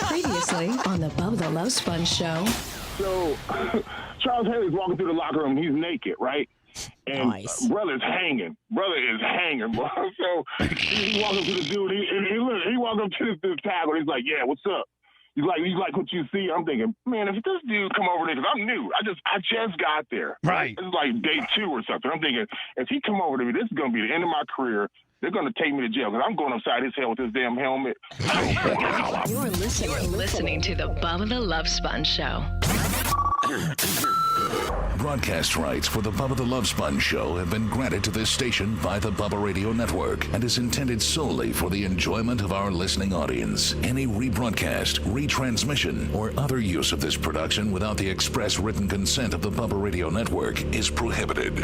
Previously on the Bubba the Love Sponge show. So, Charles Haley's walking through the locker room. He's naked, right? And Nice. brother is hanging, bro. So he walks up to the dude. He walks up to this tackle. He's like, "Yeah, what's up?" He's like what you see. I'm thinking, man, if this dude come over there, because I'm new. I just got there. Right. It's like day 2 or something. I'm thinking, if he come over to me, this is going to be the end of my career. They're going to take me to jail because I'm going upside his head with this damn helmet. You're listening to the Bubba the Love Sponge show. Broadcast rights for the Bubba the Love Sponge show have been granted to this station by the Bubba Radio Network and is intended solely for the enjoyment of our listening audience. Any rebroadcast, retransmission, or other use of this production without the express written consent of the Bubba Radio Network is prohibited.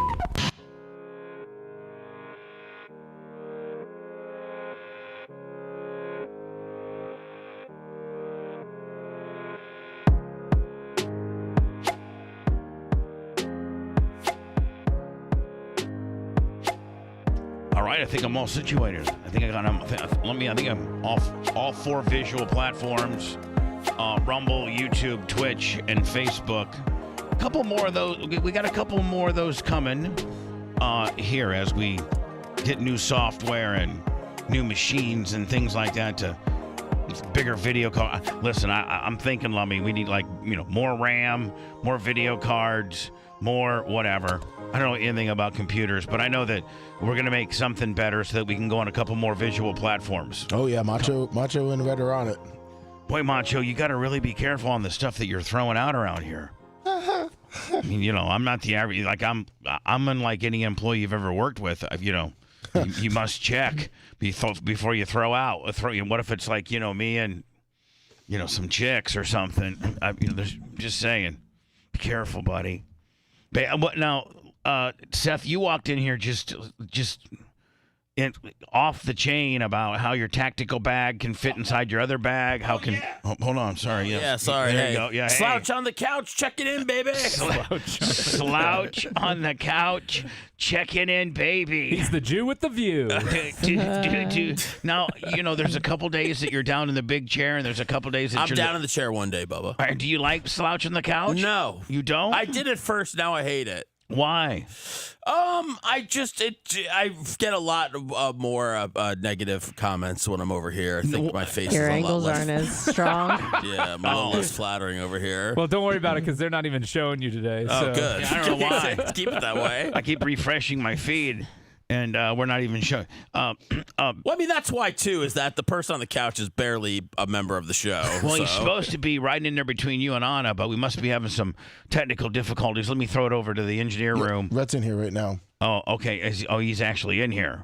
I think I'm all situated. I think I'm off all 4 visual platforms: Rumble, YouTube, Twitch, and Facebook. A couple more of those. We got a couple more of those coming here as we get new software and new machines and things like that to bigger video card. Listen, I'm thinking, Lummy, we need more RAM, more video cards, more whatever. I don't know anything about computers, but I know that we're going to make something better so that we can go on a couple more visual platforms. Oh, yeah, Macho and Red are on it. Boy, Macho, you got to really be careful on the stuff that you're throwing out around here. I mean, I'm not the average. I'm unlike any employee you've ever worked with. You must check before you throw out. What if it's like, me and, some chicks or something? Just saying, be careful, buddy. But now, Seth, you walked in here just off the chain about how your tactical bag can fit inside your other bag. Hold on, sorry. Yeah, sorry. There hey. you go. Yeah, Slouch on the couch, check it in, baby. Slouch on the couch, checking in, baby. He's the Jew with the view. Now, there's a couple days that you're down in the big chair, and there's a couple days that I'm you're down in the chair one day, Bubba. All right, do you like slouch on the couch? No. You don't? I did it first, now I hate it. Why? I get a lot more negative comments when I'm over here. I think my face Your is a angles lot less, aren't as strong. Yeah, I'm a little less flattering over here. Well, don't worry about it because they're not even showing you today. Oh, so. good. I don't know why. Keep it that way. I keep refreshing my feed, and we're not even showing. Well, I mean, that's why, too, is that the person on the couch is barely a member of the show. Well, so. he's supposed to be right in there between you and Anna, but we must be having some technical difficulties. Let me throw it over to the engineer room. Rhett's in here right now. Oh, okay. He's actually in here.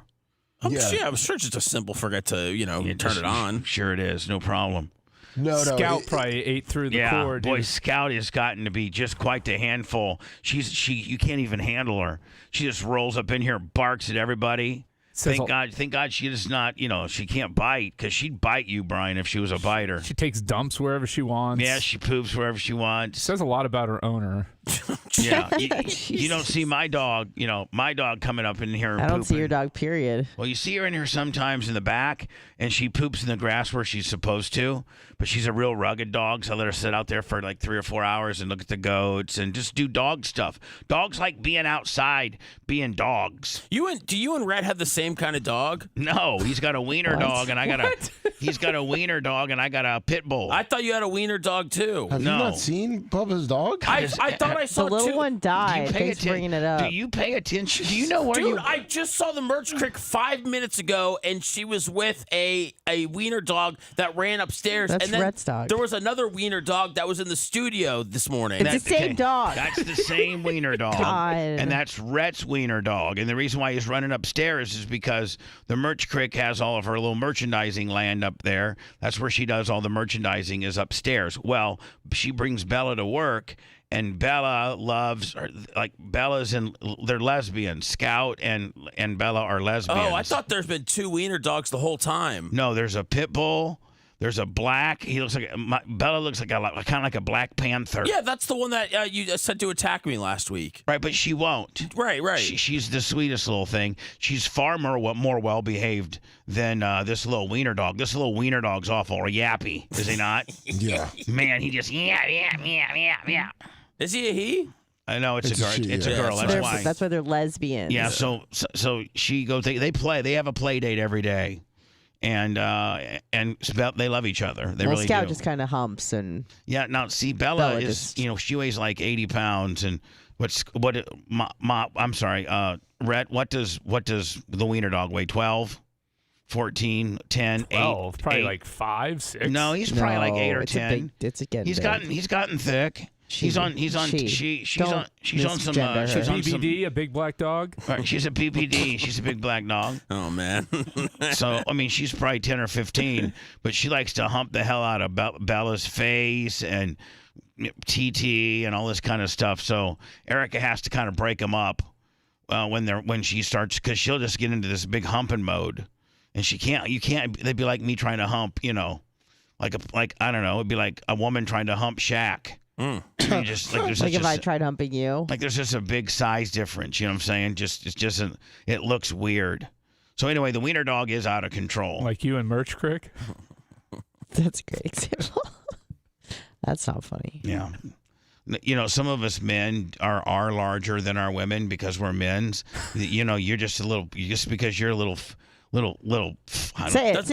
I'm sure it's just a simple forget to, turn it on. Sure it is. No problem. No. Scout probably ate through the cord. Boy, Scout has gotten to be just quite the handful. You can't even handle her. She just rolls up in here, barks at everybody. Thank God she does not, she can't bite, because she'd bite you, Brian, if she was a biter. She takes dumps wherever she wants. Yeah, she poops wherever she wants. Says a lot about her owner. Yeah, you don't see my dog, my dog coming up in here and I don't pooping. see your dog, period. Well, you see her in here sometimes in the back, and she poops in the grass where she's supposed to, but she's a real rugged dog, so I let her sit out there for like 3 or 4 hours and look at the goats and just do dog stuff. Dogs like being outside, being dogs. Do you and Rhett have the same kind of dog? No, he's got a wiener dog, and I got he's got a wiener dog, and I got a pit bull. I thought you had a wiener dog, too. Have you not seen Bubba's dog? I thought I saw the little two. one died. Thanks for bringing it up. Do you pay attention? Do you know where Dude, I just saw the merch crick 5 minutes ago, and she was with a wiener dog that ran upstairs. That's and then Rhett's dog. There was another wiener dog that was in the studio this morning. It's the same dog. That's the same wiener dog. God. And that's Rhett's wiener dog. And the reason why he's running upstairs is because the merch crick has all of her little merchandising land up there. That's where she does all the merchandising, is upstairs. Well, she brings Bella to work, and Bella loves, they're lesbians. Scout and Bella are lesbians. Oh, I thought there's been 2 wiener dogs the whole time. No, there's a pit bull. There's a black. He looks like Bella looks like kind of like a Black Panther. Yeah, that's the one that you said to attack me last week. Right, but she won't. Right. She's the sweetest little thing. She's far more well behaved than this little wiener dog. This little wiener dog's awful yappy, is he not? Yeah. Man, he just yeah. Is he a he? I know it's a girl. It's a girl. That's why. That's why they're lesbians. Yeah. So she goes. They play. They have a play date every day. And they love each other. They really Scout do. just kind of humps and. Yeah. Now, see, Bella is she weighs like 80 pounds, and I'm sorry, Rhett. What does the wiener dog weigh? 12, 14, 10, 12, 8, probably 8. like 5, 6. No, he's probably like 8 or 10. It's getting He's big. gotten thick. She's on some BBD, a big black dog. Right, she's a BPD. She's a big black dog. Oh man. So I mean, she's probably 10 or 15, but she likes to hump the hell out of Bella's face and TT and all this kind of stuff. So Erica has to kind of break them up when she starts, because she'll just get into this big humping mode, and she can't. You can't. They'd be like me trying to hump. Like I don't know. It'd be like a woman trying to hump Shaq. Just like if I tried humping you. Like there's just a big size difference, you know what I'm saying? It looks weird. So anyway, the wiener dog is out of control. Like you and Merch Crick? That's a great example. That's not funny. Yeah. Some of us men are larger than our women because we're men's. You're just because you're a little. Say it.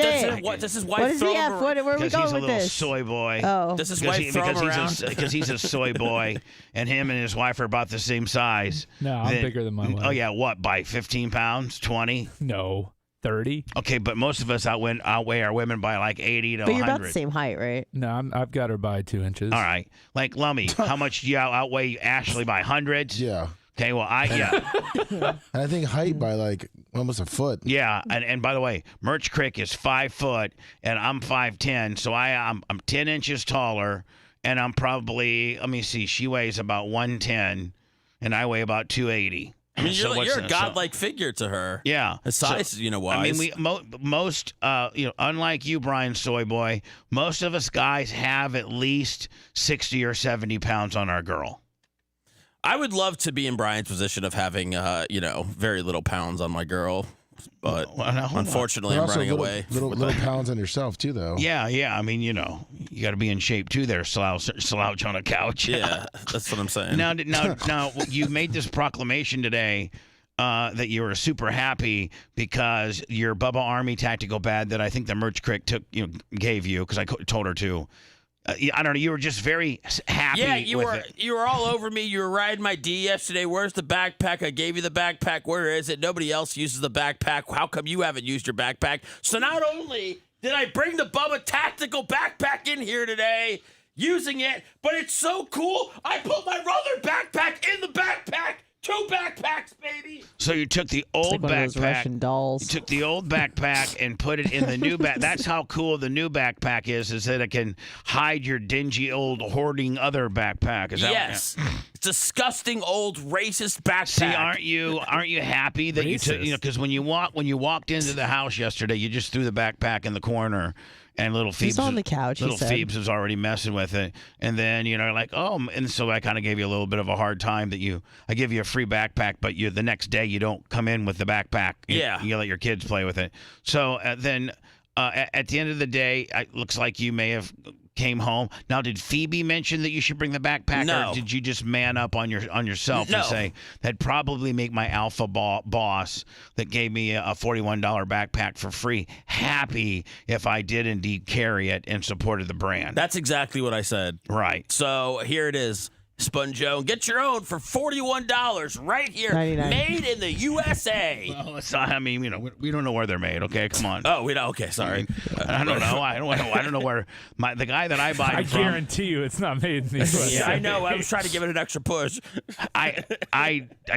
This is why. What is the F? Where are we because going he's a with little this? soy boy. Oh. This is why throw him around. Because he's a soy boy, and him and his wife are about the same size. No, I'm bigger than my wife. Oh yeah, what, by 15 pounds, 20? No, 30. Okay, but most of us outweigh our women by like 80 to 100. But you're about the same height, right? No, I've got her by 2 inches. All right, like Lummy, how much do you outweigh Ashley by hundreds? Yeah. Okay, well And I think height by like almost a foot. Yeah, and by the way, Merch Crick is 5 foot, and I'm 5'10", so I'm 10 inches taller, and I'm probably, let me see, she weighs about 110, and I weigh about 280. I mean, you're a godlike figure to her. Yeah, the size, wise. I mean, most, unlike you, Brian Soy Boy, most of us guys have at least 60 or 70 pounds on our girl. I would love to be in Brian's position of having, very little pounds on my girl, but unfortunately, I'm running away. Little pounds on yourself too, though. Yeah. I mean, you got to be in shape too. There, slouch on a couch. Yeah, that's what I'm saying. Now, you made this proclamation today that you were super happy because your Bubba Army tactical bag that I think the Merch Crick gave you, because I told her to. I don't know. You were just very happy. Yeah, you were all over me. You were riding my D yesterday. Where's the backpack? I gave you the backpack. Where is it? Nobody else uses the backpack. How come you haven't used your backpack? So not only did I bring the Bubba tactical backpack in here today, using it, but it's so cool. I put my other backpack in the backpack. 2 backpacks, baby. So you took the old like backpack. Russian dolls. You took the old backpack and put it in the new back. That's how cool the new backpack is that it can hide your dingy old hoarding other backpack. Is that yes. Disgusting old racist backpack. See, aren't you happy that Racist. you took, because when you walked into the house yesterday, you just threw the backpack in the corner. And little Phoebes, on the couch, little Phoebes was already messing with it, and then like, and so I kind of gave you a little bit of a hard time that I give you a free backpack, but the next day you don't come in with the backpack. You let your kids play with it. So then at the end of the day, it looks like you may have came home. Now, did Phoebe mention that you should bring the backpack, no. or did you just man up on yourself no. and say that'd probably make my alpha boss that gave me a $41 backpack for free happy if I did indeed carry it and supported the brand? That's exactly what I said. Right. So here it is. Sponjo. Get your own for $41 right here. 99. Made in the USA. Well, it's not, I mean, we don't know where they're made. Okay, come on. Oh, we don't. Okay, sorry. I don't know. I don't know where the guy that I buy I from. guarantee you it's not made in the USA. Yeah, I know. I was trying to give it an extra push. I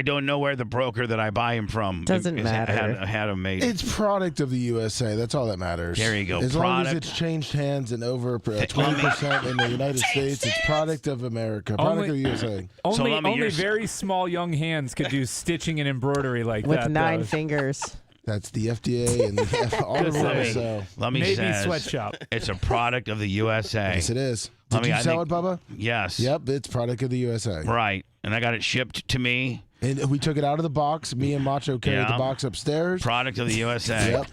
don't know where the broker that I buy him from Doesn't matter. had him made. It's product of the USA. That's all that matters. There you go. As long as it's changed hands and over 20% in the United States, it's product of America. Product of the USA. Only very small young hands could do stitching and embroidery like with that. 9 though. fingers. That's the FDA and all the rules. So Let me Maybe say, sweatshop. it's a product of the USA. yes, it is. I Did mean, you I sell think- it, Bubba? Yes. Yep, it's product of the USA. Right. And I got it shipped to me. And we took it out of the box. Me and Macho carried Yeah. the box upstairs. Product of the USA. Yep.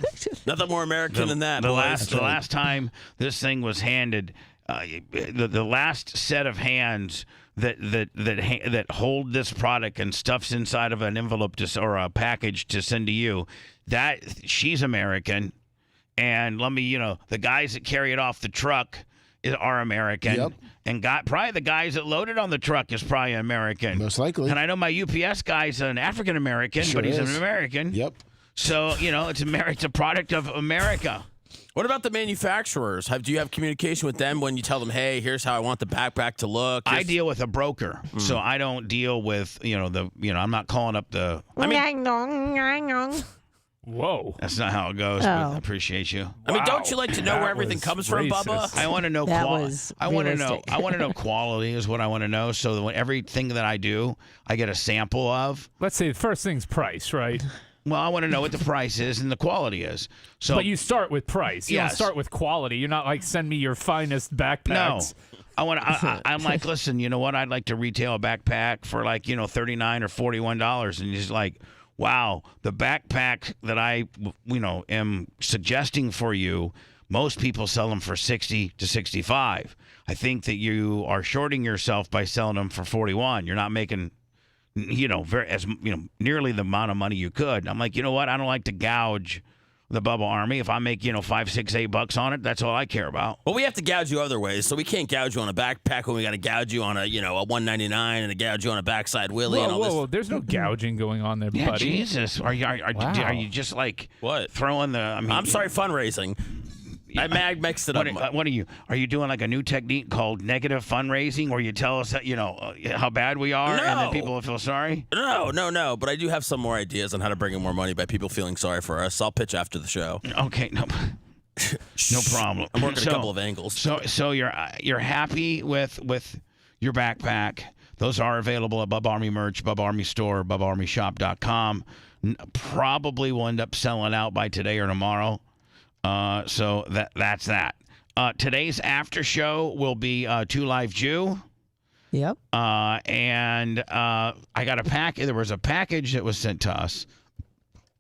Nothing more American than that. The boys. last time this thing was handed, the last set of hands that hold this product and stuffs inside of an envelope or a package to send to you, that she's American, and the guys that carry it off the truck are American. Yep. And probably the guys that loaded on the truck is probably American. Most likely. And I know my UPS guy's an African American, Sure but he's is. an American. Yep. So, it's a product of America. What about the manufacturers? Do you have communication with them when you tell them, hey, here's how I want the backpack to look? I deal with a broker, so I don't deal with, I'm not calling up the. I mean, Whoa. that's not how it goes. But I appreciate you. I mean, don't you like to know That where everything was comes from, Bubba? racist. I want to know That quality. was I want to know. realistic. I want to know quality is what I want to know. So that when everything that I do, I get a sample of. Let's say the first thing's price, right? Well, I want to know what the price is and the quality is. So, But you start with price. You Yes. don't start with quality. You're not like, send me your finest no, backpacks. I'm like, listen, you know what? I'd like to retail a backpack for like $39 or $41, and he's like, wow, the backpack that I am suggesting for you, most people sell them for $60 to $65. I think that you are shorting yourself by selling them for $41. You're not making nearly the amount of money you could. I'm like, you know what? I don't like to gouge the Bubba Army. If I make, $5, $6, $8 on it, that's all I care about. Well, we have to gouge you other ways, so we can't gouge you on a backpack when we got to gouge you on a $199 and a gouge you on a backside wheelie and all this. Whoa. There's no gouging going on there, Yeah, buddy. Jesus. Are you just like What? throwing the? I mean, I'm sorry, fundraising. I mixed it up. What are you? Are you doing like a new technique called negative fundraising, where you tell us that how bad we are, and then No. people will feel sorry? No. But I do have some more ideas on how to bring in more money by people feeling sorry for us. I'll pitch after the show. Okay, no problem. I'm working a couple of angles. So you're happy with your backpack? Those are available at Bubba Army merch, Bubba Army store, BubbaArmyShop.com. Probably will end up selling out by today or tomorrow. So that's that. Today's after show will be 2 Live Jew. Yep. And I got a package. There was a package that was sent to us.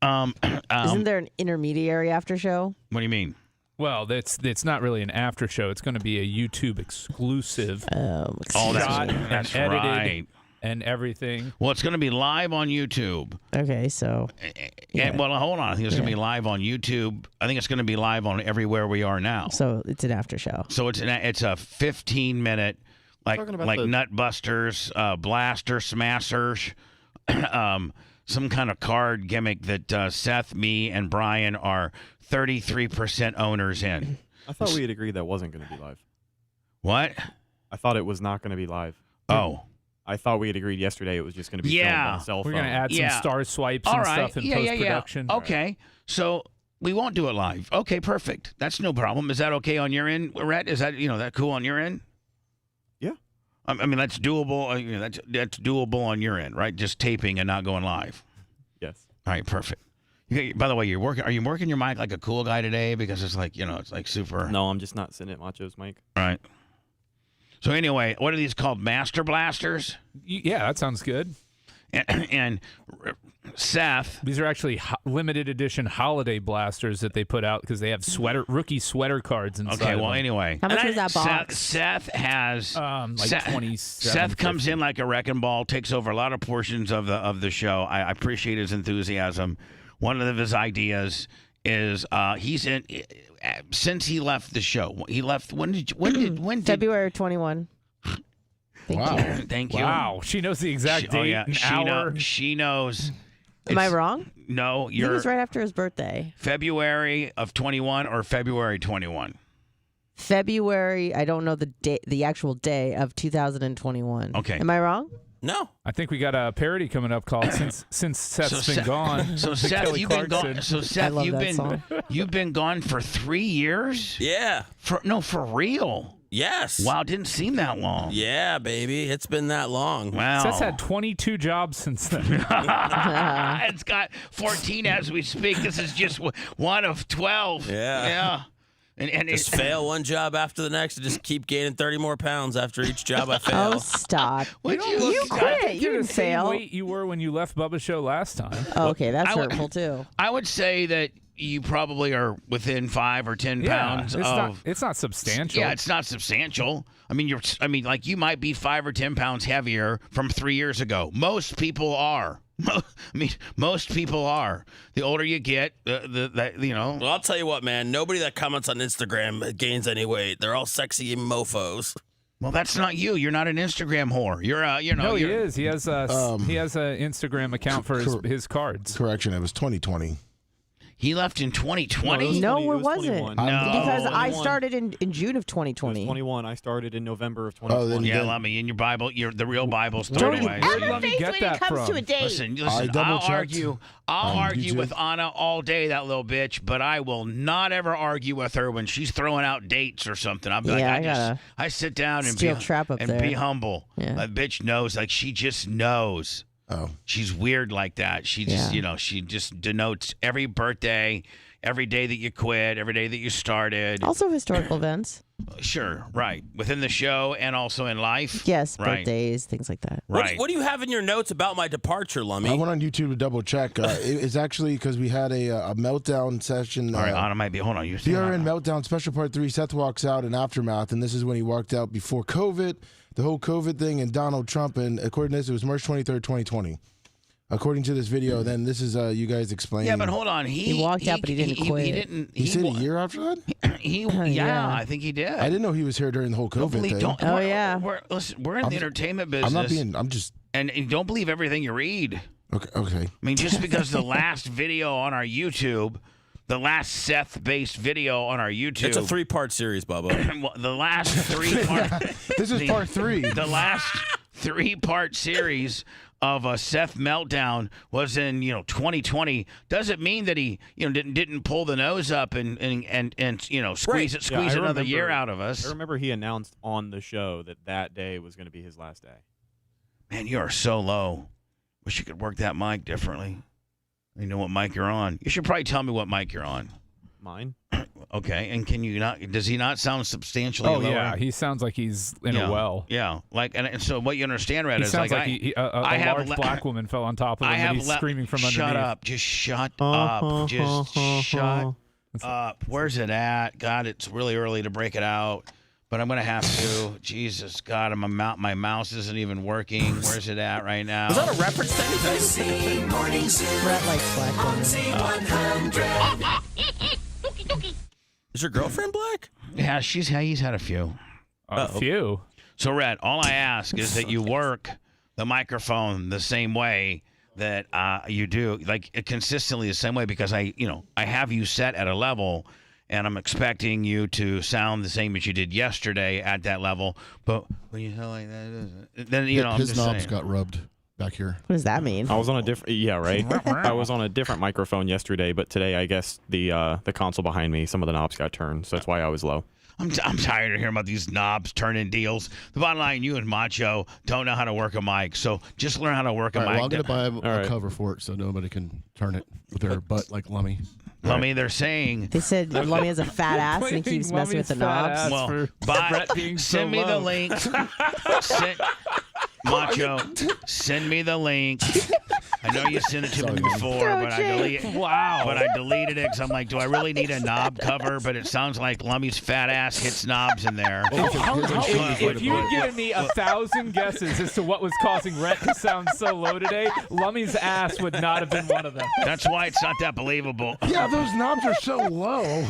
Isn't there an intermediary after show? What do you mean? Well, it's not really an after show. It's going to be a YouTube exclusive. Oh, Shot and that's edited. right. And everything. Well, it's going to be live on YouTube. Okay, so And, well, hold on. I think it's going to be live on YouTube. I think it's going to be live on everywhere we are now. it's an after show. So it's a 15-minute, like Nutbusters, Blaster, Smashers, some kind of card gimmick that Seth, me, and Brian are 33% owners in. I thought we had agreed that wasn't going to be live. What? I thought it was not going to be live. Oh. I thought we had agreed yesterday it was just going to be filmed on a cell phone. We're going to add some star swipes All and right. stuff in post-production. Yeah. Okay. So we won't do it live. Okay, perfect. That's no problem. Is that okay on your end, Rhett? Is that that cool on your end? Yeah. I mean, that's doable. That's doable on your end, right? Just taping and not going live. Yes. All right, perfect. By the way, are you working your mic like a cool guy today? Because it's like, it's like super. No, I'm just not sitting at Macho's mic. All right. So anyway, what are these called? Master Blasters? Yeah, that sounds good. And Seth. These are actually limited edition holiday blasters that they put out because they have rookie sweater cards inside. Okay, of well, them. anyway. How much was that box? Seth has like 27. Seth comes in like a wrecking ball, takes over a lot of portions of the show. I appreciate his enthusiasm. One of his ideas is he's in since he left the show. He left when did February 21. Thank you. Wow, she knows the exact date and hour. She knows. Am I wrong? No, I think it was right after his birthday. February of 21 or February 21. February. I don't know the actual day of 2021. Okay. Am I wrong? No. I think we got a parody coming up called since Seth's been gone. So Seth, Kelly you've been Clarkson. gone. So Seth, love that song. you've been gone for 3 years. Yeah. For real. Yes. Wow, it didn't seem that long. Yeah, baby. It's been that long. Wow. Seth's had 22 jobs since then. It's got 14 as we speak. This is just one of 12. Yeah. And just fail one job after the next and just keep gaining 30 more pounds after each job I fail. Oh, stop. You quit. You You're didn't the same fail. weight you were when you left Bubba's show last time. Oh, okay, that's I would- hurtful too. I would say that you probably are within 5 or 10 pounds it's not substantial. Yeah, it's not substantial. I mean, like you might be 5 or 10 pounds heavier from 3 years ago. Most people are. Most people are. The older you get, Well, I'll tell you what, man. Nobody that comments on Instagram gains any weight. They're all sexy mofos. Well, that's not you. You're not an Instagram whore. No, he is. He has a Instagram account for his cards. Correction, it was 2020. He left in 2020? No, it it was wasn't. 21. No. Because I 21. started in June of 2020. 21. I started in November of Oh, 2020. then- Yeah, let me. In your Bible, the real Bible's Don't thrown you away. ever Let me face get when that it comes from. to a date. Listen, I I'll double-checked argue on with YouTube. Anna all day, that little bitch, but I will not ever argue with her when she's throwing out dates or something. I'll be Yeah, like, I sit down and steel trap up and there. be humble. Yeah. That bitch knows, like she just knows. Oh. She's weird like that. She just, Yeah. she just denotes every birthday, every day that you quit, every day that you started. Also historical events. Sure, right. Within the show and also in life. Yes, Right. birthdays, things like that. Right. What do you have in your notes about my departure, Lummy? I went on YouTube to double check. It's actually because we had a meltdown session. All right, Anna might be. Hold on. You're BRN Meltdown Special Part 3. Seth walks out in Aftermath, and this is when he walked out before COVID, the whole COVID thing, and Donald Trump. And according to this, it was March 23rd, 2020. According to this video, then this is you guys explaining. Yeah, but hold on. He walked out, but he didn't quit. He didn't. He said a year after that? Yeah, I think he did. I didn't know he was here during the whole COVID thing. Listen, we're in the entertainment business. I'm just. And don't believe everything you read. Okay. I mean, just because the last video on our YouTube, the last Seth-based video on our YouTube. It's a 3-part series, Bubba. The last 3-part. This is part 3. The last 3-part series of a Seth meltdown was in 2020. Doesn't mean that he didn't pull the nose up and squeeze I another year remember- out of us. I remember he announced on the show that day was going to be his last day. Man, you are so low. Wish you could work that mic differently. You know what mic you're on. You should probably tell me what mic you're on. Mine? Okay, and can you not? Does he not sound substantially lower? Yeah, he sounds like he's in a well. Yeah, and so what you understand, Red, He is sounds like a I have large black woman fell on top of him I and have he's screaming from underneath. Shut up! Just shut up! Just shut up! Where's it at? God, it's really early to break it out, but I'm gonna have to. Jesus, God, my mouse isn't even working. Where's it at right now? Was that a reference to anything? Brett likes black women. Is your girlfriend black? Yeah, he's had a few. A few. So, Red, all I ask is that you work the microphone the same way that you do, like consistently the same way, because I have you set at a level, and I'm expecting you to sound the same as you did yesterday at that level. But when you sound like that, then I'm his just knobs saying. got rubbed back here. What does that mean? I was on a different. Yeah, right. I was on a different microphone yesterday, but today I guess the console behind me, some of the knobs got turned, so that's why I was low. I'm tired of hearing about these knobs turning deals. The bottom line, you and Macho don't know how to work a mic, so just learn how to work a All right, mic. well, I'm going to buy a right. cover for it so nobody can turn it with their butt like Lummy. Lummy, they're saying. They said Lummy has a fat ass and he keeps messing with the knobs. Well, Brett being send so me the low. link. Macho, send me the link. I know you sent it to me before, but I deleted it because I'm like, do I really need a knob cover? But it sounds like Lummy's fat ass hits knobs in there. If you had given me 1,000 guesses as to what was causing Rhett to sound so low today, Lummy's ass would not have been one of them. That's why it's not that believable. Yeah, those knobs are so low.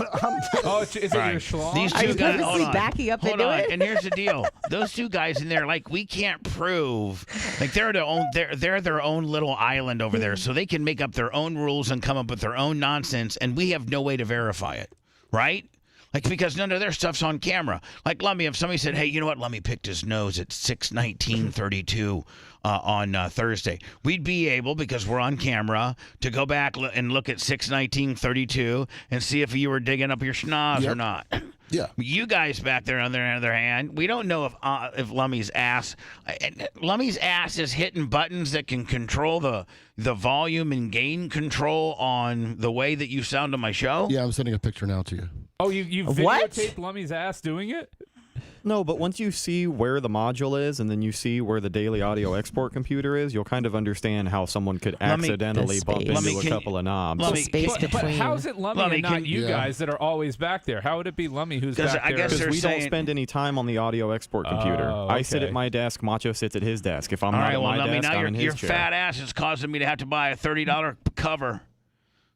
Oh, is it your schlong? These Are two you guys, purposely hold on. backing up Hold into on. it? And here's the deal: those two guys in there, like, we can't prove, like, they're their own little island over there, so they can make up their own rules and come up with their own nonsense, and we have no way to verify it, right? Like, because none of their stuff's on camera. Like Lummy, if somebody said, hey, you know what? Lummy picked his nose at 6:19:32 on Thursday, we'd be able, because we're on camera, to go back and look at 6:19:32 and see if you were digging up your schnoz or not. Yeah. You guys back there, on the other hand, we don't know if Lummy's ass is hitting buttons that can control the volume and gain control on the way that you sound on my show. Yeah, I'm sending a picture now to you. Oh, you videotaped Lummy's ass doing it? No, but once you see where the module is and then you see where the daily audio export computer is, you'll kind of understand how someone could accidentally bump into a couple of knobs. But how's it Lummy and not you guys that are always back there? How would it be Lummy who's back there? Because we don't spend any time on the audio export computer. Oh, I sit at my desk, Macho sits at his desk. If I'm All not right, at well, my Lummy, desk, now I'm in his your chair. fat ass is causing me to have to buy a $30 cover.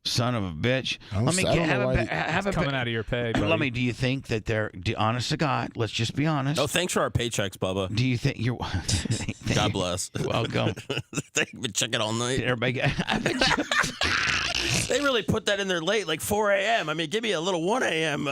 Son of a bitch. Let me have it's coming out of your pay, buddy. Let me. Do you think that honest to God, let's just be honest. Oh, thanks for our paychecks, Bubba. Do you think you're God bless. You're welcome. They've been checking all night. Everybody They really put that in there late, like 4 a.m. I mean, give me a little 1 a.m.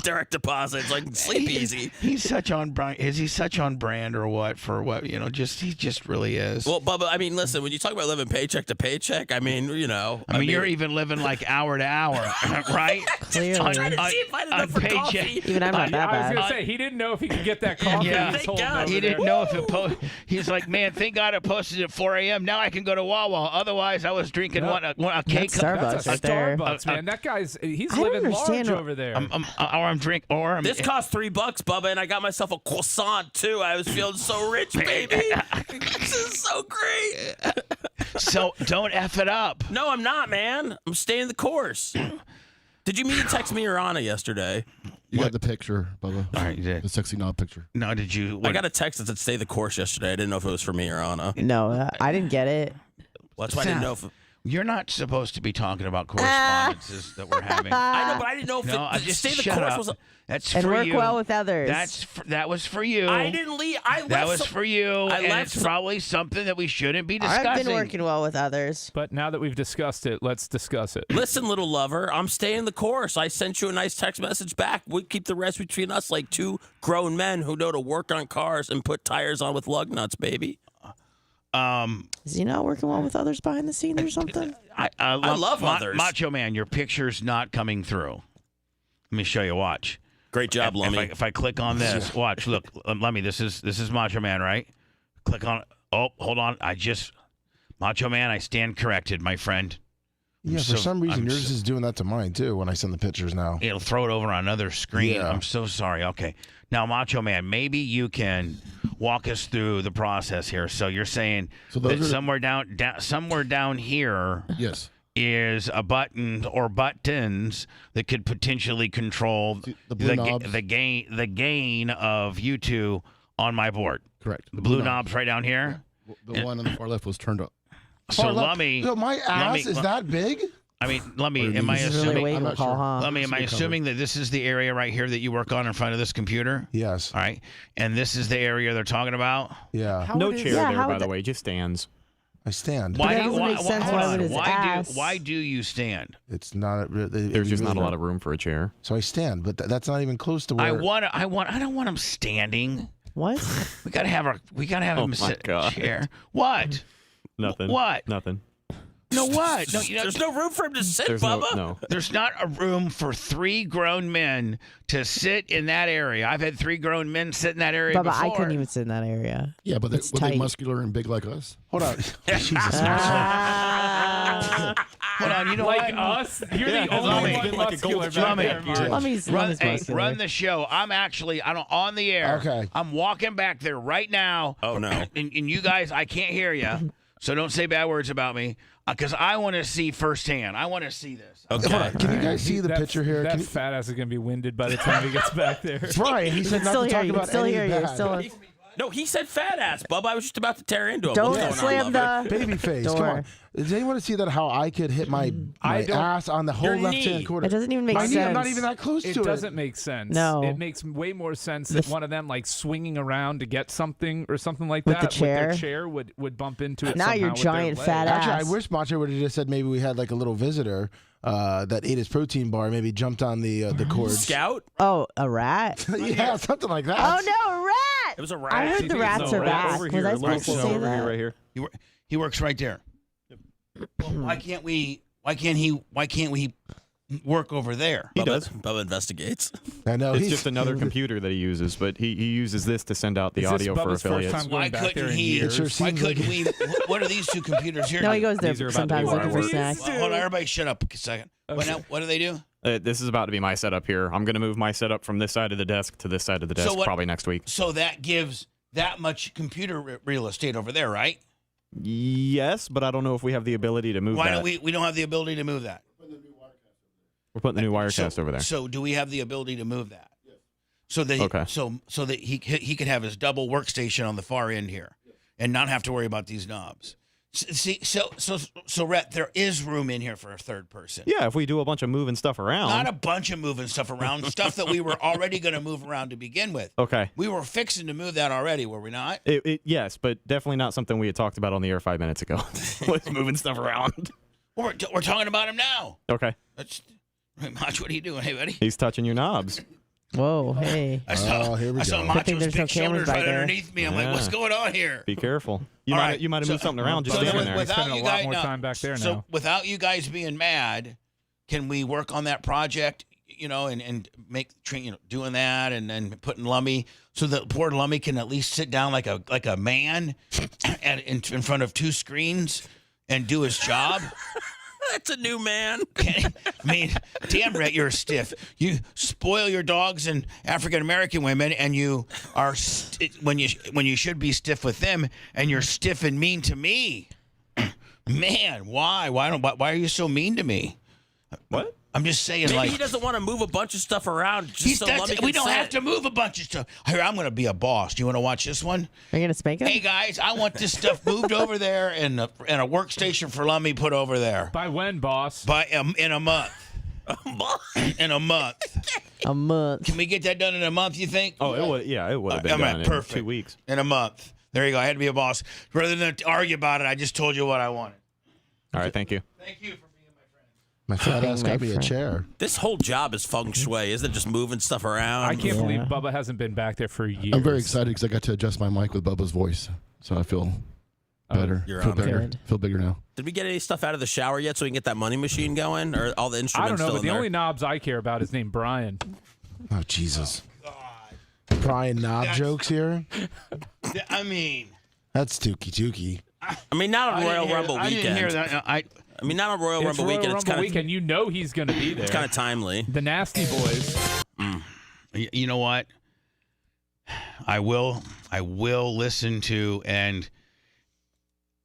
Direct deposits, like sleep easy. He's such on brand. Is he such on brand or what? For what? He just really is. Well, Bubba, I mean, listen, when you talk about living paycheck to paycheck, I mean, you're even living like hour to hour, right? Clearly. I'm trying to see if I had enough for coffee. Even I'm not that I was bad. going to say, he didn't know if he could get that coffee. Yeah, He's holding over he didn't there. know if it He's like, man, thank God it posted at 4 a.m. Now I can go to Wawa. Otherwise, I was drinking a cake. Starbucks right there. Starbucks, man. That guy's, he's I don't living large understand over there. This cost $3, Bubba, and I got myself a croissant too. I was feeling so rich, baby. This is so great. So don't F it up. No, I'm not, man. I'm staying the course. Did you mean to text me or Anna yesterday? You got the picture, Bubba. All right, you did. The sexy knob picture. No, did you? I got a text that said stay the course yesterday. I didn't know if it was for me or Anna. No, I didn't get it. Well, that's why I didn't know if... You're not supposed to be talking about correspondences that we're having. I know, but I didn't know if just stay the shut course up. was... That's and for work you. well with others. That was for you. I didn't leave. That was for you. And it's probably something that we shouldn't be discussing. I've been working well with others. But now that we've discussed it, let's discuss it. Listen, little lover, I'm staying the course. I sent you a nice text message back. We keep the rest between us like two grown men who know to work on cars and put tires on with lug nuts, baby. Is he not working well with others behind the scenes or something? I love others. Macho Man, your picture's not coming through. Let me show you. Watch. Great job, Lummy. If I click on this, watch. Look, Lummy, this is Macho Man, right? Click on. Oh, hold on. Macho Man, I stand corrected, my friend. Yeah, for some reason, yours is doing that to mine, too, when I send the pictures now. It'll throw it over on another screen. Yeah. I'm so sorry. Okay. Now, Macho Man, maybe you can walk us through the process here. So you're saying that somewhere down here Yes. is a button or buttons that could potentially control the blue knobs. the gain of you two on my board. Correct. The blue knobs right down here. The one on the far left was turned up. So Lummy, So my ass is that big? I mean, Lummy, am I This is really assuming? wake I'm up not call, sure. huh? Lummy, am I assuming that this is the area right here that you work on in front of this computer? Yes. All right, and this is the area they're talking about. Yeah. No chair yeah, there, how by would the that- way, just stands. I stand. But that doesn't make sense. hold Why on. would his ass- Why do you stand? It's not. There's just not a lot of room for a chair. So I stand, but that's not even close to where. I don't want him standing. What? We gotta have him sit in a chair. What? Nothing. What? Nothing. No, what? No, There's no room for him to sit, There's Bubba. no. There's not a room for 3 grown men to sit in that area. I've had 3 grown men sit in that area Bubba, before. I couldn't even sit in that area. Yeah, but It's were they tight. muscular and big like us? Hold on. Jesus. Hold on, you know Like what? us? You're Yeah, the only Lummy. one Been like a muscular gold back there, jacket. Mark. Lummy's muscular. Run the show. I'm on the air. Okay. I'm walking back there right now. Oh, no. And you guys, I can't hear you, so don't say bad words about me, because I want to see firsthand. I want to see this. Okay. Can you guys see the That- picture here? That Can you, fat ass is going to be winded by the time he gets back there. Brian, he said not Still to hear talk you. about Still any hear you. bad. Still. No, he said fat ass, Bubba. I was just about to tear into him. Don't What's going slam on, lover? the Baby face. Come door. on. Does anyone see that? How I could hit my ass on the whole Your left-hand knee. quarter? It doesn't even make my knee, I'm not sense. even that close It to doesn't make sense. No. It makes way more sense that one of them like swinging around to get something or something like With that the chair? with their chair would bump into it. Now somehow your with their giant leg. fat Actually, ass. I wish Macho would have just said maybe we had like a little visitor that ate his protein bar, maybe jumped on the cord. Scout? Oh, a rat? Yeah, something like that. Oh no, a rat! It was a rat. I Do heard you the think it's rats a are rat? back. Over Was here. I Look, supposed to it's say over that? here, right here. He works right there. Well, why can't we? Why can't he? work over there? He does. Bubba investigates. I know. It's just another computer that he uses, but he uses this to send out the audio for affiliates. Why couldn't he? Why couldn't we? What are these two computers here? No, he goes there These are about to be sometimes looking for wireless. snacks. Well, hold on, everybody, shut up a second. What do they do? This is about to be my setup here. I'm going to move my setup from this side of the desk to this side of the desk probably next week. So that gives that much computer real estate over there, right? Yes, but I don't know if we have the ability to move Why that. don't we don't have the ability to move that? We're putting the new Wirecast over there. So do we have the ability to move that? So that so that he could have his double workstation on the far end here, and not have to worry about these knobs. See, so Rhett, there is room in here for a third person. Yeah, if we do a bunch of moving stuff around. Not a bunch of moving stuff around, stuff that we were already going to move around to begin with. Okay. We were fixing to move that already, were we not? Yes, but definitely not something we had talked about on the air 5 minutes ago. Was moving stuff around. We're talking about him now. Okay. Mach, what are you doing? Hey, buddy. He's touching your knobs. Whoa, hey. I saw Macho's big shoulders right underneath me. I'm like, what's going on here? Be careful. You might have moved something around just standing there. He's spending a lot more time back there now. So without you guys being mad, can we work on that project, and make, doing that and then putting Lummy so that poor Lummy can at least sit down like a man in front of two screens and do his job? That's a new man. I mean, damn, Rhett, you're stiff. You spoil your dogs and African American women, and you are when you should be stiff with them, and you're stiff and mean to me. Man, why? Why are you so mean to me? What? I'm just saying, Maybe he doesn't want to move a bunch of stuff around. We don't have to move a bunch of stuff. Here, I'm going to be a boss. Do you want to watch this one? Are you going to spank him? Hey, guys, I want this stuff moved over there and a workstation for Lummy put over there. By when, boss? In a month. In a month. A month. Can we get that done in a month, you think? Oh, it would have been done perfect. in 2 weeks. In a month. There you go. I had to be a boss. Rather than argue about it, I just told you what I wanted. All right, thank you. Thank you for my fat ass got me a chair. This whole job is feng shui, isn't it? Just moving stuff around. I can't believe Bubba hasn't been back there for years. I'm very excited because I got to adjust my mic with Bubba's voice, so I feel better. Feel bigger. Feel bigger now. Did we get any stuff out of the shower yet so we can get that money machine going? Or all the instruments I don't know, still but in the there? only knobs I care about is named Brian. Oh, Jesus. Brian knob jokes here? I mean... That's Tookie. I mean, not on Royal Rumble weekend. I didn't hear that. I mean, not on Royal Rumble weekend. It's Rumble weekend. You know he's going to be there. It's kind of timely. The Nasty Boys. You know what? I will listen to and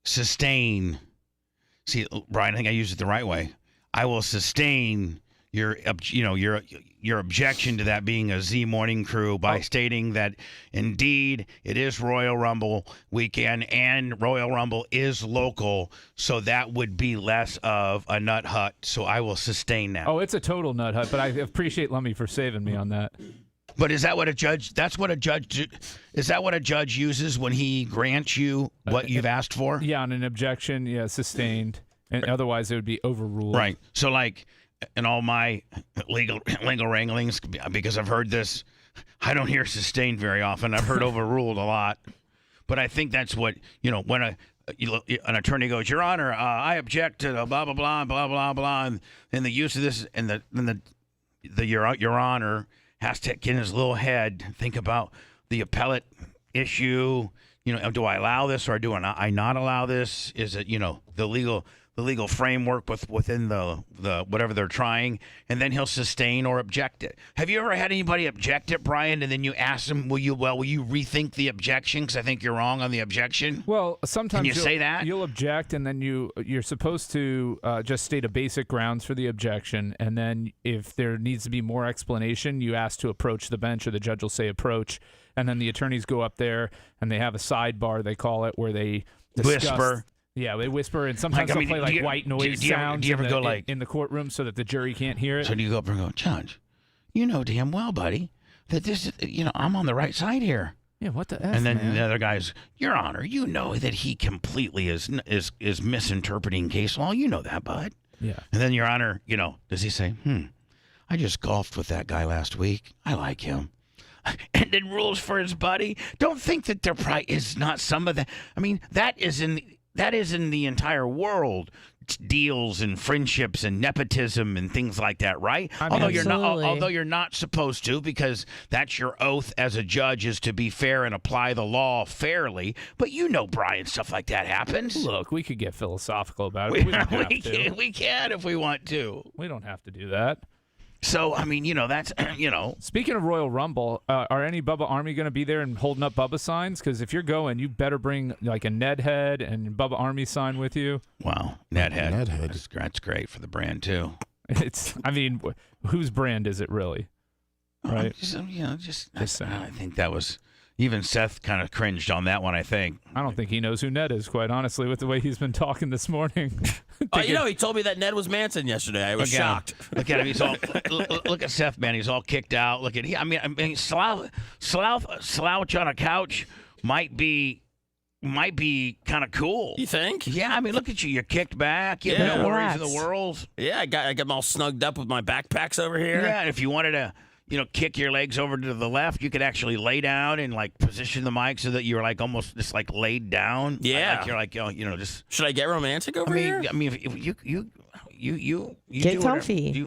sustain. See, Brian, I think I used it the right way. I will sustain your objection to that being a Z Morning Crew by stating that indeed it is Royal Rumble weekend and Royal Rumble is local, so that would be less of a nut hut. So I will sustain that. Oh, it's a total nut hut, but I appreciate Lummy for saving me on that. But is that what a judge? Is that what a judge uses when he grants you what you've asked for? Yeah, on an objection, yeah, sustained, and otherwise it would be overruled. Right. So like. In all my legal wranglings, because I've heard this, I don't hear sustained very often. I've heard overruled a lot, but I think that's what when an attorney goes, Your Honor, I object to the blah blah blah blah blah blah, and the use of this, and the Your Honor has to get in his little head think about the appellate issue. Do I allow this or do I not allow this? Is it the legal framework within the whatever they're trying, and then he'll sustain or object it. Have you ever had anybody object it, Brian, and then you ask them, will you rethink the objection because I think you're wrong on the objection? Well, sometimes Can you say that? You'll object, and then you're supposed to just state a basic grounds for the objection, and then if there needs to be more explanation, you ask to approach the bench, or the judge will say approach, and then the attorneys go up there, and they have a sidebar, they call it, where they discuss. Whisper. Yeah, they whisper, and sometimes they'll play white noise sounds do you ever go in the courtroom so that the jury can't hear it. So do you go up and go, Judge, you know damn well, buddy, that this is, I'm on the right side here. Yeah, what the F, And then man? the other guy's, Your Honor, you know that he completely is misinterpreting case law. You know that, bud. Yeah. And then Your Honor, does he say, I just golfed with that guy last week. I like him. And then rules for his buddy. Don't think that there probably is not some of that. I mean, that is in that is in the entire world. It's deals and friendships and nepotism and things like that, right? Although you're not supposed to, because that's your oath as a judge, is to be fair and apply the law fairly. But Brian, stuff like that happens. Look, we could get philosophical about it. We don't have to. We can if we want to. We don't have to do that. So, I mean, that's, Speaking of Royal Rumble, are any Bubba Army going to be there and holding up Bubba signs? Because if you're going, you better bring like a Ned head and Bubba Army sign with you. Wow, Ned head. That's great for the brand, too. Whose brand is it really? Right? I think that was... Even Seth kind of cringed on that one, I think. I don't think he knows who Ned is, quite honestly, with the way he's been talking this morning. He told me that Ned was Manson yesterday. I was shocked. Look at him. He's all. Look at Seth, man. He's all kicked out. Look at him. Slouch on a couch might be kind of cool. You think? Yeah. I mean, look at you. You're kicked back. You have no worries in the world. Yeah. I got them all snugged up with my backpacks over here. Yeah. And if you wanted to, kick your legs over to the left, you could actually lay down and like position the mic so that you're like almost just like laid down. Yeah. Like you're like, just. Should I get romantic over here? I mean, if you get do comfy.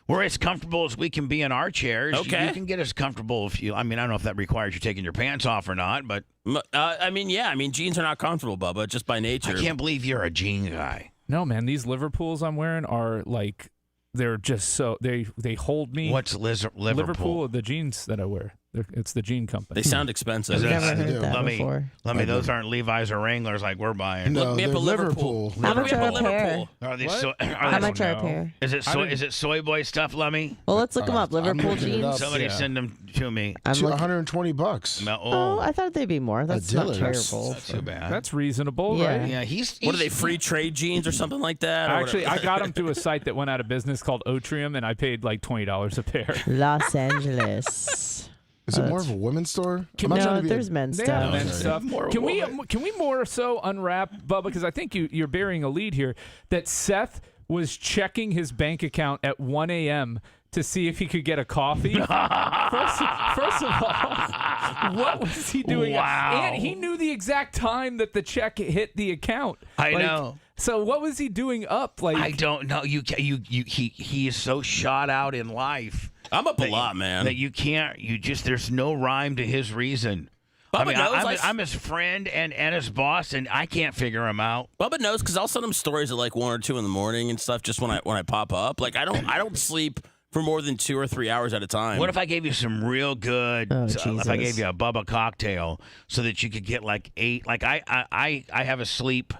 We're as comfortable as we can be in our chairs. Okay. You can get as comfortable if you. I don't know if that requires you taking your pants off or not, but. Jeans are not comfortable, Bubba, just by nature. I can't believe you're a jean guy. No, man, these Liverpools I'm wearing are like. They're just so they hold me. What's Liverpool? Liverpool, the jeans that I wear. It's the jean company. They sound expensive. I've never heard that before. Let me. Those aren't Levi's or Wranglers like we're buying. No, Look me up they're a Liverpool. How much are a pair? Are they? How much are a pair? Is it soy boy stuff, Lummy? Well, let's look them up. Liverpool jeans. Somebody send them to me. $120. Oh, I thought they'd be more. That's not terrible. Not too bad. That's reasonable, Yeah. right? Yeah, he's What are they, free trade jeans or something like that? Actually, I got them through a site that went out of business called Otrium, and I paid like $20 a pair. Los Angeles. Is it more of a women's store? No, there's men's They stuff. have men's stuff. Can we more so unwrap, Bubba? Because I think you're bearing a lead here. That Seth was checking his bank account at 1 a.m. to see if he could get a coffee. First of all, what was he doing? Wow. And he knew the exact time that the check hit the account. I know. So what was he doing up? Like, I don't know. He is so shot out in life. I'm up a lot, man. That you can't. There's no rhyme to his reason. Bubba knows. I'm his friend and his boss, and I can't figure him out. Bubba knows because I'll send him stories at like 1 or 2 in the morning and stuff. Just when I pop up, like I don't sleep for more than 2 or 3 hours at a time. What if I gave you some real good? If I gave you a Bubba cocktail so that you could get like 8? Like I have a sleep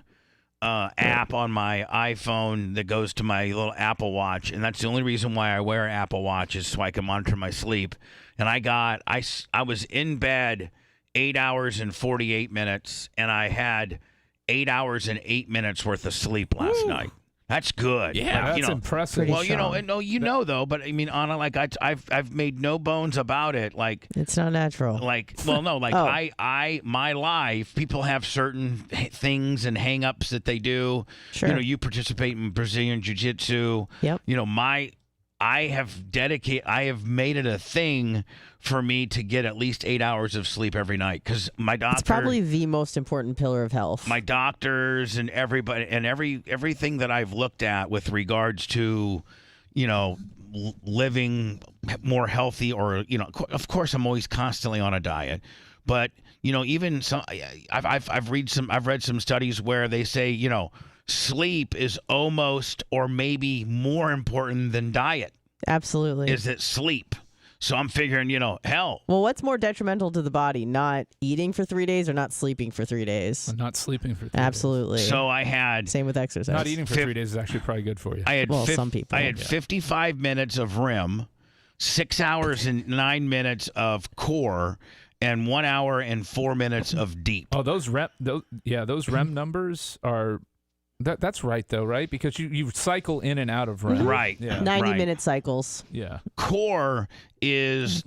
app on my iPhone that goes to my little Apple Watch, and that's the only reason why I wear Apple Watch is so I can monitor my sleep. And I was in bed 8 hours and 48 minutes, and I had 8 hours and 8 minutes worth of sleep last night. That's good. Yeah, that's impressive. Well, though, but I mean, Anna, like I've made no bones about it. Like it's not natural. My life, people have certain things and hang-ups that they do. Sure. You participate in Brazilian Jiu-Jitsu. Yep. I have made it a thing for me to get at least 8 hours of sleep every night because my doctor. It's probably the most important pillar of health. My doctors and everybody and everything that I've looked at with regards to, living more healthy or of course I'm always constantly on a diet, but even some I've read some studies where they say sleep is almost or maybe more important than diet. Absolutely. Is it sleep? So I'm figuring, hell. Well, what's more detrimental to the body, not eating for 3 days or not sleeping for 3 days? Not sleeping for 3 days. Absolutely. So I had... Same with exercise. Not eating for 3 days is actually probably good for you. Some people. I had 55 minutes of REM, 6 hours and 9 minutes of core, and 1 hour and 4 minutes of deep. Oh, those REM numbers are... That's right, though, right? Because you cycle in and out of REM. Right. Yeah. 90-minute cycles. Yeah. Core is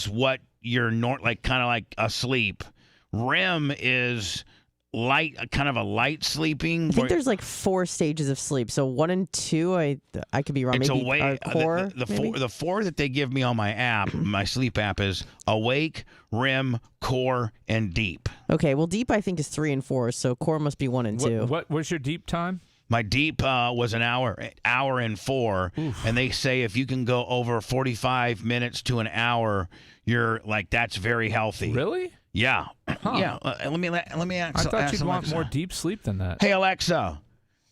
what you're kind of like asleep. REM is light, kind of a light sleeping. I think there's like 4 stages of sleep. So 1 and 2, I could be wrong. It's maybe core. The four that they give me on my app, my sleep app, is awake, REM, core, and deep. Okay, well, deep I think is 3 and 4, so core must be 1 and 2. What was your deep time? My deep was an hour and 4. Oof. And they say if you can go over 45 minutes to an hour, you're like, that's very healthy. Really? Yeah. Huh. Yeah. Let me ask. I thought you'd want Alexa. more deep sleep than that. Hey, Alexa,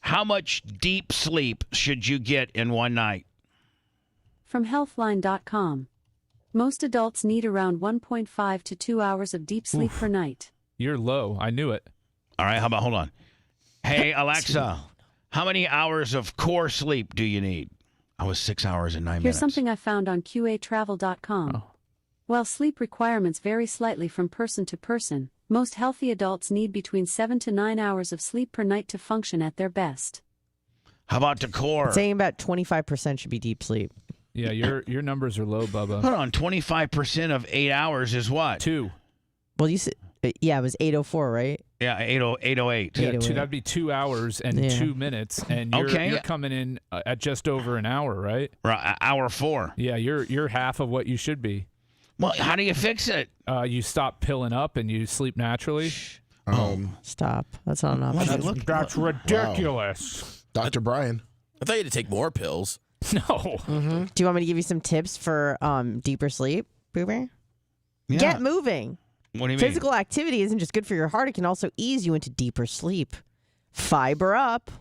how much deep sleep should you get in one night? From healthline.com. Most adults need around 1.5 to 2 hours of deep sleep per night. You're low. I knew it. All right. Hold on. Hey, Alexa, how many hours of core sleep do you need? I was 6 hours and 9 minutes. Here's something I found on QAtravel.com. Oh. While sleep requirements vary slightly from person to person, most healthy adults need between 7 to 9 hours of sleep per night to function at their best. How about the core? It's saying about 25% should be deep sleep. Yeah, your numbers are low, Bubba. Hold on. 25% of 8 hours is what? 2. Well, you said, yeah, it was 8:04, right? Yeah, 808. Yeah, 808. that'd be 2 hours and 2 minutes, and you're coming in at just over an hour, right? Right, hour 4. Yeah, you're half of what you should be. Well, how do you fix it? You stop pilling up and you sleep naturally. Stop. That's not an option. That's ridiculous. Wow. Dr. Brian. I thought you had to take more pills. No. Mm-hmm. Do you want me to give you some tips for deeper sleep, Boomer? Yeah. Get moving. What do you mean? Physical activity isn't just good for your heart. It can also ease you into deeper sleep. Fiber up.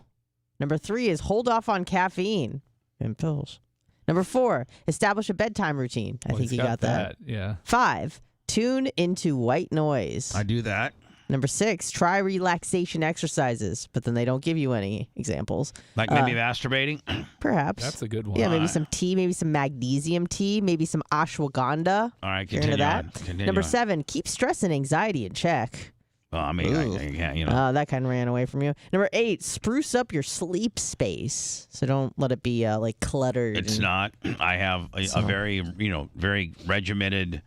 Number 3 is hold off on caffeine and pills. Number 4, establish a bedtime routine. I think you got that. Yeah. 5, tune into white noise. I do that. Number 6, try relaxation exercises, but then they don't give you any examples. Like maybe masturbating? Perhaps. That's a good one. Yeah, maybe some tea, maybe some magnesium tea, maybe some ashwagandha. All right, You're continue into that. on. Continue Number on. 7, keep stress and anxiety in check. Well, I mean, I can't, you know. That kind of ran away from you. Number 8, spruce up your sleep space. So don't let it be like cluttered. It's not. I have a very, very regimented,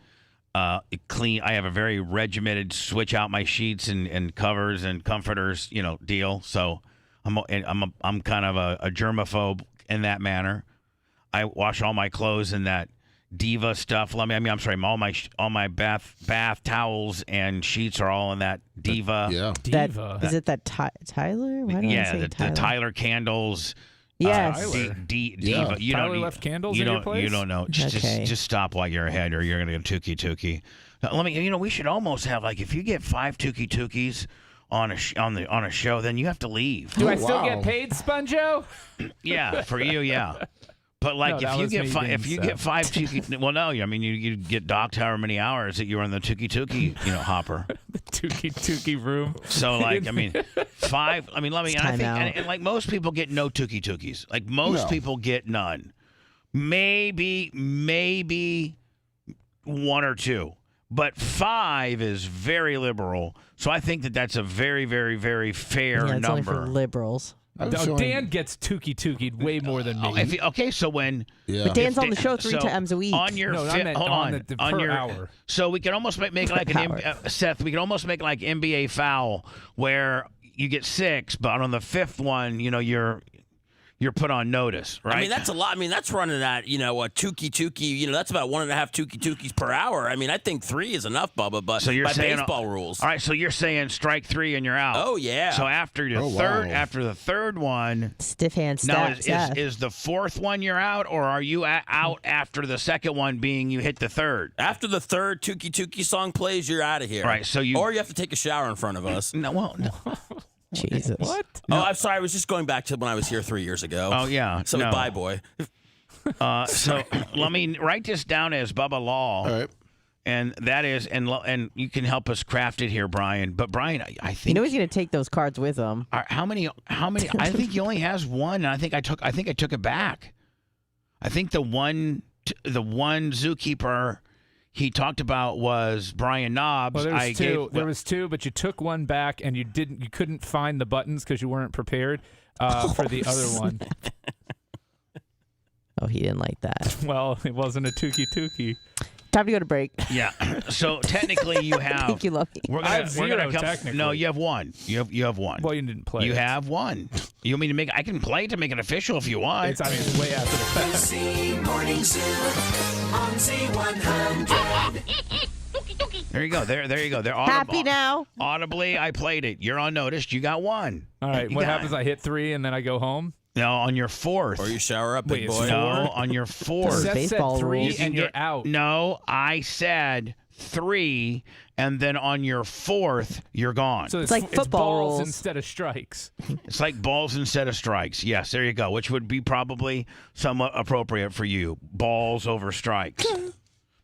clean. I have a very regimented switch out my sheets and covers and comforters, deal. So I'm kind of a germaphobe in that manner. I wash all my clothes in that Diva stuff. All my bath towels and sheets are all in that Diva. Yeah. Diva. Is it that Tyler? Why did I say the Tyler candles. Yes. Diva. You Tyler don't left candles in your place? You don't know. Okay. Just stop while you're ahead, or you're gonna get tookie. Now, we should almost have if you get 5 tookies on a show, then you have to leave. Do I still get paid, Sponjo? Yeah, for you, yeah. But if you get 5 tookie, well, no, I mean you get docked however many hours that you were in the tookie, hopper. The tookie room. So 5. I mean, and most people get no tookies. Like most people get none. Maybe 1 or 2. But 5 is very liberal. So I think that's a very, very, very fair it's number. only for liberals. Dan gets tookied way more than me. Okay, so when But Dan's on the show 3 times a week. on your per hour. So we can almost make Seth. We can almost make like NBA foul where you get 6, but on the 5th one, you're put on notice, right? I mean, that's a lot. I mean, that's running at, a tookie. That's about 1.5 tookies per hour. I mean, I think 3 is enough, Bubba, but so you're by saying, baseball rules. All right, so you're saying strike 3 and you're out. Oh, yeah. So after the third one, stiff hand now stat. is the 4th one you're out, or are you out after the 2nd one being you hit the 3rd? After the 3rd tookie song plays, you're out of here. Right, so or you have to take a shower in front of us. No. Jesus. What? Oh, I'm sorry. I was just going back to when I was here 3 years ago. Oh, yeah. So bye, boy. So let me write this down as Bubba Law. All right. And that is, and you can help us craft it here, Brian. But Brian, I think he's going to take those cards with him. How many? I think he only has 1, and I think I took it back. I think the one zookeeper he talked about was Brian Knobs. Well, there was 2, but you took 1 back, and you couldn't find the buttons because you weren't prepared for the other one. Oh, he didn't like that. Well, it wasn't a tookie. Time to go to break. Yeah. So technically, you have. I think you love me. I have 0 technically. No, you have 1. You have 1. Well, you didn't play. You have 1. You want me to make? I can play it to make it official if you want. It's way after the fact. The Morning Zoo on Z100. There you go. There you go. They're Happy now? Audibly, I played it. You're unnoticed. You got one. All right. What happens? I hit 3 and then I go home? No, on your 4th. Or you shower up, big boy. No, on your 4th. Seth said 3 and you're out. No, I said 3, and then on your 4th, you're gone. So it's like football balls rules instead of strikes. It's like balls instead of strikes. Yes, there you go, which would be probably somewhat appropriate for you. Balls over strikes.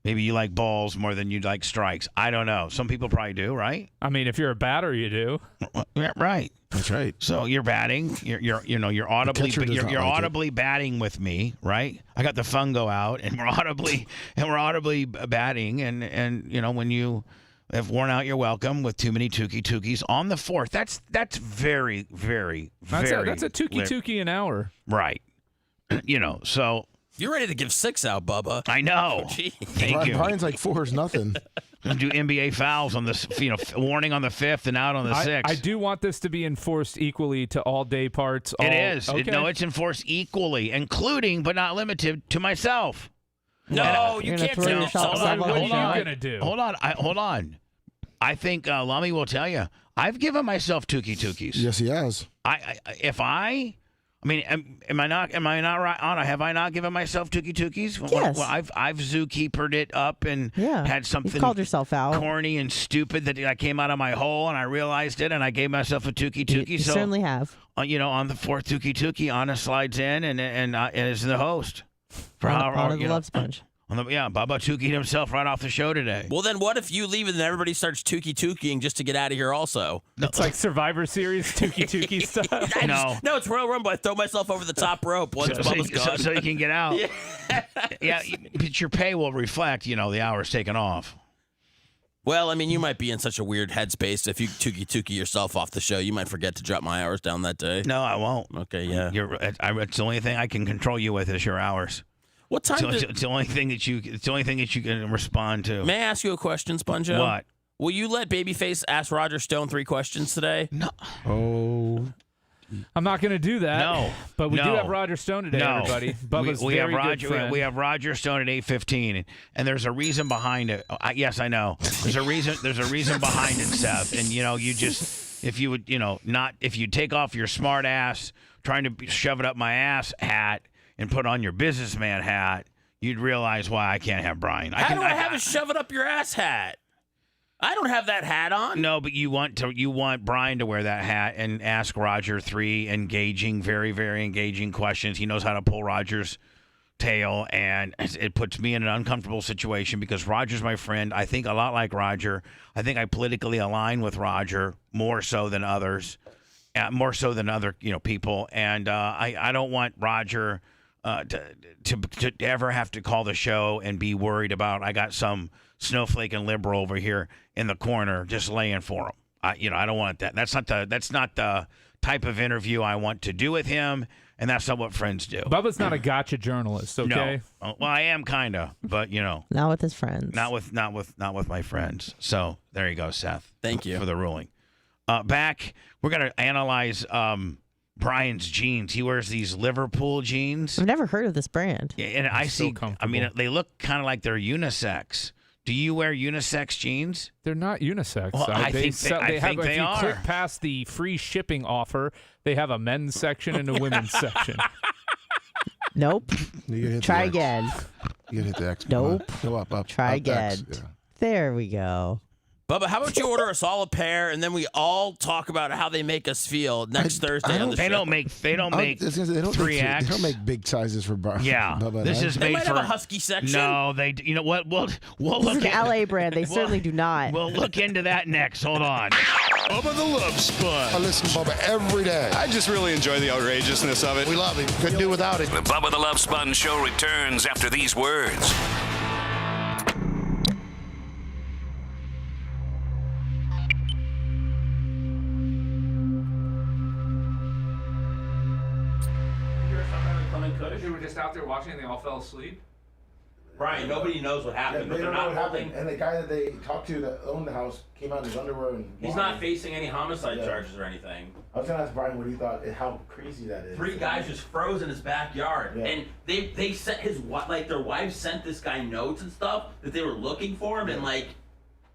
Maybe you like balls more than you like strikes. I don't know. Some people probably do, right? I mean, if you're a batter, you do. Yeah, right. That's right. So you're batting. You're audibly batting with me, right? I got the fungo out, and we're audibly batting, and when you have worn out your welcome with too many tookies on the 4th. That's very, very, very. That's a tookie an hour, right? So. You're ready to give 6 out, Bubba. I know. Oh, Thank you. Brian's like 4 is nothing. Do NBA fouls on this, warning on the 5th and out on the 6th. I do want this to be enforced equally to all day parts. It is. Okay. It's enforced equally, including but not limited to myself. No, you can't do it. What are you gonna do? Hold on. I think Lummy will tell you. I've given myself tookies. Yes, he has. Am I not right, Anna? Have I not given myself tookies? Yes. Well, I've zookeepered it up and had something. You've called yourself out. Corny and stupid that I came out of my hole and I realized it and I gave myself a tookie. You certainly have. On the 4th tookie, Anna slides in and is the host for Bubba the Love Sponge. Bubba tookied himself right off the show today. Well, then what if you leave and then everybody starts tooking just to get out of here also? It's like Survivor Series tookie stuff. No, it's Royal Rumble. I throw myself over the top rope once Bubba's gone. So you can get out. Yeah, but your pay will reflect, the hours taken off. Well, you might be in such a weird headspace. If you tookie yourself off the show, you might forget to drop my hours down that day. No, I won't. Okay, yeah. It's the only thing I can control you with is your hours. What time? It's the only thing that you can respond to. May I ask you a question, Sponjo? What? Will you let Babyface ask Roger Stone 3 questions today? No. Oh. I'm not going to do that. No. But we do have Roger Stone today, everybody. Bubba's we very have Roger. good friend. We have Roger Stone at 8:15, and there's a reason behind it. Yes, I know. There's a reason. There's a reason behind it, Seth. And you just if you take off your smart ass trying to shove it up my ass hat and put on your businessman hat, you'd realize why I can't have Brian. How do I have a shove it up your ass hat? I don't have that hat on. No, but you want Brian to wear that hat and ask Roger 3 engaging, very, very engaging questions. He knows how to pull Roger's tail, and it puts me in an uncomfortable situation because Roger's my friend. I think a lot like Roger. I think I politically align with Roger more so than others, more so than other people, and I don't want Roger to ever have to call the show and be worried about I got some snowflake and liberal over here in the corner just laying for him. I don't want that. That's not the type of interview I want to do with him, and that's not what friends do. Bubba's not a gotcha journalist, okay? No. Well, I am kind of, but not with his friends. Not with my friends. So there you go, Seth. Thank you for the ruling. Back, we're gonna analyze Brian's jeans. He wears these Liverpool jeans. I've never heard of this brand. Yeah, and I see. They look kind of like they're unisex. Do you wear unisex jeans? They're not unisex. Well, I think they if you are. click past the free shipping offer, they have a men's section and a women's section. Nope. Try again. You hit the X. Nope. Go up. Try up again. X. Yeah. There we go. Bubba, how about you order us all a pair, and then we all talk about how they make us feel next Thursday on the show. They don't make 3X. They don't make big sizes for Bubba. Yeah, this is they made might for have a husky section. No, they. You know what? We'll This look is at an LA brand. They certainly do not. We'll look into that next. Hold on. Bubba the Love Sponge. I listen to Bubba every day. I just really enjoy the outrageousness of it. We love him. Couldn't do without it. The Bubba the Love Sponge show returns after these words. You were just out there watching and they all fell asleep? Brian, nobody knows what happened. They don't know what happened. And the guy that they talked to that owned the house came out in his underwear and he's not facing any homicide charges or anything. I was gonna ask Brian what he thought, how crazy that is. 3 guys just froze in his backyard, and they sent their wives sent this guy notes and stuff that they were looking for him, and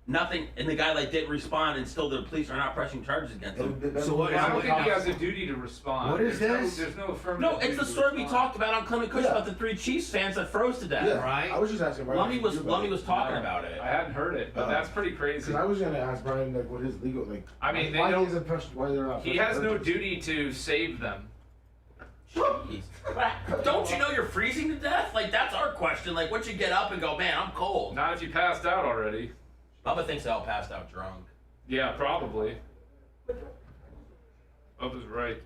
Nothing, and the guy didn't respond, and still the police are not pressing charges against him. So what? I don't think he has a duty to respond. What is this? There's no affirmative. No, it's the story we talked about on Clement Cush about the 3 Chiefs fans that froze to death. Yeah, right. I was just asking. Lummy was talking about it. I hadn't heard it, but that's pretty crazy. I was gonna ask Brian what his legal I mean, why they're not. He has no duty to save them. Jeez. Don't you know you're freezing to death? That's our question. Once you get up and go, man, I'm cold. Not if you passed out already. Bubba thinks Al passed out drunk. Yeah, probably. Bubba's right.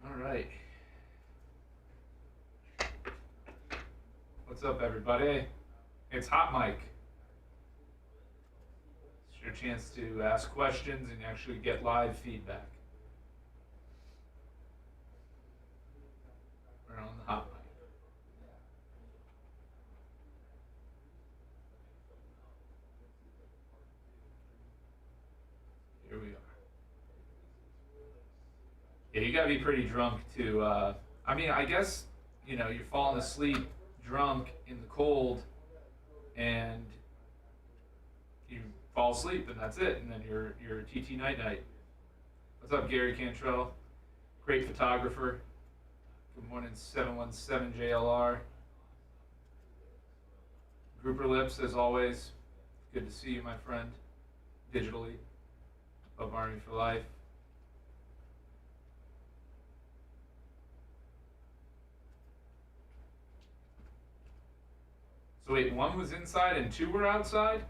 All right. What's up, everybody? It's Hot Mike. It's your chance to ask questions and actually get live feedback. We're on the Hot Mic. Here we are. Yeah, you gotta be pretty drunk to, I mean, I guess, you're falling asleep drunk in the cold and you fall asleep and that's it. And then you're TT night. What's up, Gary Cantrell? Great photographer. Good morning, 717 JLR. Grouper Lips, as always. Good to see you, my friend. Digitally. Of Army for Life. So wait, 1 was inside and 2 were outside?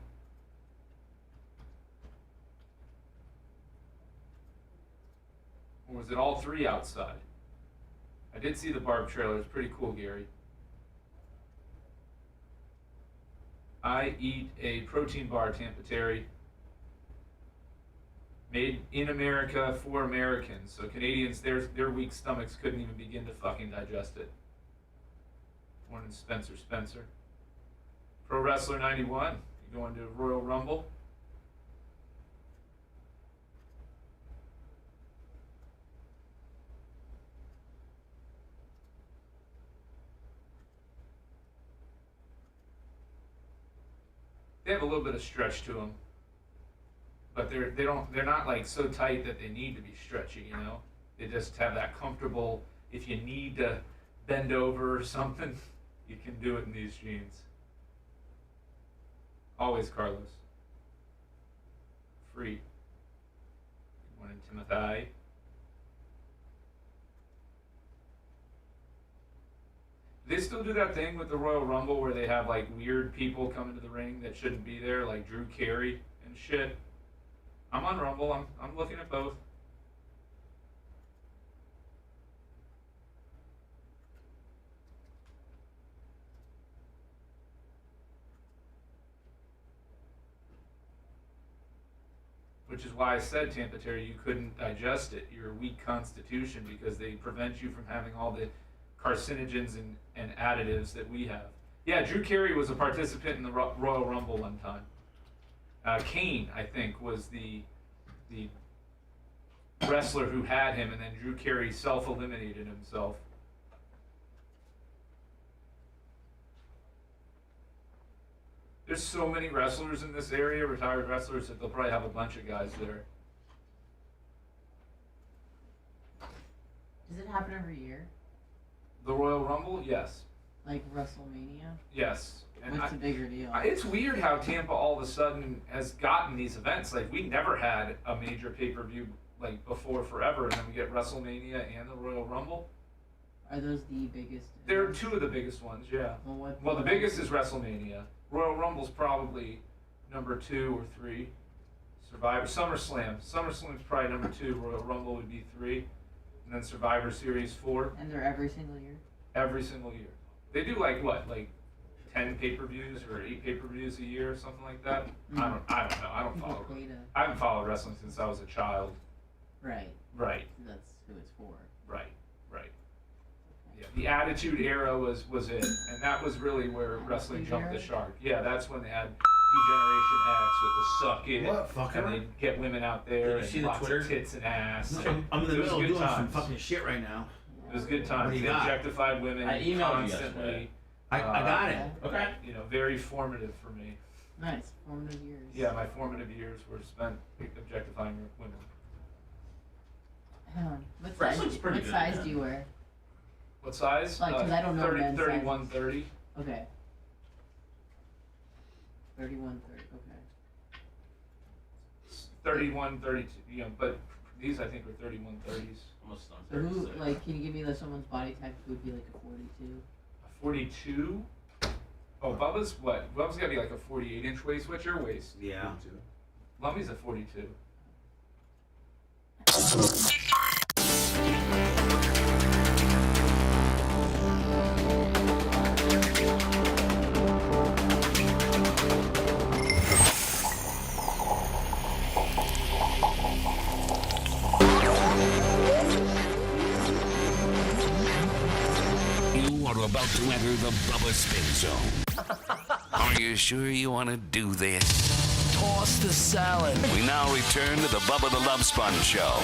Or was it all 3 outside? I did see the Barb trailer. It's pretty cool, Gary. I eat a protein bar, Tampa Terry. Made in America for Americans. So Canadians, their weak stomachs couldn't even begin to fucking digest it. Morning, Spencer. Pro Wrestler 91. You going to Royal Rumble? They have a little bit of stretch to them, but they're not so tight that they need to be stretchy, They just have that comfortable, if you need to bend over or something, you can do it in these jeans. Always Carlos. Free. Good morning, Timothy. Do they still do that thing with the Royal Rumble where they have weird people come into the ring that shouldn't be there, like Drew Carey and shit? I'm on Rumble. I'm looking at both. Which is why I said, Tampa Terry, you couldn't digest it. You're a weak constitution because they prevent you from having all the carcinogens and additives that we have. Yeah, Drew Carey was a participant in the Royal Rumble one time. Kane, I think, was the wrestler who had him, and then Drew Carey self-eliminated himself. There's so many wrestlers in this area, retired wrestlers, that they'll probably have a bunch of guys there. Does it happen every year? The Royal Rumble? Yes. Like WrestleMania? Yes. And what's the bigger deal? It's weird how Tampa all of a sudden has gotten these events. We never had a major pay-per-view before forever, and then we get WrestleMania and the Royal Rumble. Are those the biggest? They're 2 of the biggest ones, yeah. Well, the biggest is WrestleMania. Royal Rumble's probably number 2 or 3. Survivor, SummerSlam. SummerSlam's probably number 2. Royal Rumble would be 3. And then Survivor Series 4. And they're every single year? Every single year. They do 10 pay-per-views or 8 pay-per-views a year or something like that. I don't know. I don't follow. I haven't followed wrestling since I was a child. Right. That's who it's for. Right. Yeah, the Attitude Era was it, and that was really where wrestling jumped the shark. Yeah, that's when they had Degeneration X with the suck it, what fucker? And they'd get women out there and lots of tits and ass. I'm in the middle of doing some fucking shit right now. It was good times. What do you They got? objectified women I emailed constantly. I got it. Okay. Very formative for me. Nice. Formative years. Yeah, my formative years were spent objectifying women. What size do you wear? What size? Like, because I don't know men's 31, 30. Okay. 31, 30. Okay. 31, 32. But these I think are 31, 30s. So who, like, can you give me someone's body type who would be like a 42? A 42? Oh, Bubba's what? Bubba's got to be like a 48-inch waist. What's your waist? Yeah. 42. Lummy's a 42. You are about to enter the Bubba Spin Zone. Are you sure you want to do this? Toss the salad. We now return to the Bubba the Love Sponge Show.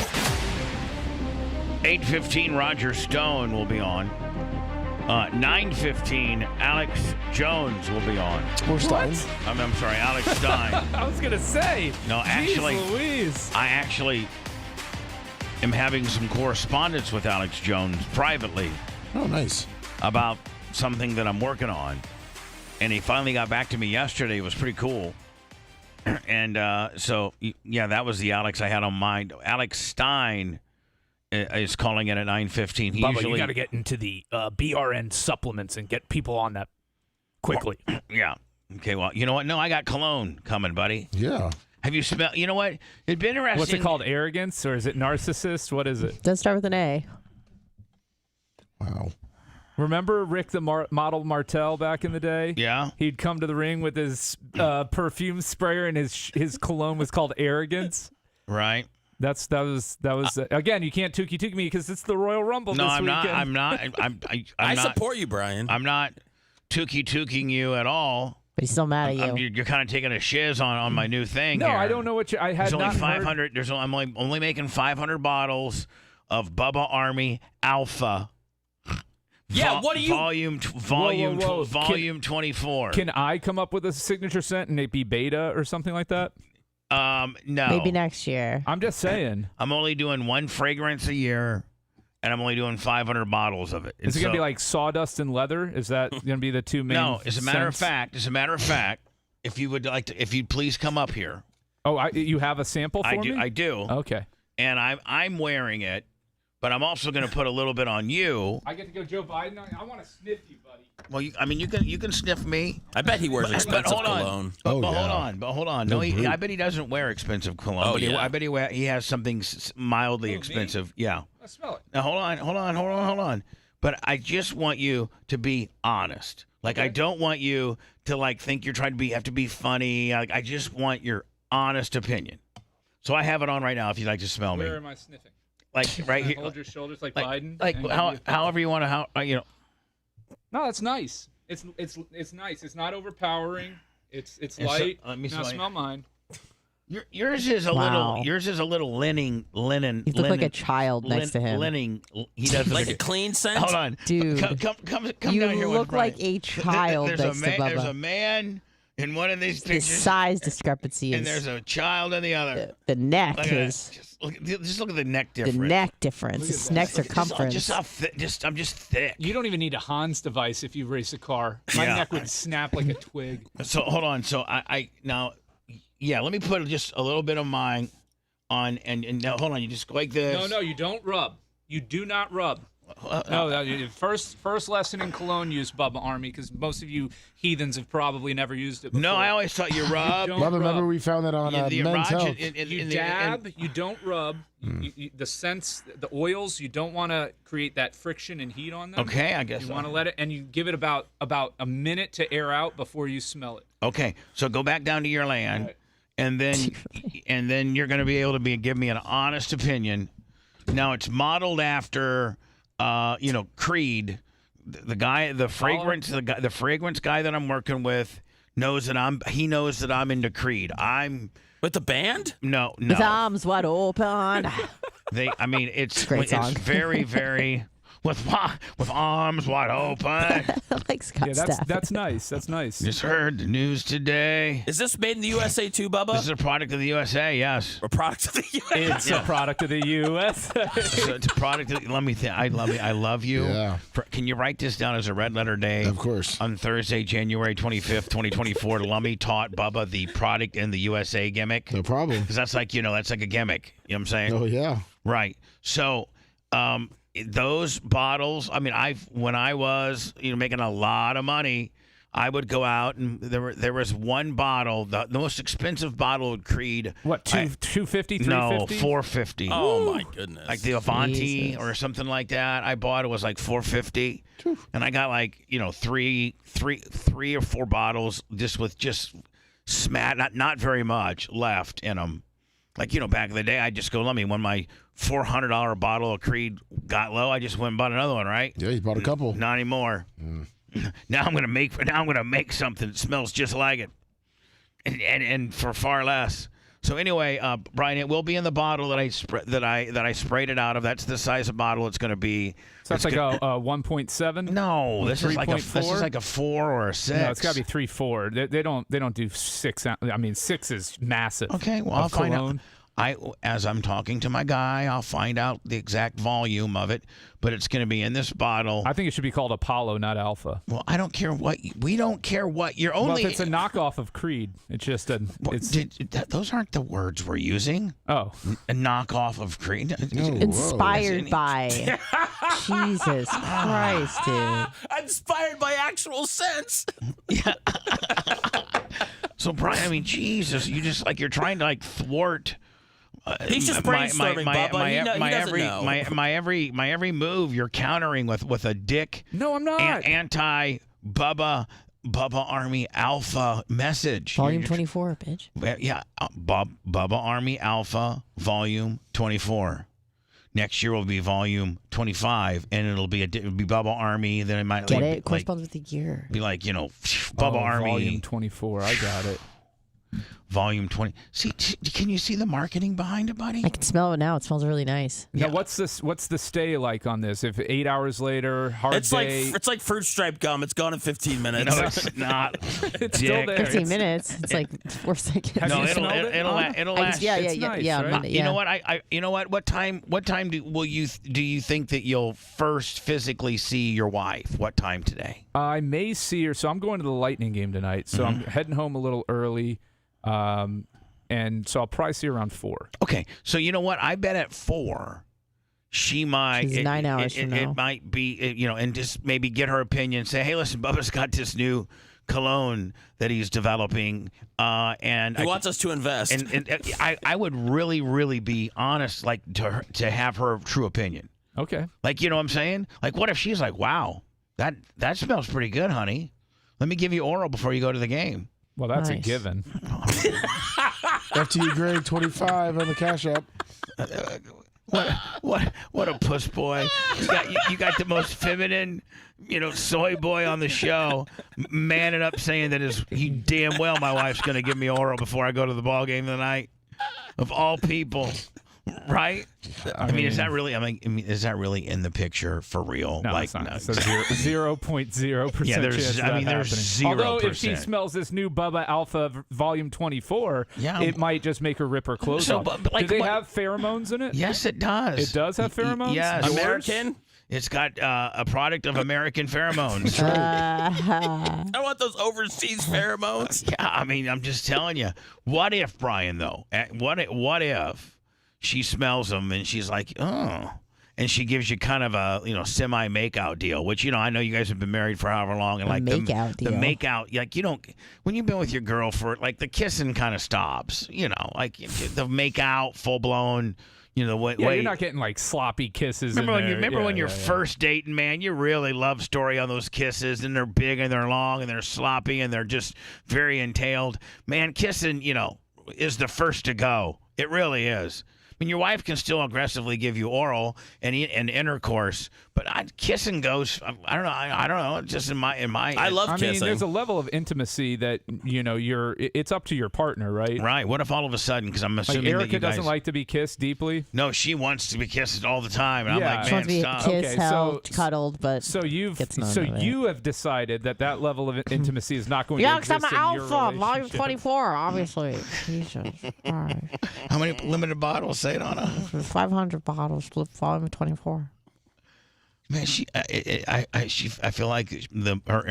8:15, Roger Stone will be on. 9:15, Alex Jones will be on. Or Stein. I'm sorry, Alex Stein. I was gonna say. No, actually, Jeez Louise. I actually am having some correspondence with Alex Jones privately. Oh, nice. About something that I'm working on. And he finally got back to me yesterday. It was pretty cool. And so, yeah, that was the Alex I had on mind. Alex Stein is calling it at 9:15. Bubba, you got to get into the BRN supplements and get people on that quickly. Yeah. Okay, well, you know what? No, I got cologne coming, buddy. Yeah. Have you smelled? You know what? It'd be interesting. What's it called? Arrogance? Or is it narcissist? What is it? Does start with an A. Wow. Remember Rick the Model Martel back in the day? Yeah. He'd come to the ring with his perfume sprayer, and his cologne was called Arrogance. Right. That was again. You can't tookie me because it's the Royal Rumble this weekend. I'm not. I support you, Brian. I'm not tooking you at all. But he's still mad at you. You're kind of taking a shiz on my new thing. No, here. I don't know what I had. There's only not 500. Heard. I'm only making 500 bottles of Bubba Alpha. Yeah, what do you... Volume 24. Can I come up with a signature scent and it be beta or something like that? No. Maybe next year. I'm just saying. I'm only doing one fragrance a year, and I'm only doing 500 bottles of it. Is it going to be like sawdust and leather? Is that going to be the two main No, as a matter of scents? fact, if you would like to, if you'd please come up here. Oh, you have a sample for me? I do. Okay. And I'm wearing it, but I'm also going to put a little bit on you. I get to go Joe Biden. I want to sniff you, buddy. Well, you can sniff me. I bet he wears expensive cologne. But hold on. No, I bet he doesn't wear expensive cologne. Oh, yeah. I bet he has something mildly expensive. Me? Yeah. I smell it. Now hold on. But I just want you to be honest. Like, okay. I don't want you to think you're trying to have to be funny. I just want your honest opinion. So I have it on right now. If you'd like to smell me. Where am I sniffing? Like right here. Hold your shoulders like Biden. Like however you want to. No, that's nice. It's nice. It's not overpowering. It's light. So, let me smell mine. Yours is a little linen. You look like a child next to him. He does like a clean scent. Hold on, dude. Come you down here. look like a child next to Bubba. There's a man in one of these pictures. The size discrepancy is. And there's a child in the other. The neck is. Just look at the neck difference. The neck difference. It's neck circumference. I'm just thick. You don't even need a Hans device if you race a car. My neck would snap like a twig. So hold on. So I now, let me put just a little bit of mine on, and now hold on. You just go like this. No, you don't rub. You do not rub. No, first lesson in cologne use, Bubba Army, because most of you heathens have probably never used it before. No, I always thought you rub. Bubba, remember we found that on Men's Health. You dab, you don't rub. The scents, the oils, you don't want to create that friction and heat on them. Okay, I guess you want to let it, and you give it about a minute to air out before you smell it. Okay, so go back down to your land, right. and then you're going to be able to give me an honest opinion. Now it's modeled after. Creed, the fragrance guy that I'm working with knows that I'm into Creed. I'm with the band? No. With arms wide open. It's great song. It's very, very with arms wide open. Like Scott Stapp. That's nice. That's nice. Just heard the news today. Is this made in the USA too, Bubba? This is a product of the USA, yes. A product of the USA. It's a product of the USA. It's a product of let me think. I love you. Yeah. Can you write this down as a red letter day? Of course. On Thursday, January 25th, 2024, Lummy taught Bubba the product in the USA gimmick. No problem. Because that's like, that's like a gimmick. You know what I'm saying? Oh, yeah. Right. So, those bottles, when I was, making a lot of money, I would go out and there was one bottle, the most expensive bottle of Creed. What, $250, $350? No, $450. Oh, my goodness. Like the Avanti or something like that. I bought it was like $450, and I got like three or four bottles just with not very much left in them. Like back in the day, I just go, when my $400 bottle of Creed got low, I just went and bought another one, right? Yeah, you bought a couple. Not anymore. Now I'm gonna make something that smells just like it, and for far less. So anyway, Brian, it will be in the bottle that I sprayed it out of. That's the size of bottle it's going to be. So that's like a 1.7. No, this is like a 4 or a 6. No, it's got to be 3.4. They don't do 6. I mean, 6 is massive. Okay, well I'll find out. As I'm talking to my guy, I'll find out the exact volume of it, but it's going to be in this bottle. I think it should be called Apollo, not Alpha. Well, I don't care what we don't care what you're only. Well, if it's a knockoff of Creed, it's just a. Those aren't the words we're using. Oh, a knockoff of Creed. Inspired by. Jesus Christ, dude. Inspired by actual sense. Yeah. So Brian, Jesus, you're trying to thwart. He's just brainstorming, Bubba. He doesn't know. My every move, you're countering with a dick. No, I'm not. Anti Bubba Army Alpha message. Volume 24, bitch. Yeah, Bubba Army Alpha Volume 24. Next year will be Volume 25, and it'll be Bubba Army. Then it might get it. Corresponds with the year. Be like Bubba Army Volume 24. I got it. Volume 20. See, can you see the marketing behind it, buddy? I can smell it now. It smells really nice. Now, what's the stay like on this? If 8 hours later, hard day. It's like fruit stripe gum. It's gone in 15 minutes. No, it's not. It's still there. 15 minutes. It's like 4 seconds. No, it'll last. Yeah. Right? You know what? You know what? What time do you think that you'll first physically see your wife? What time today? I may see her. So I'm going to the Lightning game tonight. So I'm heading home a little early. And so I'll probably see her around 4. Okay, so you know what? I bet at 4, she might. She's 9 hours from now. It might be, and just maybe get her opinion. Say, hey, listen, Bubba's got this new cologne that he's developing, and he wants us to invest. And I would really, really be honest, to have her true opinion. Okay. You know what I'm saying? What if she's like, wow, that smells pretty good, honey. Let me give you oral before you go to the game. Well, that's a given. FTE grade 25 on the Cash App. What a puss boy. You got the most feminine, soy boy on the show, manning up saying that he damn well my wife's going to give me oral before I go to the ball game tonight. Of all people. Right? I mean, is that really? Is that really in the picture for real? No, it's not. It's 0.0%. Yeah, there's 0%. Although if she smells this new Bubba Alpha Volume 24, it might just make her rip her clothes off. Do they have pheromones in it? Yes, it does. It does have pheromones. Yes, American. It's got a product of American pheromones. I want those overseas pheromones. Yeah, I'm just telling you. What if, Brian? Though, what if? She smells them and she's like, oh, and she gives you kind of a semi makeout deal, which I know you guys have been married for however long, and the makeout, you don't, when you've been with your girl for the kissing kind of stops, the makeout full blown. You're not getting sloppy kisses. Remember when you're first dating, man? You really love story on those kisses, and they're big and they're long and they're sloppy and they're just very entailed. Man, kissing, is the first to go. It really is. mean, your wife can still aggressively give you oral and intercourse, but kissing goes. I don't know. I don't know. Just in my. I love kissing. I mean, there's a level of intimacy that it's up to your partner, right? Right. What if all of a sudden, because I'm assuming Erica that you guys doesn't like to be kissed deeply. No, she wants to be kissed all the time, and I'm like, she wants man, to be stop. kissed, held, cuddled, but you have decided that level of intimacy is not going to exist because I'm in an your alpha. I'm relationship. 24, obviously. Jesus. All right. How many limited bottles? Say it on a 500 bottles. Volume 24. Man, I feel like her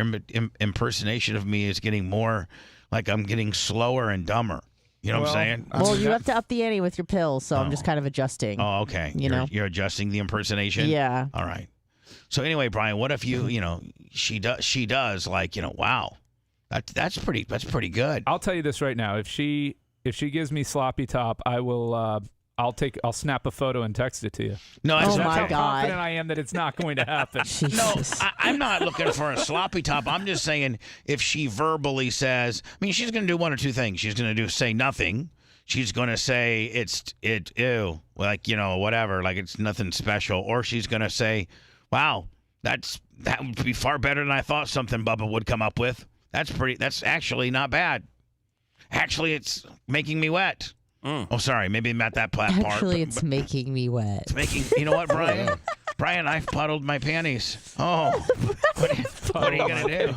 impersonation of me is getting more, like I'm getting slower and dumber. You know what I'm saying? Well, you have to up the ante with your pills, so I'm just kind of adjusting. Oh, okay. You're adjusting the impersonation. Yeah. All right. So anyway, Brian, what if she does like wow, that's pretty good. I'll tell you this right now. If she gives me sloppy top, I will. I'll snap a photo and text it to you. No, that's my how God. confident I am that it's not going to happen. No, I'm not looking for a sloppy top. I'm just saying if she verbally says, I mean, she's going to do one or two things. She's going to say nothing. She's going to say ew, like whatever, like it's nothing special, or she's going to say, wow, that would be far better than I thought something Bubba would come up with. That's actually not bad. Actually, it's making me wet. Oh, sorry. Maybe I'm at that part. Actually, it's making me wet. It's making. You know what, Brian? Brian, I've puddled my panties. Oh, what are you gonna do?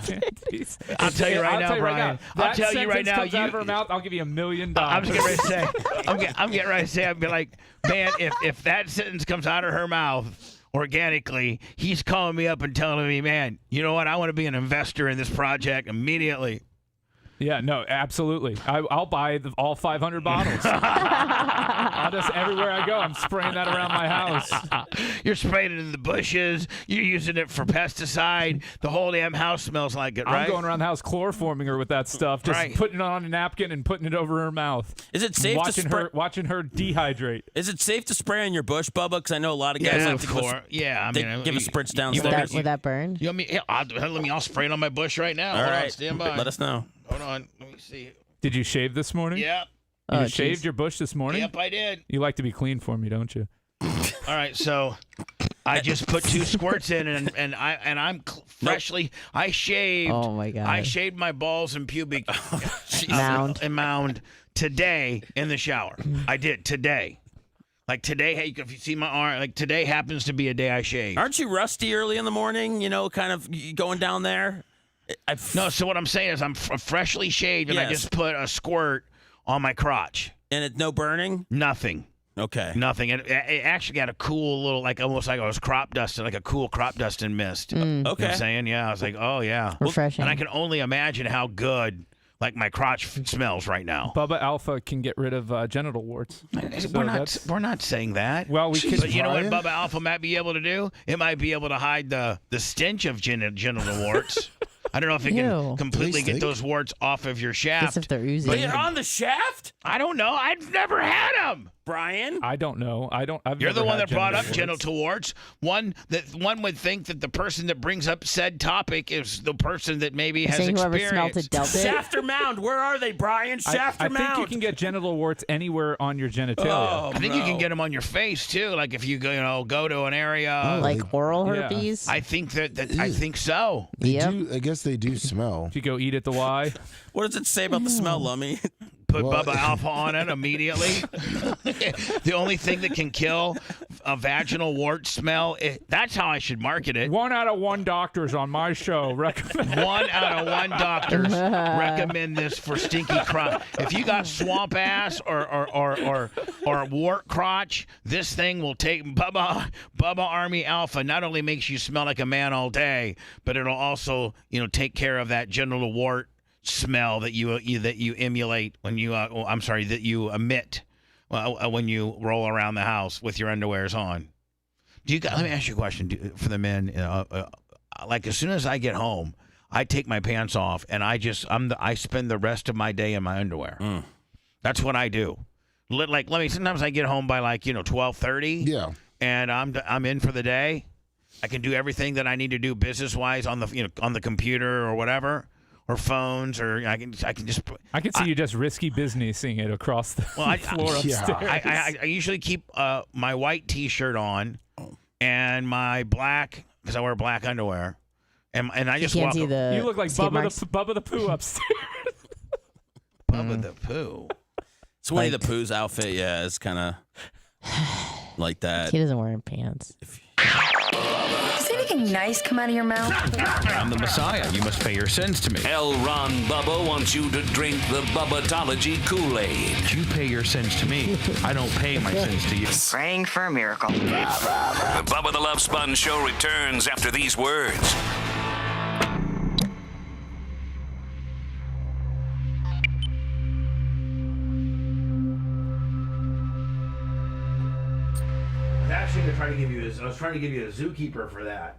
I'll tell you right now, Brian. I'll tell you right now. Comes out of her mouth, I'll give you $1 million. I'm just getting ready to say. I'm getting ready to say. I'd be like, man, if that sentence comes out of her mouth organically, he's calling me up and telling me, man, you know what? I want to be an investor in this project immediately. Yeah, no, absolutely. I'll buy all 500 bottles. I'll just, everywhere I go, I'm spraying that around my house. You're spraying it in the bushes. You're using it for pesticide. The whole damn house smells like it, right? I'm going around the house chloroforming her with that stuff, just putting it on a napkin and putting it over her mouth. Is it safe to spray? Watching her dehydrate. Is it safe to spray on your bush, Bubba? Because I know a lot of guys like to give a spritz downstairs. Would that burn? You want me? I'll spray it on my bush right now. All Hold right, on, stand by. Let us know. Hold on, let me see. Did you shave this morning? Yep. You shaved your bush this morning? Yep, I did. You like to be clean for me, don't you? All right, so I just put 2 squirts in, and I'm freshly. I shaved. Oh my God! I shaved my balls and pubic mound today in the shower. I did today. Like today, hey, if you see my arm, like today happens to be a day I shaved. Aren't you rusty early in the morning? Kind of going down there. No, so what I'm saying is I'm freshly shaved, and I just put a squirt on my crotch. And it's no burning? Nothing. Okay. Nothing. And it actually got a cool little, like almost like I was crop dusting, like a cool crop dusting mist. Okay. You know what I'm saying? Yeah, I was like, oh, yeah. Refreshing. And I can only imagine how good, like, my crotch smells right now. Bubba Alpha can get rid of genital warts. We're not saying that. Well, we can. But you know what Bubba Alpha might be able to do? It might be able to hide the stench of genital warts. I don't know if it can completely get those warts off of your shaft. If they're oozing. But you're on the shaft? I don't know. I've never had them. Brian? I don't know. You're the one that brought up genital warts. One would think that the person that brings up said topic is the person that maybe has experience. Whoever smelt it dealt it. Shaft or mound? Where are they, Brian? Shaft or mound? I think you can get genital warts anywhere on your genitalia. Oh, I think you can get them on your face too. Like if you go to an area like oral herpes. I think that I think so. I guess they do smell. If you go eat at the Y. What does it say about the smell, Lummy? Put Bubba Alpha on it immediately. The only thing that can kill a vaginal wart smell, that's how I should market it. 1 out of 1 doctors on my show recommend. 1 out of 1 doctors recommend this for stinky crotch. If you got swamp ass or wart crotch, this thing will take Bubba Army Alpha. Not only makes you smell like a man all day, but it'll also take care of that genital wart smell that you emulate when you that you emit when you roll around the house with your underwears on. Let me ask you a question for the men. Like as soon as I get home, I take my pants off and I spend the rest of my day in my underwear. That's what I do. Sometimes I get home by 12:30. Yeah. And I'm in for the day. I can do everything that I need to do business wise on the computer or whatever. or phones, or I can just. I can see you just risky businessing it across the floor upstairs. I usually keep my white T-shirt on and my black, because I wear black underwear, and I just walk. You look like Bubba the Pooh upstairs. Bubba the Pooh. It's Winnie the Pooh's outfit. Yeah, it's kind of like that. He doesn't wear pants. Does anything nice come out of your mouth? I'm the Messiah. You must pay your sins to me. L. Ron Bubba wants you to drink the Bubbatology Kool-Aid. You pay your sins to me. I don't pay my sins to you. Praying for a miracle. The Bubba the Love Sponge show returns after these words. I was trying to give you a zookeeper for that.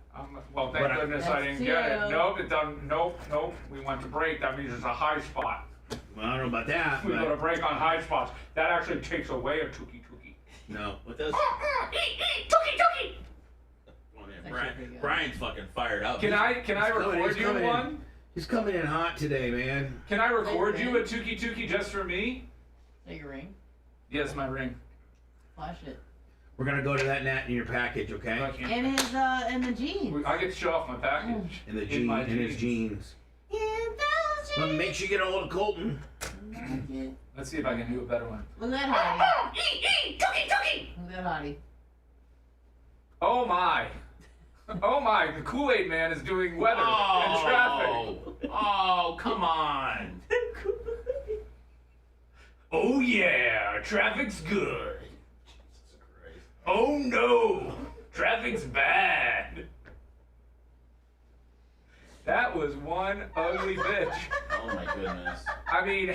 Well, thank goodness I didn't get it. Nope, it doesn't. Nope. We went to break. That means it's a high spot. Well, I don't know about that. We go to break on high spots. That actually takes away a tookie. No, what does? Tookie. Brian's fucking fired up. Can I record you one? He's coming in hot today, man. Can I record you a tookie just for me? Is that your ring? Yes, my ring. Flash it. We're gonna go to that net in your package, okay? And his and the jeans. I get to show off my package. In his jeans. Well, make sure you get a hold of Colton. Let's see if I can do a better one. Look at that hottie. Tookie. Look at that hottie. Oh my. Oh my, the Kool-Aid man is doing weather and traffic. Oh, come on. Oh yeah, traffic's good. Oh no, traffic's bad. That was one ugly bitch. Oh my goodness. I mean,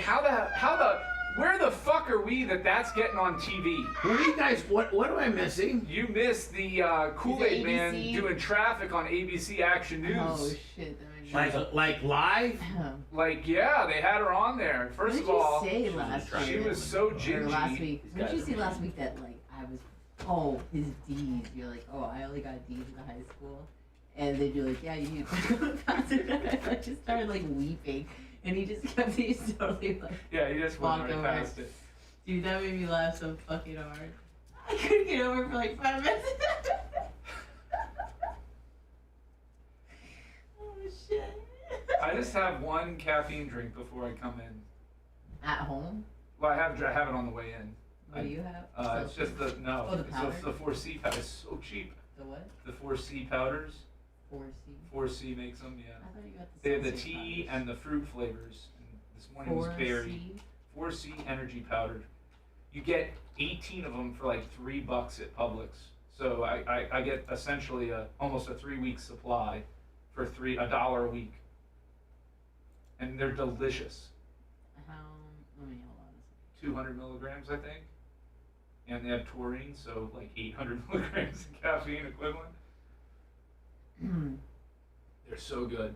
where the fuck are we that's getting on TV? What are you guys, what am I missing? You missed the Kool-Aid man doing traffic on ABC Action News. Oh shit. Like live? Like, yeah, they had her on there. First of all, what did you say last week? She was so gingy. Last week. What did you say last week that like I was his D's. You're like, oh, I only got D's in high school. And they'd be like, yeah, you need to go faster. And I just started like weeping. And he just kept totally like. Yeah, he just went right past it. Dude, that made me laugh so fucking hard. I couldn't get over for like 5 minutes. Oh shit. I just have one caffeine drink before I come in. At home? Well, I have it on the way in. What do you have? It's just the powder? It's the 4C powder. It's so cheap. The what? The 4C powders. 4C. 4C makes them, yeah. I thought you got they have the tea and the fruit flavors. And this morning was berry. 4C energy powder. You get 18 of them for like $3 at Publix. So I get essentially almost a 3-week supply for $1 a week. And they're delicious. Let me hold on. 200 milligrams, I think. And they have taurine, so like 800 milligrams of caffeine equivalent. They're so good.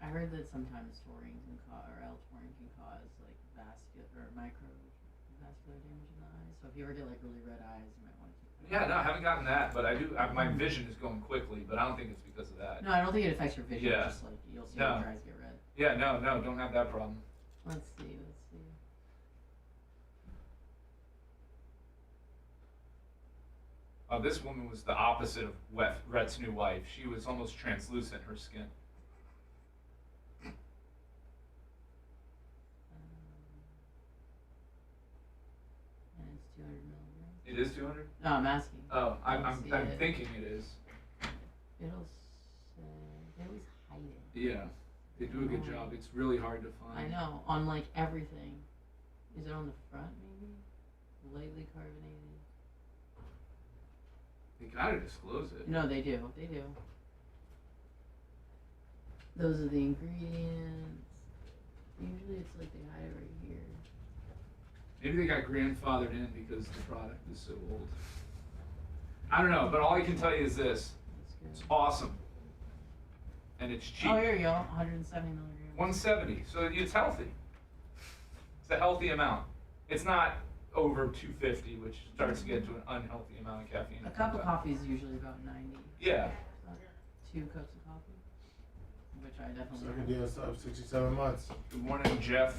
I heard that sometimes taurine can L-taurine can cause like vascular microvascular damage in the eyes. So if you ever get like really red eyes, you might want to keep. Yeah, no, I haven't gotten that, but I do. My vision is going quickly, but I don't think it's because of that. No, I don't think it affects your vision. Yeah. It's just like you'll see your eyes get red. Yeah, no, don't have that problem. Let's see. This woman was the opposite of Rhett's new wife. She was almost translucent, her skin. And it's 200 milligrams. It is 200? No, I'm asking. Oh, I'm thinking it is. It'll say, they always hide it. Yeah, they do a good job. It's really hard to find. I know, on like everything. Is it on the front maybe? Lightly carbonated. They gotta disclose it. No, they do. They do. Those are the ingredients. Usually it's like they hide it right here. Maybe they got grandfathered in because the product is so old. I don't know, but all I can tell you is this. It's awesome. And it's cheap. Oh, here you go. 170 milligrams. 170. So it's healthy. It's a healthy amount. It's not over 250, which starts to get to an unhealthy amount of caffeine. A cup of coffee is usually about 90. Yeah. 2 cups of coffee, which try, definitely. Second deal sub 67 months. Good morning, Jeff.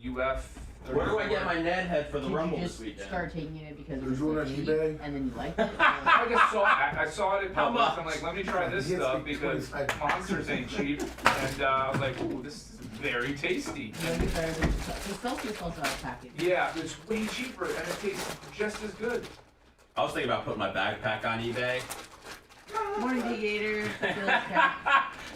UF. Where do I get my Ned head for the Did Rumble you this just weekend? start taking it because it There's was one on cheap, eBay. and then you liked it? I saw it at How Publix. much? I'm like, let me try this stuff because Monsters ain't cheap. And I was like, ooh, this is very tasty. The Celsius also has a package. Yeah, it's way cheaper and it tastes just as good. I was thinking about putting my backpack on eBay. Morning, Gator.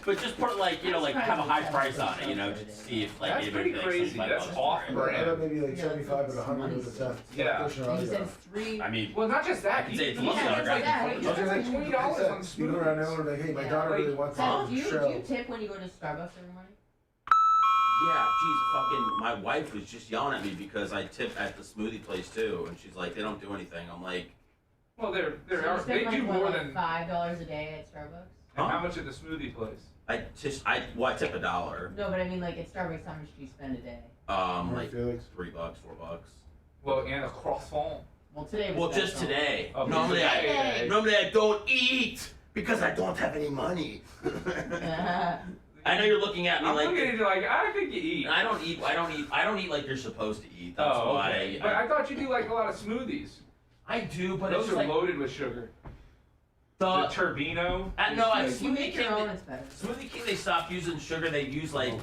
But just put like, have a high price on it, just to see if like That's anybody pretty thinks crazy. $75 That's off for it. brand. Maybe like 75 but 100 with the test. Yeah. He said 3. I mean, Well, not just that. I can say it's he mostly spends autographed. like, he spends like $20 on You go around there smoothies. and like, hey, my daughter really wants Do to you show. tip when you go to Starbucks every morning? Yeah, geez, my wife was just yelling at me because I tip at the smoothie place too, and she's like, they don't do anything. I'm like, Well, So they you spend do more like than. $5 a day at Starbucks? And how much at the smoothie place? I tip $1. No, but I mean, like at Starbucks, how much do you spend a day? Like Felix. $3, $4. Well, and a croissant. Well, today was Well, just special. today. Okay, Normally today. I don't eat because I don't have any money. I know you're looking at me I'm like looking at you like, I think you eat. I don't eat like you're supposed to eat. That's Oh, why. okay. But I thought you do like a lot of smoothies. I do, but Those it's are like loaded with sugar. the Turbino. If you make your own, it's better. Smoothie King, they stopped using sugar. They use like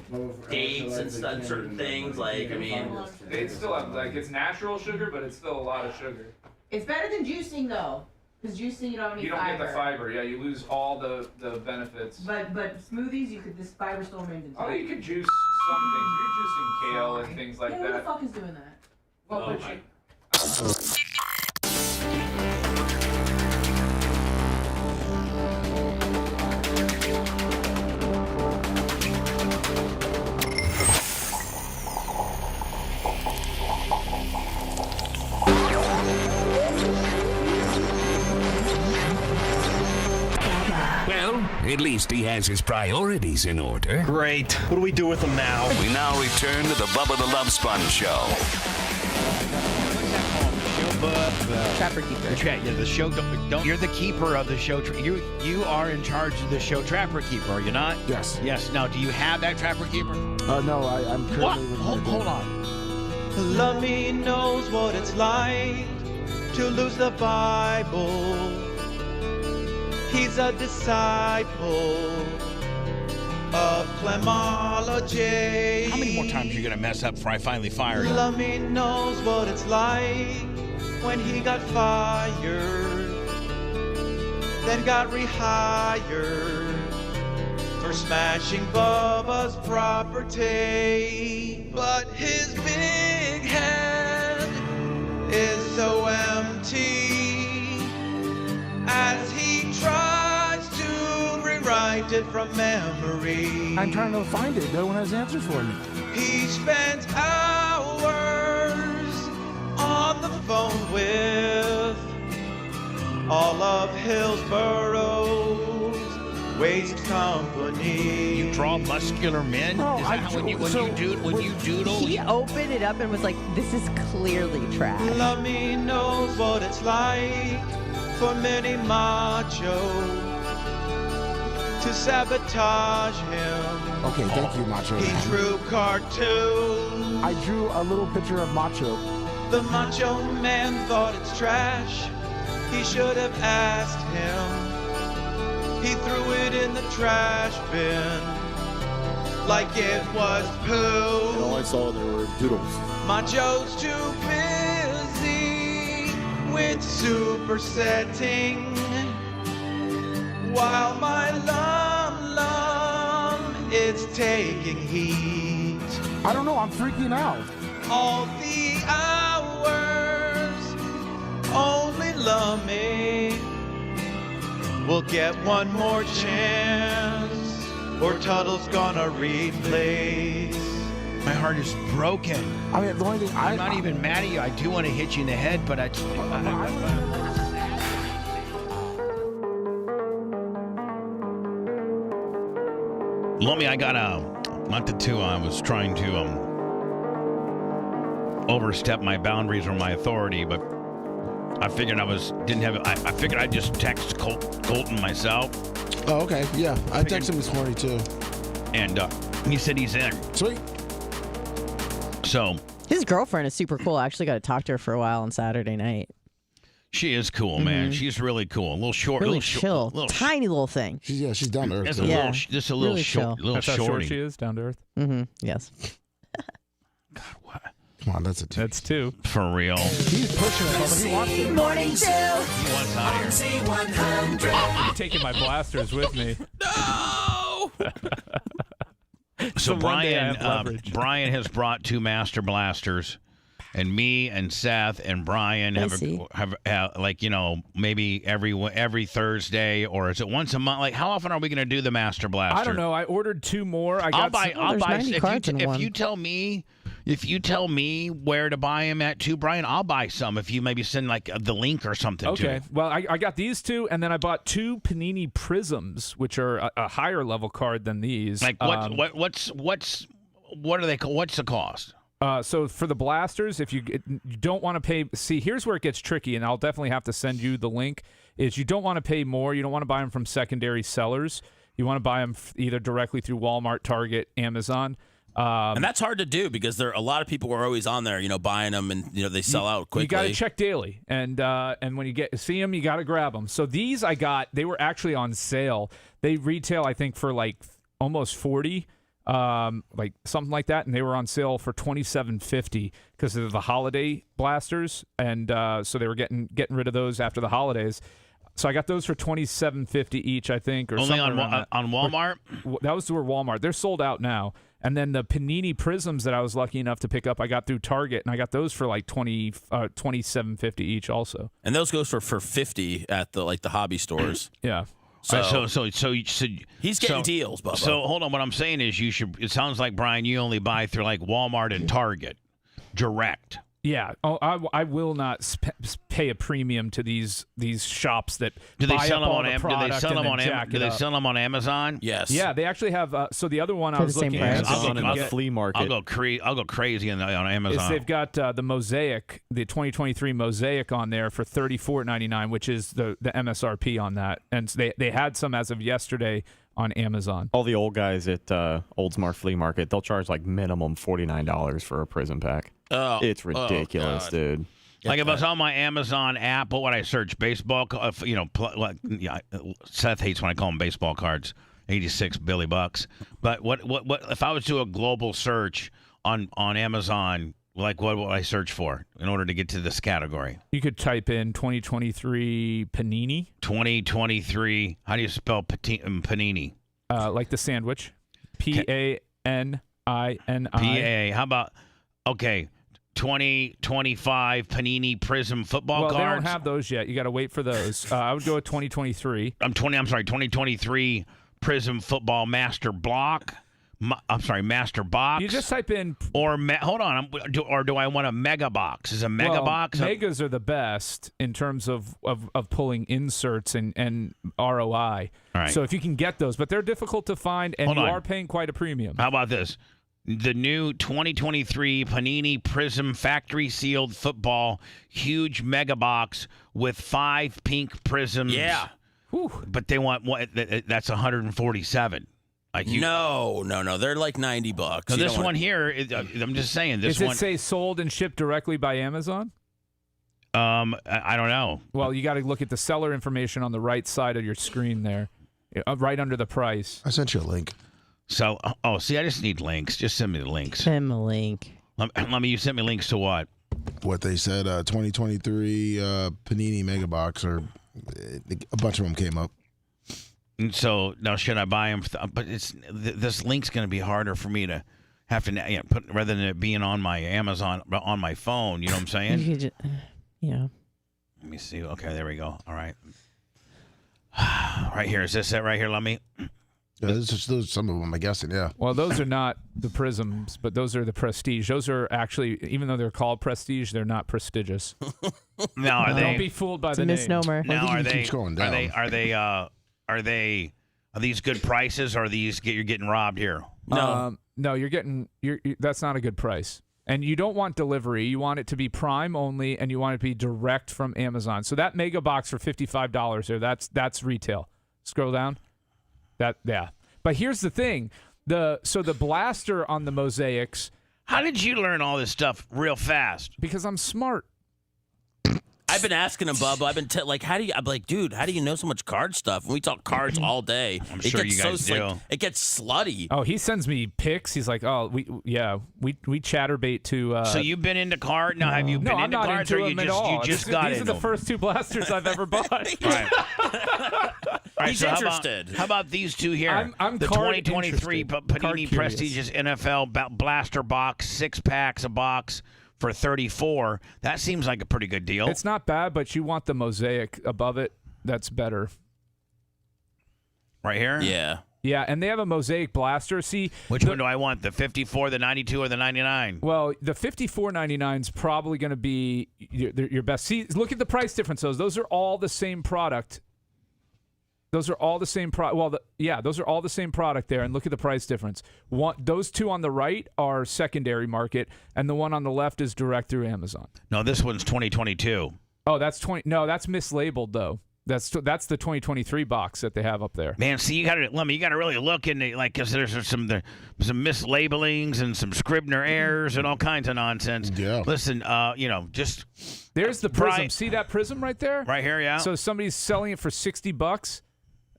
dates and stuff, certain things. Like, I mean, They still have it's natural sugar, but it's still a lot of sugar. It's better than juicing though, because juicing you don't have any You don't fiber. get the fiber. Yeah, you lose all the benefits. But smoothies, this fiber still remains in. Oh, you could juice some things. You're juicing kale and things like yeah, who the that. fuck is doing that? Well, but you. Well, at least he has his priorities in order. Great. What do we do with them now? We now return to the Bubba the Love Sponge Show. Trapper keeper. The show. Don't. You're the keeper of the show. You are in charge of the show. Trapper keeper, are you not? Yes. Yes. Now, do you have that trapper keeper? No, I'm currently What? with Hold on. Lummy knows what it's like to lose the Bible. He's a disciple of clemology. How many more times are you gonna mess up before I finally fire you? Lummy knows what it's like when he got fired, then got rehired for smashing Bubba's property. But his big head is so empty as he tries to rewrite it from memory. I'm trying to find it. No one has answers for me. He spent hours on the phone with all of Hillsborough's waste company. You draw muscular men? No, Is that how when you doodle? He opened it up and was like, "This is clearly trash." Lummy knows what it's like for many macho to sabotage him. Okay, thank you, Macho. He drew cartoons. I drew a little picture of Macho. The Macho Man thought it's trash. He should have asked him. He threw it in the trash bin like it was poo. And all I saw there were doodles. Macho's too busy with supersetting, while my lum is taking heat. I don't know. I'm freaking out. All the hours, only Lummy will get one more chance, or Tuttle's gonna replace. My heart is broken. I mean, the only thing I'm not even mad at you. I do want to hit you in the head, but I Lummy, I got I was trying to overstep my boundaries or my authority, but I figured I figured I'd just text Colton myself. Oh, okay. Yeah, I texted him this morning too. And he said he's in. Sweet. So his girlfriend is super cool. I actually got to talk to her for a while on Saturday night. she is cool, man. She's really cool. A little short, Really little chill, little tiny little thing. She's down to earth. Just though. a little, just a little really short, chill. little That's how short shorty. she is, down to earth. Mm-hmm. Yes. Come on, that's a 2. That's 2. For real. He's pushing it, Bubba. He wants it. Morning Zoo. He wants out here. Z100. I'm taking my blasters with me. No. So one day I have Brian, leverage. Brian has brought 2 Master Blasters, and me and Seth and Brian have like, you know, maybe every Thursday, or is it once a month? Like, how often are we going to do the Master Blaster? I don't know. I ordered 2 more. I'll buy. There's 90 cards in If one. you tell me where to buy them at too, Brian, I'll buy some. If you maybe send like the link or something. To Okay. me. Well, I got these 2, and then I bought 2 Panini Prisms, which are a higher level card than these. Like what are they? What's the cost? So for the blasters, if you don't want to pay, see, here's where it gets tricky, and I'll definitely have to send you the link, is you don't want to pay more. You don't want to buy them from secondary sellers. You want to buy them either directly through Walmart, Target, Amazon. And that's hard to do because there are a lot of people who are always on there, you know, buying them, and you know they sell out quickly. You got to check daily, and when you see them, you got to grab them. So these I got, they were actually on sale. They retail, I think, for like almost $40, like something like that, and they were on sale for $27.50 because of the holiday blasters, and so they were getting rid of those after the holidays. So I got those for $27.50 each, I think, or only something on Walmart. That was through Walmart. They're sold out now. And then the Panini Prisms that I was lucky enough to pick up, I got through Target, and I got those for like $27.50 each, also. And those goes for $50 at the hobby stores. Yeah. So he's getting deals, Bubba. So hold on. What I'm saying is, you should. It sounds like, Brian, you only buy through like Walmart and Target, direct. Yeah. Oh, I will not pay a premium to these shops that Do they buy sell up them all on the Amazon? Do they product sell and them then on jack Do it they up. sell them on Amazon? Yes. Yeah, they actually have. So the other one I For was the same looking price. at, Amazon and the flea market. I'll go crazy on Amazon. is they've got the Mosaic, the 2023 Mosaic on there for $34.99, which is the MSRP on that, and they had some as of yesterday on Amazon. All the old guys at Oldsmar Flea Market, they'll charge like minimum $49 for a prison pack. Oh, it's ridiculous, dude. Like if I was on my Amazon app, what would I search? Baseball, Seth hates when I call them baseball cards. 86 Billy Bucks. But what if I was to do a global search on Amazon? Like what would I search for in order to get to this category? You could type in 2023 Panini. 2023. How do you spell panini? Like the sandwich. PANINI. PA. How about 2025 Panini Prism football cards? Well, they don't have those yet. You got to wait for those. I would go with 2023. 2023 Prism Football Master Block. Master Box. You just type in hold on. Or do I want a Mega Box? Is a Mega Box? Megas are the best in terms of pulling inserts and ROI. All right. So if you can get those, but they're difficult to find, and you are paying quite a premium. How about this? The new 2023 Panini Prism Factory Sealed Football Huge Mega Box with 5 pink prisms. Yeah. Whew. But they want that's 147. No, they're like $90. So this one here, I'm just saying. Does it say sold and shipped directly by Amazon? I don't know. Well, you got to look at the seller information on the right side of your screen there, right under the price. I sent you a link. So, I just need links. Just send me the links. Send me a link. You sent me links to what? What they said, 2023 Panini Mega Box, or a bunch of them came up. And so now, should I buy them? But this link's going to be harder for me to have to put rather than it being on my Amazon on my phone. You know what I'm saying? You could yeah. Let me see. Okay, there we go. All right. Right here. Is this it right here? Let me. Yeah, those are some of them, I'm guessing. Yeah. Well, those are not the prisms, but those are the prestige. Those are actually, even though they're called prestige, they're not prestigious. No, don't be fooled by it's the a name. misnomer. Now, are these good prices, or are these you're getting robbed here? No, you're getting that's not a good price. And you don't want delivery. You want it to be Prime only, and you want it to be direct from Amazon. So that mega box for $55 there, that's retail. Scroll down. But here's the thing. So the blaster on the Mosaics. How did you learn all this stuff real fast? Because I'm smart. I've been asking him, Bubba. I've been I'm like, dude, how do you know so much card stuff? And we talk cards all day. I'm sure you guys do. It gets slutty. Oh, he sends me pics. He's like, oh, we chatterbait to. So you've been into card now? Have you been into cards, or you just got These into are the first two blasters I've ever bought. Right. Right, He's so interested. How about these two here? I'm the card 2023 Panini prestigious NFL blaster box, 6 packs a box for $34. That seems like a pretty good deal. It's not bad, but you want the Mosaic above it. That's better. Right here? Yeah. Yeah, and they have a Mosaic blaster. See, which one do I want? The 54, the 92, or the 99? Well, the 54.99 is probably going to be your best. See, look at the price differences. Those are all the same product. Those are all the same product. Well, those are all the same product there. And look at the price difference. Those two on the right are secondary market, and the one on the left is direct through Amazon. No, this one's 2022. Oh, that's 20. No, that's mislabeled though. That's the 2023 box that they have up there. Man, see, you got to really look into because there's some mislabelings and some Scribner errors and all kinds of nonsense. Yeah. Listen, just there's the prism. See that prism right there? Right here, yeah. So somebody's selling it for $60.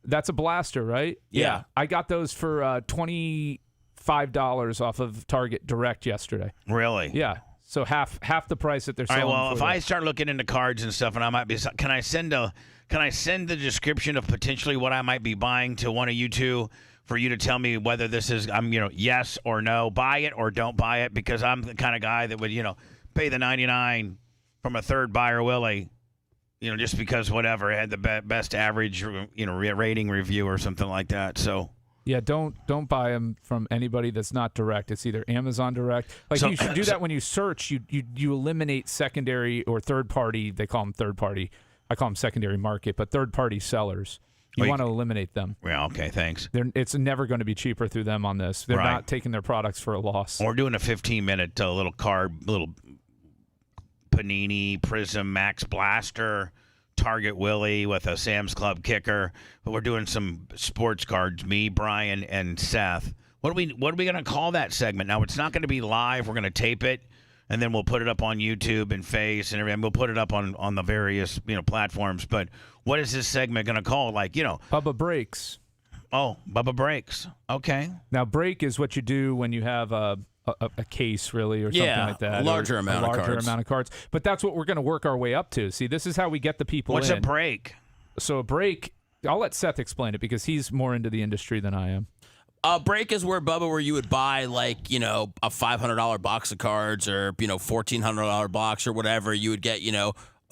That's a blaster, right? Yeah. I got those for $25 off of Target Direct yesterday. Really? Yeah. So half the price that they're selling. All right. Well, if that. I start looking into cards and stuff, and I might be, can I send the description of potentially what I might be buying to one of you two for you to tell me whether this is yes or no, buy it or don't buy it, because I'm the kind of guy that would pay the $99 from a third buyer, Willie. Just because whatever, it had the best average, rating review or something like that. So yeah, don't buy them from anybody that's not direct. It's either Amazon Direct. You should do that when you search. You eliminate secondary or third party. They call them third party. I call them secondary market, but third party sellers. You want to eliminate them. Yeah. Okay. Thanks. It's never going to be cheaper through them on this. They're right. not taking their products for a loss. Or doing a 15-minute little Panini Prism Max Blaster Target Willie with a Sam's Club kicker. But we're doing some sports cards, me, Brian, and Seth. What are we going to call that segment? Now, it's not going to be live. We're going to tape it, and then we'll put it up on YouTube and Face and everything. We'll put it up on the various platforms. But what is this segment going to call? Bubba Breaks. Oh, Bubba Breaks. Okay. Now, break is what you do when you have a case, really, or something like that. A larger amount of cards. But that's what we're going to work our way up to. See, this is how we get the people What's in. a break? So a break, I'll let Seth explain it because he's more into the industry than I am. A break is where you would buy a $500 box of cards or $1,400 box or whatever. You would get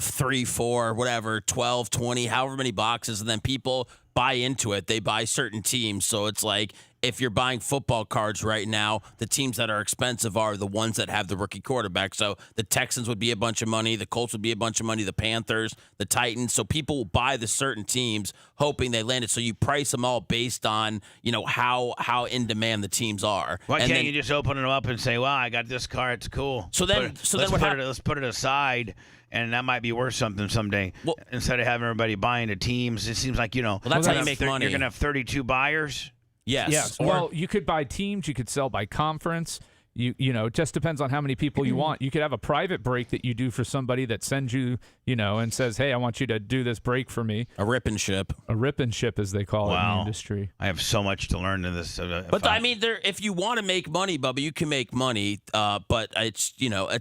3, 4, whatever, 12, 20, however many boxes, and then people buy into it. They buy certain teams. So it's like if you're buying football cards right now, the teams that are expensive are the ones that have the rookie quarterback. So the Texans would be a bunch of money. The Colts would be a bunch of money. The Panthers, the Titans. So people will buy the certain teams hoping they land it. So you price them all based on, how in demand the teams are. Why can't you just open them up and say, well, I got this card. It's cool. Let's put it aside. And that might be worth something someday. Well, instead of having everybody buying the teams, it seems like that's how you make money. You're gonna have 32 buyers. Yes. Well, you could buy teams. You could sell by conference. It just depends on how many people you want. You could have a private break that you do for somebody that sends you, and says, hey, I want you to do this break for me. A rip and ship. A rip and ship, as they call it in the industry. I have so much to learn in this. If you want to make money, Bubba, you can make money. But it's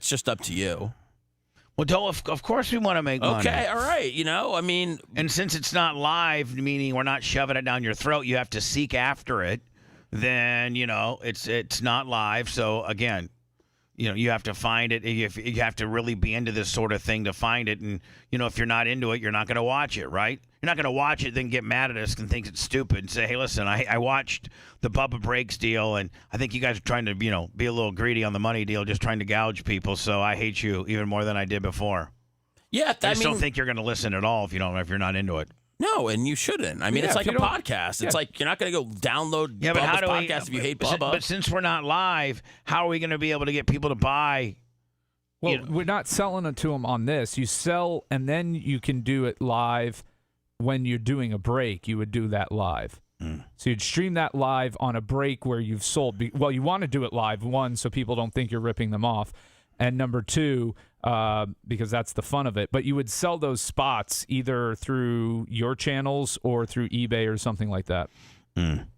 just up to you. Well, of course we want to make money. Okay, all right. And since it's not live, meaning we're not shoving it down your throat, you have to seek after it. Then it's not live. So again, you have to find it. You have to really be into this sort of thing to find it. And if you're not into it, you're not going to watch it, right? You're not going to watch it, then get mad at us and think it's stupid and say, hey, listen, I watched the Bubba Breaks deal, and I think you guys are trying to, be a little greedy on the money deal, just trying to gouge people. So I hate you even more than I did before. Yeah, I don't think you're going to listen at all if you're not into it. No, and you shouldn't. It's like a podcast. It's like you're not going to go download Bubba's podcast if you hate Bubba. But since we're not live, how are we going to be able to get people to buy? Well, we're not selling it to them on this. You sell, and then you can do it live. When you're doing a break, you would do that live. So you'd stream that live on a break where you've sold. Well, you want to do it live, one, so people don't think you're ripping them off, and number two, because that's the fun of it. But you would sell those spots either through your channels or through eBay or something like that.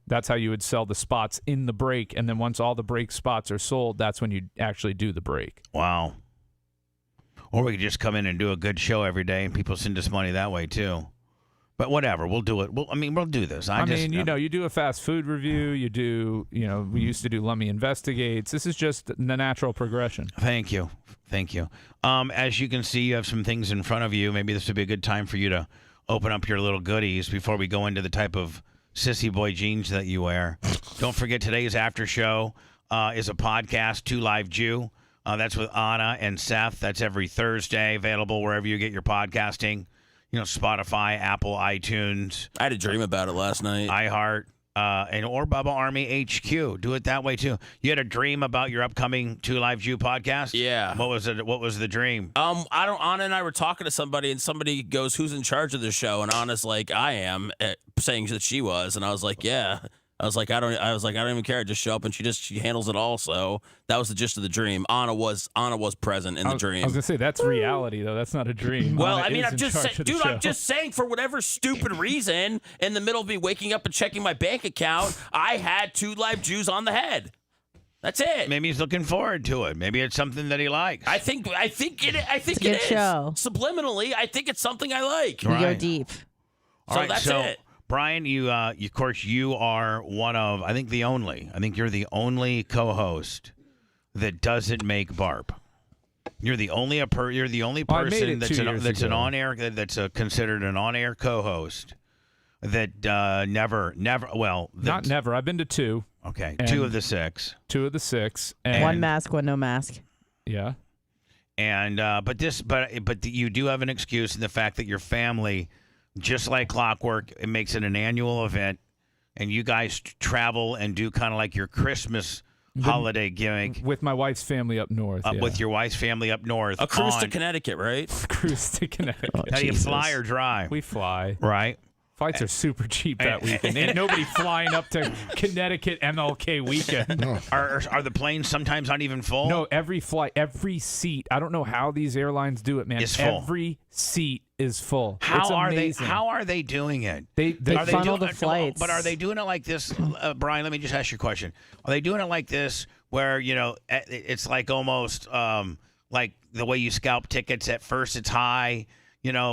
That's how you would sell the spots in the break, and then once all the break spots are sold, that's when you actually do the break. Wow. Or we could just come in and do a good show every day, and people send us money that way too. But whatever, we'll do it. We'll do this. You do a fast food review. You do, we used to do Lummy Investigates. This is just the natural progression. Thank you. As you can see, you have some things in front of you. Maybe this would be a good time for you to open up your little goodies before we go into the type of sissy boy jeans that you wear. Don't forget, today's after show is a podcast, Two Live Jew. That's with Anna and Seth. That's every Thursday, available wherever you get your podcasting. Spotify, Apple, iTunes. I had a dream about it last night. iHeart, or Bubba Army HQ. Do it that way too. You had a dream about your upcoming Two Live Jew podcast? Yeah. What was it? What was the dream? Anna and I were talking to somebody, and somebody goes, "Who's in charge of the show?" And Anna's like, "I am," saying that she was, and I was like, "Yeah." I was like, I don't even care. Just show up, and she handles it all. So that was the gist of the dream. Anna was present in the dream. I was gonna say that's reality though. That's not a dream. Well, Anna I'm just saying, for whatever stupid reason, in the middle of me waking up and checking my bank account, I had Two Live Jews on the head. That's it. Maybe he's looking forward to it. Maybe it's something that he likes. I think it is. Show. Subliminally, I think it's something I like. We go deep. So that's it. Brian, you are one of, I think you're the only co-host that doesn't make barp. You're the only person that's an on-air, that's considered an on-air co-host that never. Not never. I've been to two. Okay, two of the six. And one mask, one no mask. Yeah. And but you do have an excuse in the fact that your family, just like clockwork, it makes it an annual event, and you guys travel and do kind of like your Christmas holiday gimmick with my wife's family up north. With your wife's family up north. A cruise to Connecticut, right? Cruise to Connecticut. How do you fly or drive? We fly. Right. Flights are super cheap that weekend. Ain't nobody flying up to Connecticut MLK weekend. No. Are the planes sometimes not even full? No, every flight, every seat. I don't know how these airlines do it, man. Is full. Every seat is full. How are they doing it? They funnel the flights. But are they doing it like this, Brian? Let me just ask you a question. Are they doing it like this, where it's like almost like the way you scalp tickets? At first, it's high.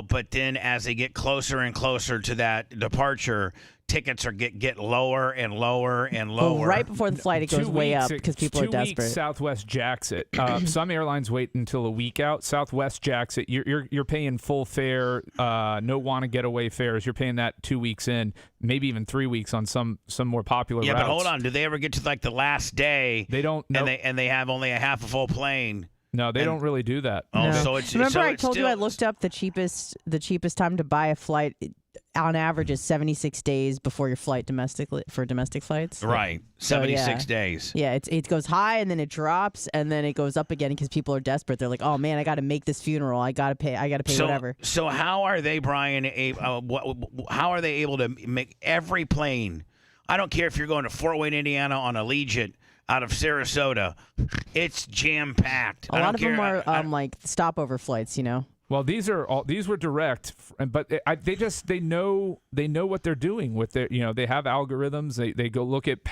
But then as they get closer and closer to that departure, tickets are get lower and lower and lower. Well, right before the flight, it goes way up because people are desperate. 2 weeks Southwest jacks it. Some airlines wait until a week out. Southwest jacks it. You're paying full fare, no wanna getaway fares. You're paying that 2 weeks in, maybe even 3 weeks on some more popular routes. But hold on. Do they ever get to like the last day? They don't. Nope. And they have only a half a full plane. No, they don't really do that. Oh, no. So it's remember so I told you I looked up the cheapest time to buy a flight. On average, is 76 days before your flight for domestic flights. Right, 76 days. Yeah, it goes high and then it drops and then it goes up again because people are desperate. They're like, oh man, I got to make this funeral. I got to pay whatever. So how are they, Brian? How are they able to make every plane? I don't care if you're going to Fort Wayne, Indiana on Allegiant out of Sarasota, it's jam packed. A lot of them are like stopover flights, Well, these were direct, but they know what they're doing with their, they have algorithms. They go look at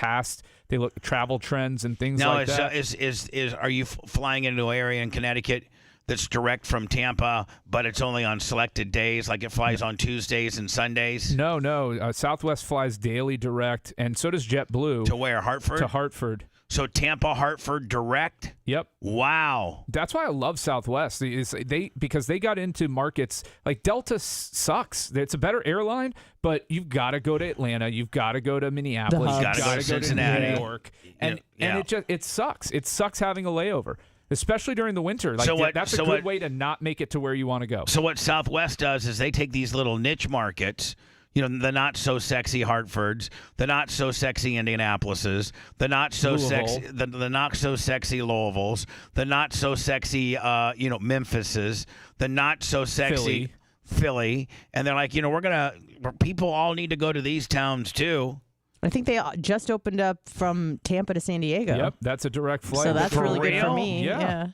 they look at travel trends and things like that. Are you flying into an area in Connecticut that's direct from Tampa, but it's only on selected days, like it flies on Tuesdays and Sundays? No. Southwest flies daily direct, and so does JetBlue. To where? Hartford? To Hartford. So Tampa, Hartford, direct? Yep. Wow. That's why I love Southwest. Because they got into markets like Delta sucks. It's a better airline, but you've got to go to Atlanta. You've got to go to Minneapolis. You've got to go to Cincinnati, New York, and it sucks. It sucks having a layover, especially during the winter. That's a good way to not make it to where you want to go. So what Southwest does is they take these little niche markets. The not so sexy Hartfords, the not so sexy Indianapolises, the not so sexy the not so sexy Louisvilles, the not so sexy Memphises, the not so sexy Philly, and they're like, people all need to go to these towns too. I think they just opened up from Tampa to San Diego. Yep, that's a direct flight. So that's For really good for real? me. Yeah.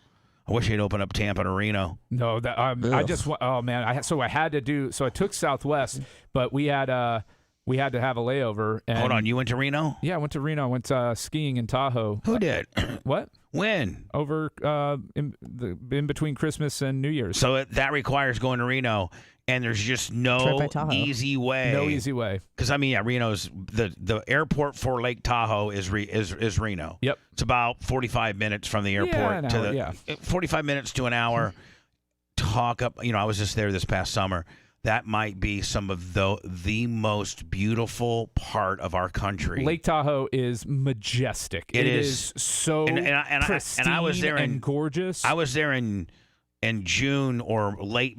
I wish they'd open up Tampa to Reno. No, that I just oh man, I had to do. So I took Southwest, but we had to have a layover. And Hold on, you went to Reno? Yeah, I went to Reno. I went skiing in Tahoe. Who did? What? When? Over in between Christmas and New Year's. So that requires going to Reno, and there's just no easy way. No easy way. Because Reno's the airport for Lake Tahoe is Reno. Yep. It's about 45 minutes from the airport 45 minutes to an hour. I was just there this past summer. That might be some of the most beautiful part of our country. Lake Tahoe is majestic. It is so pristine and I was there and gorgeous. I was there in June or late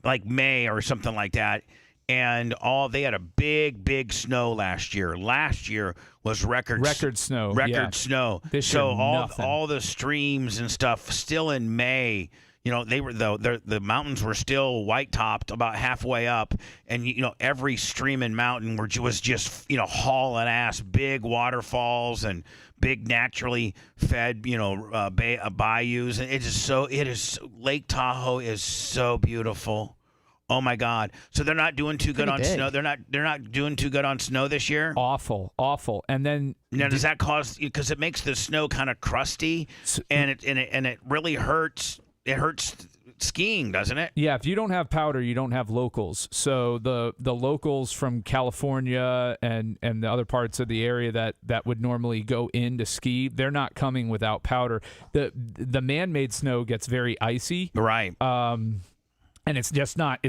like May or something like that. And they had a big snow last year. Last year was record snow. Snow. This so year, all the streams and stuff still in May. They were the mountains were still white topped about halfway up, and every stream and mountain was just hauling ass, big waterfalls and big naturally fed bayous. And Lake Tahoe is so beautiful. Oh my God! So they're not doing too good on snow. They're not doing too good on snow this year. Awful. And then now does that cause, because it makes the snow kind of crusty, and it really hurts. It hurts skiing, doesn't it? Yeah, if you don't have powder, you don't have locals. So the locals from California and the other parts of the area that would normally go in to ski, they're not coming without powder. The man-made snow gets very icy. Right. And it's just not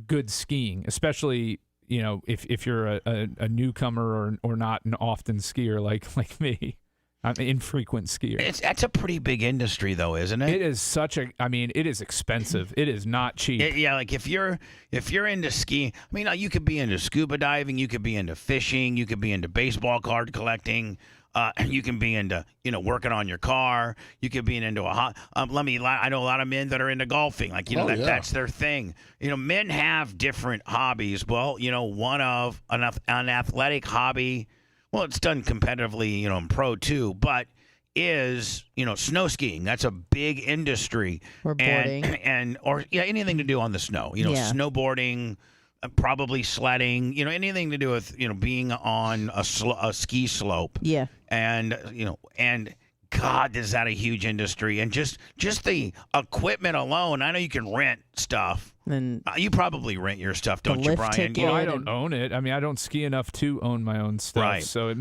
good skiing, especially if you're a newcomer or not an often skier like me. I'm an infrequent skier. That's a pretty big industry, though, isn't it? It is it is expensive. It is not cheap. Like if you're into skiing, you could be into scuba diving, you could be into fishing, you could be into baseball card collecting, you can be into working on your car, you could be into I know a lot of men that are into golfing, that's their thing. Men have different hobbies. Well, one of an athletic hobby. Well, it's done competitively, in pro too, but is, snow skiing. That's a big industry. Or boarding. Or anything to do on the snow. Snowboarding, probably sledding, anything to do with, being on a ski slope. Yeah. And God, is that a huge industry. And just the equipment alone, I know you can rent stuff. And you probably rent your stuff, don't you, Brian? I don't own it. I don't ski enough to own my own stuff. Right. So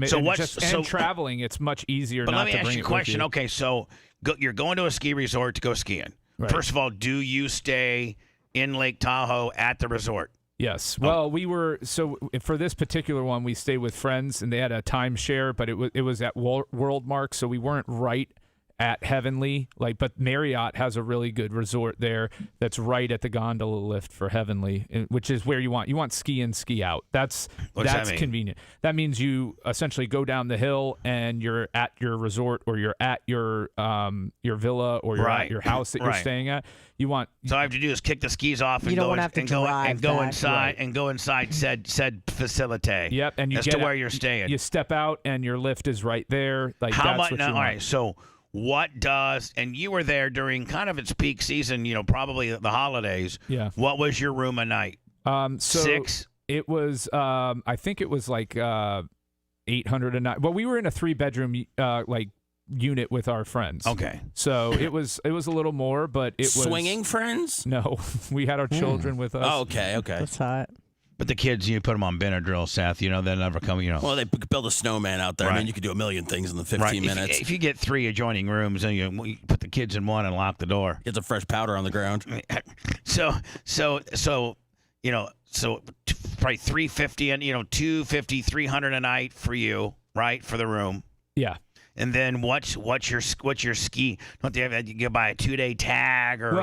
traveling, it's much easier. But not let me to ask bring you a it question. With you. Okay, so you're going to a ski resort to go skiing. Right. First of all, do you stay in Lake Tahoe at the resort? Yes. Well, we were for this particular one, we stayed with friends, and they had a timeshare, but it was at Worldmark, so we weren't right at Heavenly. But Marriott has a really good resort there that's right at the gondola lift for Heavenly, which is where you want ski in, ski out. That's convenient. That means you essentially go down the hill and you're at your resort, or you're at your villa, or you're at your house that you're staying at. So all I have to do is kick the skis off and go inside said facility. Yep, and you get to where you're staying. You step out and your lift is right there. How much? All right, so what does, and you were there during kind of its peak season, probably the holidays. Yeah. What was your room a night? So 6? It was, I think it was like 800 a night. Well, we were in a 3-bedroom unit with our friends. Okay. So it was a little more, but it was swinging friends. No, we had our children with us. Oh, okay. That's hot. But the kids, you put them on Benadryl, Seth. They'll never come. Well, they build a snowman out there. Right. I mean, you could do a million things in the 15 minutes. If you get 3 adjoining rooms and you put the kids in one and lock the door, get some fresh powder on the ground. So probably $350 and $250, $300 a night for you, right, for the room. Yeah. And then what's your ski? Don't they have you buy a 2-day tag or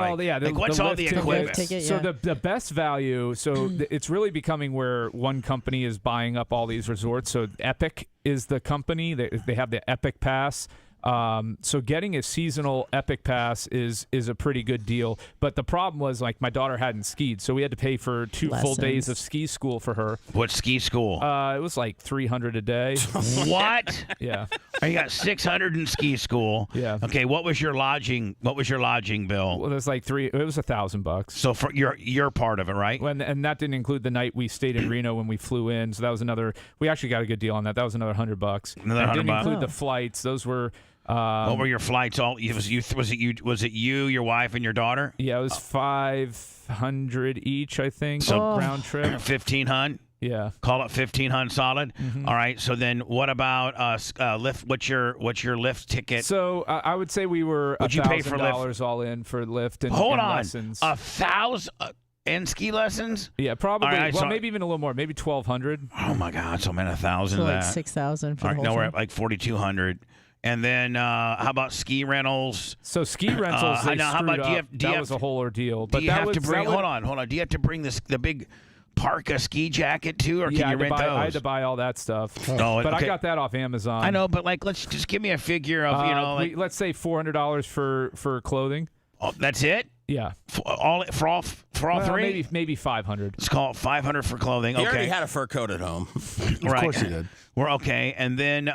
what's all the equipment? So the best value. So it's really becoming where one company is buying up all these resorts. So Epic is the company. They have the Epic Pass. So getting a seasonal Epic Pass is a pretty good deal. But the problem was, like, my daughter hadn't skied, so we had to pay for 2 full days of ski school for her. What ski school? It was like $300 a day. What? Yeah. Oh, you got $600 in ski school. Yeah. Okay. What was your lodging? What was your lodging bill? Well, there's like it was $1,000. So for your part of it, right? And that didn't include the night we stayed in Reno when we flew in. So that was another. We actually got a good deal on that. That was another $100. Another $100. Didn't include the flights. Those were. What were your flights? Was it you, your wife, and your daughter? Yeah, it was $500 each, I think. So round trip. $1,500. Yeah. Call it $1,500 solid. Mm-hmm. All right. So then, what about Lyft? What's your Lyft ticket? So I would say we were What'd you pay for $1,000 all in for Lyft and Hold and on, lessons. 1,000 and ski lessons? Yeah, probably. Right, well, so, maybe even a little more. Maybe 1,200. Oh my God! So man, 1,000 So of like that. 6,000 for All the right, whole now we're thing. at like 4,200. And then how about ski rentals? So ski rentals, they now, how screwed about up. That was a whole ordeal. But do you that have was, to bring? that would- Hold on. Do you have to bring the big parka ski jacket too, or yeah, can you rent those? I had to buy all that stuff. Oh, but okay. I got that off Amazon. I know, but like, let's just give me a figure of let's say $400 for clothing. Oh, that's it. Yeah. For all three? Maybe 500. Let's call it 500 for clothing. He Okay. already had a fur coat at home. Of course he did. We're okay. And then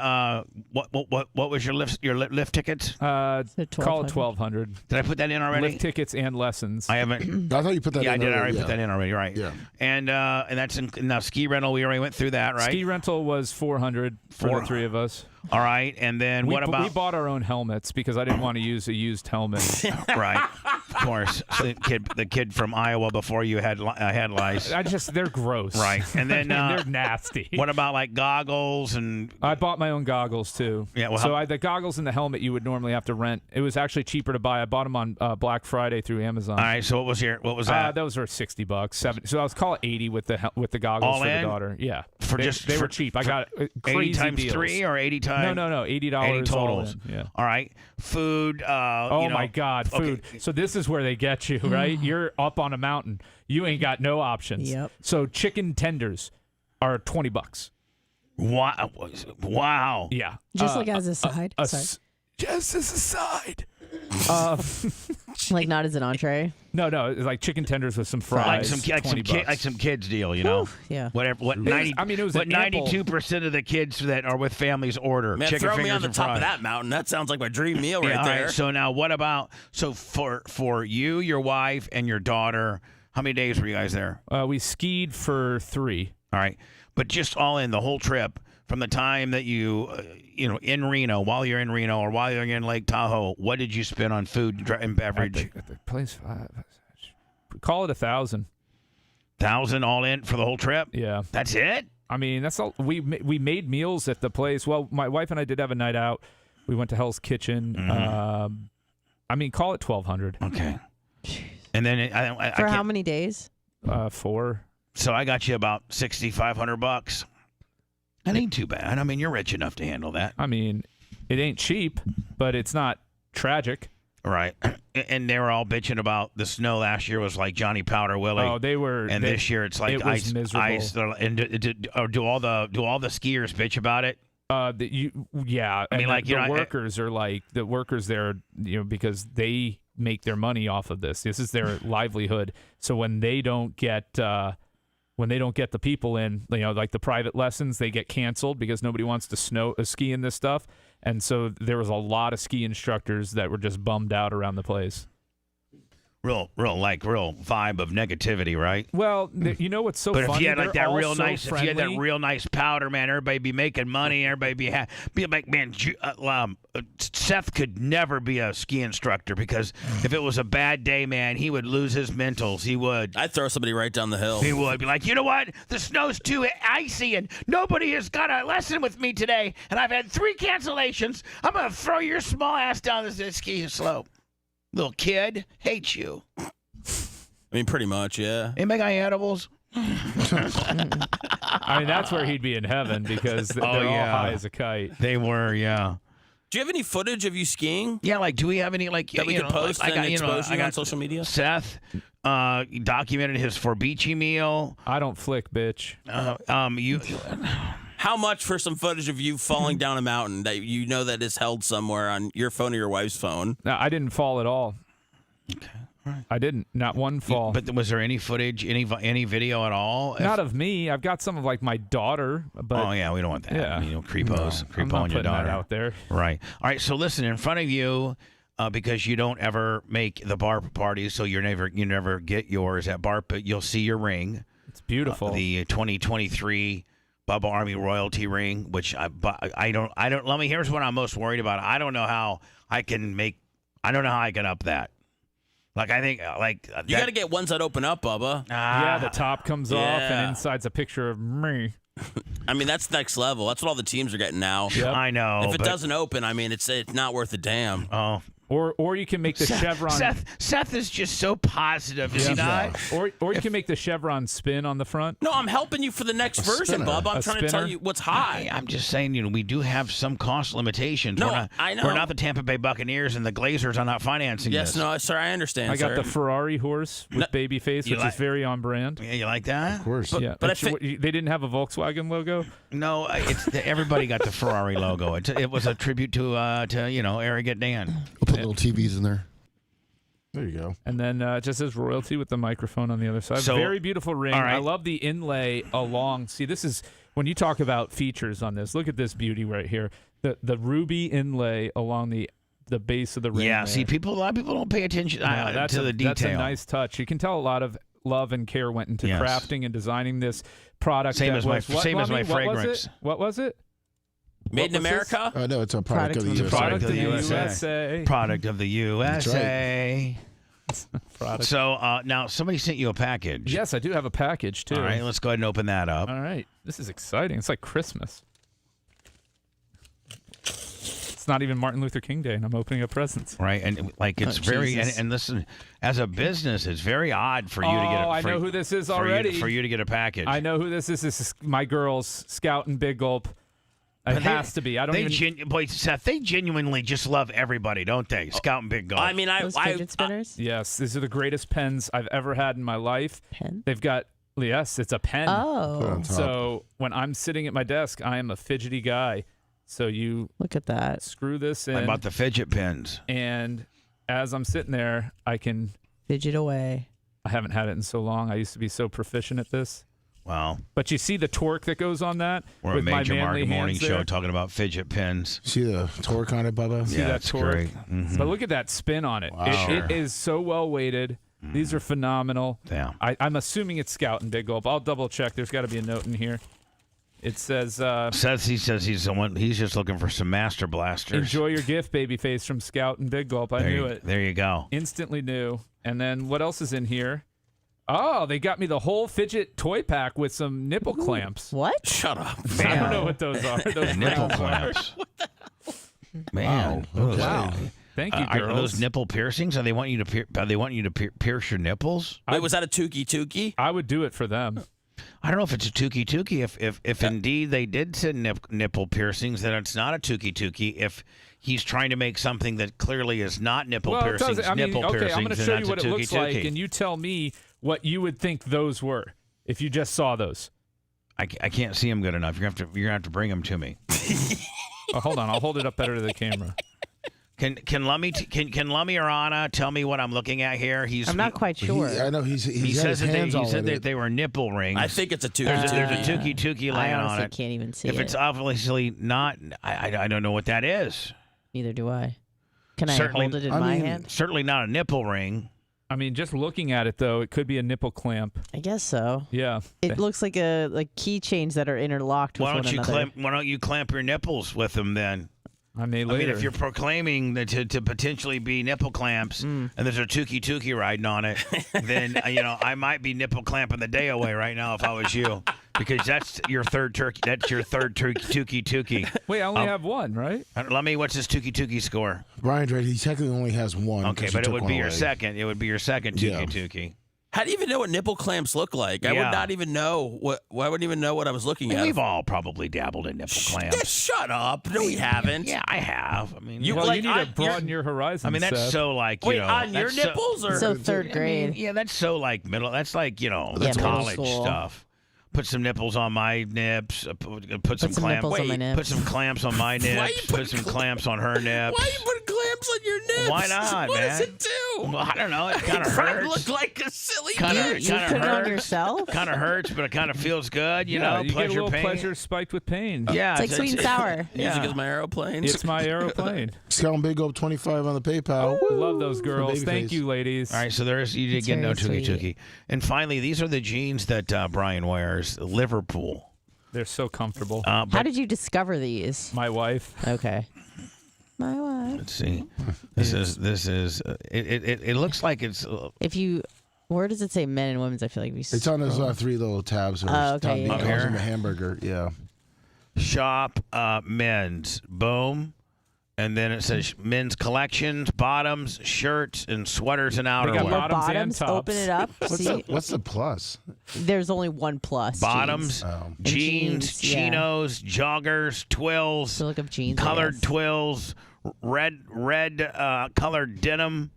what was your lift tickets? Call it 1,200. Did I put that in already? Lift tickets and lessons. I haven't. I thought you put that in. Yeah, I did. I already yeah. put that in already. Right. Yeah. And that's now ski rental. We already went through that, right? Ski rental was $400 for the three of us. All right. And then what about? We bought our own helmets because I didn't want to use a used helmet. Right. Of course. So the kid from Iowa before you had lice. They're gross. Right. And then they're nasty. What about like goggles and? I bought my own goggles too. Yeah. Well, so the goggles and the helmet you would normally have to rent. It was actually cheaper to buy. I bought them on Black Friday through Amazon. All right. So what was that? Those were $60, 70. So I was call it 80 with the goggles all for in? the daughter. Yeah. They were cheap. I got 80 crazy times deals. 3 or 80 times? No. $80 80 totals. all in. Yeah. All right. Food. My God, food. Okay. So this is where they get you, right? You're up on a mountain. You ain't got no options. Yep. So chicken tenders are $20. Wow. Yeah. Just like as a side. Sorry. Just as a side. Like not as an entree. No, it's like chicken tenders with some fries. Like some kids deal, you know. Yeah. Whatever. What 90? I mean, it was what an ample- 92% of the kids that are with families order Man, chicken throw fingers me on the and top fries. of that mountain. That sounds like my dream meal right all there. So now, what about for you, your wife, and your daughter? How many days were you guys there? We skied for 3. All right, but just all in the whole trip from the time that you in Reno, while you're in Reno or while you're in Lake Tahoe, what did you spend on food and beverage? At the place, call it 1,000. 1,000 all in for the whole trip? Yeah. That's it? I mean, that's all. We made meals at the place. Well, my wife and I did have a night out. We went to Hell's Kitchen. Mm-hmm. I mean, call it 1,200. Okay. And then For how many days? 4. So I got you about $6,500. That ain't too bad. I mean, you're rich enough to handle that. I mean, it ain't cheap, but it's not tragic. Right. And they were all bitching about the snow last year was like Johnny Powder Willie. Oh, they were. And this year it's like it was miserable. ice. And do all the skiers bitch about it? I mean, like the workers are like the workers there, because they make their money off of this. This is their livelihood. So when they don't get the people in, like the private lessons, they get canceled because nobody wants to ski in this stuff. And so there was a lot of ski instructors that were just bummed out around the place. Real vibe of negativity, right? Well, you know what's so but funny? if you had like that real so nice, friendly. if you had that real nice powder, man, everybody be making money. Everybody be like, man, Seth could never be a ski instructor because if it was a bad day, man, he would lose his mentals. He would. I'd throw somebody right down the hill. He would be like, you know what? The snow's too icy and nobody has got a lesson with me today, and I've had 3 cancellations. I'm gonna throw your small ass down this ski slope. Little kid, hate you. I mean, pretty much, yeah. Anybody got edibles? I mean, that's where he'd be in heaven because they're all high as a kite. They were, yeah. Do you have any footage of you skiing? Yeah, like, do we have any, like, that we can post and expose you on social media? Seth documented his Forbici meal. I don't flick, bitch. How much for some footage of you falling down a mountain that you know that is held somewhere on your phone or your wife's phone? No, I didn't fall at all. Okay. All right. I didn't. Not one fall. But was there any footage, any video at all? Not of me. I've got some of like my daughter. But oh yeah, we don't want that. Yeah. Creepos, I'm not on your putting daughter that out there. Right. All right. So listen, in front of you, because you don't ever make the BARP parties, so you never get yours at BARP, but you'll see your ring. It's beautiful. The 2023 Bubba Army royalty ring, which I don't. Let me. Here's what I'm most worried about. I don't know how I can up that. Like I think you got to get ones that open up, Bubba. Yeah, the top comes off and inside's a picture of me. I mean, that's next level. That's what all the teams are getting now. Yep. I know. If it doesn't open, I mean, it's not worth a damn. Oh. Or you can make the chevron. Seth is just so positive, is he not? Or you can make the chevron spin on the front. No, I'm helping you for the next version, Bub. I'm trying to tell you what's high. I'm just saying, we do have some cost limitations. No, I know. We're not the Tampa Bay Buccaneers, and the Glazers are not financing this. Yes, no, sir, I understand. I got the Ferrari horse with baby face, which is very on brand. Yeah, you like that? Of course. But they didn't have a Volkswagen logo. No, everybody got the Ferrari logo. It was a tribute to Arrogant Dan. We'll put little TVs in there. There you go. And then it just says royalty with the microphone on the other side. So, very beautiful ring. all right. I love the inlay along. See, this is when you talk about features on this. Look at this beauty right here. The ruby inlay along the base of the ring. Yeah, there. see, a lot of people don't pay attention to the detail. That's a nice touch. You can tell a lot of love and care went into crafting and designing this product. Same as my fragrance. What was it? Made in America? No, it's a product of the USA. Product of the USA. Product of the USA. Product. So now somebody sent you a package. Yes, I do have a package too. All right, let's go ahead and open that up. All right, this is exciting. It's like Christmas. It's not even Martin Luther King Day, and I'm opening up presents. Right, and it's very and listen, as a business, it's very odd for you to get. I know who this is already. For you to get a package. I know who this is. This is my girls, Scout and Big Gulp. It has to be. I don't even. Seth, they genuinely just love everybody, don't they? Scout and Big Gulp. I mean, Those fidget spinners? Yes, these are the greatest pens I've ever had in my life. Pen? They've got. Yes, it's a pen. Oh. So when I'm sitting at my desk, I am a fidgety guy. So you look at that. Screw this in. I bought the fidget pens. And as I'm sitting there, I can fidget away. I haven't had it in so long. I used to be so proficient at this. Wow. But you see the torque that goes on that? We're with a major my market morning there? show talking about fidget pens. See the torque on it, Bubba? See that torque? Great. Mm-hmm. But look at that spin on it. Wow. It is so well weighted. These are phenomenal. Yeah. I'm assuming it's Scout and Big Gulp. I'll double check. There's got to be a note in here. It says. He says he's just looking for some master blasters. Enjoy your gift, babyface, from Scout and Big Gulp. I knew it. There you go. Instantly knew. And then what else is in here? Oh, they got me the whole fidget toy pack with some nipple clamps. What? Shut up. I don't know what those are. Those nipple clamps. What the hell? Man. Wow. Thank you, girls. Are those nipple piercings? Are they want you to pierce your nipples? Wait, was that a Tukey? I would do it for them. I don't know if it's a Tukey. If indeed they did send nipple piercings, then it's not a Tukey. If he's trying to make something that clearly is not nipple piercings, okay, I'm going to show you what it looks like, and you tell me what you would think those were if you just saw those. I can't see them good enough. You're gonna have to bring them to me. Hold on, I'll hold it up better to the camera. Can Lummy or Anna tell me what I'm looking at here? I'm not quite sure. I know he says that they were nipple rings. I think it's a Tukey. There's a Tukey laying on it. I can't even see if it's obviously not, I don't know what that is. Neither do I. Can I hold it in my hand? Certainly not a nipple ring. I mean, just looking at it though, it could be a nipple clamp. I guess so. Yeah. It looks like keychains that are interlocked with one another. Why don't you clamp your nipples with them then? I mean, if you're proclaiming that to potentially be nipple clamps, and there's a Tukey riding on it, then I might be nipple clamping the day away right now if I was you, because that's your third turkey. That's your third Tukey. Wait, I only have one, right? What's his Tukey score? Brian's right. He technically only has one. Okay, but it would be your second. It would be your second Tukey. How do you even know what nipple clamps look like? I would not even know what. I wouldn't even know what I was looking at. We've all probably dabbled in nipple clamps. Shut up! No, we haven't. Yeah, I have. I mean, you need to broaden your horizons. I mean, that's Seth. so on your nipples or so third grade. Yeah, that's so middle. That's that's college school stuff. Put some nipples on my nips. Put some some clamps. nipples on my nips. Put some clamps on my nips. Put some clamps on her nips. Why are you putting clamps on your nips? Why not, what man? does it do? Well, I don't know. It kind of probably hurts. look like a silly You bitch. put it on yourself? Kind of hurts, but it kind of feels good. You know, you pleasure, get a little pain. pleasure spiked with pain. Yeah, It's like sweet and sour. Music is my aeroplane. It's my aeroplane. Scott Big Up 25 on the PayPal. Love those girls. Thank you, ladies. All right, so you did It's get no very tookie sweet. tookie. And finally, these are the jeans that Brian wears. Liverpool. They're so comfortable. How did you discover these? My wife. Okay. My wife. Let's see. This is. It looks like it's. If you, where does it say men and women's? I feel like we. It's on those 3 little tabs. Oh, okay, Calls yeah. them a hamburger. Yeah. Shop men's. Boom. And then it says men's collections, bottoms, shirts, and sweaters and got outerwear. bottoms and Bottoms. tops. Open it up. See, What's the plus? there's only one plus. Bottoms, jeans. jeans, Yeah. chinos, joggers, twills, So look up jeans. I colored guess. twills, red colored denim,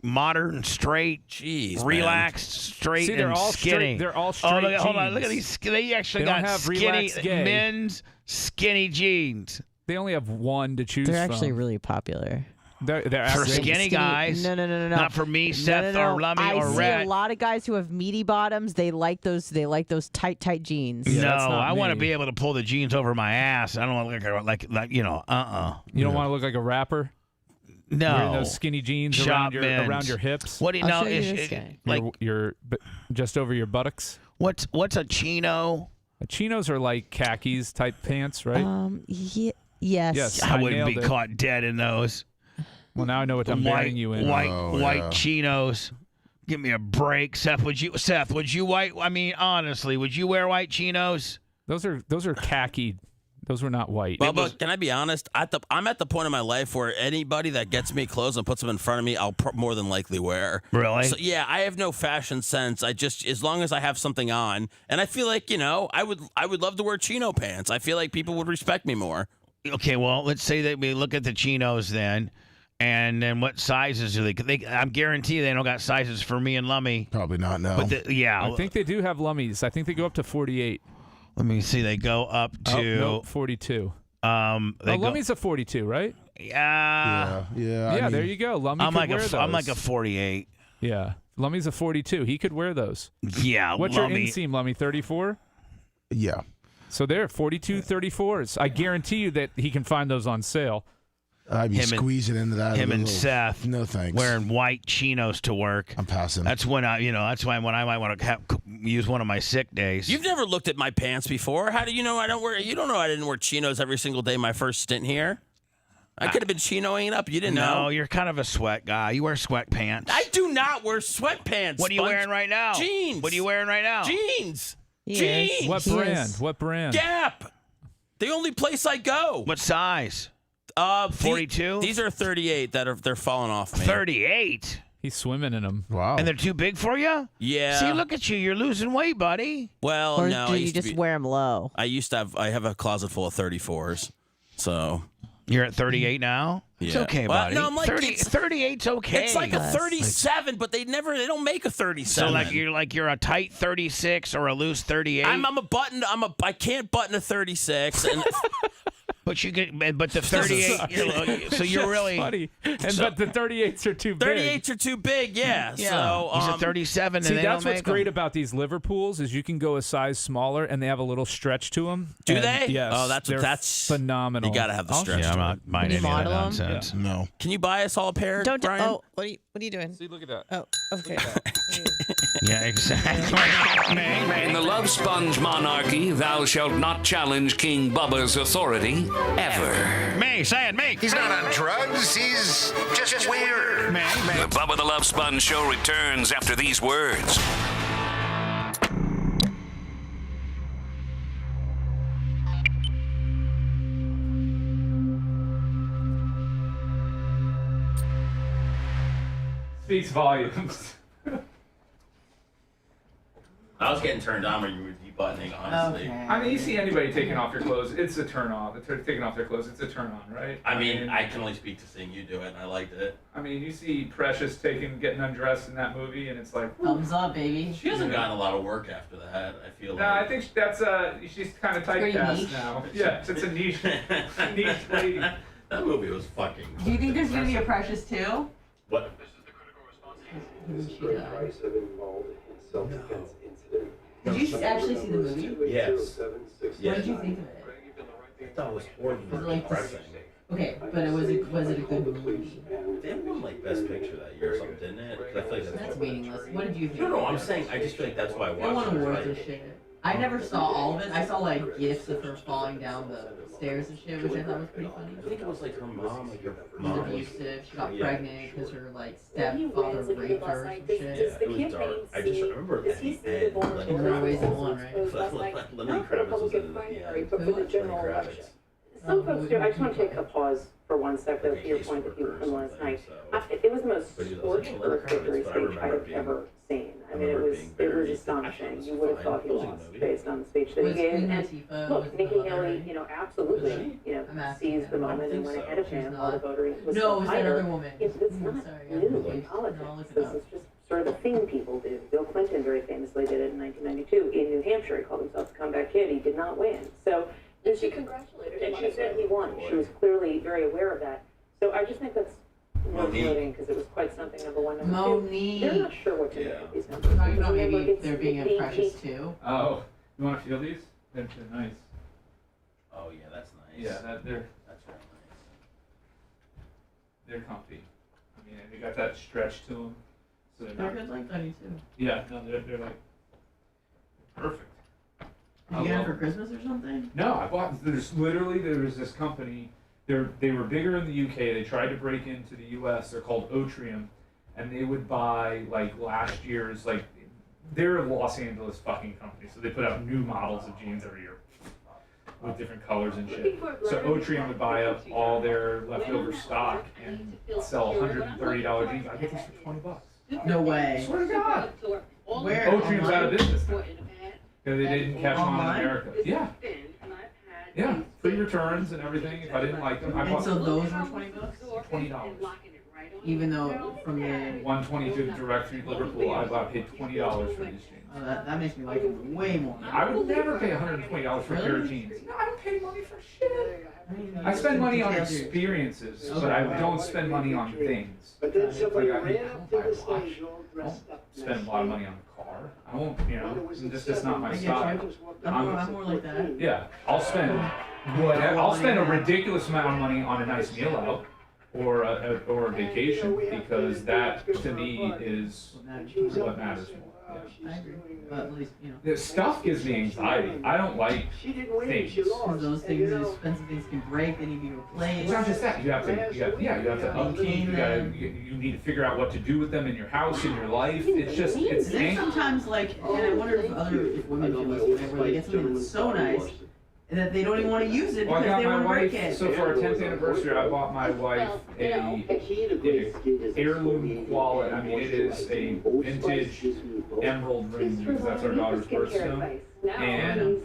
modern straight, Jeez, relaxed, straight, See, they're and all skinny. straight. They're all straight Oh, look, hold on, jeans. look at these. They actually They don't got have skinny relaxed gay. men's skinny jeans. They only have one to choose They're from. actually really popular. They're For actually skinny guys. No. Not for me, Seth, or Lummy, I or see Red. a lot of guys who have meaty bottoms. They like those. They like those tight jeans. Yeah, no, that's not I want to me. be able to pull the jeans over my ass. I don't want to look like you know. You don't want to look like a rapper? No. Wearing those skinny jeans Shop around men's. your hips? What do you I'll know? show you Is this guy. like your just over your buttocks? what's a chino? Chinos are like khakis type pants, right? Yes. Yes. I wouldn't nailed be it. caught dead in those. Well, now I know what I'm burying you in. White chinos. Give me a break, Seth. Would you white? I mean, honestly, would you wear white chinos? Those are khaki. Those were not white. Bubba, can I be honest? I'm at the point in my life where anybody that gets me clothes and puts them in front of me, I'll more than likely wear. Really? So, yeah, I have no fashion sense. I just, as long as I have something on, and I feel like, I would love to wear chino pants. I feel like people would respect me more. Okay, well, let's say that we look at the chinos then, and then what sizes do they? I'm guarantee they don't got sizes for me and Lummy. Probably not. No. But I think they do have Lummies. I think they go up to 48. Let me see. They go up to nope, 42. Lummy's a 42, right? Yeah. Yeah, there you go. Lummy could wear those. I'm like a 48. Yeah. Lummy's a 42. He could wear those. Yeah. What's Lummy. your inseam, Lummy? 34? Yeah. So they're 42 34s. I guarantee you that he can find those on sale. I'd be squeezing into that. Him a and little. Seth. No thanks. Wearing white chinos to work. I'm passing. That's when That's when I might want to use one of my sick days. You've never looked at my pants before. How do you know I don't wear? You don't know I didn't wear chinos every single day my first stint here. I could have been chinoing up. You didn't know. No, you're kind of a sweat guy. You wear sweatpants. I do not wear sweatpants. What are you wearing right now? Jeans. What are you wearing right now? Jeans. Yes. Jeans. What brand? What brand? Gap. The only place I go. What size? 42? These are 38 they're falling off me. 38? He's swimming in them. Wow. And they're too big for you? Yeah. See, look at you. You're losing weight, buddy. Well, Or no. do I you used to just be- wear them low? I have a closet full of 34s. So You're at 38 now? It's Yeah. okay, Well, buddy. no, I'm like, 38's okay. it's like a 37, but they don't make a 37. So you're a tight 36 or a loose 38. I can't button a 36 and but you get but the 38 so you're really funny. But the 38s are too big. 38s are too big, yeah. Yeah. So He's a 37 See, and they that's don't what's make great them. about these Liverpools is you can go a size smaller and they have a little stretch to them. Do they? Yes. Oh, they're that's phenomenal. You got to have the I'll stretch. Yeah, I'm to not it. buying Can you any of that model 'em? nonsense. No. Can you buy us all a pair, Don't. Brian? Oh, what are you doing? See, look at that. Oh, okay. Yeah, exactly. In the Love Sponge monarchy, thou shalt not challenge King Bubba's authority ever. Me, say it, me. He's not on drugs. He's just weird. The Bubba the Love Sponge show returns after these words. Speaks volumes. I was getting turned on when you were debutting, honestly. Okay. I mean, you see anybody taking off their clothes, it's a turn on. Taking off their clothes, it's a turn on, right? I mean, I can only speak to seeing you do it, and I liked it. I mean, you see Precious getting undressed in that movie, and it's like thumbs up, baby. She hasn't gotten a lot of work after that. I feel like. I think that's she's kind of typecast now. Yeah, it's a niche lady. That movie was fucking. Do you think there's gonna be a Precious 2? What? Did you actually see the movie? Yes. What did you think of it? I thought it was horribly depressing. Okay, but was it a good movie? They won like Best Picture that year or something, didn't it? 'Cause I feel like That's meaningless. What did you think? No, I'm saying I just feel like that's why I They watched won it. awards and shit. I never saw all of it. I saw like gifs of her falling down the stairs and shit, which I thought was pretty funny. I think it was like her mom, like her She mom was abusive. She got pregnant because her like stepfather raped her or some shit. Yeah, it was dark. I just remember at the end, Lenny More ways than Kravitz. one, right? Lenny Kravitz was in the end. Lenny Kravitz. Some folks do. I just want to take a pause for one sec, though, to your point that you were from last night. It was the most scorched earth victory speech I've ever seen. I mean, it was astonishing. You would have thought he lost based on the speech that he gave. And look, Nikki Haley, absolutely, seized the moment and went ahead of him while the voting was No, it was that other woman. It's not new in politics. This is just sort of a thing people do. Bill Clinton very famously did it in 1992 in New Hampshire. He called himself the comeback kid. He did not win. So. And she congratulated him. And she said he won. She was clearly very aware of that. So I just think that's worth noting because it was quite something. Number one, number two. They're not sure what to make of these numbers. Talking about maybe there being a Precious 2. Oh, you want to feel these? They're nice. Oh yeah, that's nice. Yeah, that's real nice. They're comfy. I mean, they got that stretch to them. So They're good like that too. Yeah, no, they're like perfect. Did you get them for Christmas or something? No, I bought. There was this company. They were bigger in the UK. They tried to break into the US. They're called Otrium, and they would buy like last year's like. They're a Los Angeles fucking company, so they put out new models of jeans every year with different colors and shit. So Otrium would buy up all their leftover stock and sell $130 jeans. I get these for $20. No way. Swear to God. Where? Otrium's out of Online? business now. Because they didn't catch on in Online? America. Yeah. Yeah. Free returns and everything. If I didn't like them, I And bought so them. those were $20? $20. Even though from the 122 Direct Street, Liverpool, I paid $20 for these jeans. oh, that makes me like them way more. I would never pay $120 for a pair of jeans. No, I don't pay money for shit. I spend money on experiences, but I don't spend money on things. But then Like somebody I ran don't up buy to a the watch. stage all I dressed don't up. spend a lot of money on a car. I won't, it's just not my I get style. you. I'm more like that. Yeah, I'll spend whatever. I'll spend a ridiculous amount of money on a nice meal out or a vacation because that to me is what matters more. Yeah. I agree. But at least, The stuff gives me anxiety. I don't like things. Because those things, expensive things can break, they need to be replaced. It's not just that. You have to upkeep. You need to figure out what to do with them in your house, in your life. It's just, it's And then sometimes, like, and I wonder if women feel this way, where they get something that's so nice that they don't even want to use it Well, I because got they my want to break wife, it. so for our 10th anniversary, I bought my wife a heirloom quality. I mean, it is a vintage emerald ring because that's our daughter's birthstone. And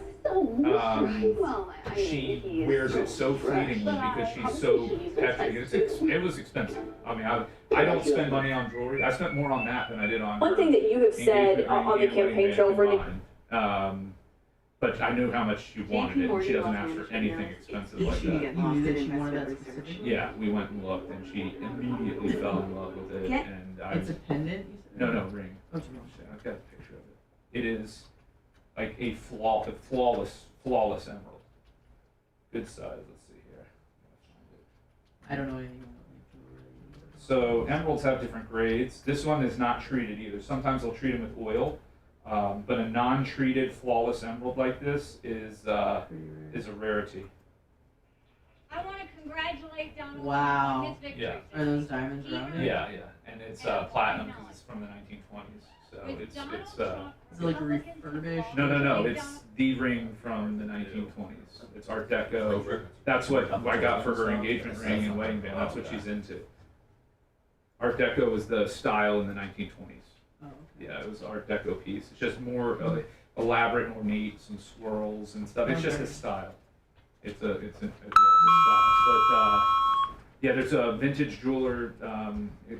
she wears it so fleetingly because she's so petrified. It was expensive. I mean, I don't spend money on jewelry. I spent more on that than I did on One thing that you have said on the campaign trail for Nick. But I knew how much she wanted it, and she doesn't ask for anything expensive like that. You knew that she wanted that specific? Yeah, we went and looked, and she immediately fell in love with it. And It's a pendant? You said? No, ring. Oh, it's a ring. I've got a picture of it. It is like a flawless emerald. Good size. Let's see here. I don't know anything about jewelry. So emeralds have different grades. This one is not treated either. Sometimes they'll treat them with oil. But a non-treated flawless emerald like this is a rarity. I want to congratulate Donald Wow. on his victory. Yeah. Are those diamonds around it? Yeah, and it's platinum because it's from the 1920s. So it's Is it like refurbished? No. It's the ring from the 1920s. It's Art Deco. That's what I got for her engagement ring and wedding band. That's what she's into. Art Deco was the style in the 1920s. Oh, Yeah, it was an Art Deco piece. It's just more elaborate and ornate, some swirls and stuff. It's just a style. It's a style. But yeah, there's a vintage jeweler,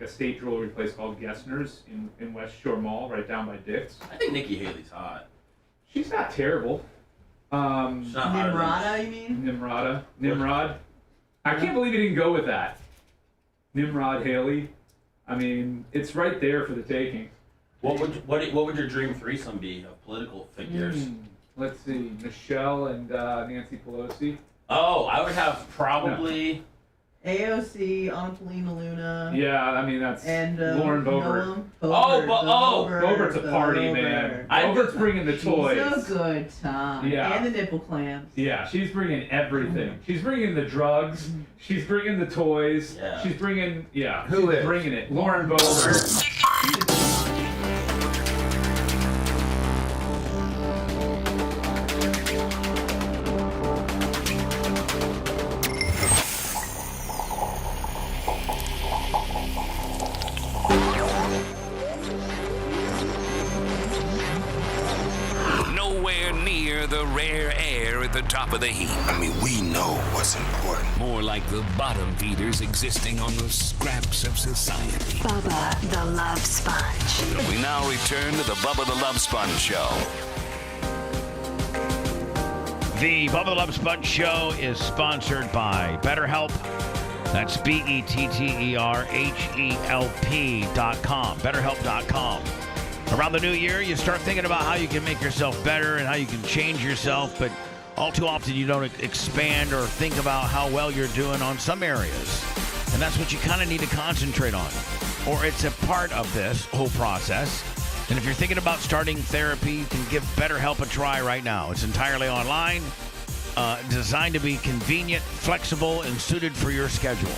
estate jewelry place called Gessner's in West Shore Mall, right down by Dick's. I think Nikki Haley's hot. She's not terrible. Nimrata, you mean? Nimrod. I can't believe you didn't go with that. Nimrod Haley. I mean, it's right there for the taking. What would your dream threesome be of political figures? Let's see, Michelle and Nancy Pelosi. Oh, I would have probably AOC, Angelina Luna. Yeah, I mean that's and Lauren Boebert. Boebert's a party man. Boebert's bringing the toys. She's a good time. Yeah. And the nipple clamps. Yeah, she's bringing everything. She's bringing the drugs. She's bringing the toys. Yeah. She's bringing Who is? bringing it? Lauren Boebert. Nowhere near the rare air at the top of the heap. I mean, we know what's important. More like the bottom feeders existing on the scraps of society. Bubba the Love Sponge. We now return to the Bubba the Love Sponge Show. The Bubba the Love Sponge Show is sponsored by BetterHelp. That's BetterHelp.com. BetterHelp.com. Around the new year, you start thinking about how you can make yourself better and how you can change yourself, but all too often you don't expand or think about how well you're doing on some areas. And that's what you kind of need to concentrate on. Or it's a part of this whole process. And if you're thinking about starting therapy, you can give BetterHelp a try right now. It's entirely online, designed to be convenient, flexible, and suited for your schedule.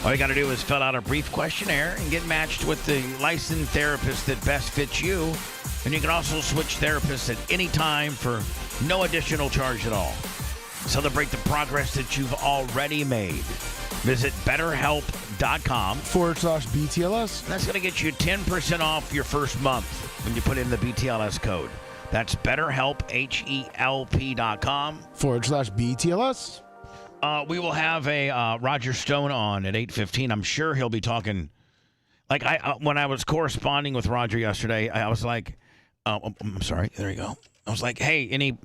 All you got to do is fill out a brief questionnaire and get matched with the licensed therapist that best fits you. And you can also switch therapists at any time for no additional charge at all. Celebrate the progress that you've already made. Visit BetterHelp.com/BTLS. That's going to get you 10% off your first month when you put in the BTLS code. That's BetterHelp, HELP.com/BTLS. We will have a Roger Stone on at 8:15. I'm sure he'll be talking. Like when I was corresponding with Roger yesterday, I was like, I'm sorry. There you go. I was like, hey, any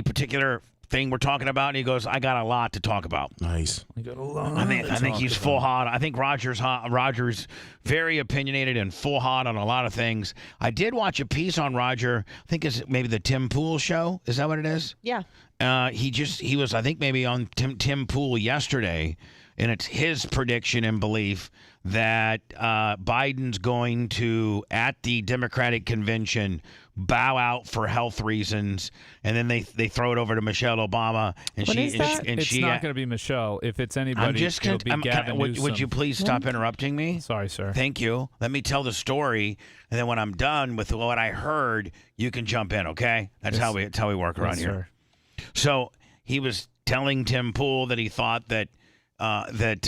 particular thing we're talking about? And he goes, I got a lot to talk about. Nice. You got a lot. I think he's full hot. I think Roger's hot. Roger's very opinionated and full hot on a lot of things. I did watch a piece on Roger. I think it's maybe the Tim Pool show. Is that what it is? Yeah. He was, I think, maybe on Tim Pool yesterday, and it's his prediction and belief that Biden's going to, at the Democratic convention, bow out for health reasons, and then they throw it over to Michelle Obama, and it's not going to be Michelle. If it's anybody, it'll be Gavin Newsom. Would you please stop interrupting me? Sorry, sir. Thank you. Let me tell the story, and then when I'm done with what I heard, you can jump in. Okay? That's how we work around here. Sir. So he was telling Tim Pool that he thought that Biden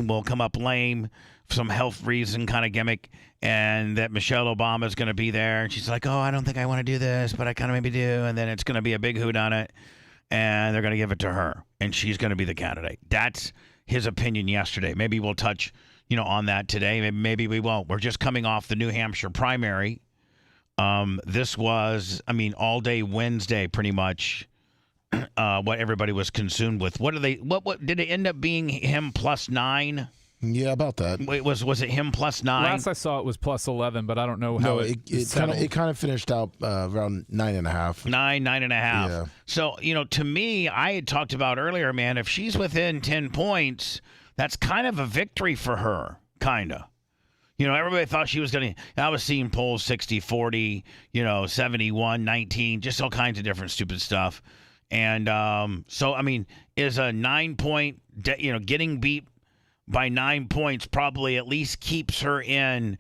will come up lame, some health reason kind of gimmick, and that Michelle Obama is going to be there. And she's like, oh, I don't think I want to do this, but I kind of maybe do. And then it's going to be a big whodunit, and they're going to give it to her, and she's going to be the candidate. That's his opinion yesterday. Maybe we'll touch, on that today. Maybe we won't. We're just coming off the New Hampshire primary. This was, all day Wednesday, pretty much. What everybody was consumed with. What did it end up being? Him +9? Yeah, about that. Wait, was it him +9? Last I saw it was +11, but I don't know how it kind of finished out around 9.5. 9.5. Yeah. So to me, I had talked about earlier, man. If she's within 10 points, that's kind of a victory for her, kind of. Everybody thought she was going to. I was seeing polls 60-40, 71-19, just all kinds of different stupid stuff. And is a 9-point, getting beat by 9 points probably at least keeps her in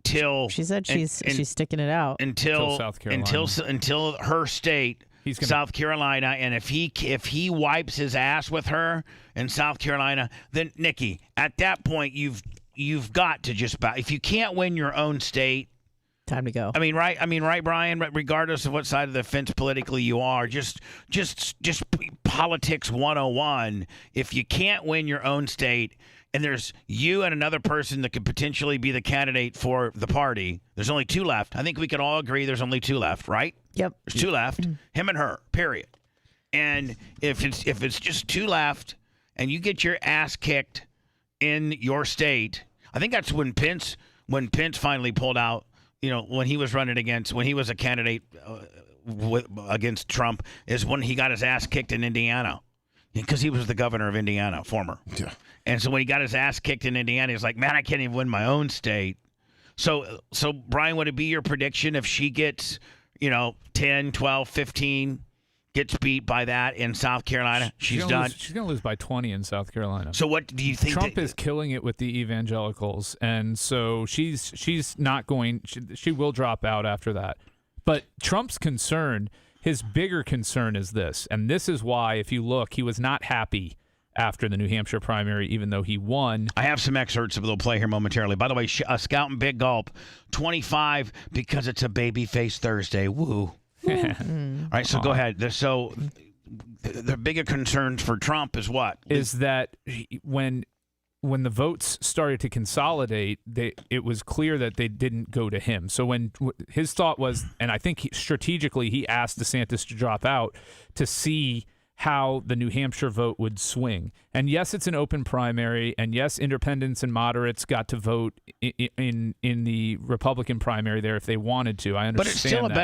till. She said she's sticking it out until South Carolina. Until her state, South Carolina, and if he wipes his ass with her in South Carolina, then Nikki, at that point you've you've got to just if you can't win your own state, time to go. I mean, right, Brian. Regardless of what side of the fence politically you are, just politics 101. If you can't win your own state, and there's you and another person that could potentially be the candidate for the party, there's only 2 left. I think we can all agree there's only 2 left, right? Yep. There's 2 left. Him and her. Period. And if it's just 2 left, and you get your ass kicked in your state, I think that's when Pence finally pulled out. When he was when he was a candidate against Trump, is when he got his ass kicked in Indiana, because he was the governor of Indiana, former. Yeah. And so when he got his ass kicked in Indiana, he's like, man, I can't even win my own state. So Brian, would it be your prediction if she gets, 10, 12, 15, gets beat by that in South Carolina, she's done? She's going to lose by 20 in South Carolina. So what do you think? Trump is killing it with the evangelicals, and so she's not going. She will drop out after that. But Trump's concern, his bigger concern is this, and this is why, if you look, he was not happy after the New Hampshire primary, even though he won. I have some excerpts of it. They'll play here momentarily. By the way, Scout and Big Gulp, 25 because it's a babyface Thursday. Woo. All right, so go ahead. So the bigger concerns for Trump is what? Is that when the votes started to consolidate, it was clear that they didn't go to him. So when his thought was, and I think strategically he asked DeSantis to drop out to see how the New Hampshire vote would swing. And yes, it's an open primary, and yes, independents and moderates got to vote in the Republican primary there if they wanted to. I understand, but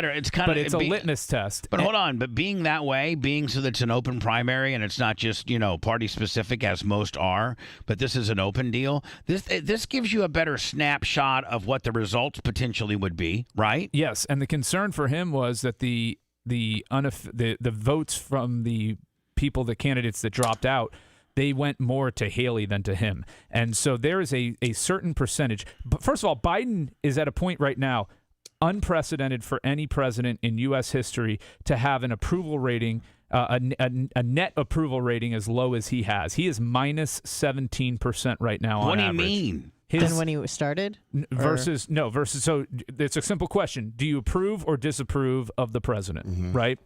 it's still but it's a litmus test. But hold on, but being that way, being so that it's an open primary and it's not just party specific as most are, but this is an open deal. This gives you a better snapshot of what the results potentially would be, right? Yes, and the concern for him was that the votes from the candidates that dropped out, they went more to Haley than to him. And so there is a certain percentage. But first of all, Biden is at a point right now unprecedented for any president in U.S. history to have an approval rating, a net approval rating as low as he has. He is minus 17% right now on average. What do you mean? Than when he started? Versus, so it's a simple question. Do you approve or disapprove of the president, right?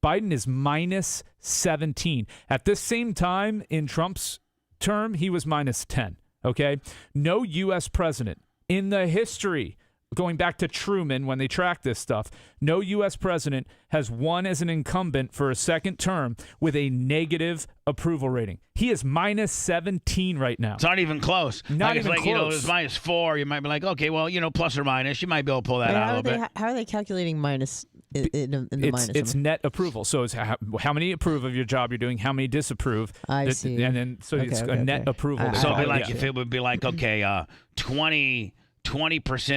Biden is minus 17. At this same time in Trump's term, he was minus 10, okay? No U.S. president in the history, going back to Truman when they tracked this stuff, no U.S. president has won as an incumbent for a second term with a negative approval rating. He is minus 17 right now. It's not even close. Not even close. It's minus 4. You might be like, okay, well, plus or minus. You might be able to pull that out a little bit. How are they calculating minus in the minus? It's net approval. So it's how many approve of your job you're doing, how many disapprove. I see. And then it's a net approval. So it'd be like if it would be like, okay, 20%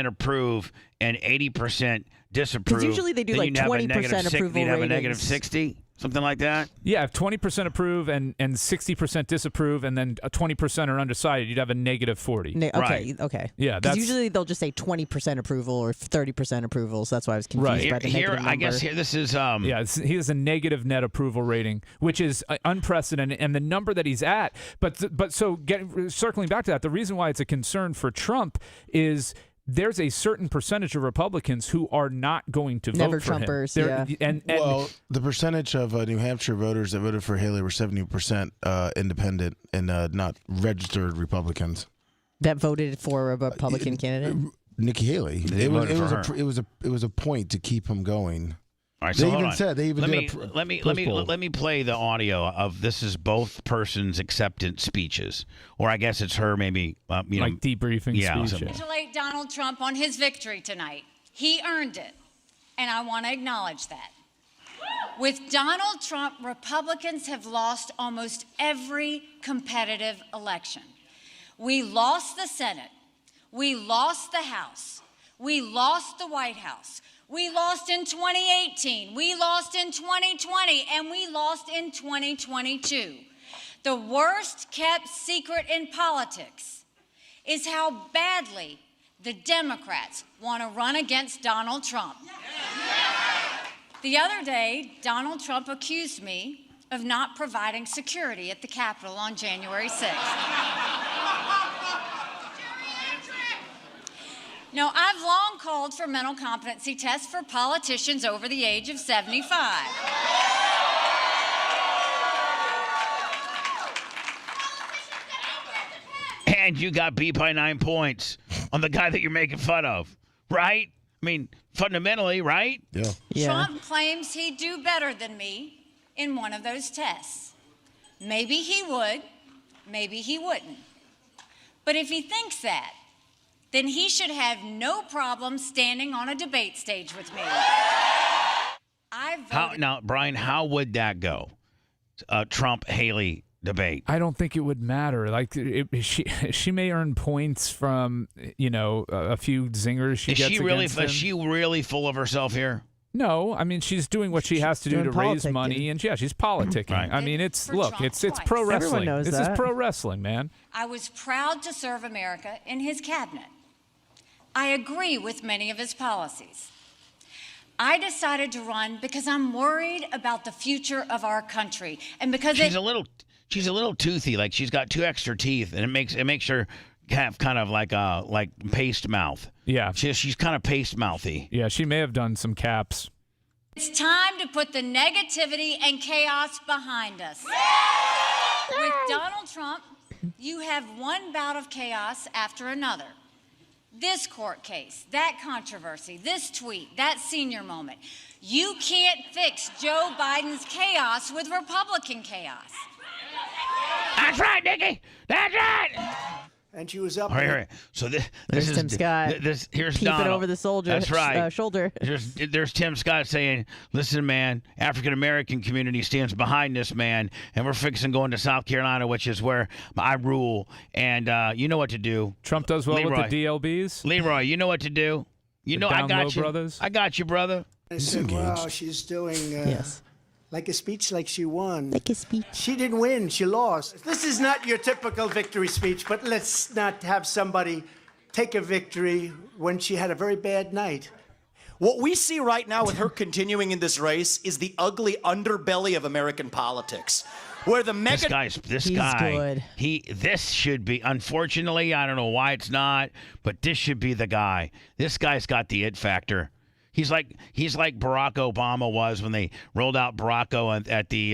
approve and 80% disapprove. Because usually they do like 20% approval you'd have a ratings. negative 60, something like that. Yeah, if 20% approve and 60% disapprove, and then 20% are undecided, you'd have a negative 40. Okay. Yeah, because usually they'll just say 20% approval or 30% approval. So that's why I was confused by the negative number. I guess this is he has a negative net approval rating, which is unprecedented, and the number that he's at. But so circling back to that, the reason why it's a concern for Trump is there's a certain percentage of Republicans who are not going to vote for Trumpers, him. yeah. Well, the percentage of New Hampshire voters that voted for Haley were 70% independent and not registered Republicans. That voted for a Republican candidate? Nikki Haley. It was a point to keep him going. All right, so let me play the audio of this is both persons' acceptance speeches, or I guess it's her maybe like debriefing speeches. Congratulate Donald Trump on his victory tonight. He earned it, and I want to acknowledge that. With Donald Trump, Republicans have lost almost every competitive election. We lost the Senate. We lost the House. We lost the White House. We lost in 2018, we lost in 2020, and we lost in 2022. The worst kept secret in politics is how badly the Democrats want to run against Donald Trump. The other day, Donald Trump accused me of not providing security at the Capitol on January 6th. Now, I've long called for mental competency tests for politicians over the age of 75. And you got beat by 9 points on the guy that you're making fun of, right? I mean, fundamentally, right? Yeah. Trump claims he'd do better than me in one of those tests. Maybe he would, maybe he wouldn't. But if he thinks that, then he should have no problem standing on a debate stage with me. Now, Brian, how would that go? Trump-Haley debate. I don't think it would matter. Like she may earn points from a few zingers she gets against him. Is she really full of herself here? No, I mean she's doing what she has to do to raise money, and she's politicking. Right. I mean it's pro wrestling. Everyone knows this that. is pro wrestling, man. I was proud to serve America in his cabinet. I agree with many of his policies. I decided to run because I'm worried about the future of our country, and because she's a little toothy. Like she's got 2 extra teeth, and it makes her have kind of like paste mouth. Yeah, she's kind of paste mouthy. Yeah, she may have done some caps. It's time to put the negativity and chaos behind us. With Donald Trump, you have one bout of chaos after another. This court case, that controversy, this tweet, that senior moment. You can't fix Joe Biden's chaos with Republican chaos. That's right, Nikki. That's right. And she was up. All right. So this is Tim Scott. Here's peeping Donald. over the shoulder. That's right. Shoulder. There's Tim Scott saying, "Listen, man, African American community stands behind this man, and we're fixing going to South Carolina, which is where I rule. And you know what to do." Trump does well with the DLBs. Leroy, you know what to do. You know I got you, brothers. I got you, brother. I said, wow, she's doing like a speech like she won. Like a speech. She didn't win, she lost. This is not your typical victory speech, but let's not have somebody take a victory when she had a very bad night. What we see right now with her continuing in this race is the ugly underbelly of American politics. Where the this guy, good. This should be, unfortunately, I don't know why it's not, but this should be the guy. This guy's got the it factor. He's like Barack Obama was when they rolled out Barack at the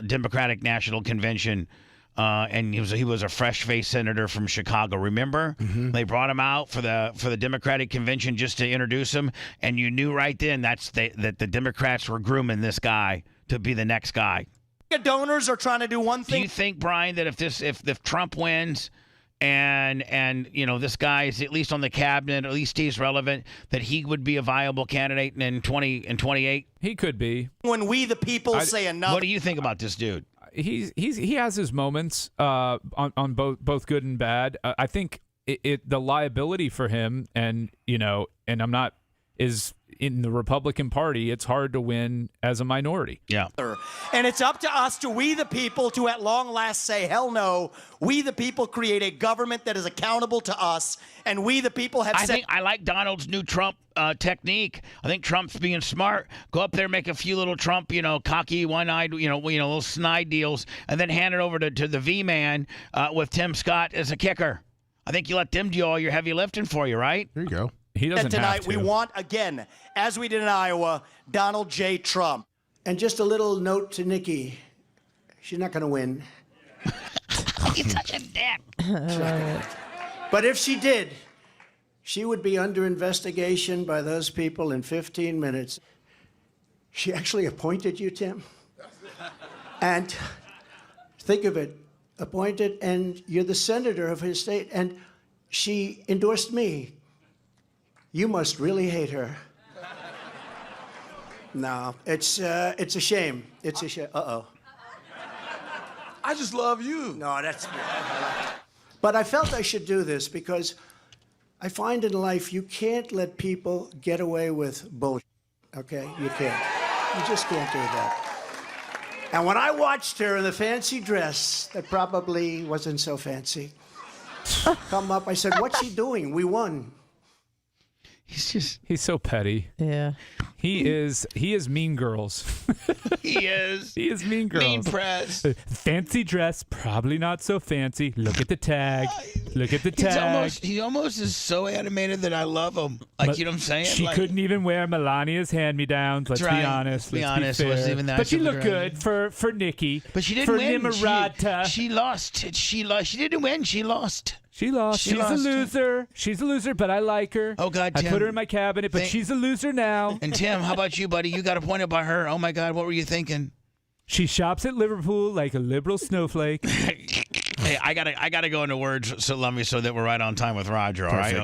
Democratic National Convention, and he was a fresh-faced senator from Chicago. Remember? Mm-hmm. They brought him out for the Democratic Convention just to introduce him, and you knew right then that the Democrats were grooming this guy to be the next guy. Donors are trying to do one thing. Do you think, Brian, that if Trump wins and this guy is at least on the cabinet, at least stays relevant, that he would be a viable candidate in 28? He could be. When we the people say enough. What do you think about this dude? He has his moments on both good and bad. I think the liability for him and I'm not is in the Republican Party, it's hard to win as a minority. Yeah. And it's up to us, we the people, to at long last say, hell no. We the people create a government that is accountable to us, and we the people have said... I like Donald's new Trump technique. I think Trump's being smart. Go up there, make a few little Trump, cocky, one-eyed, little snide deals, and then hand it over to the V-man with Tim Scott as a kicker. I think you let them do all your heavy lifting for you, right? There you go. He doesn't tonight, have to. We want, again, as we did in Iowa, Donald J. Trump. And just a little note to Nikki. She's not going to win. He's such a dick. But if she did, she would be under investigation by those people in 15 minutes. She actually appointed you, Tim. And think of it, appointed, and you're the senator of his state, and she endorsed me. You must really hate her. No, it's a shame. It's a shame. Uh-oh. I just love you. No, that's... But I felt I should do this because I find in life you can't let people get away with bullshit, okay? You can't. You just can't do that. And when I watched her in the fancy dress that probably wasn't so fancy come up, I said, what's she doing? We won. He's so petty. Yeah. He is Mean Girls. He is. He is Mean Girls. Mean Press. Fancy dress, probably not so fancy. Look at the tag. Look at the tag. He almost is so animated that I love him. Like, But you know what I'm saying? She Like, couldn't even wear Melania's hand-me-downs. Let's That's be right. honest. Let's be honest. Fair. It wasn't even that But she super looked great. good for Nikki. But she didn't for win. Nimarata. She lost. She lost. She didn't win. She lost. She lost. She's a loser. She's a loser, but I like her. Oh, God, I Tim. put her in my cabinet, but Thank- she's a loser now. And Tim, how about you, buddy? You got appointed by her. Oh, my God. What were you thinking? She shops at Liverpool like a liberal snowflake. Hey, I gotta go into words, so let me, so that we're right on time with Roger. All right.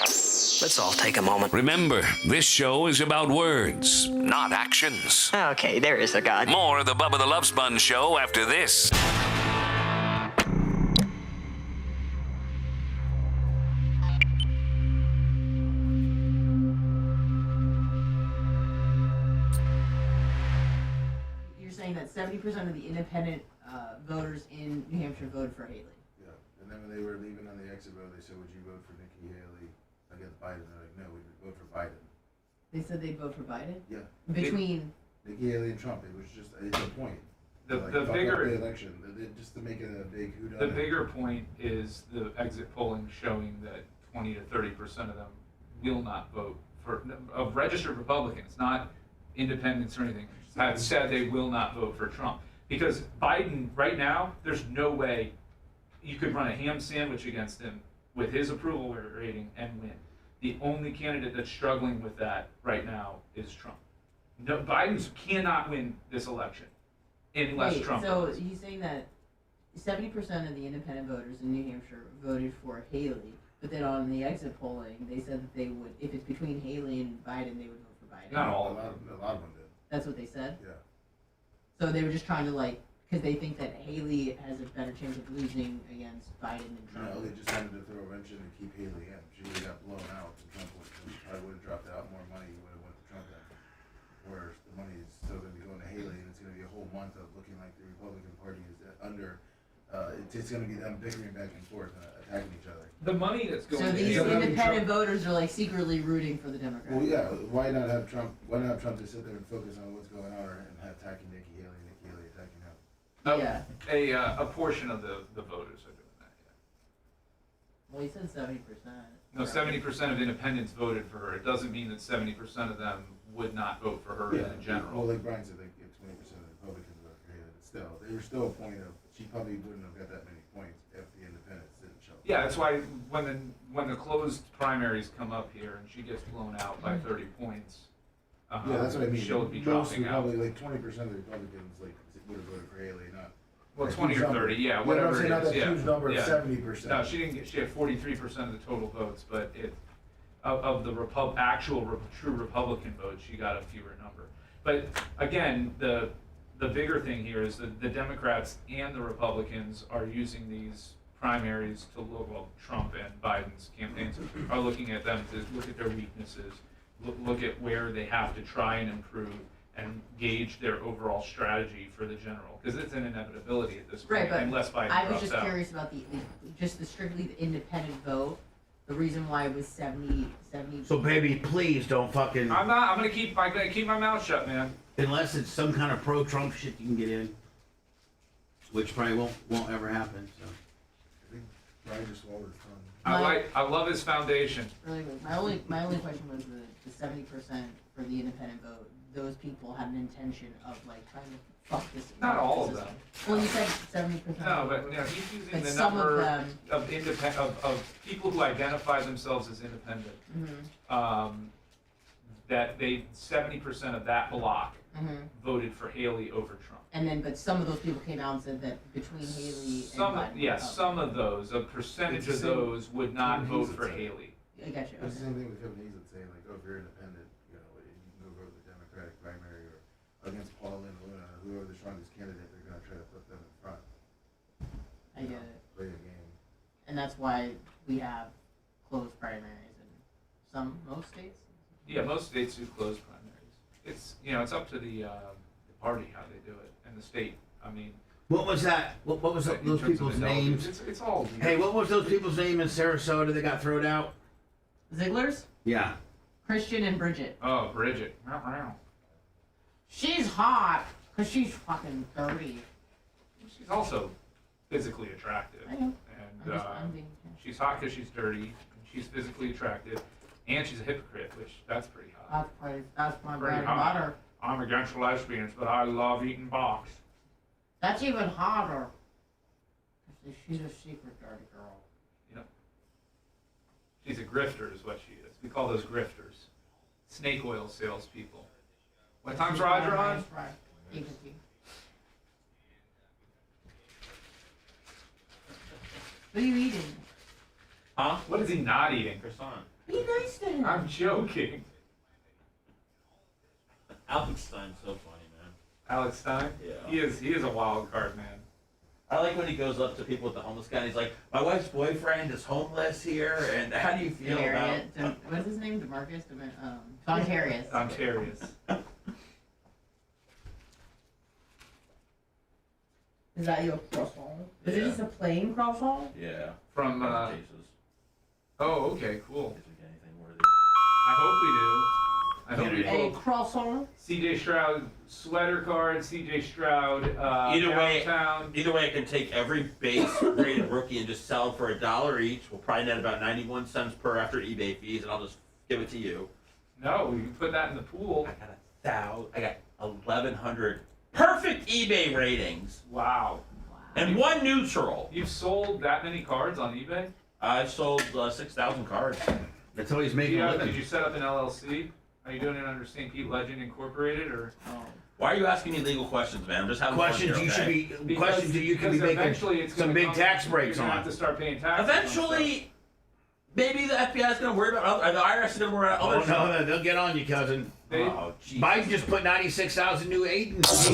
Let's all take a moment. Remember, this show is about words, not actions. Okay, there is a God. More of the Bubba the Love Sponge show after this. You're saying that 70% of the independent voters in New Hampshire voted for Haley. Yeah, and then when they were leaving on the exit vote, they said, "Would you vote for Nikki Haley against Biden?" They're like, "No, we would vote for Biden." They said they'd vote for Biden? Yeah. Between... Nikki Haley and Trump. It was just it's a point. The Like, the fuck up bigger the election, just to make it a big whodunit. the bigger point is the exit polling showing that 20 to 30% of them will not vote for of registered Republicans, not independents or anything, have said they will not vote for Trump. Because Biden, right now, there's no way you could run a ham sandwich against him with his approval rating and win. The only candidate that's struggling with that right now is Trump. No, Biden cannot win this election unless Wait, Trump so wins. he's saying that 70% of the independent voters in New Hampshire voted for Haley, but then on the exit polling, they said that they would, if it's between Haley and Biden, they would vote for Biden. Not all of them. A lot of them did. That's what they said? Yeah. So they were just trying to, like, because they think that Haley has a better chance of losing against Biden than Trump. No, they just wanted to throw a wrench in to keep Haley in. She would have got blown out, and Trump probably would have dropped out more money. He would have went to Trump then. Whereas the money is still going to be going to Haley, and it's going to be a whole month of looking like the Republican Party is under. It's going to be them bickering back and forth and attacking each other. The money that's going So to these independent voters are, like, secretly rooting for the Democrats. Well, yeah. Why not have Trump? Why not have Trump just sit there and focus on what's going on and attacking Nikki Haley attacking him? A portion of the voters are doing that. Well, he said 70%. No, 70% of independents voted for her. It doesn't mean that 70% of them would not vote for her in general. Well, like Brian said, like 20% of the Republicans voted for Haley, but still, there's still a point of she probably wouldn't have got that many points if the independents didn't show up. Yeah, that's why when the closed primaries come up here and she gets blown out by 30 points, Yeah, that's what I mean. she'll be Most dropping out. Republicans, like 20% of the Republicans, like would have voted for Haley, not. Well, a 20 huge or number. 30, yeah, You know what whatever I'm saying? it Not is. that Yeah, huge number yeah. of 70%. No, she didn't get. She had 43% of the total votes, but of the true Republican votes, she got a fewer number. But again, the bigger thing here is that the Democrats and the Republicans are using these primaries to look. Well, Trump and Biden's campaigns are looking at them to look at their weaknesses, look at where they have to try and improve, and gauge their overall strategy for the general, because it's an inevitability at this point, Right, but unless Biden I was drops just out. curious about just the strictly the independent vote. The reason why it was 70. So, baby, please don't fucking. I'm gonna keep my mouth shut, man. Unless it's some kind of pro-Trump shit you can get in, which probably won't ever happen. So. I think Brian just swallowed his tongue. I love his foundation. Really quick. My only question was the 70% for the independent vote. Those people had an intention of like trying to fuck this. Not all of system. them. Well, you said 70%. No, but he's using But the some number of them. of people who identify themselves as independent. That 70% of that block voted for Haley over Trump. And then, but some of those people came out and said that between Haley and Biden. Some of those, a percentage of those would not vote for Haley. I got you. It's the same thing with Kevin Hazen saying, like, oh, if you're independent, you can go vote the Democratic primary or against Paul and Luna, whoever the strongest candidate, they're going to try to put them in front. I get it. Play a game. And that's why we have closed primaries in most states. Yeah, most states do closed primaries. It's up to the party how they do it, and the state. I mean. What was that? What was those people's names? It's all weird. Hey, what was those people's name in Sarasota that got thrown out? Ziegler's? Yeah. Christian and Bridget. Oh, Bridget. She's hot because she's fucking dirty. She's also physically attractive. I know. And she's hot because she's dirty. And she's physically attractive. And she's a hypocrite, which that's pretty hot. That's my Pretty bread and hot. butter. I'm against lesbians, but I love eating box. That's even hotter. She's a secret dirty girl. Yep. She's a grifter is what she is. We call those grifters. Snake oil salespeople. What time's Roger on? Right. 8:15. What are you eating? Huh? What is he not eating? Croissant. Be nice to him. I'm joking. Alex Stein's so funny, man. Alex Stein? Yeah. He is a wild card, man. I like when he goes up to people with the homeless guy and he's like, my wife's boyfriend is homeless here, and how do you feel about... What's his name? DeMarcus? Dontarius. Dontarius. Is that your croissant? Is it just a plain croissant? Yeah. From, Jesus. Oh, okay, cool. If we get anything worthy. I hope we do. I hope we A do. croissant? CJ Stroud sweater card, CJ Stroud Either downtown. way, I can take every base rated rookie and just sell them for $1 each. We'll probably net about 91 cents per after eBay fees, and I'll just give it to you. No, you can put that in the pool. I got 1,100 perfect eBay ratings. Wow. And one neutral. You've sold that many cards on eBay? I've sold 6,000 cards. That's how he's making a living. Did you set up an LLC? Are you doing it under St. Pete Legend Incorporated, or? Why are you asking me legal questions, man? I'm just having Questions fun here, you should okay? be questions you could be making some big tax breaks You're gonna on. have to start paying taxes. Eventually, maybe the FBI is going to worry about the IRS is going to worry about other stuff. No, they'll get on you, cousin. Oh, Jesus. Biden just put 96,000 new agents.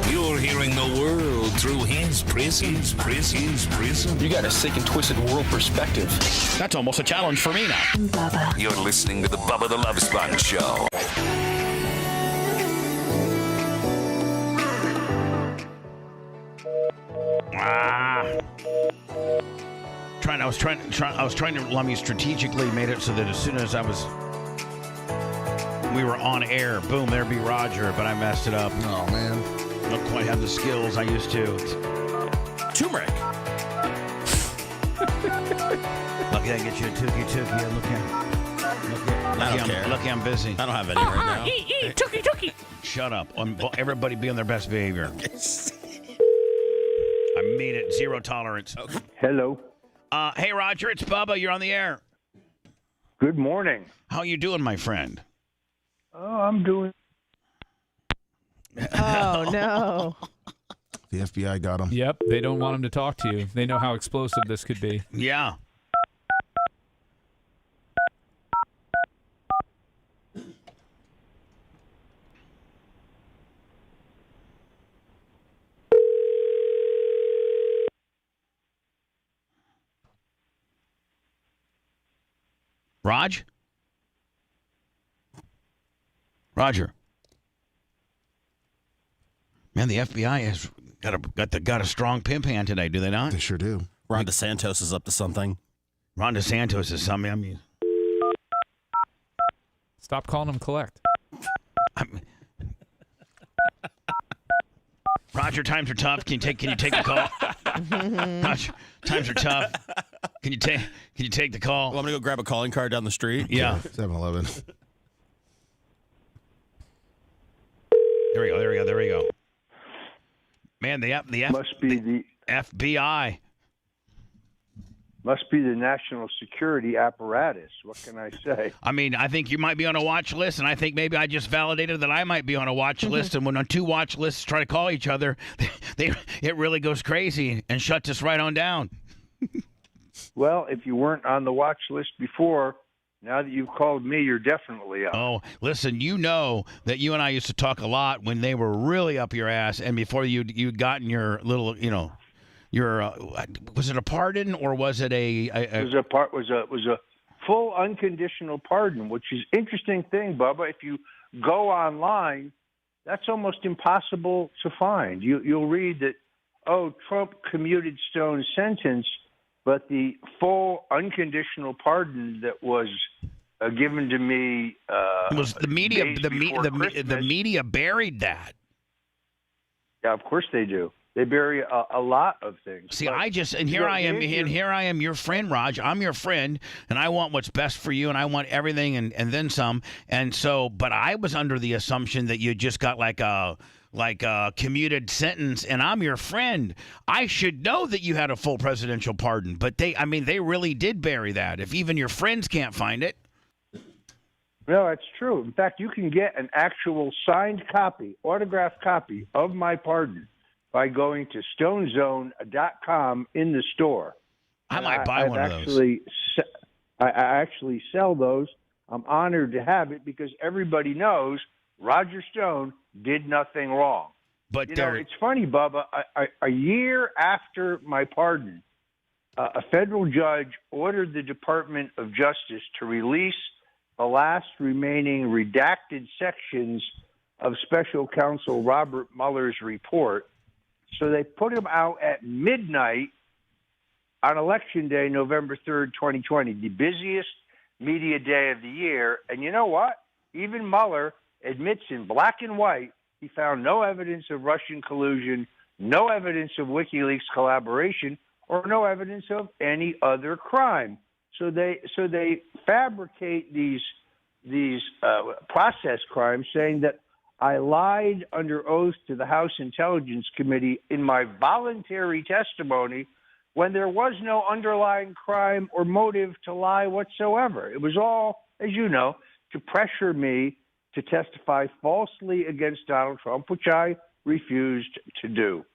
You're hearing the world through his prism. You got a sick and twisted world perspective. That's almost a challenge for me now. You're listening to the Bubba the Love Sponge Show. I was trying to let me strategically made it so that as soon as we were on air, boom, there'd be Roger, but I messed it up. Oh man. Don't quite have the skills I used to. Turmeric. Lucky I get you a tookie. I don't care. Lucky I'm busy. I don't have any right now. Tookie. Shut up. Everybody be on their best behavior. I mean it. Zero tolerance. Okay. Hello. Hey, Roger, it's Bubba. You're on the air. Good morning. How you doing, my friend? Oh, I'm doing. Oh, no. The FBI got him. Yep, they don't want him to talk to you. They know how explosive this could be. Yeah. Roger. Man, the FBI has got a strong pimp hand today, do they not? They sure do. Ron DeSantos is up to something. Ron DeSantos is something. I mean, stop calling him collect. Roger, times are tough. Can you take the call? Roger, times are tough. Can you take the call? Well, I'm gonna go grab a calling card down the street. Yeah. 7-Eleven. There we go. Man, the must be the FBI. Must be the national security apparatus. What can I say? I mean, I think you might be on a watch list, and I think maybe I just validated that I might be on a watch list. And when two watch lists try to call each other, it really goes crazy and shuts us right on down. Well, if you weren't on the watch list before, now that you've called me, you're definitely up. Oh, listen, you know that you and I used to talk a lot when they were really up your ass, and before you'd gotten your little, was it a pardon or was it It was a full unconditional pardon, which is interesting thing, Bubba. If you go online, that's almost impossible to find. You'll read that, Trump commuted Stone's sentence, but the full unconditional pardon that was given to me was the media. The media buried that. Yeah, of course they do. They bury a lot of things. See, here I am, your friend, Raj. I'm your friend, and I want what's best for you, and I want everything, and then some. And so, but I was under the assumption that you just got like a commuted sentence, and I'm your friend. I should know that you had a full presidential pardon, but they really did bury that. If even your friends can't find it. No, that's true. In fact, you can get an actual signed copy, autographed copy of my pardon by going to stonezone.com in the store. I might buy one of those. I actually sell those. I'm honored to have it because everybody knows Roger Stone did nothing wrong. But it's funny, Bubba. A year after my pardon, a federal judge ordered the Department of Justice to release the last remaining redacted sections of Special Counsel Robert Mueller's report. So they put him out at midnight on Election Day, November 3rd, 2020, the busiest media day of the year. And you know what? Even Mueller admits in black and white he found no evidence of Russian collusion, no evidence of WikiLeaks collaboration, or no evidence of any other crime. So they fabricate these process crimes, saying that I lied under oath to the House Intelligence Committee in my voluntary testimony when there was no underlying crime or motive to lie whatsoever. It was all, as you know, to pressure me to testify falsely against Donald Trump, which I refused to do.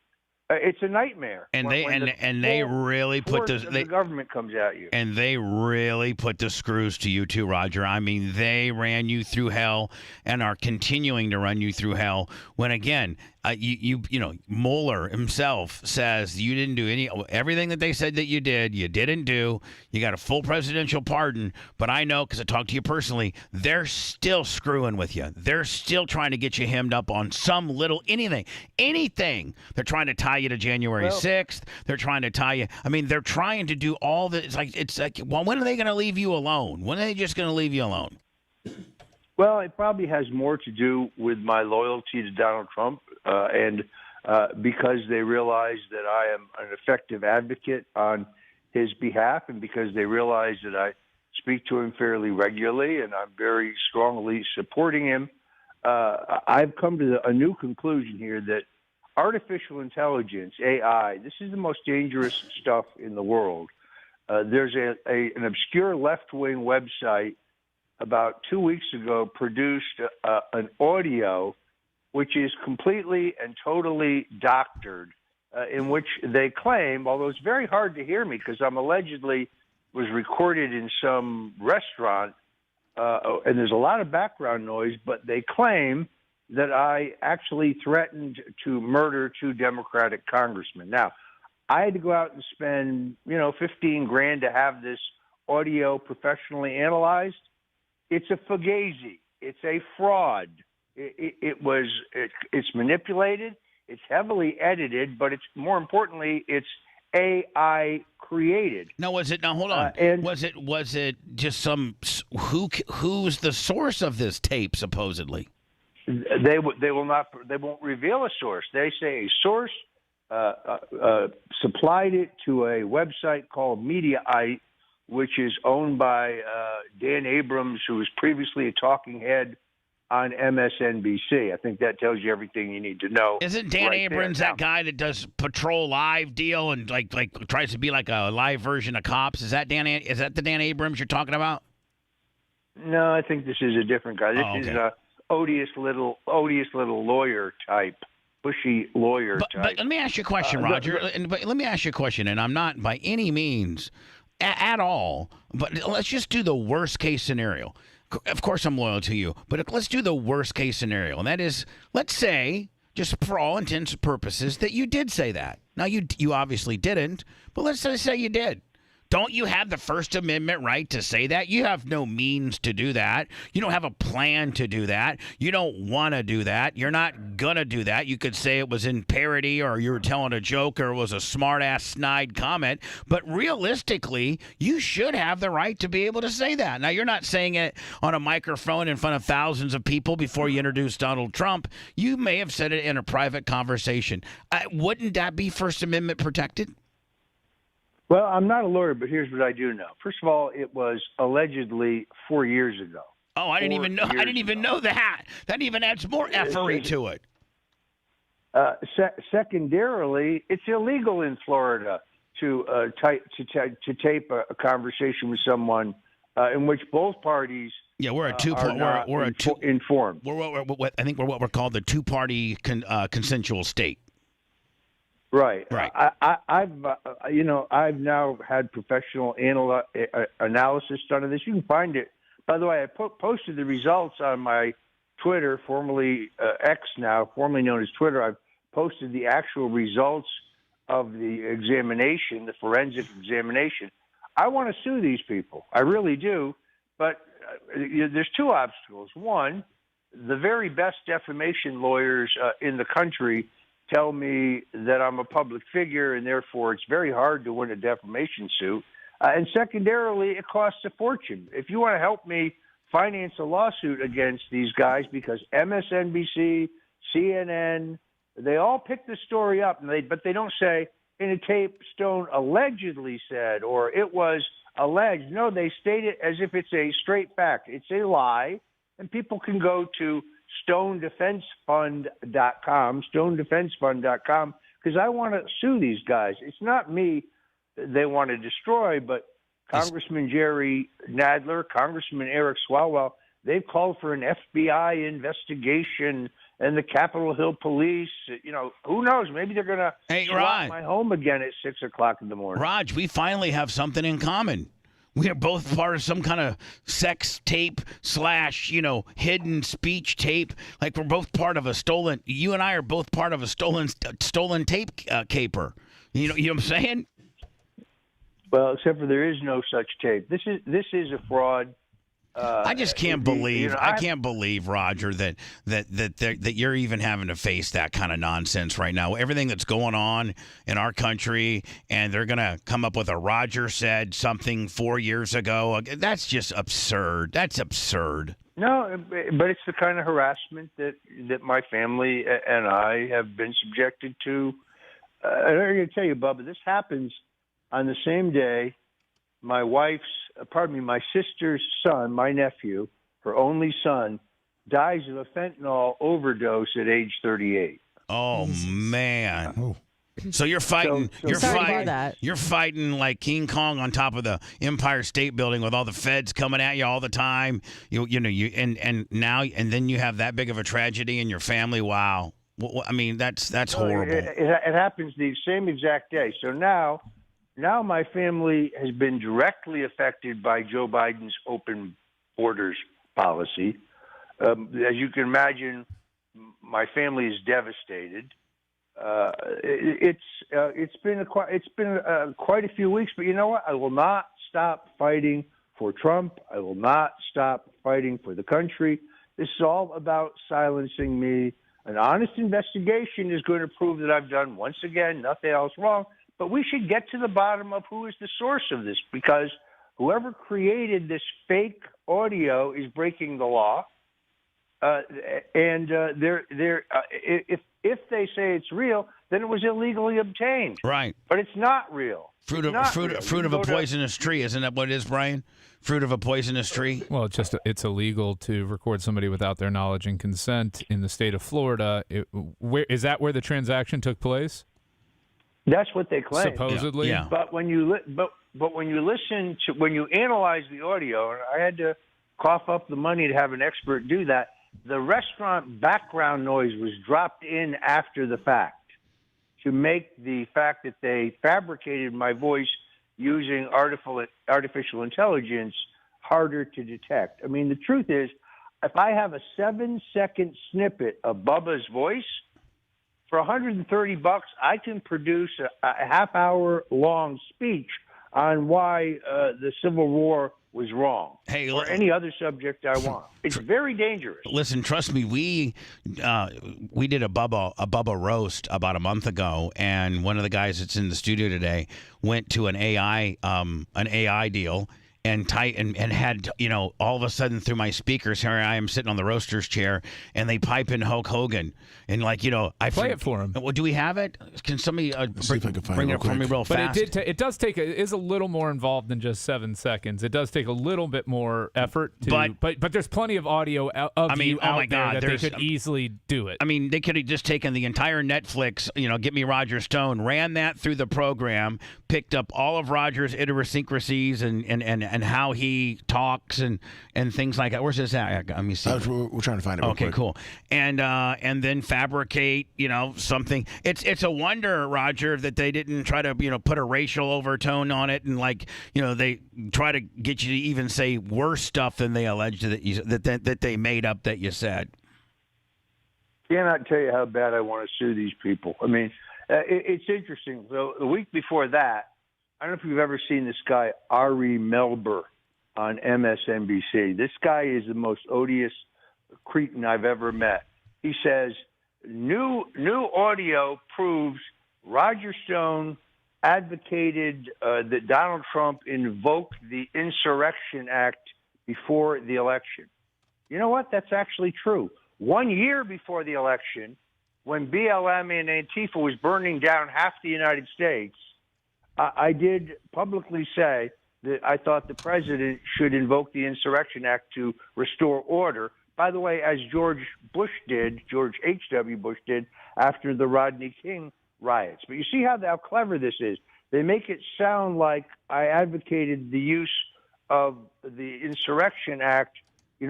It's a nightmare. And they really put the government comes at you. And they really put the screws to you too, Roger. I mean, they ran you through hell and are continuing to run you through hell. When again, Mueller himself says you didn't do everything that they said that you didn't do. You got a full presidential pardon, but I know because I talked to you personally, they're still screwing with you. They're still trying to get you hemmed up on some little anything. They're trying to tie you to January 6th. They're trying to tie you. I mean, they're trying to do all that. It's like, well, when are they going to leave you alone? When are they just going to leave you alone? Well, it probably has more to do with my loyalty to Donald Trump and because they realize that I am an effective advocate on his behalf and because they realize that I speak to him fairly regularly and I'm very strongly supporting him. I've come to a new conclusion here that artificial intelligence, AI, this is the most dangerous stuff in the world. There's an obscure left-wing website about 2 weeks ago produced an audio which is completely and totally doctored, in which they claim, although it's very hard to hear me because I'm allegedly was recorded in some restaurant, and there's a lot of background noise, but they claim that I actually threatened to murder 2 Democratic congressmen. Now, I had to go out and spend, $15,000 to have this audio professionally analyzed. It's a fugazi. It's a fraud. It's manipulated. It's heavily edited, but it's more importantly, it's AI created. No, was it? Now hold on. Was it just who's the source of this tape supposedly? They won't reveal a source. They say a source supplied it to a website called Mediaite, which is owned by Dan Abrams, who was previously a talking head on MSNBC. I think that tells you everything you need to know. Isn't Dan Abrams that guy that does Patrol Live deal and like tries to be like a live version of Cops? Is that the Dan Abrams you're talking about? No, I think this is a different guy. This is a odious little lawyer type. Bushy lawyer type. But let me ask you a question, Roger. Let me ask you a question, and I'm not by any means at all, but let's just do the worst case just let's do the worst case scenario. And that is, let's say just for all intents and purposes, that you did say that. Now, you obviously didn't, but let's just say you did. Don't you have the First Amendment right to say that? You have no means to do that. You don't have a plan to do that. You don't want to do that. You're not going to do that. You could say it was in parody or you were telling a joke or it was a smart-ass snide comment. But realistically, you should have the right to be able to say that. Now, you're not saying it on a microphone in front of thousands of people before you introduce Donald Trump. You may have said it in a private conversation. Wouldn't that be First Amendment protected? Well, I'm not a lawyer, but here's what I do know. First of all, it was allegedly 4 years ago. Oh, I didn't even know. I didn't even know that. That even adds more effery to it. Secondarily, it's illegal in Florida to tape a conversation with someone in which both parties. Yeah, we're a informed. I think we're what we're called the two-party consensual state. Right. Right. I've now had professional analysis done of this. You can find it. By the way, I posted the results on my Twitter, formerly X now, formerly known as Twitter. I've posted the actual results of the examination, the forensic examination. I want to sue these people. I really do. But there's two obstacles. One, the very best defamation lawyers in the country tell me that I'm a public figure and therefore it's very hard to win a defamation suit. And secondarily, it costs a fortune. If you want to help me finance a lawsuit against these guys, because MSNBC, CNN, they all pick the story up, but they don't say, in a tape, Stone allegedly said, or it was alleged. No, they state it as if it's a straight fact. It's a lie, and people can go to StoneDefenseFund.com, because I want to sue these guys. It's not me they want to destroy, but Congressman Jerry Nadler, Congressman Eric Swalwell, they've called for an FBI investigation and the Capitol Hill police. Who knows? Maybe they're going to swat my home again at 6 o'clock in the morning. Raj, we finally have something in common. We are both part of some kind of sex tape / hidden speech tape. Like we're both part of a stolen. You and I are both part of a stolen tape caper. You know what I'm saying? Well, except for there is no such tape. This is a fraud. I just can't believe. I can't believe, Roger, that you're even having to face that kind of nonsense right now. Everything that's going on in our country, and they're gonna come up with a Roger said something 4 years ago. That's just absurd. That's absurd. No, but it's the kind of harassment that my family and I have been subjected to. I'm going to tell you, Bubba, this happens on the same day my sister's son, my nephew, her only son, dies of a fentanyl overdose at age 38. Oh, man. Oh. So you're fighting. You're fighting like King Kong on top of the Empire State Building with all the feds coming at you all the time. And then you have that big of a tragedy in your family. Wow. I mean, that's horrible. It happens the same exact day. So now my family has been directly affected by Joe Biden's open borders policy. As you can imagine, my family is devastated. It's been quite a few weeks, but you know what? I will not stop fighting for Trump. I will not stop fighting for the country. This is all about silencing me. An honest investigation is going to prove that I've done, once again, nothing else wrong. But we should get to the bottom of who is the source of this, because whoever created this fake audio is breaking the law. If they say it's real, then it was illegally obtained. Right. But it's not real. Fruit of a poisonous tree, isn't that what it is, Brian? Fruit of a poisonous tree. Well, it's illegal to record somebody without their knowledge and consent in the state of Florida. Is that where the transaction took place? That's what they claim. Supposedly. Yeah. But when you listen to, when you analyze the audio, and I had to cough up the money to have an expert do that, the restaurant background noise was dropped in after the fact to make the fact that they fabricated my voice using artificial intelligence harder to detect. I mean, the truth is, if I have a 7-second snippet of Bubba's voice, For $130, I can produce a half-hour long speech on why the Civil War was wrong, or any other subject I want. It's very dangerous. Listen, trust me, we did a Bubba roast about a month ago, and one of the guys that's in the studio today went to an AI deal. And had, all of a sudden through my speakers, here I am sitting on the roaster's chair, and they pipe in Hulk Hogan. And I play it for him. Well, do we have it? Can somebody bring it for me real fast? But it does take it is a little more involved than just 7 seconds. It does take a little bit more effort to, but there's plenty of audio of you out there that they could easily do it. I mean, they could have just taken the entire Netflix, Get Me Roger Stone, ran that through the program, picked up all of Roger's idiosyncrasies and how he talks and things like that. Where's this at? Let me see. We're trying to find it. Okay, quick. cool. And then fabricate, something. It's a wonder, Roger, that they didn't try to, put a racial overtone on it, and they try to get you to even say worse stuff than they alleged that they made up that you said. Cannot tell you how bad I want to sue these people. I mean, it's interesting. So the week before that, I don't know if you've ever seen this guy, Ari Melber, on MSNBC. This guy is the most odious cretin I've ever met. He says, new audio proves Roger Stone advocated that Donald Trump invoke the Insurrection Act before the election. You know what? That's actually true. 1 year before the election, when BLM and Antifa was burning down half the United States, I did publicly say that I thought the president should invoke the Insurrection Act to restore order. By the way, as George H.W. Bush did after the Rodney King riots. But you see how clever this is. They make it sound like I advocated the use of the Insurrection Act,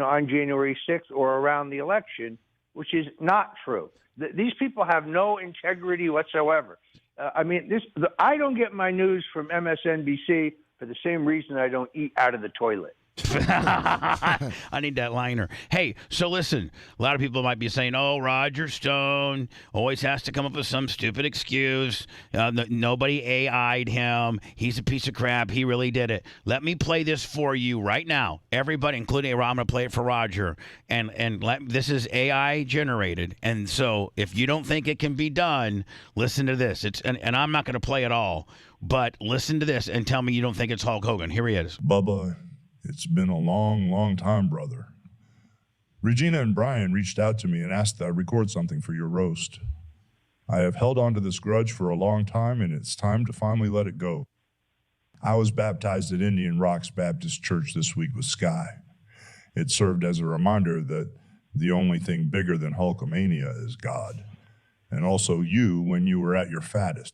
on January 6th or around the election, which is not true. These people have no integrity whatsoever. I don't get my news from MSNBC for the same reason I don't eat out of the toilet. I need that liner. Hey, so listen, a lot of people might be saying, Roger Stone always has to come up with some stupid excuse. Nobody AI'd him. He's a piece of crap. He really did it. Let me play this for you right now. Everybody, including I'm going to play it for Roger. This is AI generated. And so if you don't think it can be done, listen to this. And I'm not going to play it all, but listen to this and tell me you don't think it's Hulk Hogan. Here he is. Bubba, it's been a long, long time, brother. Regina and Brian reached out to me and asked that I record something for your roast. I have held on to this grudge for a long time, and it's time to finally let it go. I was baptized at Indian Rocks Baptist Church this week with Sky. It served as a reminder that the only thing bigger than Hulkamania is God, and also you when you were at your fattest.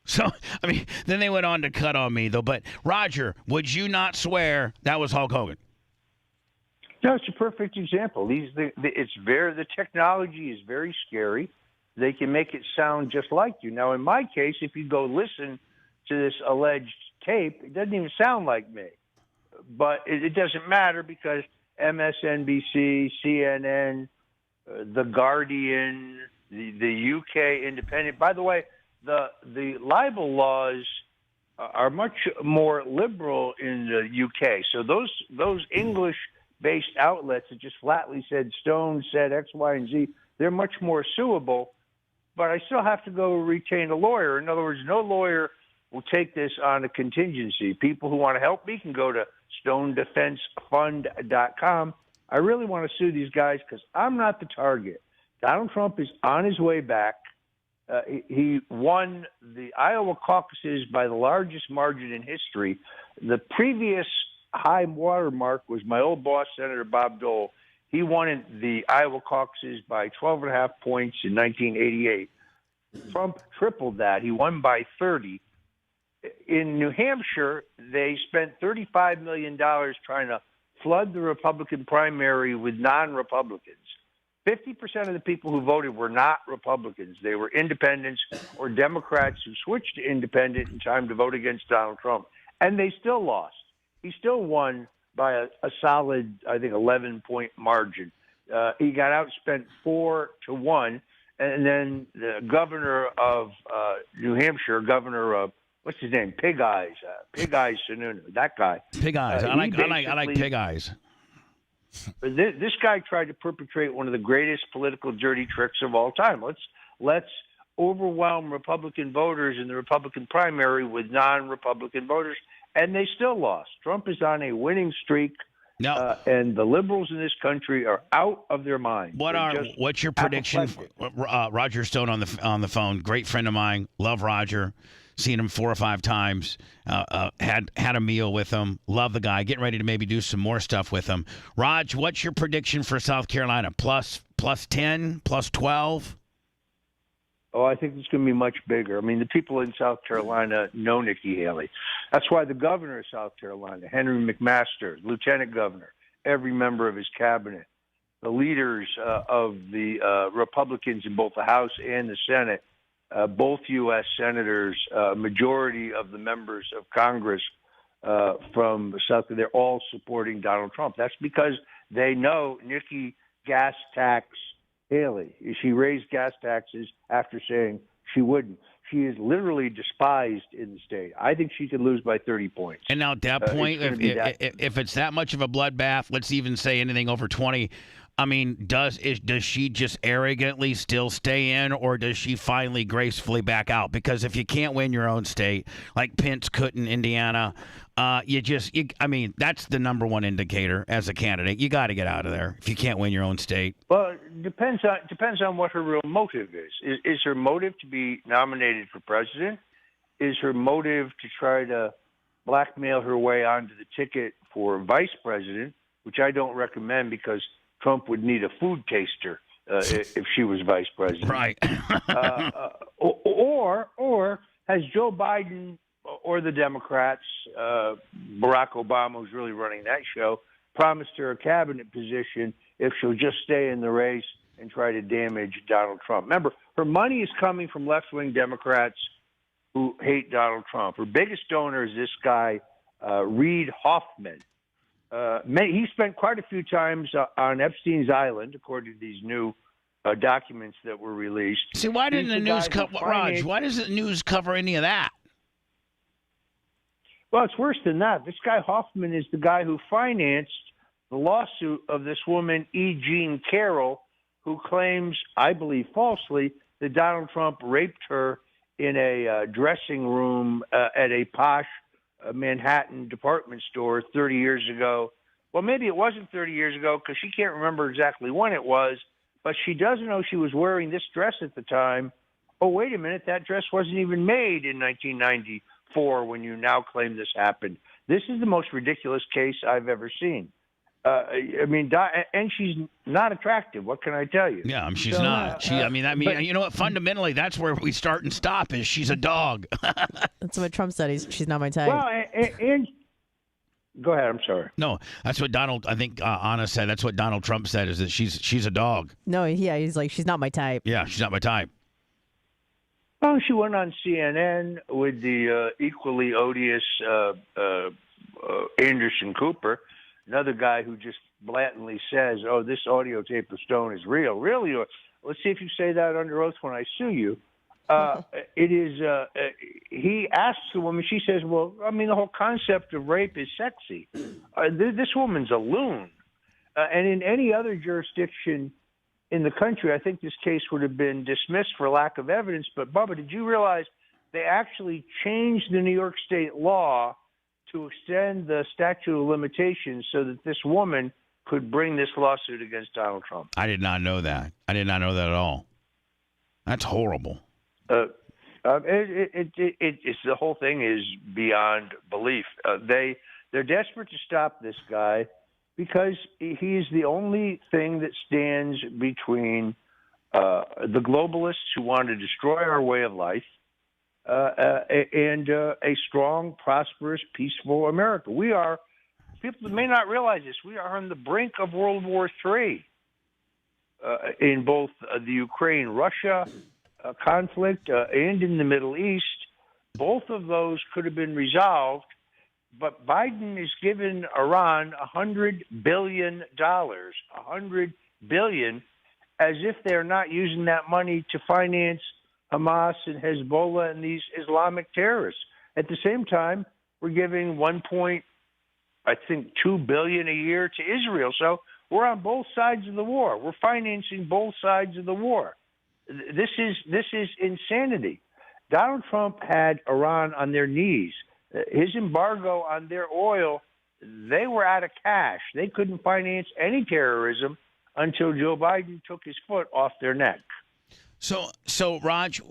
So, then they went on to cut on me, though. But, Roger, would you not swear that was Hulk Hogan? No, it's a perfect example. The technology is very scary. They can make it sound just like you. Now, in my case, if you go listen to this alleged tape, it doesn't even sound like me. But it doesn't matter because MSNBC, CNN, The Guardian, the UK Independent. By the way, the libel laws are much more liberal in the UK. So those English-based outlets that just flatly said Stone said X, Y, and Z, they're much more suable. But I still have to go retain a lawyer. In other words, no lawyer will take this on a contingency. People who want to help me can go to stonedefensefund.com. I really want to sue these guys because I'm not the target. Donald Trump is on his way back. He won the Iowa caucuses by the largest margin in history. The previous high water mark was my old boss, Senator Bob Dole. He won the Iowa caucuses by 12.5 points in 1988. Trump tripled that. He won by 30. In New Hampshire, they spent $35 million trying to flood the Republican primary with non-Republicans. 50% of the people who voted were not Republicans. They were independents or Democrats who switched to independent in time to vote against Donald Trump. And they still lost. He still won by a solid, I think, 11-point margin. He got outspent 4-1. and then the governor of New Hampshire, what's his name? Pig Eyes Sununu, that guy. Pig Eyes. I like Pig Eyes. This guy tried to perpetrate one of the greatest political dirty tricks of all time. Let's overwhelm Republican voters in the Republican primary with non-Republican voters, and they still lost. Trump is on a winning streak. No. And the liberals in this country are out of their mind. What's your prediction? Roger Stone on the phone, great friend of mine. Love Roger. Seen him 4 or 5 times. Had a meal with him. Love the guy. Getting ready to maybe do some more stuff with him. Raj, what's your prediction for South Carolina? Plus 10, plus 12? Oh, I think it's going to be much bigger. I mean, the people in South Carolina know Nikki Haley. That's why the governor of South Carolina, Henry McMaster, lieutenant governor, every member of his cabinet, the leaders of the Republicans in both the House and the Senate, both U.S. senators, majority of the members of Congress from South, they're all supporting Donald Trump. That's because they know Nikki gas tax Haley. She raised gas taxes after saying she wouldn't. She is literally despised in the state. I think she could lose by 30 points. And now at that point, if it's that much of a bloodbath, let's even say anything over 20, I mean, does she just arrogantly still stay in, or does she finally gracefully back out? Because if you can't win your own state, like Pence couldn't Indiana, I mean, that's the number one indicator as a candidate. You got to get out of there if you can't win your own state. Well, it depends on what her real motive is. Is her motive to be nominated for president? Is her motive to try to blackmail her way onto the ticket for vice president, which I don't recommend because Trump would need a food taster if she was vice president. Right. Or has Joe Biden or the Democrats, Barack Obama, who's really running that show, promised her a cabinet position if she'll just stay in the race and try to damage Donald Trump? Remember, her money is coming from left-wing Democrats who hate Donald Trump. Her biggest donor is this guy, Reid Hoffman. He spent quite a few times on Epstein's Island, according to these new documents that were released. See, why didn't the news cover, Raj? Why doesn't the news cover any of that? Well, it's worse than that. This guy Hoffman is the guy who financed the lawsuit of this woman, E. Jean Carroll, who claims, I believe falsely, that Donald Trump raped her in a dressing room at a posh Manhattan department store 30 years ago. Well, maybe it wasn't 30 years ago because she can't remember exactly when it was, but she does know she was wearing this dress at the time. Oh, wait a minute, that dress wasn't even made in 1994 when you now claim this happened. This is the most ridiculous case I've ever seen. I mean, and she's not attractive. What can I tell you? Yeah, she's not. You know what? Fundamentally, that's where we start and stop. Is she's a dog? That's what Trump said. She's not my type. Well, and go ahead. I'm sorry. No, that's what Donald. I think Anna said. That's what Donald Trump said. Is that she's a dog? No, yeah, he's like she's not my type. Yeah, she's not my type. Well, she went on CNN with the equally odious Anderson Cooper. Another guy who just blatantly says, "Oh, this audio tape of Stone is real." Really? Let's see if you say that under oath when I sue you. It is. He asks the woman. She says, "Well, I mean, the whole concept of rape is sexy." This woman's a loon. And in any other jurisdiction in the country, I think this case would have been dismissed for lack of evidence. But Bubba, did you realize they actually changed the New York State law to extend the statute of limitations so that this woman could bring this lawsuit against Donald Trump? I did not know that. I did not know that at all. That's horrible. It's the whole thing is beyond belief. They're desperate to stop this guy because he's the only thing that stands between the globalists who want to destroy our way of life and a strong, prosperous, peaceful America. People may not realize this, we are on the brink of World War III in both the Ukraine-Russia conflict and in the Middle East. Both of those could have been resolved, but Biden has given Iran $100 billion, $100 billion, as if they're not using that money to finance Hamas and Hezbollah and these Islamic terrorists. At the same time, we're giving $2 billion a year to Israel. So we're on both sides of the war. We're financing both sides of the war. This is insanity. Donald Trump had Iran on their knees. His embargo on their oil, they were out of cash. They couldn't finance any terrorism until Joe Biden took his foot off their neck. So Raj,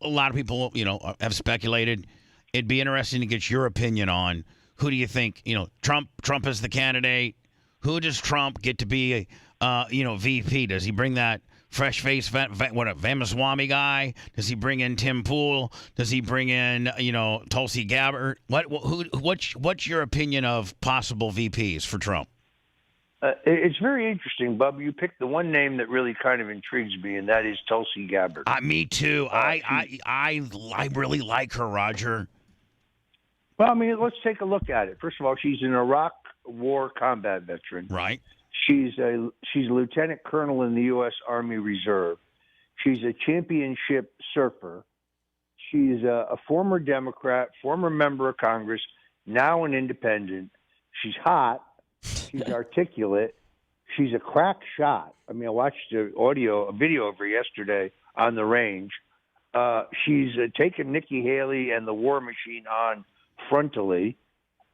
a lot of people, have speculated. It'd be interesting to get your opinion on who do you think, Trump is the candidate. Who does Trump get to be, VP? Does he bring that fresh-faced Ramaswamy guy? Does he bring in Tim Pool? Does he bring in, Tulsi Gabbard? What's your opinion of possible VPs for Trump? It's very interesting, Bub. You picked the one name that really kind of intrigues me, and that is Tulsi Gabbard. Me too. I really like her, Roger. Well, I mean, let's take a look at it. First of all, she's an Iraq War combat veteran. Right. She's a lieutenant colonel in the U.S. Army Reserve. She's a championship surfer. She's a former Democrat, former member of Congress, now an independent. She's hot. She's articulate. She's a crack shot. I mean, I watched a video of her yesterday on the range. She's taken Nikki Haley and the war machine on frontally.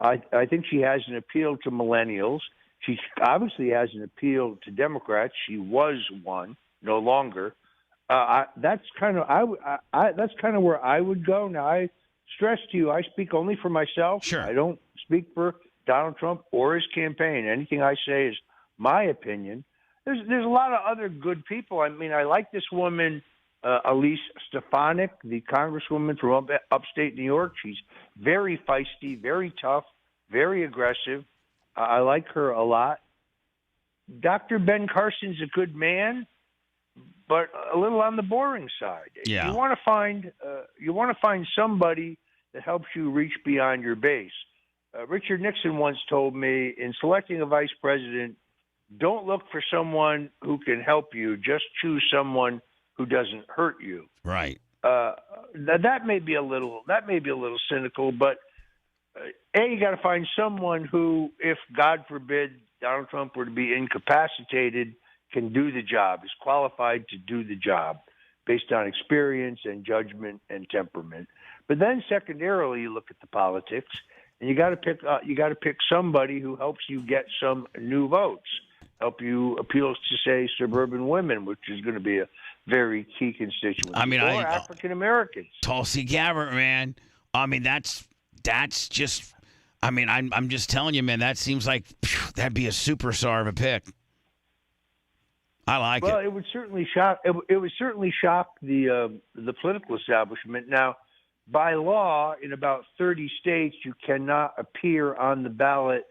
I think she has an appeal to millennials. She obviously has an appeal to Democrats. She was one, no longer. That's kind of where I would go. Now, I stress to you, I speak only for myself. Sure. I don't speak for Donald Trump or his campaign. Anything I say is my opinion. There's a lot of other good people. I mean, I like this woman, Elise Stefanik, the congresswoman from upstate New York. She's very feisty, very tough, very aggressive. I like her a lot. Dr. Ben Carson's a good man, but a little on the boring side. Yeah. You want to find somebody that helps you reach beyond your base. Richard Nixon once told me, in selecting a vice president, don't look for someone who can help you. Just choose someone who doesn't hurt you. Right. That may be a little cynical, but you got to find someone who, if God forbid Donald Trump were to be incapacitated, can do the job, is qualified to do the job based on experience and judgment and temperament. But then secondarily, you look at the politics. And you got to pick somebody who helps you get some new votes, help you appeal to, say, suburban women, which is going to be a very key constituency. I mean, or African Americans. Tulsi Gabbard, man. I mean, that's just. I mean, I'm just telling you, man. That seems like that'd be a superstar of a pick. I like it. Well, it would certainly shock. It would certainly shock the political establishment. Now, by law, in about 30 states, you cannot appear on the ballot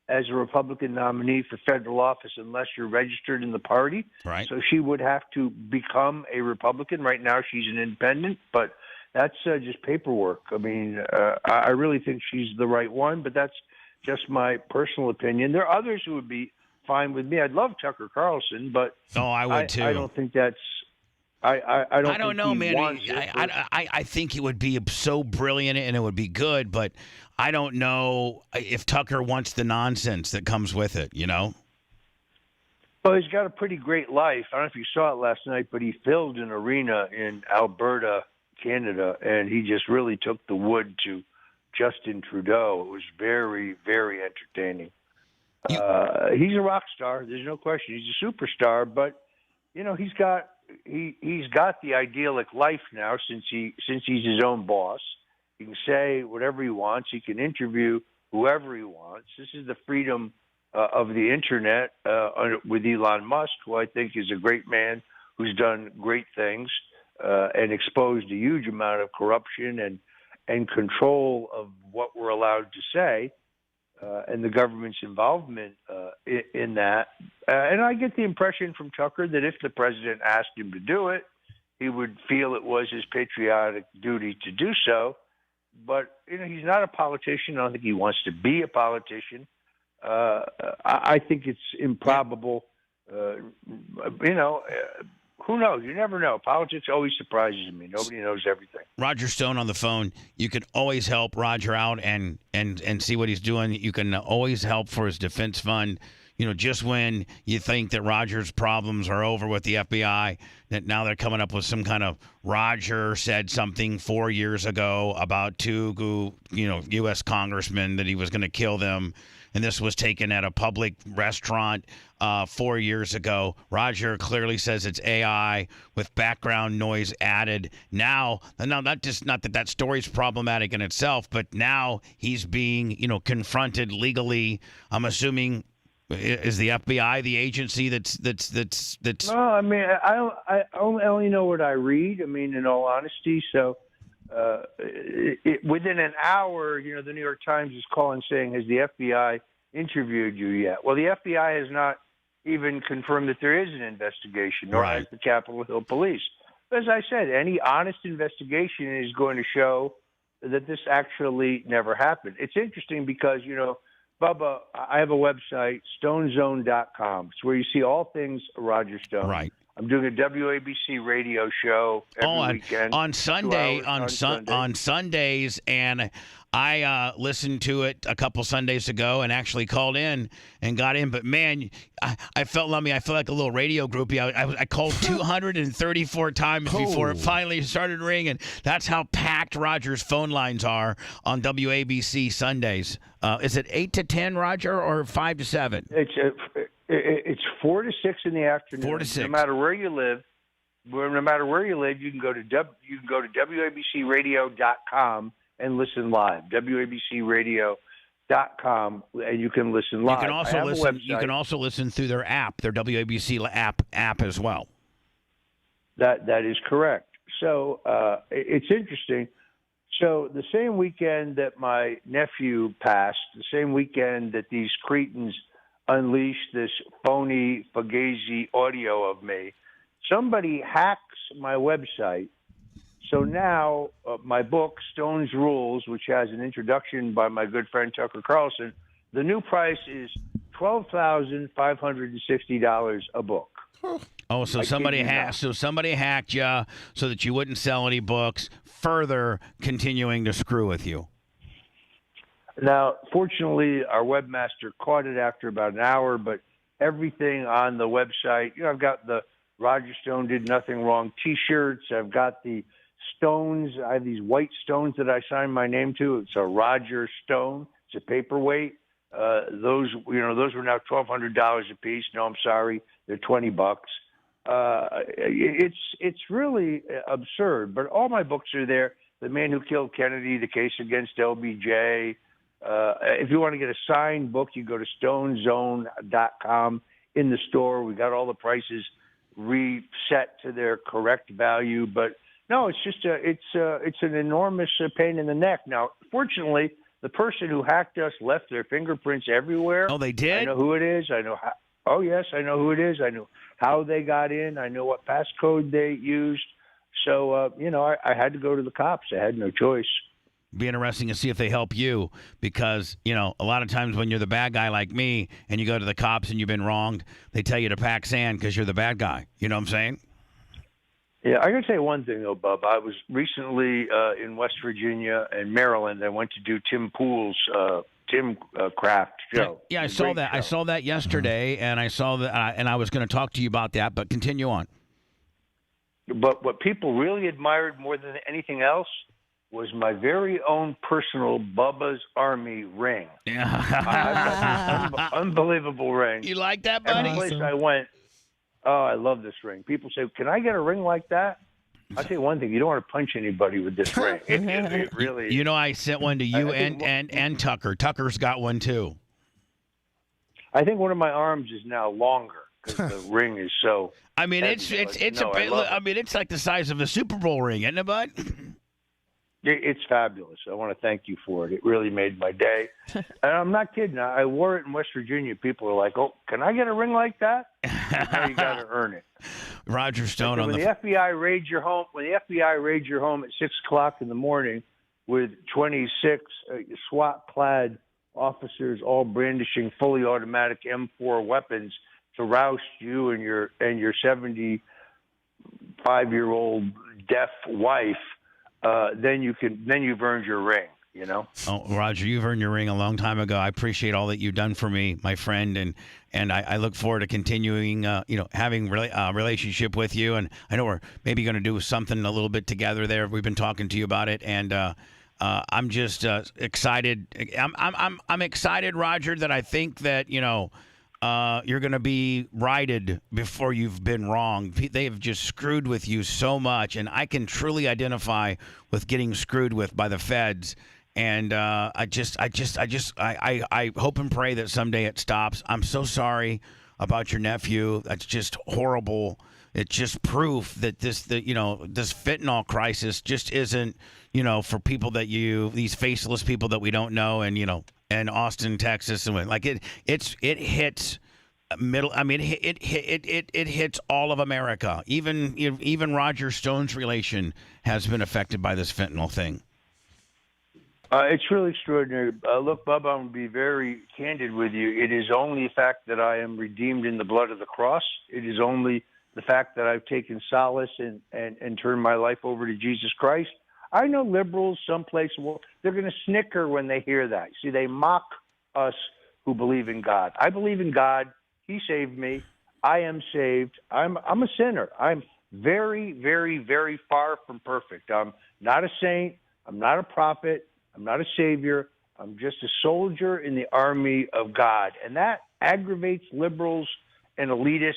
as a Republican nominee for federal office unless you're registered in the party. Right. So she would have to become a Republican. Right now, she's an independent, but that's just paperwork. I mean, I really think she's the right one, but that's just my personal opinion. There are others who would be fine with me. I'd love Tucker Carlson, but I would too. I don't think that's. I don't know, man. I think it would be so brilliant and it would be good, but I don't know if Tucker wants the nonsense that comes with it, Well, he's got a pretty great life. I don't know if you saw it last night, but he filled an arena in Alberta, Canada, and he just really took the wood to Justin Trudeau. It was very, very entertaining. He's a rock star. There's no question. He's a superstar, but, he's got the idyllic life now since he's his own boss. He can say whatever he wants. He can interview whoever he wants. This is the freedom of the internet with Elon Musk, who I think is a great man who's done great things and exposed a huge amount of corruption and control of what we're allowed to say. And the government's involvement in that. And I get the impression from Tucker that if the president asked him to do it, he would feel it was his patriotic duty to do so. But, he's not a politician. I don't think he wants to be a politician. I think it's improbable Who knows? You never know. Politics always surprises me. Nobody knows everything. Roger Stone on the phone. You can always help Roger out and see what he's doing. You can always help for his defense fund. Just when you think that Roger's problems are over with the FBI, that now they're coming up with some kind of Roger said something 4 years ago about two U.S. congressmen that he was going to kill them. And this was taken at a public restaurant 4 years ago. Roger clearly says it's AI with background noise added. Now not that story's problematic in itself, but now he's being, confronted legally. I'm assuming, is the FBI the agency that's? No, I mean, I only know what I read. I mean, in all honesty, so. Within an hour, the New York Times is calling saying, has the FBI interviewed you yet? Well, the FBI has not even confirmed that there is an investigation, nor has the Capitol Hill Police. But as I said, any honest investigation is going to show that this actually never happened. It's interesting because, Bubba, I have a website, stonezone.com. It's where you see all things Roger Stone. Right. I'm doing a WABC radio show every weekend. On Sundays, and I listened to it a couple Sundays ago and actually called in and got in. But man, I felt like a little radio groupie. I called 234 times before it finally started ringing. That's how packed Roger's phone lines are on WABC Sundays. Is it 8 to 10, Roger, or 5 to 7? It's 4 to 6 in the afternoon. 4 to 6. No matter where you live, you can go to WABCRadio.com and listen live. WABCRadio.com, and you can listen live. You can also listen through their app, their WABC app as well. That is correct. So it's interesting. So the same weekend that my nephew passed, the same weekend that these cretins unleashed this phony Fugazi audio of me, somebody hacks my website. So now my book, Stone's Rules, which has an introduction by my good friend Tucker Carlson, the new price is $12,560 a book. Oh, so somebody hacked you so that you wouldn't sell any books, further continuing to screw with you. Now, fortunately, our webmaster caught it after about an hour, but everything on the website, I've got the Roger Stone Did Nothing Wrong T-shirts. I've got the stones. I have these white stones that I signed my name to. It's a Roger Stone. It's a paperweight. Those were now $1,200 a piece. No, I'm sorry, they're $20. It's really absurd. But all my books are there. The Man Who Killed Kennedy, The Case Against LBJ. If you want to get a signed book, you go to stonezone.com. In the store, we got all the prices reset to their correct value. But no, it's just it's an enormous pain in the neck. Now, fortunately, the person who hacked us left their fingerprints everywhere. Oh, they did? I know who it is. I know how. Oh, yes, I know who it is. I know how they got in. I know what passcode they used. So, I had to go to the cops. I had no choice. Be interesting to see if they help you because, a lot of times when you're the bad guy like me and you go to the cops and you've been wronged, they tell you to pack sand because you're the bad guy. You know what I'm saying? Yeah, I got to say one thing, though, Bub. I was recently in West Virginia and Maryland. I went to do Tim Pool's Kraft show. Yeah, I saw that. Show. I saw that yesterday, and I saw that, and I was going to talk to you about that, but continue on. But what people really admired more than anything else was my very own personal Bubba's Army ring. Yeah. I've got this unbelievable ring. You like that, buddy? Every place I went, I love this ring. People say, can I get a ring like that? I'll tell you one thing. You don't want to punch anybody with this ring. It really. I sent one to you and Tucker. Tucker's got one, too. I think one of my arms is now longer because the ring is so. I mean, it's like the size of a Super Bowl ring, isn't it, bud? It's fabulous. I want to thank you for it. It really made my day. And I'm not kidding. I wore it in West Virginia. People are like, "Oh, can I get a ring like that?" Now you got to earn it. Roger Stone when the FBI raids your home, at 6:00 in the morning with 26 SWAT-clad officers, all brandishing fully automatic M4 weapons, to roust you and your 75-year-old deaf wife, then you've earned your ring. You know. Oh, Roger, you've earned your ring a long time ago. I appreciate all that you've done for me, my friend, and I look forward to continuing, having a relationship with you. And I know we're maybe going to do something a little bit together there. We've been talking to you about it, and I'm just excited. I'm excited, Roger, that I think that you're going to be righted before you've been wrong. They have just screwed with you so much, and I can truly identify with getting screwed with by the feds. And I hope and pray that someday it stops. I'm so sorry about your nephew. That's just horrible. It's just proof that this fentanyl crisis just isn't, for people that these faceless people that we don't know, and Austin, Texas, and like it hits middle. I mean, it hits all of America. Even Roger Stone's relation has been affected by this fentanyl thing. It's really extraordinary. Look, Bubba, I'm going to be very candid with you. It is only the fact that I am redeemed in the blood of the cross. It is only the fact that I've taken solace and turned my life over to Jesus Christ. I know liberals someplace, they're going to snicker when they hear that. See, they mock us who believe in God. I believe in God. He saved me. I am saved. I'm a sinner. I'm very, very, very far from perfect. I'm not a saint. I'm not a prophet. I'm not a savior. I'm just a soldier in the army of God. And that aggravates liberals and elitists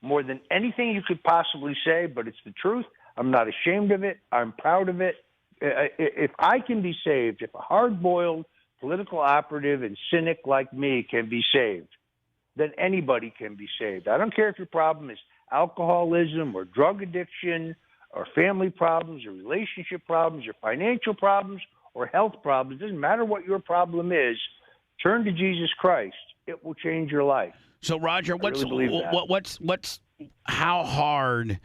more than anything you could possibly say, but it's the truth. I'm not ashamed of it. I'm proud of it. If I can be saved, if a hard-boiled political operative and cynic like me can be saved, then anybody can be saved. I don't care if your problem is alcoholism or drug addiction or family problems or relationship problems or financial problems or health problems. It doesn't matter what your problem is. Turn to Jesus Christ. It will change your life. So, Roger, how hard,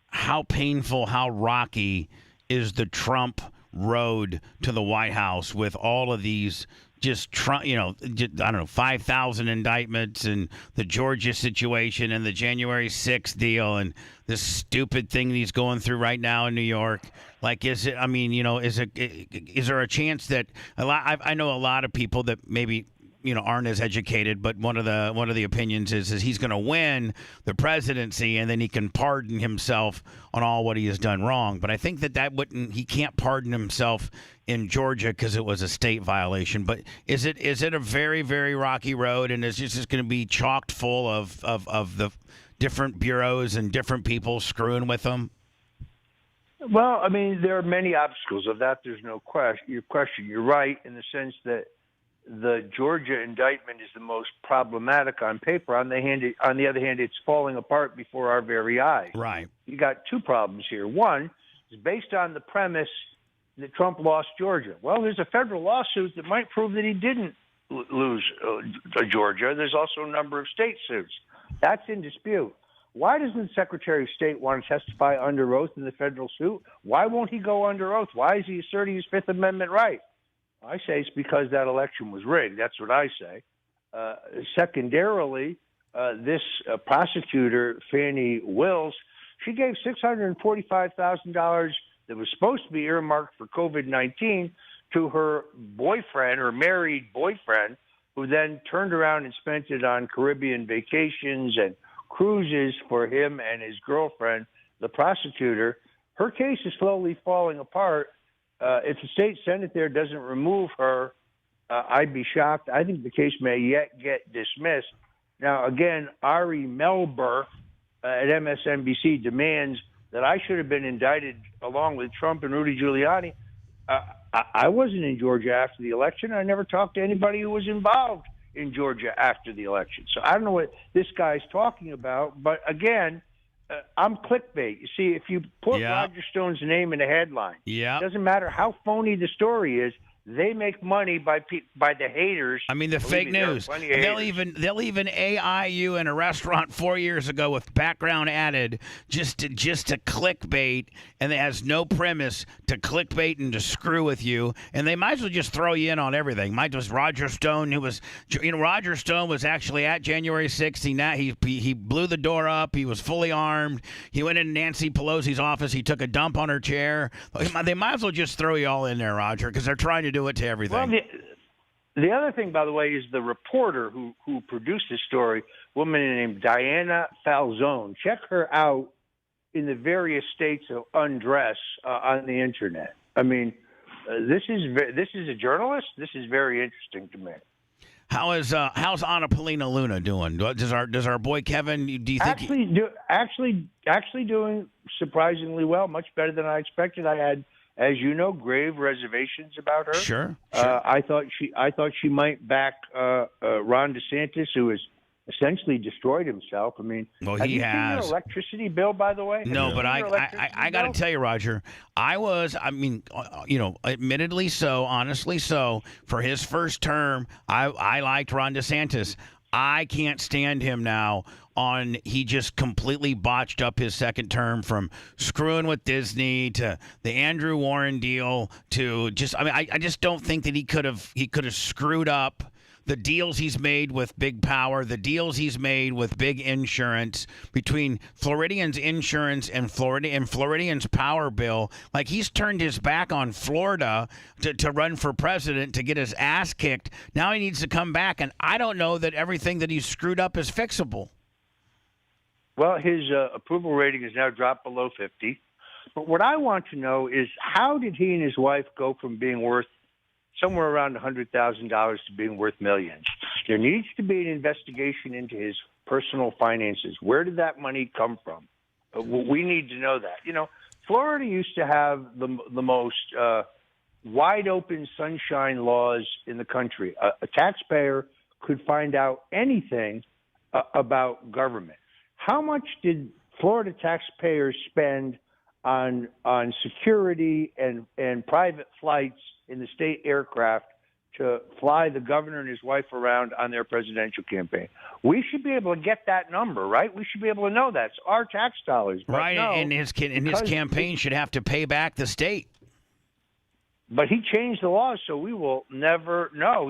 how painful, how rocky is the Trump road to the White House with all of these just Trump, 5,000 indictments and the Georgia situation and the January 6th deal and this stupid thing he's going through right now in New York? Like, is there a chance that I know a lot of people that maybe aren't as educated, but one of the opinions is he's going to win the presidency and then he can pardon himself on all what he has done wrong. But I think he can't pardon himself in Georgia because it was a state violation. But is it a very, very rocky road, and is it just going to be chocked full of the different bureaus and different people screwing with them? Well, I mean, there are many obstacles of that. There's no question. You're right in the sense that the Georgia indictment is the most problematic on paper. On the other hand, it's falling apart before our very eyes. Right. You got two problems here. One is based on the premise that Trump lost Georgia. Well, there's a federal lawsuit that might prove that he didn't lose Georgia. There's also a number of state suits. That's in dispute. Why doesn't the Secretary of State want to testify under oath in the federal suit? Why won't he go under oath? Why is he asserting his Fifth Amendment right? I say it's because that election was rigged. That's what I say. Secondarily, this prosecutor, Fannie Wills, she gave $645,000 that was supposed to be earmarked for COVID-19 to her boyfriend, her married boyfriend, who then turned around and spent it on Caribbean vacations and cruises for him and his girlfriend, the prosecutor. Her case is slowly falling apart. If the state Senate there doesn't remove her, I'd be shocked. I think the case may yet get dismissed. Now, again, Ari Melber at MSNBC demands that I should have been indicted along with Trump and Rudy Giuliani. I wasn't in Georgia after the election. I never talked to anybody who was involved in Georgia after the election. So I don't know what this guy's talking about. But again, I'm clickbait. You see, if you put Roger Stone's name in a headline, it doesn't matter how phony the story is. They make money by the haters. I mean, the Believe fake me, there are news. plenty of haters. They'll even AI you in a restaurant 4 years ago with background added just to clickbait, and it has no premise to clickbait and to screw with you. And they might as well just throw you in on everything. Roger Stone, Roger Stone was actually at January 6th. He blew the door up. He was fully armed. He went into Nancy Pelosi's office. He took a dump on her chair. They might as well just throw you all in there, Roger, because they're trying to do it to everything. Well, the other thing, by the way, is the reporter who produced this story, woman named Diana Falzone. Check her out in the various states of undress on the internet. I mean, this is a journalist. This is very interesting to me. How's Anna Polina Luna doing? Does our boy Kevin? Do you think actually doing surprisingly well, much better than I expected? I had, as you know, grave reservations about her. Sure. I thought she might back Ron DeSantis, who has essentially destroyed himself. I mean, well, have he you seen has. your electricity bill, by the way? No, but I got to tell you, Roger, admittedly so, honestly so, for his first term, I liked Ron DeSantis. I can't stand him now he just completely botched up his second term, from screwing with Disney to the Andrew Warren deal to I just don't think that he could have screwed up the deals he's made with big power, the deals he's made with big insurance, between Floridians' insurance and Floridians' power bill. Like, he's turned his back on Florida to run for president, to get his ass kicked. Now he needs to come back, and I don't know that everything that he's screwed up is fixable. Well, his approval rating has now dropped below 50. But what I want to know is, how did he and his wife go from being worth somewhere around $100,000 to being worth millions? There needs to be an investigation into his personal finances. Where did that money come from? We need to know that. You know, Florida used to have the most wide open sunshine laws in the country. A taxpayer could find out anything about government. How much did Florida taxpayers spend on security and private flights in the state aircraft to fly the governor and his wife around on their presidential campaign? We should be able to get that number, right? We should be able to know that. It's our tax dollars. But right, no, and his campaign should have to pay back the state. But he changed the law, so we will never know.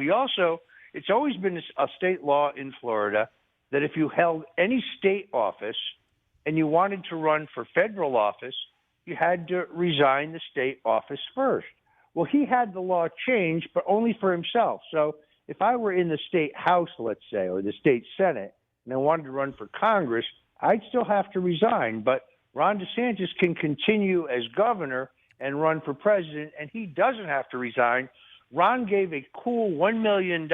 It's always been a state law in Florida that if you held any state office and you wanted to run for federal office, you had to resign the state office first. Well, he had the law changed, but only for himself. So if I were in the state house, let's say, or the state senate, and I wanted to run for Congress, I'd still have to resign. But Ron DeSantis can continue as governor and run for president, and he doesn't have to resign. Ron gave a cool $1 million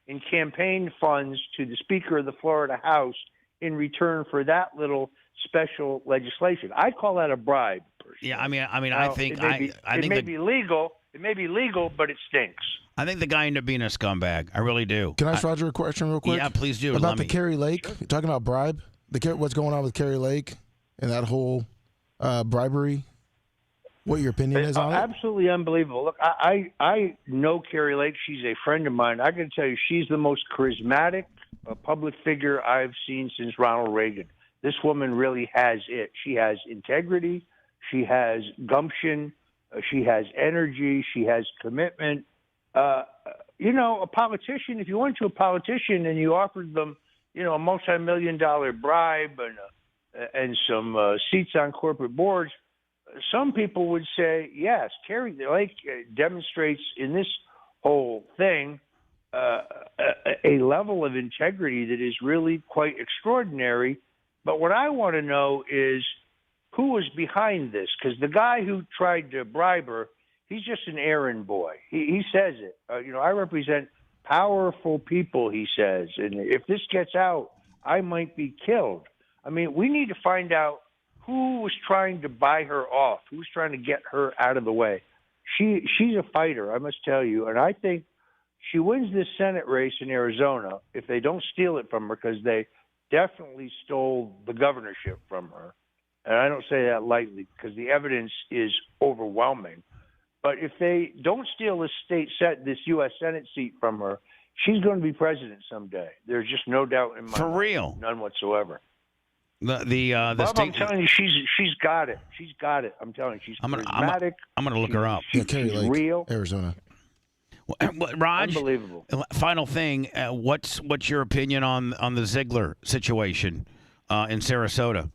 in campaign funds to the Speaker of the Florida House in return for that little special legislation. I call that a bribe. Yeah, I mean, Now, I think it may be legal. It may be legal, but it stinks. I think the guy ended up being a scumbag. I really do. Can I ask Roger a question real quick? Yeah, please do. About the Carrie Lake. Sure. Talking about bribe. What's going on with Carrie Lake and that whole bribery? What your opinion is on it? Absolutely unbelievable. Look, I know Carrie Lake. She's a friend of mine. I can tell you, she's the most charismatic public figure I've seen since Ronald Reagan. This woman really has it. She has integrity. She has gumption. She has energy. She has commitment. A politician, if you went to a politician and you offered them, a multi-million-dollar bribe and some seats on corporate boards, some people would say, yes, Carrie Lake demonstrates in this whole thing a level of integrity that is really quite extraordinary. But what I want to know is who was behind this, because the guy who tried to bribe her, he's just an errand boy. He says it. I represent powerful people, he says, and if this gets out, I might be killed. I mean, we need to find out who was trying to buy her off, who's trying to get her out of the way. She's a fighter, I must tell you, and I think she wins this Senate race in Arizona if they don't steal it from her, because they definitely stole the governorship from her. And I don't say that lightly because the evidence is overwhelming. But if they don't steal this U.S. Senate seat from her, she's going to be president someday. There's just no doubt in my mind. For real? None whatsoever. The Bob, state. I'm telling you, she's got it. She's got it. I'm telling you, she's charismatic. I'm gonna look her up. Yeah, Kerry Lake, real. Arizona. Raj, unbelievable. Final thing, what's your opinion on the Ziegler situation in Sarasota?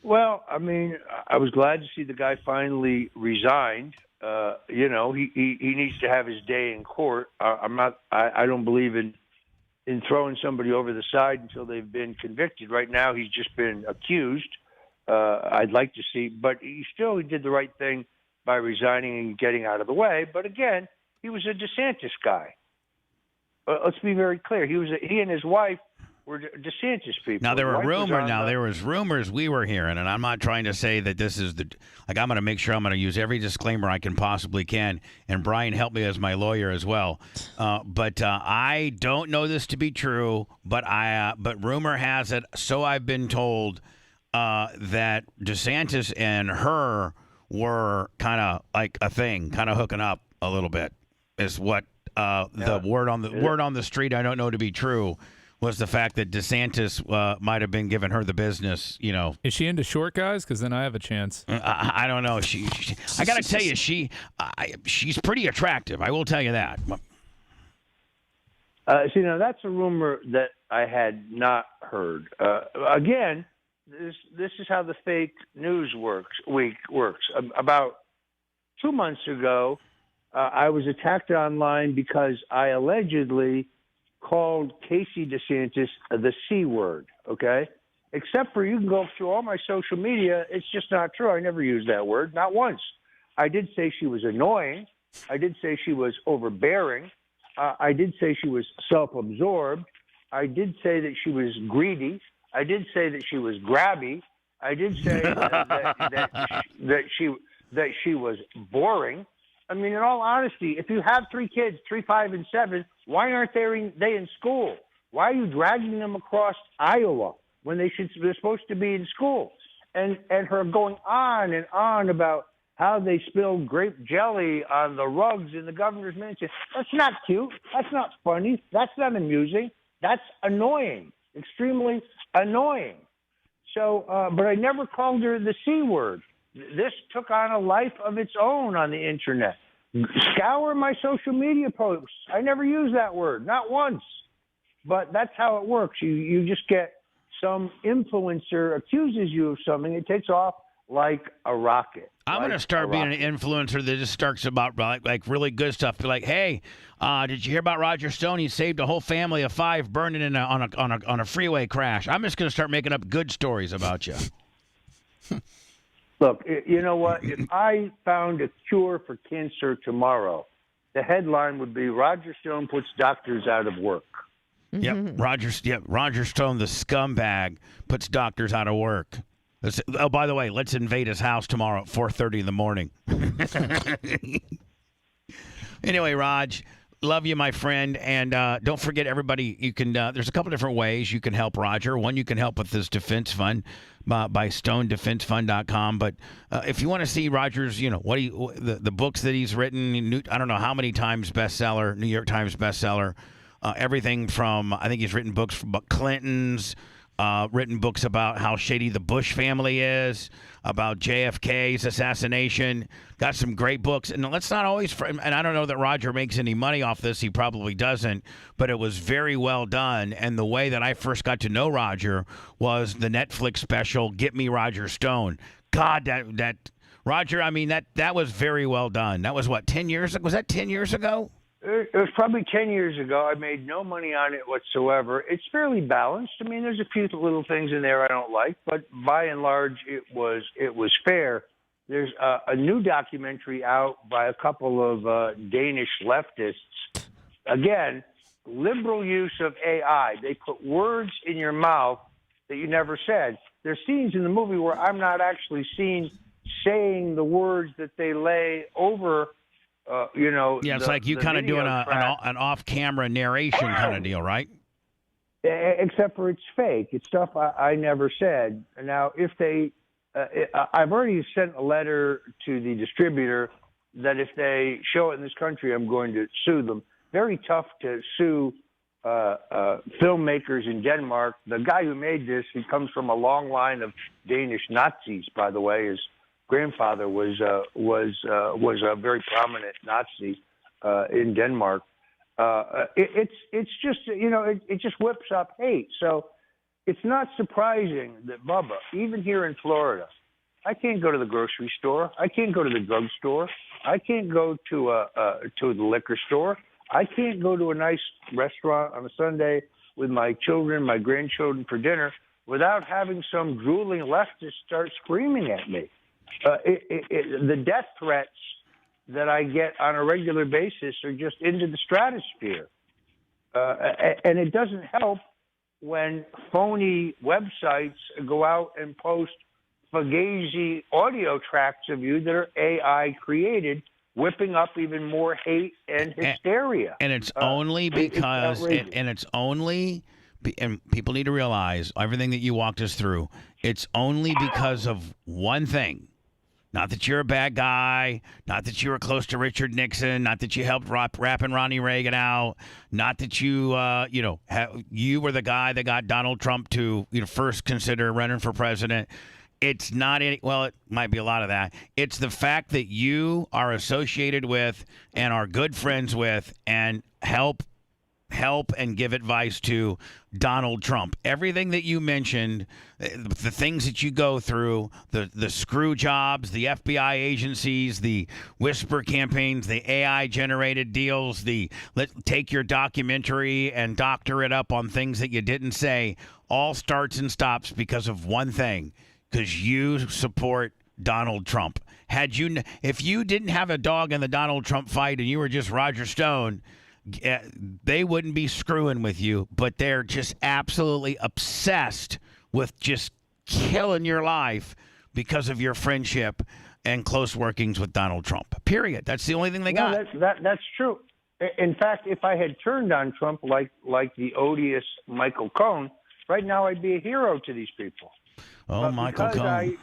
Well, I mean, I was glad to see the guy finally resigned. You know, he needs to have his day in court. I don't believe in throwing somebody over the side until they've been convicted. Right now, he's just been accused. I'd like to see, but he did the right thing by resigning and getting out of the way. But again, he was a DeSantis guy. Let's be very clear. He and his wife were DeSantis people. Now there was rumors we were hearing, and I'm not trying to say that this is I'm going to make sure I'm going to use every disclaimer I can possibly can. And Brian helped me as my lawyer as well. But I don't know this to be true, but rumor has it. So I've been told that DeSantis and her were kind of like a thing, kind of hooking up a little bit. Is what the word on the street. I don't know to be true. Was the fact that DeSantis might have been giving her the business, you know. Is she into short guys? Because then I have a chance. I don't know. I got to tell you, she's pretty attractive. I will tell you that. See, now that's a rumor that I had not heard. Again, this is how the fake news works. About 2 months ago, I was attacked online because I allegedly called Casey DeSantis the C word, okay? Except for you can go through all my social media. It's just not true. I never used that word, not once. I did say she was annoying. I did say she was overbearing. I did say she was self-absorbed. I did say that she was greedy. I did say that she was grabby. I did say that she was boring. I mean, in all honesty, if you have 3 kids, 3, 5, and 7, why aren't they in school? Why are you dragging them across Iowa when they're supposed to be in school? And her going on and on about how they spilled grape jelly on the rugs in the governor's mansion. That's not cute. That's not funny. That's not amusing. That's annoying, extremely annoying. So, but I never called her the C word. This took on a life of its own on the internet. Scour my social media posts. I never use that word, not once. But that's how it works. You just get some influencer accuses you of something. It takes off like a rocket. I'm going to start being an influencer that just starts about like really good stuff. Be like, hey, did you hear about Roger Stone? He saved a whole family of 5 burning on a freeway crash. I'm just going to start making up good stories about you. Look, you know what? If I found a cure for cancer tomorrow, the headline would be Roger Stone puts doctors out of work. Yep, Roger Stone, the scumbag, puts doctors out of work. By the way, let's invade his house tomorrow at 4:30 in the morning. Anyway, Raj, love you, my friend, and don't forget, everybody. You can. There's a couple different ways you can help Roger. One, you can help with this defense fund by StoneDefenseFund.com. But if you want to see Roger's, the books that he's written, I don't know how many times bestseller, New York Times bestseller. Everything from, I think he's written books from Clinton's. Written books about how shady the Bush family is, about JFK's assassination. Got some great books. And let's not always, and I don't know that Roger makes any money off this. He probably doesn't. But it was very well done. And the way that I first got to know Roger was the Netflix special, Get Me Roger Stone. God, that Roger, I mean, that was very well done. That was what, 10 years ago? Was that 10 years ago? It was probably 10 years ago. I made no money on it whatsoever. It's fairly balanced. I mean, there's a few little things in there I don't like, but by and large, it was fair. There's a new documentary out by a couple of Danish leftists. Again, liberal use of AI. They put words in your mouth that you never said. There's scenes in the movie where I'm not actually seen saying the words that they lay over. Yeah, it's like you kind of doing an off-camera narration kind of deal, right? Except for it's fake. It's stuff I never said. Now, if they I've already sent a letter to the distributor that if they show it in this country, I'm going to sue them. Very tough to sue filmmakers in Denmark. The guy who made this, he comes from a long line of Danish Nazis, by the way. His grandfather was a very prominent Nazi in Denmark. It's just, it just whips up hate. So it's not surprising that Bubba, even here in Florida, I can't go to the grocery store. I can't go to the drugstore. I can't go to the liquor store. I can't go to a nice restaurant on a Sunday with my children, my grandchildren for dinner without having some drooling leftist start screaming at me. The death threats that I get on a regular basis are just into the stratosphere. And it doesn't help when phony websites go out and post fugazi audio tracks of you that are AI created, whipping up even more hate and hysteria. And it's only because, and people need to realize everything that you walked us through, it's only because of one thing. Not that you're a bad guy, not that you were close to Richard Nixon, not that you helped rapping Ronnie Reagan out, not that you, you were the guy that got Donald Trump to first consider running for president. It's not any, well, it might be a lot of that. It's the fact that you are associated with and are good friends with and help and give advice to Donald Trump. Everything that you mentioned, the things that you go through, the screw jobs, the FBI agencies, the whisper campaigns, the AI-generated deals, take your documentary and doctor it up on things that you didn't say, all starts and stops because of one thing. Because you support Donald Trump. If you didn't have a dog in the Donald Trump fight and you were just Roger Stone, they wouldn't be screwing with you. But they're just absolutely obsessed with just killing your life because of your friendship and close workings with Donald Trump. Period. That's the only thing they got. That's true. In fact, if I had turned on Trump like the odious Michael Cohen, right now I'd be a hero to these people. Oh, Michael Cohen.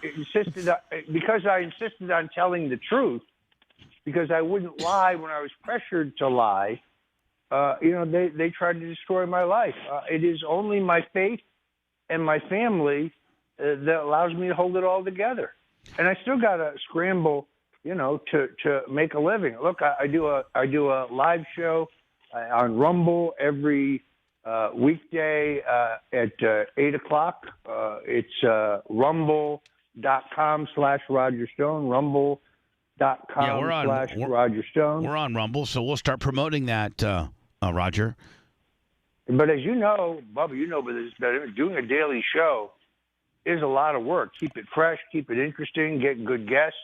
Because I insisted on telling the truth, because I wouldn't lie when I was pressured to lie, they tried to destroy my life. It is only my faith and my family that allows me to hold it all together. And I still got to scramble, to make a living. Look, I do a live show on Rumble every weekday at 8 o'clock. It's rumble.com/Roger Stone, rumble.com/Roger Stone. We're on Rumble, so we'll start promoting that, Roger. But as you know, Bubba, but doing a daily show is a lot of work. Keep it fresh, keep it interesting, get good guests.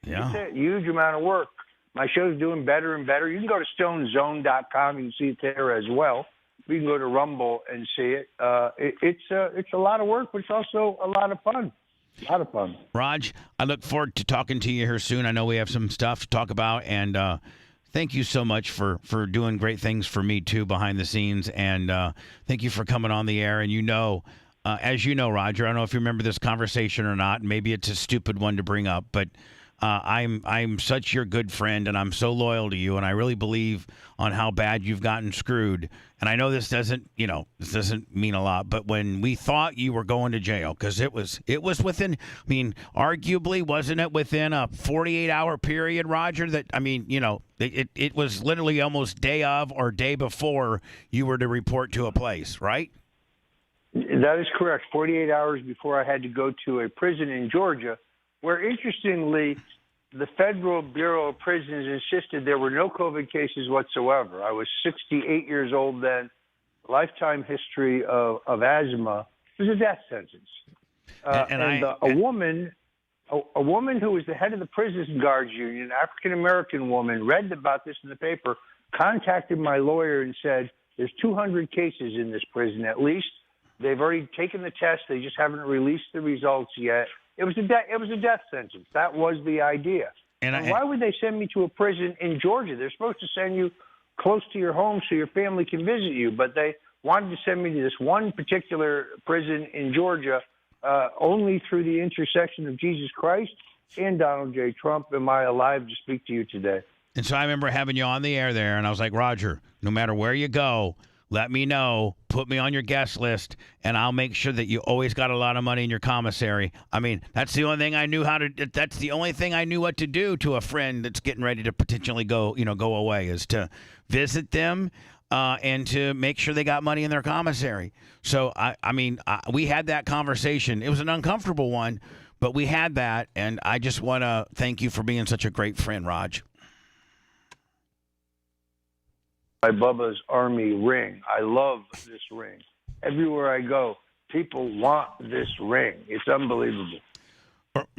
Yeah. It's a huge amount of work. My show's doing better and better. You can go to stonezone.com. You can see it there as well. You can go to Rumble and see it. It's a lot of work, but it's also a lot of fun. A lot of fun. Raj, I look forward to talking to you here soon. I know we have some stuff to talk about, and thank you so much for doing great things for me, too, behind the scenes, and thank you for coming on the air. And as you know, Roger, I don't know if you remember this conversation or not. Maybe it's a stupid one to bring up, but I'm such your good friend, and I'm so loyal to you, and I really believe on how bad you've gotten screwed. And I know this doesn't mean a lot, but when we thought you were going to jail, because it was within, arguably, wasn't it within a 48-hour period, Roger? It was literally almost day of or day before you were to report to a place, right? That is correct. 48 hours before I had to go to a prison in Georgia, where, interestingly, the Federal Bureau of Prisons insisted there were no COVID cases whatsoever. I was 68 years old then, lifetime history of asthma. It was a death sentence. A woman who was the head of the Prison Guards Union, an African-American woman, read about this in the paper, contacted my lawyer and said, there's 200 cases in this prison at least. They've already taken the test. They just haven't released the results yet. It was a death sentence. That was the idea. And why would they send me to a prison in Georgia? They're supposed to send you close to your home so your family can visit you. But they wanted to send me to this one particular prison in Georgia only through the intersection of Jesus Christ and Donald J. Trump am I alive to speak to you today. And so I remember having you on the air there, and I was like, Roger, no matter where you go, let me know, put me on your guest list, and I'll make sure that you always got a lot of money in your commissary. I mean, that's the only thing I knew that's the only thing I knew what to do to a friend that's getting ready to potentially go away, is to visit them and to make sure they got money in their commissary. So, we had that conversation. It was an uncomfortable one, but we had that, and I just want to thank you for being such a great friend, Raj. My Bubba's Army ring. I love this ring. Everywhere I go, people want this ring. It's unbelievable.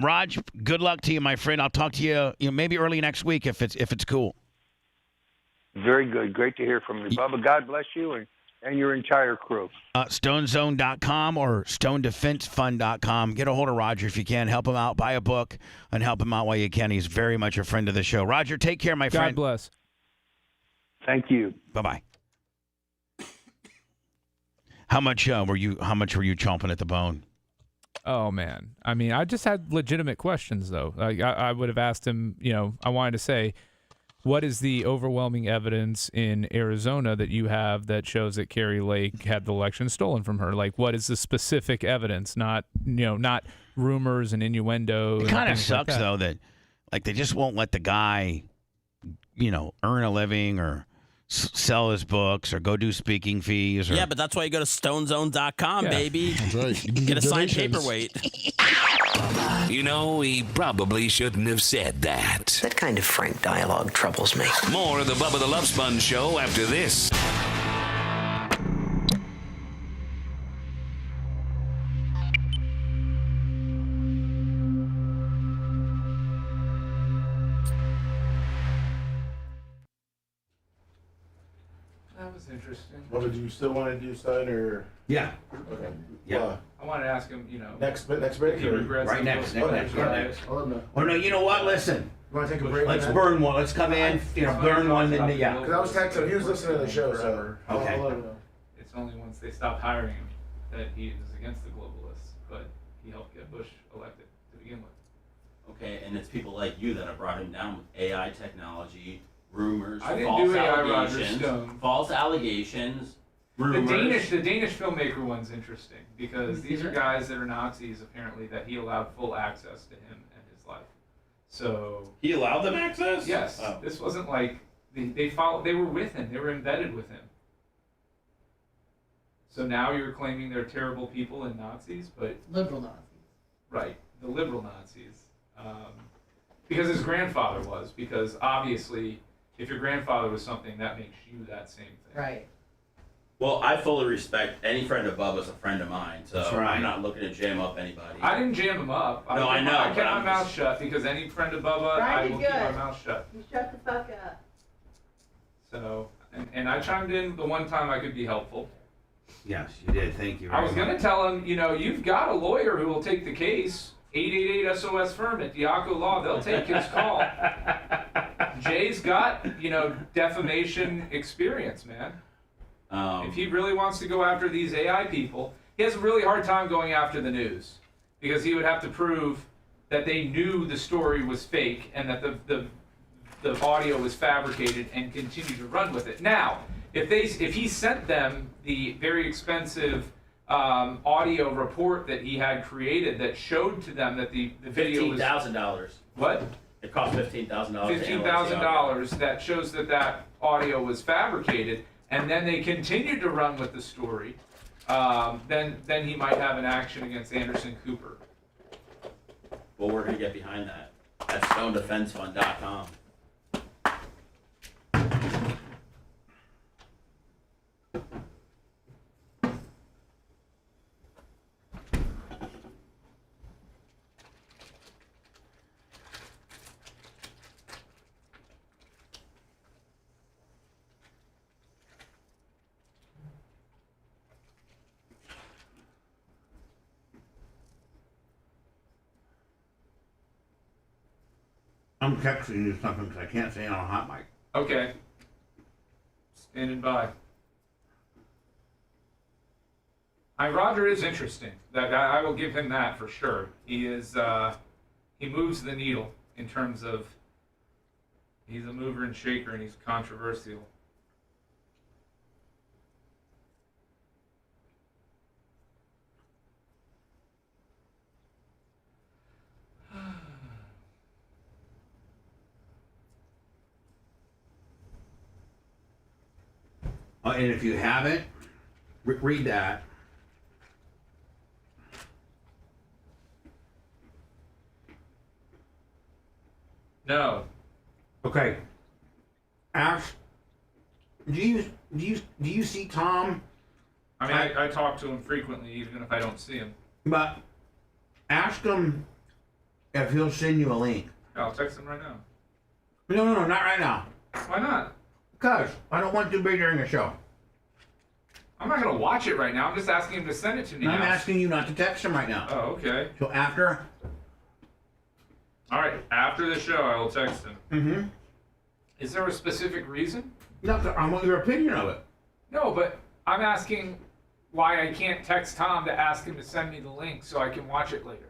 Raj, good luck to you, my friend. I'll talk to you, maybe early next week if it's cool. Very good. Great to hear from you, Bubba. God bless you and your entire crew. StoneZone.com or StoneDefenseFund.com. Get a hold of Roger if you can. Help him out. Buy a book and help him out while you can. He's very much a friend of the show. Roger, take care, my friend. God bless. Thank you. Bye-bye. How much were you chomping at the bone? Oh, man. I mean, I just had legitimate questions, though. I would have asked him, I wanted to say, what is the overwhelming evidence in Arizona that you have that shows that Carrie Lake had the election stolen from her? Like, what is the specific evidence? Not rumors and innuendo. It kind of sucks, though, that they just won't let the guy, earn a living or sell his books or go do speaking fees. Yeah, but that's why you go to StoneZone.com, baby. That's right. You can Get a signed donations. paperweight. He probably shouldn't have said that. That kind of frank dialogue troubles me. More of the Bubba the Love Sponge show after this. That was interesting. What did you still want to do, son, or? Yeah. Okay. Yeah. I wanted to ask him, Next break? he regrets Right it. next. Oh, no, you know what? Listen. You want to take a break? Let's burn one. Let's come in, burn one, then yeah. Because I was texting him. He was listening to the show, so. Okay. I'll let him know. It's only once they stopped hiring him that he is against the globalists, but he helped get Bush elected to begin with. Okay, and it's people like you that have brought him down with AI technology, rumors, I didn't false do AI, Roger allegations, Stone. false allegations, The rumors. Danish filmmaker one's interesting because these are guys that are Nazis apparently that he allowed full access to him and his life. So He allowed them access? yes, Oh. this wasn't like they followed. They were with him. They were embedded with him. So now you're claiming they're terrible people and Nazis, but Liberal Nazis. right, the liberal Nazis, because his grandfather was. Because obviously, if your grandfather was something, that makes you that same thing. Right. Well, I fully respect any friend of Bubba's a friend of mine, so That's right. I'm not looking to jam up anybody. I didn't jam him up. No, I know, I but kept my I'm mouth just- shut because any friend of Bubba, I will keep my mouth shut. You shut the fuck up. So, and I chimed in the one time I could be helpful. Yes, you did. Thank you. I was going to tell him, you've got a lawyer who will take the case. 888 SOS Firm at Diaco Law. They'll take his call. Jay's got, defamation experience, man. If he really wants to go after these AI people, he has a really hard time going after the news because he would have to prove that they knew the story was fake and that the audio was fabricated and continue to run with it. Now, if he sent them the very expensive audio report that he had created that showed to them that the video was $15,000. What? It cost $15,000. $15,000 that shows that audio was fabricated, and then they continued to run with the story. Then he might have an action against Anderson Cooper. Well, we're going to get behind that at StoneDefenseFund.com. I'm texting you something because I can't say it on a hot mic. Okay. Standing by. Roger is interesting. That I will give him that for sure. He is. He moves the needle in terms of. He's a mover and shaker, and he's controversial. And if you haven't, read that. No. Okay. Ash, do you see Tom? I mean, I talk to him frequently, even if I don't see him. But ask him if he'll send you a link. I'll text him right now. No, not right now. Why not? Because I don't want to be during the show. I'm not going to watch it right now. I'm just asking him to send it to me I'm now. asking you not to text him right now. Oh, okay. So after? All right. After the show, I will text him. Mm-hmm. Is there a specific reason? No, I want your opinion of it. No, but I'm asking why I can't text Tom to ask him to send me the link so I can watch it later.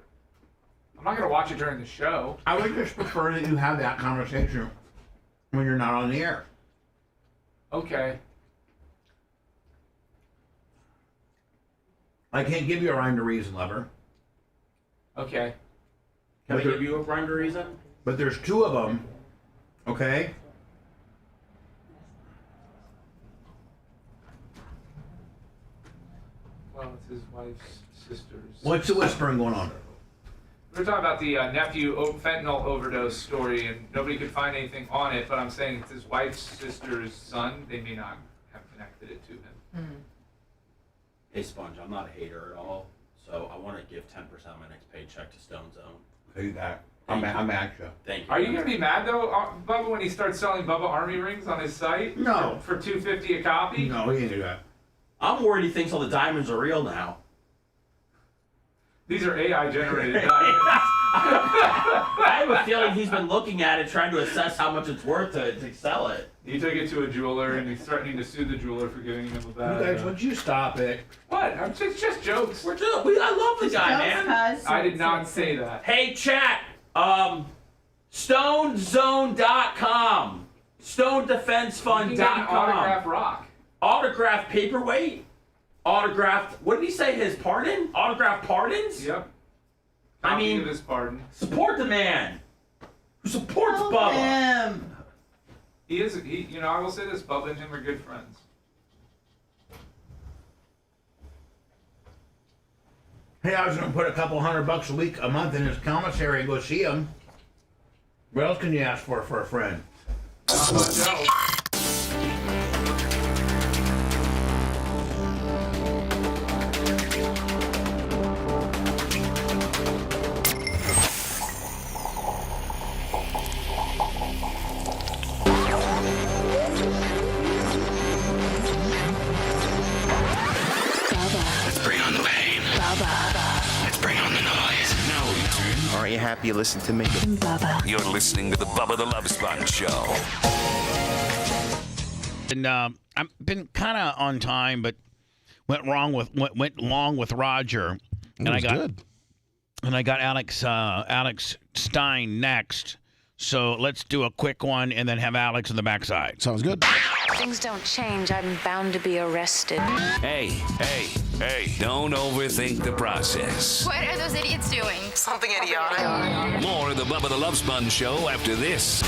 I'm not going to watch it during the show. I would just prefer that you have that conversation when you're not on the air. Okay. I can't give you a rhyme to reason, lover. Okay. Can I give you a rhyme to reason? But there's two of them, okay? Well, it's his wife's sister's. What's the whispering going on? We're talking about the nephew fentanyl overdose story, and nobody could find anything on it, but I'm saying it's his wife's sister's son. They may not have connected it to him. Mm-hmm. Hey, Sponge, I'm not a hater at all, so I want to give 10% of my next paycheck to Stone Zone. Who that? I'm at you. Thank you. Are you going to be mad, though, Bubba, when he starts selling Bubba Army rings on his site? No. For $2.50 a copy? No, he didn't do that. I'm worried he thinks all the diamonds are real now. These are AI-generated diamonds. I have a feeling he's been looking at it, trying to assess how much it's worth to sell it. You took it to a jeweler, and he's threatening to sue the jeweler for giving him a bad. You guys, would you stop it? What? It's just jokes. I love the guy, man. I did not say that. Hey, chat. StoneZone.com. StoneDefenseFund.com. Autograph rock. Autograph paperweight. Autographed. What did he say? His pardon? Autograph pardons? Yep. I mean, of his pardon. Support the man who supports Bubba. Him. He is. I will say this: Bubba and him are good friends. Hey, I was going to put a couple $100 a month in his commissary and go see him. What else can you ask for a friend? No. Aren't you happy you listened to me? You're listening to the Bubba the Love Sponge Show. And I've been kind of on time, but went long with Roger, and I got Alex Stein next. So let's do a quick one and then have Alex in the backside. Sounds good. Things don't change. I'm bound to be arrested. Hey, don't overthink the process. What are those idiots doing? Something idiotic. More of the Bubba the Love Sponge Show after this.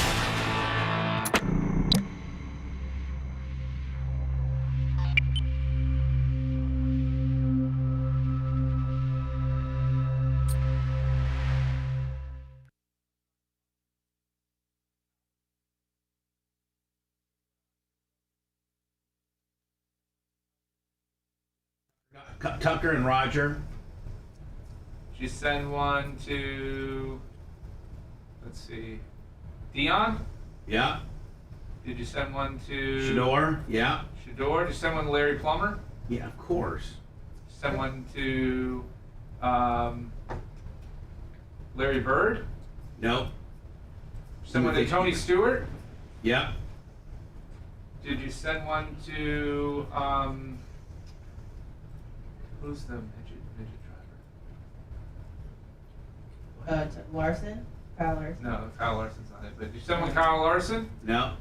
Tucker and Roger. Did you send one to? Let's see, Dion. Yeah. Did you send one to? Shador. Yeah. Shador. Did you send one to Larry Plummer? Yeah, of course. Send one to Larry Bird? No. Send one to Tony Stewart? Yeah. Did you send one to Who's the midget driver? Larson? Kyle Larson? No, Kyle Larson's not it. But you send one Kyle Larson? No.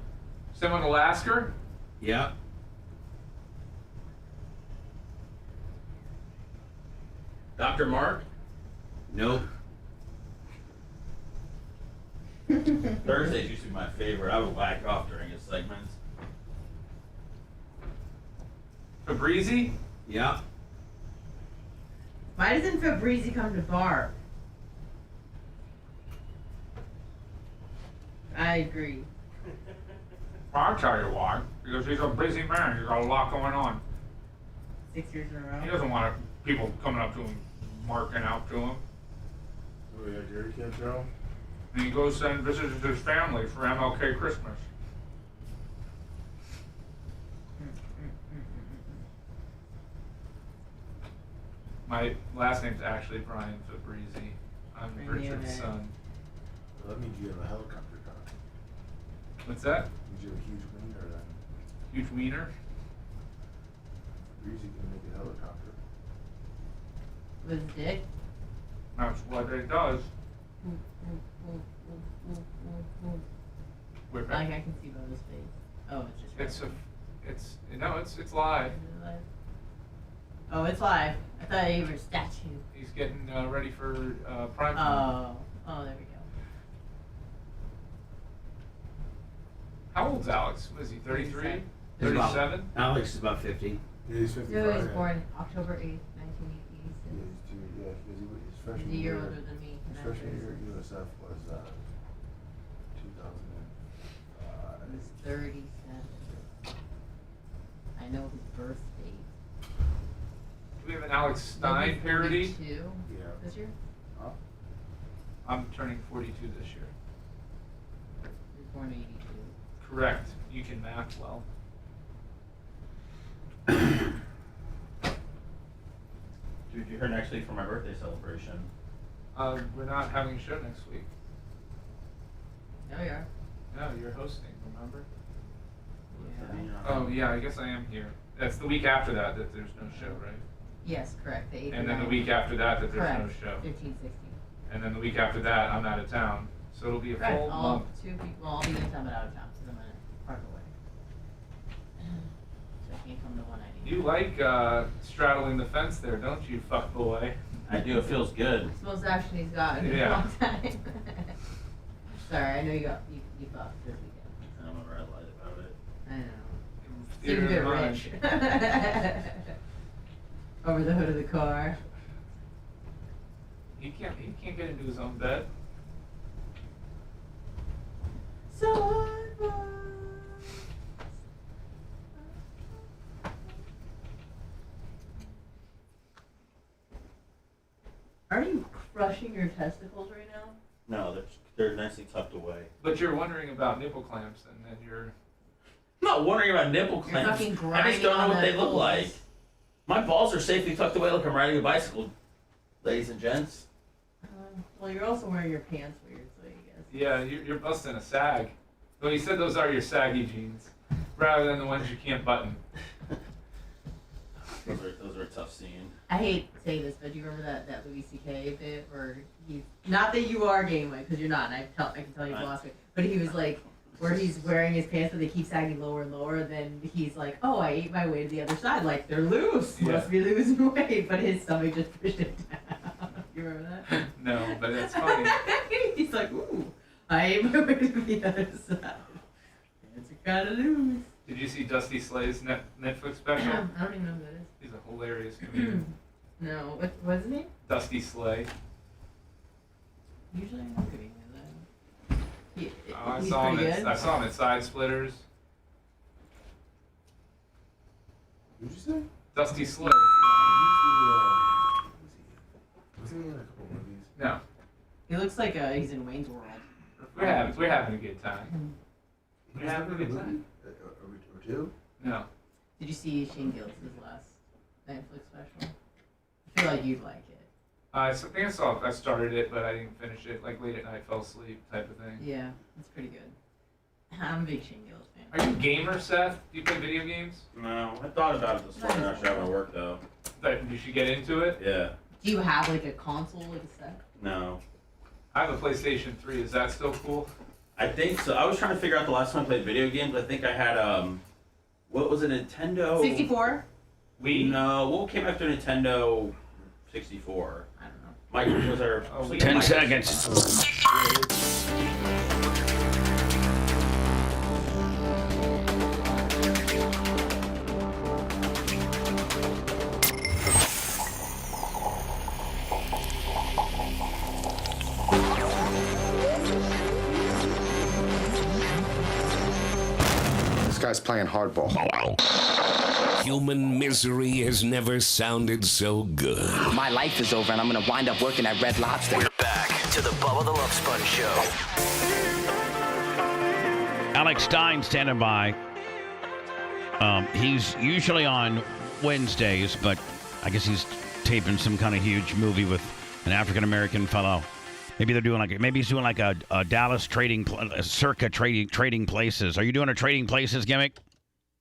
Send one to Lasker? Yeah. Dr. Mark? Nope. Thursdays used to be my favorite. I would whack off during his segments. Fabrizi? Yeah. Why doesn't Fabrizi come to Barb? I agree. I'll tell you why. Because he's a busy man. He's got a lot going on. 6 years in a row. He doesn't want people coming up to him, marking out to him. Oh yeah, Jerry Cantrell. And he goes and visits his family for MLK Christmas. My last name's actually Brian Fabrizi. I'm Richard's son. Well, that means you have a helicopter car. What's that? Means you have a huge wiener then. Huge wiener? Breezy can make a helicopter. With his dick? That's what it does. Like I can see Bubba's face. Oh, it's just. It's live. Oh, it's live. I thought you were a statue. He's getting ready for prime time. Oh, there we go. How old's Alex? Was he 33? 37? 37? Alex is about 50. Yeah, he's 55. So he was born October 8th, 1986. He's He's a year older than me. His freshman year at USF was 2005. He was 37. I know his birth date. Do we have an Alex Stein parody? 42 this year? Huh? I'm turning 42 this year. He was born 82. Correct. You can math well. Dude, you heard next week for my birthday celebration. We're not having a show next week. No, you are. No, you're hosting, remember? Yeah. Oh, yeah, I guess I am here. That's the week after that there's no show, right? Yes, correct. The 8th And then the 9th. week after that there's Correct. no show. 15, 16. And then the week after that, I'm out of town. So it'll be a Correct. full All month. 2 people. I'll be in town, but out of town because I'm in Parkaway. So I can't come to 190. You like straddling the fence there, don't you, fuck boy? I do. It feels good. It's the most action he's gotten in a Yeah. long time. Sorry, I know you fucked this weekend. I don't remember I lied about it. I know. Theater Seemed a bit of the mind. rich. Over the hood of the car. He can't get into his own bed. So Aren't you crushing your testicles right now? No, they're nicely tucked away. But you're wondering about nipple clamps, and then you're. I'm not wondering about nipple clamps. fucking I just grinding don't know on what they that look balls. like. My balls are safely tucked away like I'm riding a bicycle, ladies and gents. Well, you're also wearing your pants weird, so I guess. Yeah, you're busting a sag. Well, you said those are your saggy jeans, rather than the ones you can't button. Those are a tough scene. I hate to say this, but do you remember that Louis C.K. bit where he's not that you are gaining weight because you're not, and I can tell you lost weight, but he was like where he's wearing his pants but they keep sagging lower and lower. Then he's like, oh, I ate my way to the other side, like they're loose, must be losing weight, but his stomach just pushed it down. You remember that? No, but it's funny. He's like, ooh, I ate my way to the other side. Pants are kind of loose. Did you see Dusty Slay's Netflix special? I don't even know who that is. He's a hilarious comedian. No, what's his name? Dusty Slay. Usually I'm not good at that. I saw him at Side Splitters. Who'd you say? Dusty Slay. Was he in a couple movies? No. He looks like he's in Wayne's World. We're having a good time. We're having a good time. Or two? No. Did you see Shane Gillis' last Netflix special? I feel like you'd like it. I think I started it, but I didn't finish it. Like late at night, fell asleep type of thing. Yeah, it's pretty good. I'm a big Shane Gillis fan. Are you a gamer, Seth? Do you play video games? No, I thought about it this morning after having work though. You should get into it. Yeah. Do you have like a console, like a set? No. I have a PlayStation 3. Is that still cool? I think so. I was trying to figure out the last time I played video games. I think I had what was it, Nintendo? 64. No. What came after Nintendo 64? I don't know. Mike was our 10 seconds. This guy's playing hardball. Human misery has never sounded so good. My life is over and I'm gonna wind up working at Red Lobster. We're back to the Bubba the Love Sponge Show. Alex Stein standing by. He's usually on Wednesdays, but I guess he's taping some kind of huge movie with an African-American fellow. Maybe he's doing like a Dallas circa trading places. Are you doing a trading places gimmick?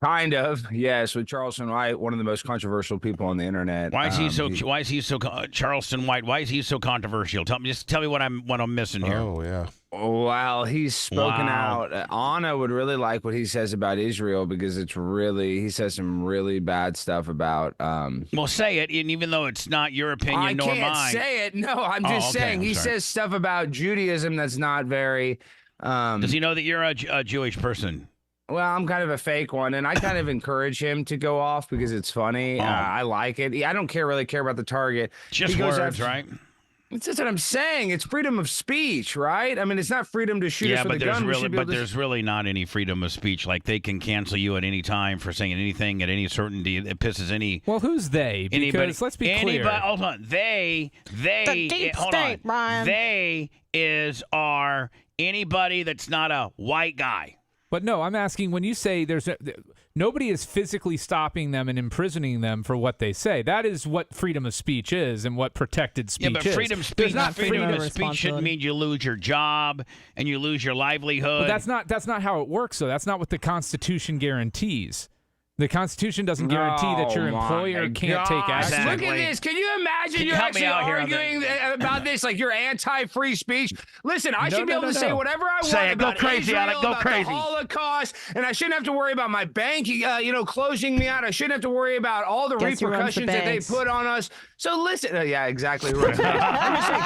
Kind of, yes. With Charleston White, one of the most controversial people on the internet. Why is he so? Why is he so? Charleston White. Why is he so controversial? Tell me what I'm missing here. Oh yeah. Well, he's spoken out. Anna would really like what he says about Israel because he says some really bad stuff about. Well, say it, and even though it's not your opinion nor mine. I can't say it. No, I'm just saying he says stuff about Judaism that's not very. Does he know that you're a Jewish person? Well, I'm kind of a fake one, and I kind of encourage him to go off because it's funny. I like it. I don't really care about the target. Just words, right? It's just what I'm saying. It's freedom of speech, right? I mean, it's not freedom to shoot us with a gun. There's really not any freedom of speech. Like, they can cancel you at any time for saying anything at any certainty. It pisses any. Well, who's they? Because let's be clear. Hold on. They. The deep state, Brian. They are anybody that's not a white guy. But no, I'm asking, when you say nobody is physically stopping them and imprisoning them for what they say. That is what freedom of speech is and what protected speech is. Yeah, but freedom of speech shouldn't mean you lose your job and you lose your livelihood. But that's not how it works, though. That's not what the Constitution guarantees. The Constitution doesn't guarantee that your employer can't take action. Look at this. Can you imagine you're actually arguing about this like you're anti-free speech? Listen, I should be able to say whatever I want about Israel, about the Holocaust, and I shouldn't have to worry about my bank, closing me out. I shouldn't have to worry about all the repercussions that they put on us. So listen, yeah, exactly right. I'm just saying,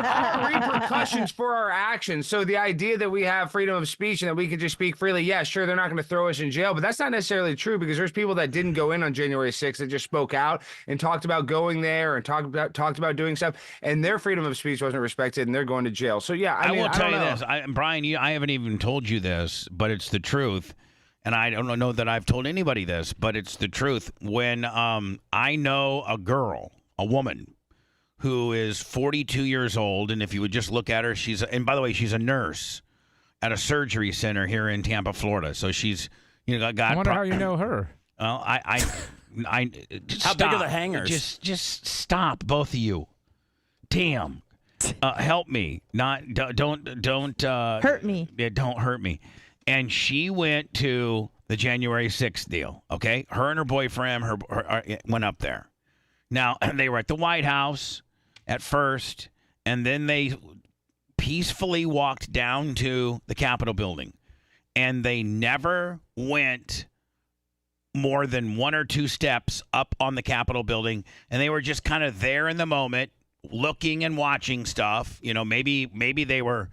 there are repercussions for our actions. So the idea that we have freedom of speech and that we can just speak freely, yeah, sure, they're not going to throw us in jail, but that's not necessarily true because there's people that didn't go in on January 6th that just spoke out and talked about going there and talked about doing stuff, and their freedom of speech wasn't respected, and they're going to jail. So yeah, I will tell you this, Brian. I haven't even told you this, but it's the truth. And I don't know that I've told anybody this, but it's the truth. When I know a woman who is 42 years old, and if you would just look at her, and by the way, she's a nurse at a surgery center here in Tampa, Florida. So she's, got. I wonder how you know her. Well, I how big are the hangers? Just stop, both of you. Damn, help me. Don't hurt me. Yeah, don't hurt me. And she went to the January 6th deal. Okay, her and her boyfriend went up there. Now, they were at the White House at first, and then they peacefully walked down to the Capitol building, and they never went more than one or two steps up on the Capitol building, and they were just kind of there in the moment, looking and watching stuff. Maybe they were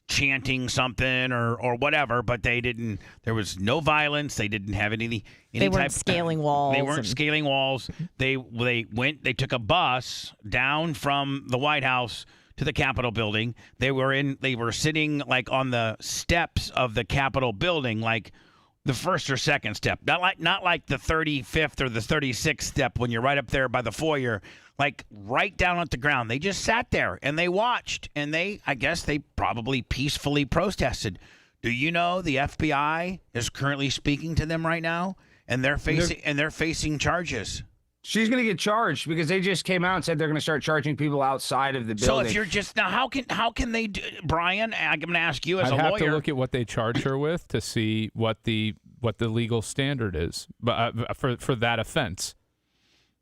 chanting something or whatever, but they didn't. There was no violence. They didn't have any. They weren't scaling walls. They weren't scaling walls. They They took a bus down from the White House to the Capitol building. They were sitting like on the steps of the Capitol building, like the first or second step. Not like the 35th or the 36th step when you're right up there by the foyer. Like right down at the ground. They just sat there and they watched, and I guess they probably peacefully protested. Do you know the FBI is currently speaking to them right now, and they're facing charges? She's going to get charged because they just came out and said they're going to start charging people outside of the building. So if you're just now, how can they do, Brian? I'm going to ask you as a lawyer. I'd have to look at what they charge her with to see what the legal standard is, for that offense.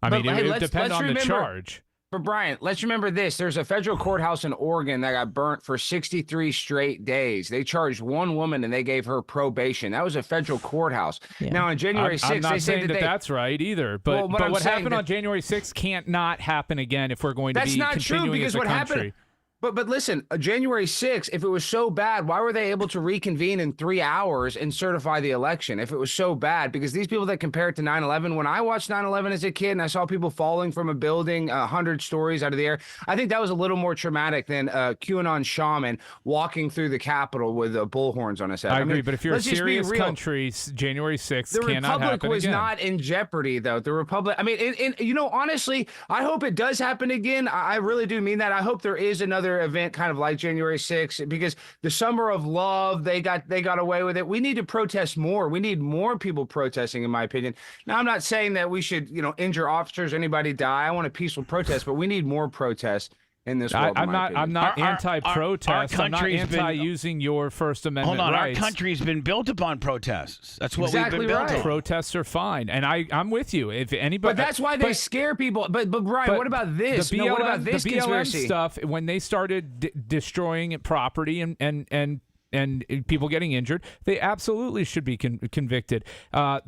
I mean, But, it hey, would depend on the charge. But Brian, let's remember this. There's a federal courthouse in Oregon that got burnt for 63 straight days. They charged one woman and they gave her probation. That was a federal courthouse. Yeah. Now, on January 6th, I'm not they saying say that that's right either. But, well, what happened on January 6th can't not happen again if we're going to be continuing That's not true because as a what country. happened. But listen, January 6th, if it was so bad, why were they able to reconvene in 3 hours and certify the election if it was so bad? Because these people that compare it to 9/11, when I watched 9/11 as a kid and I saw people falling from a building 100 stories out of the air, I think that was a little more traumatic than QAnon shaman walking through the Capitol with bullhorns on his head. I agree, but if you're a let's just be serious real. country, January 6th The cannot Republic happen was again. not in jeopardy, though. The Republic, I mean, honestly, I hope it does happen again. I really do mean that. I hope there is another event kind of like January 6th, because the summer of love, they got away with it. We need to protest more. We need more people protesting, in my opinion. Now, I'm not saying that we should, injure officers, anybody die. I want a peaceful protest, but we need more protests in this world. I'm not anti-protest. I'm not anti-using your First Amendment rights. rights. Our country's been built upon protests. That's what exactly we've been built right. on. Protests are fine, and I'm with you. If anybody, but that's why they scare people. But Brian, what about this? The BLM, what about this the conspiracy BLM stuff? When they started destroying property and people getting injured, they absolutely should be convicted. That's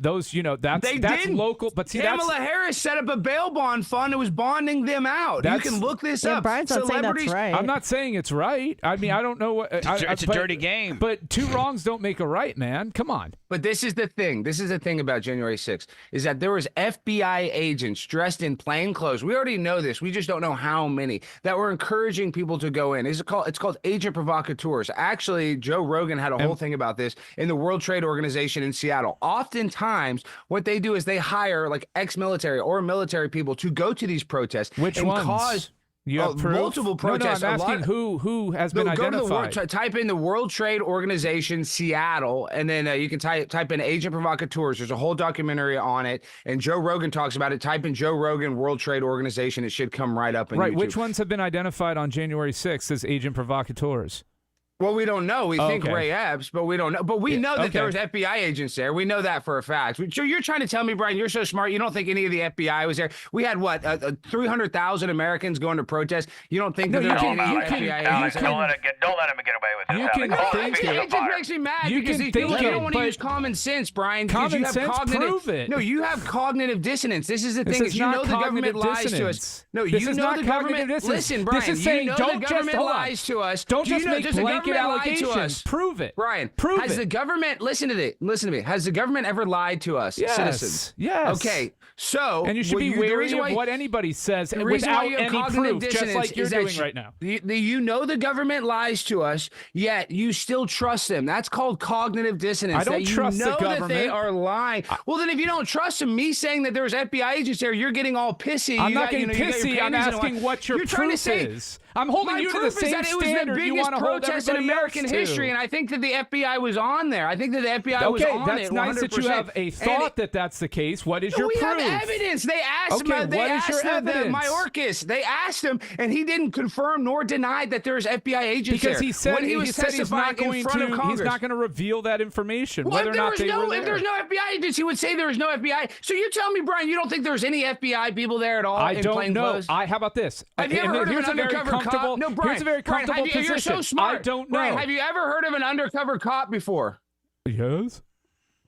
local. But see, Kamala Harris set up a bail bond fund and was bonding them out. You can look this up. Brian's not saying that's right. I'm not saying it's right. I mean, I don't know what. It's a dirty game. But two wrongs don't make a right, man. Come on. But this is the thing. This is the thing about January 6th, is that there was FBI agents dressed in plain clothes. We already know this. We just don't know how many that were encouraging people to go in. It's called agent provocateurs. Actually, Joe Rogan had a whole thing about this in the World Trade Organization in Seattle. Oftentimes, what they do is they hire like ex-military or military people to go to these protests. Which and ones? Cause you have multiple protests. No, I'm asking who has been identified. Type in the World Trade Organization Seattle, and then you can type in agent provocateurs. There's a whole documentary on it, and Joe Rogan talks about it. Type in Joe Rogan World Trade Organization. It should come right up on YouTube. Which ones have been identified on January 6th as agent provocateurs? Well, we don't know. We think Ray Epps, but we don't know. But we know that there was FBI agents there. We know that for a fact. So you're trying to tell me, Brian, you're so smart, you don't think any of the FBI was there? We had, 300,000 Americans going to protest? You don't think that there were any FBI agents there? Don't let him get away with this. It just makes me mad because you don't want to use common sense, Brian. Common sense, prove it. No, you have cognitive dissonance. This is the thing. Is you know the government lies to us. No, you know the government. Listen, Brian, you know the government lies to us. Don't just make blanket allegations. Prove it. Brian, prove has the government, listen to me, has the government ever lied to us, citizens? Yes. Okay, so. And you should be wary of what anybody says without any proof, just like you're doing right now. You know the government lies to us, yet you still trust them. That's called cognitive dissonance. I don't trust the government. That they are lying. Well, then if you don't trust them, me saying that there was FBI agents there, you're getting all pissy. I'm not getting pissy. I'm asking what your proof is. I'm holding you to the same standard you want to hold everybody in American else history, to. and I think that the FBI was on there. I think that the FBI was on that's it. nice 100%. that you have a thought that that's the case. What is your we proof? We have evidence. They asked him. They asked Mayorkas. They asked him, and he didn't confirm nor deny that there's FBI agents because there. he said when he was he's not going to. He's not going to reveal that information. Well, whether or not if there's no FBI agents, he would say there was no FBI. So you tell me, Brian, you don't think there's any FBI people there at all? I in don't plain know. clothes? How about this? Have you ever heard of an undercover cop? No, Brian. Here's a very comfortable position. You're so smart. I don't know. Brian, have you ever heard of an undercover cop before? Yes.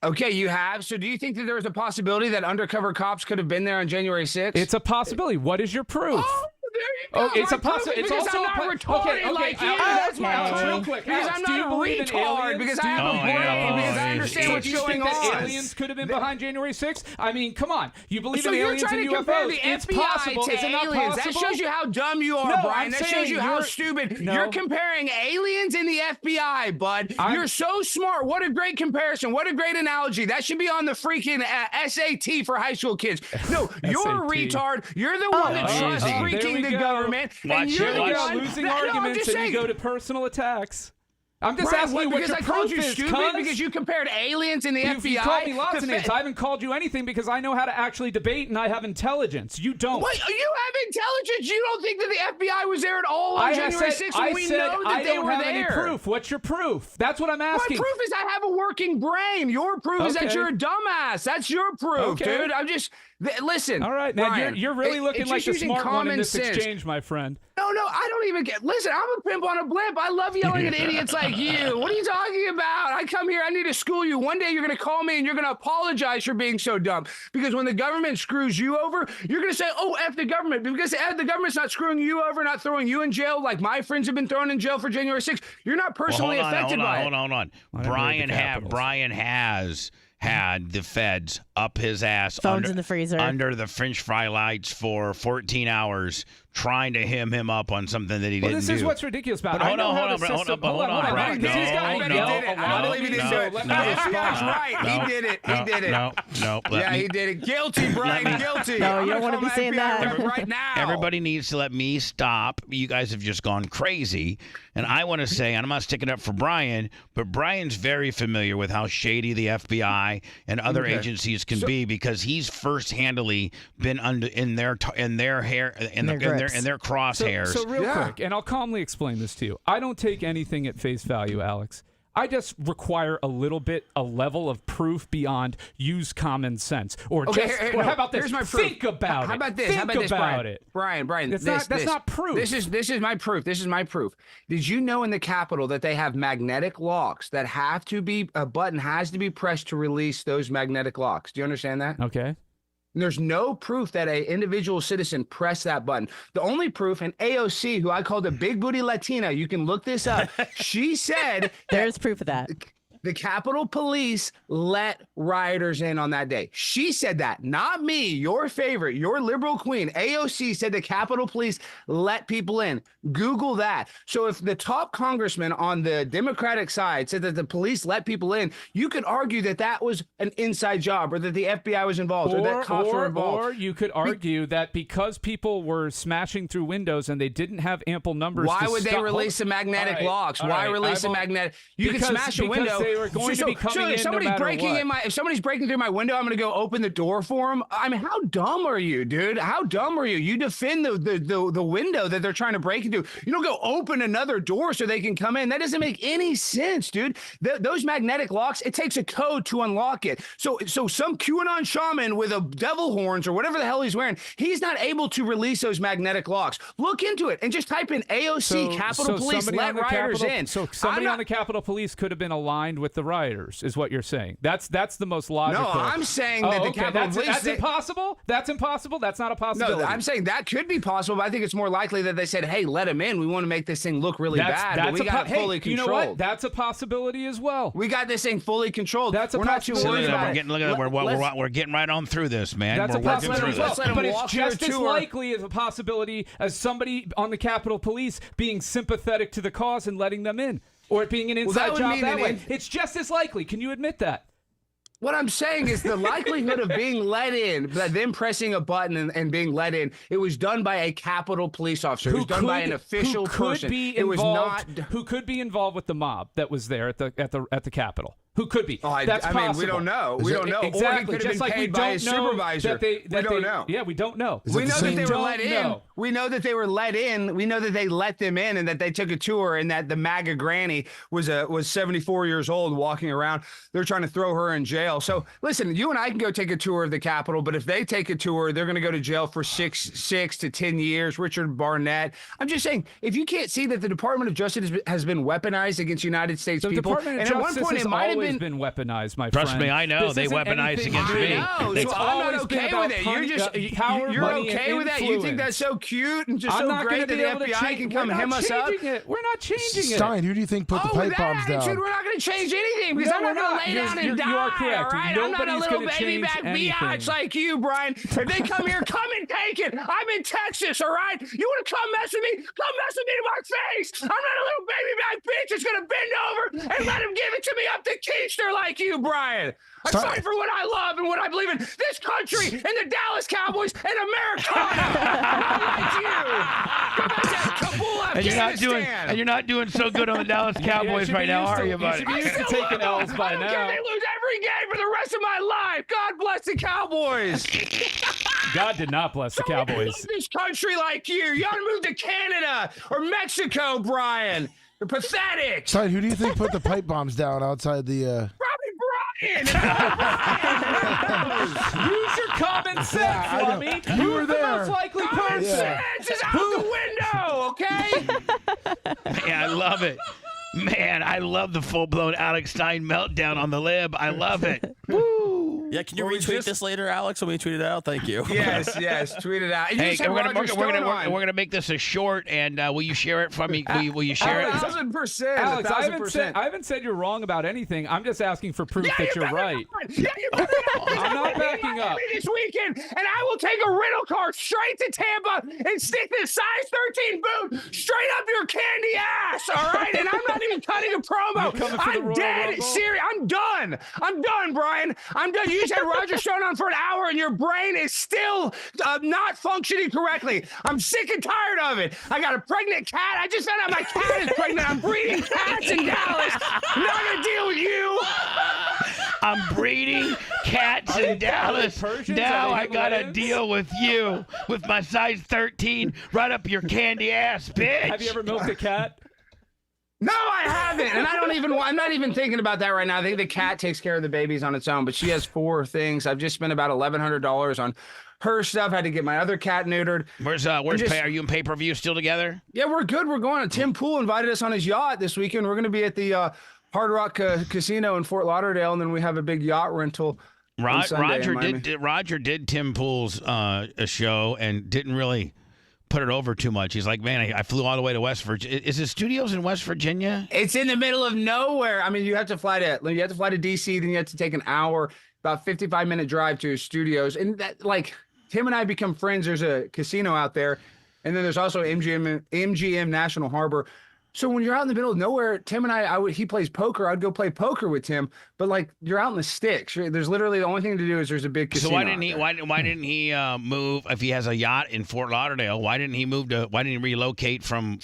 Okay, you have. So do you think that there was a possibility that undercover cops could have been there on January 6th? It's a possibility. What is your proof? Oh, there you go. It's a possibility. It's also I'm not retarded like you. That's my real quick. Because I'm not a retard. Because I have a brain. Because I understand what's going on. Do you think that aliens could have been behind January 6th? I mean, come on. You believe in aliens and UFOs? So you're trying to compare the FBI to aliens. That shows you how dumb you are, Brian. That shows you how stupid. You're comparing aliens and the FBI, bud. You're so smart. What a great comparison. What a great analogy. That should be on the freaking SAT for high school kids. No, you're a retard. You're the one that trusts freaking the government. And you're the one losing arguments and you go to personal attacks. I'm just asking you what your proof is, stupid because you compared aliens and the FBI. You called me lots of names. I haven't called you anything because I know how to actually debate and I have intelligence. You don't. What? You have intelligence? You don't think that the FBI was there at all on January 6th when we know that they were there? I don't have any proof. What's your proof? That's what I'm asking. My proof is I have a working brain. Your proof is that you're a dumbass. That's your proof, dude. I'm just... Listen. All right, man. Brian, You're really looking like the smart one in this exchange, my friend. No, I don't even get. Listen, I'm a pimp on a blimp. I love yelling at idiots like you. What are you talking about? I come here. I need to school you. One day you're going to call me and you're going to apologize for being so dumb. Because when the government screws you over, you're going to say, "Oh, F the government." Because the government's not screwing you over, not throwing you in jail like my friends have been thrown in jail for January 6th. You're not personally affected by it. Hold on. Brian has had the feds up his ass in the freezer under the French fry lights for 14 hours trying to hem him up on something that he didn't do. This is what's ridiculous about it. Hold on, Brian. I believe he didn't do it. FBI's right. He did it. No. Yeah, he did it. Guilty, Brian. Guilty. No, you don't want to be saying that right now. Everybody needs to let me stop. You guys have just gone crazy. And I want to say, and I'm not sticking up for Brian, but Brian's very familiar with how shady the FBI and other agencies can be because he's first-handedly been in their crosshairs. So real quick, and I'll calmly explain this to you. I don't take anything at face value, Alex. I just require a level of proof beyond use common sense. Or how about this? Here's my proof. Think about it. How about this? Think How about this, about it. Brian, that's not proof. This is my proof. This is my proof. Did you know in the Capitol that they have magnetic locks that have to be, a button has to be pressed to release those magnetic locks? Do you understand that? Okay. There's no proof that an individual citizen pressed that button. The only proof, and AOC, who I called a big booty Latina, you can look this up. She said there's proof of that. The Capitol Police let rioters in on that day. She said that, not me, your favorite, your liberal queen. AOC said the Capitol Police let people in. Google that. So if the top congressman on the Democratic side said that the police let people in, you could argue that that was an inside job or that the FBI was involved or that cops were involved. Or you could argue that because people were smashing through windows and they didn't have ample numbers Why would they release the magnetic locks? Why release the magnetic? You can smash a window. They were going to be coming in no matter what. If somebody's breaking through my window, I'm going to go open the door for them. I mean, how dumb are you, dude? How dumb are you? You defend the window that they're trying to break into. You don't go open another door so they can come in. That doesn't make any sense, dude. Those magnetic locks, it takes a code to unlock it. So some QAnon shaman with a devil horns or whatever the hell he's wearing, he's not able to release those magnetic locks. Look into it and just type in AOC Capitol Police let rioters in. So somebody on the Capitol Police could have been aligned with the rioters, is what you're saying. That's the most logical. No, I'm saying that the Capitol Police. That's impossible. That's impossible. That's not a possibility. No, I'm saying that could be possible, but I think it's more likely that they said, "Hey, let him in. We want to make this thing look really bad." But we got it fully controlled. You know what? That's a possibility as well. We got this thing fully controlled. That's a possibility. Not too worried about it. We're getting right on through this, man. That's a possibility as well. But it's just as likely as a possibility as somebody on the Capitol Police being sympathetic to the cause and letting them in. Or it being an inside job that way. It's just as likely. Can you admit that? What I'm saying is the likelihood of being let in, them pressing a button and being let in, it was done by a Capitol Police officer. It was done by an official person. Who could be involved with the mob that was there at the Capitol? Who could be? That's possible. I mean, we don't know. We don't know. Exactly. Or he could have been paid by his supervisor. We don't know. Yeah, we don't know. We know that they were let in. We know that they were let in. We know that they let them in and that they took a tour and that the MAGA granny was 74 years old walking around. They're trying to throw her in jail. So listen, you and I can go take a tour of the Capitol, but if they take a tour, they're going to go to jail for 6 to 10 years. Richard Barnett. I'm just saying, if you can't see that the Department of Justice has been weaponized against United States people, Department of Justice has always been weaponized, my friend. Trust me, I know. They weaponized against me. I know, so I'm not okay with it. You're okay with that? You think that's so cute and just so great that the FBI can come hem us up? We're not changing it. Stein, who do you think put the pipe bombs down? We're not going to change anything because I'm not going to lay down and die. You are correct. Right? I'm not a little baby back biatch like you, Brian. If they come here, come and take it. I'm in Texas, all right? You want to come mess with me? Come mess with me to my face. I'm not a little baby back bitch that's going to bend over and let him give it to me up the keister like you, Brian. I fight for what I love and what I believe in. This country and the Dallas Cowboys and Americana. And you're not doing so good on the Dallas Cowboys right now, are you, buddy? You should be used to taking L's by now. I don't care. They lose every game for the rest of my life. God bless the Cowboys. God did not bless the Cowboys. I love this country like you. You ought to move to Canada or Mexico, Brian. You're pathetic. Stein, who do you think put the pipe bombs down outside the? Probably Use your common sense, Lummy. You were there. The most likely person. Sense is out the window, okay? Man, I love it. Man, I love the full-blown Alex Stein meltdown on the lib. I love it. Woo! Yeah, can you retweet this later, Alex? When we tweet it out, thank you. Yes, tweet it out. Hey, we're gonna make this a short, and will you share it for me? Will you share it? 1,000%. Alex, I haven't said you're wrong about anything. I'm just asking for proof that you're right. I'm not backing up. This weekend, and I will take a rental car straight to Tampa and stick this size 13 boot straight up your candy ass. All right, and I'm not even cutting a promo. I'm dead serious. I'm done, Brian. I'm done. You just had Roger Stone on for an hour, and your brain is still not functioning correctly. I'm sick and tired of it. I got a pregnant cat. I just found out my cat is pregnant. I'm breeding cats in Dallas. I'm not gonna deal with you. I'm breeding cats in Dallas. Now I gotta deal with you with my size 13 right up your candy ass, bitch. Have you ever milked a cat? No, I haven't, and I'm not even thinking about that right now. I think the cat takes care of the babies on its own, but she has 4 things. I've just spent about $1,100 on her stuff. Had to get my other cat neutered. Where's Are you in pay-per-view still together? Yeah, we're good. We're going. Tim Pool invited us on his yacht this weekend. We're going to be at the Hard Rock Casino in Fort Lauderdale, and then we have a big yacht rental. Roger did Tim Pool's a show and didn't really put it over too much. He's like, man, I flew all the way to West Virginia. Is his studios in West Virginia? It's in the middle of nowhere. I mean, you have to fly to DC, then you have to take an hour, about 55-minute drive to his studios. And that, like, Tim and I become friends. There's a casino out there, and then there's also MGM National Harbor. So when you're out in the middle of nowhere, Tim and he plays poker. I'd go play poker with Tim, but like you're out in the sticks. There's literally the only thing to do is there's a big casino. So why didn't he move if he has a yacht in Fort Lauderdale? Why didn't he relocate from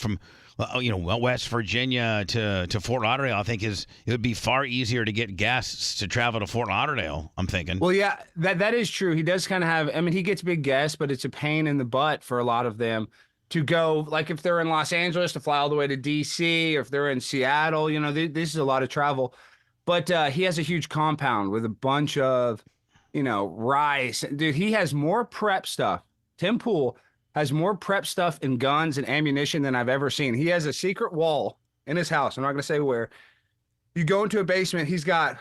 West Virginia to Fort Lauderdale? I think it would be far easier to get guests to travel to Fort Lauderdale, I'm thinking. Well, yeah, that is true. He does kind of have. I mean, he gets big guests, but it's a pain in the butt for a lot of them to go, like if they're in Los Angeles, to fly all the way to DC, or if they're in Seattle, this is a lot of travel. But he has a huge compound with a bunch of, rice. Dude, he has more prep stuff. Tim Pool has more prep stuff and guns and ammunition than I've ever seen. He has a secret wall in his house. I'm not going to say where. You go into a basement, he's got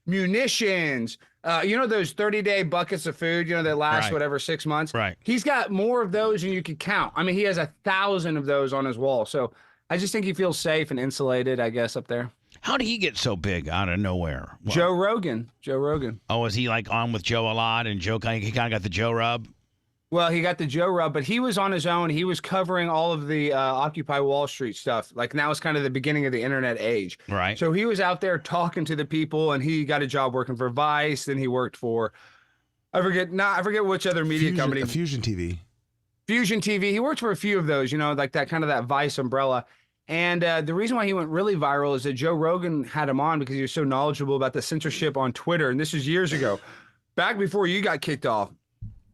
munitions, those 30-day buckets of food, that last whatever 6 months. Right. He's got more of those than you could count. I mean, he has 1,000 of those on his wall. So I just think he feels safe and insulated, I guess, up there. How did he get so big out of nowhere? Well, Joe Rogan. Oh, is he like on with Joe a lot, and Joe kind of got the Joe rub? Well, he got the Joe rub, but he was on his own. He was covering all of the Occupy Wall Street stuff. Like, that was kind of the beginning of the internet age. Right. So he was out there talking to the people, and he got a job working for Vice. Then he worked for, I forget which other media company. Fusion TV. Fusion TV. He worked for a few of those, like that Vice umbrella. And the reason why he went really viral is that Joe Rogan had him on because he was so knowledgeable about the censorship on Twitter. And this was years ago, back before you got kicked off.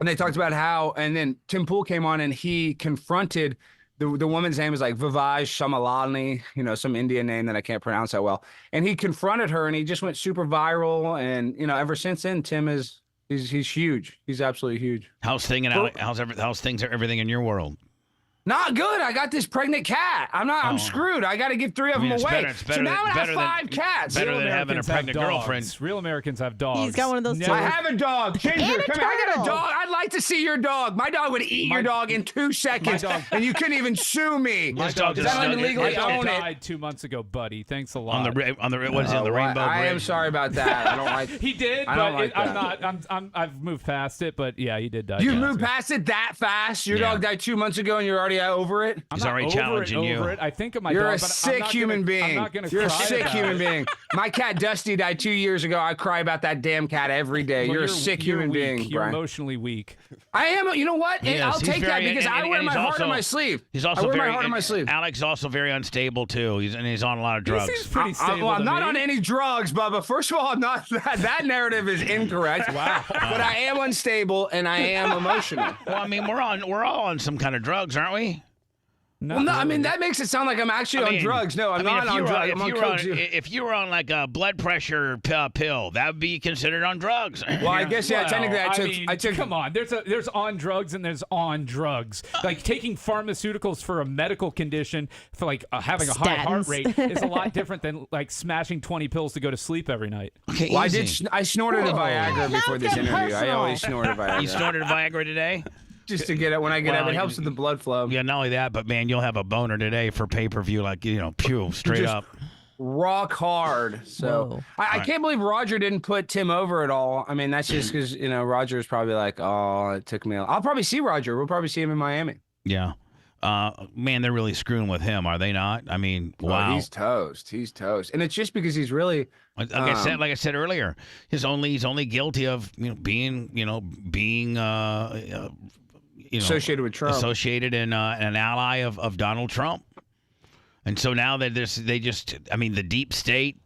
And they talked about how, and then Tim Pool came on and he confronted the woman's name is like Vivaj Shamalani, some Indian name that I can't pronounce that well. And he confronted her and he just went super viral. And, ever since then, Tim he's huge. He's absolutely huge. How's things everything in your world? Not good. I got this pregnant cat. I'm screwed. I got to give 3 of them away. So now I have 5 cats. Better than having a pregnant girlfriend. Real Americans have dogs. He's got one of those too. I have a dog. Ginger, come here. I got a dog. I'd like to see your dog. My dog would eat your dog in 2 seconds, and you couldn't even sue me. My dog died 2 months ago, buddy. Thanks a lot. On the what is it? On the Rainbow Bridge. I am sorry about that. I don't like. He did, but I've moved past it. But yeah, he did die. You moved past it that fast? Your dog died 2 months ago, and you're already over it. He's already challenging you. I think of my You're dog, a sick human being. You're a sick human being. My cat Dusty died 2 years ago. I cry about that damn cat every day. You're a sick human being, You're Brian. Emotionally weak. I am. You know what? I'll take that because I wear my heart on my sleeve. He's also my heart on my sleeve. Alex is also very unstable too. He's on a lot of drugs. He seems pretty stable. I'm not on any drugs, Bubba. First of all, I'm not. That narrative is incorrect. Wow. But I am unstable and I am emotional. Well, I mean, we're all on some kind of drugs, aren't we? Well, no, I mean that makes it sound like I'm actually on drugs. No, I'm not on drugs. I'm on coke. If you were on like a blood pressure pill, that would be considered on drugs. Well, I guess technically I took. Come on, there's on drugs and there's on drugs. Like taking pharmaceuticals for a medical condition for like having a high heart rate is a lot different than like smashing 20 pills to go to sleep every night. Okay, well, I snorted a Viagra before this interview. I always snort a Viagra. You snorted a Viagra today? Just to get it when I get up. It helps with the blood flow. Yeah, not only that, but man, you'll have a boner today for pay-per-view, like, straight up. Rock hard. So I can't believe Roger didn't put Tim over at all. I mean, that's just because, Roger's probably like, oh, it took me. I'll probably see Roger. We'll probably see him in Miami. Yeah. Man, they're really screwing with him, are they not? I mean, wow. He's toast. He's toast. And it's just because he's really like I said earlier, he's only guilty of being associated with Trump, associated and an ally of Donald Trump. And so now that the deep state,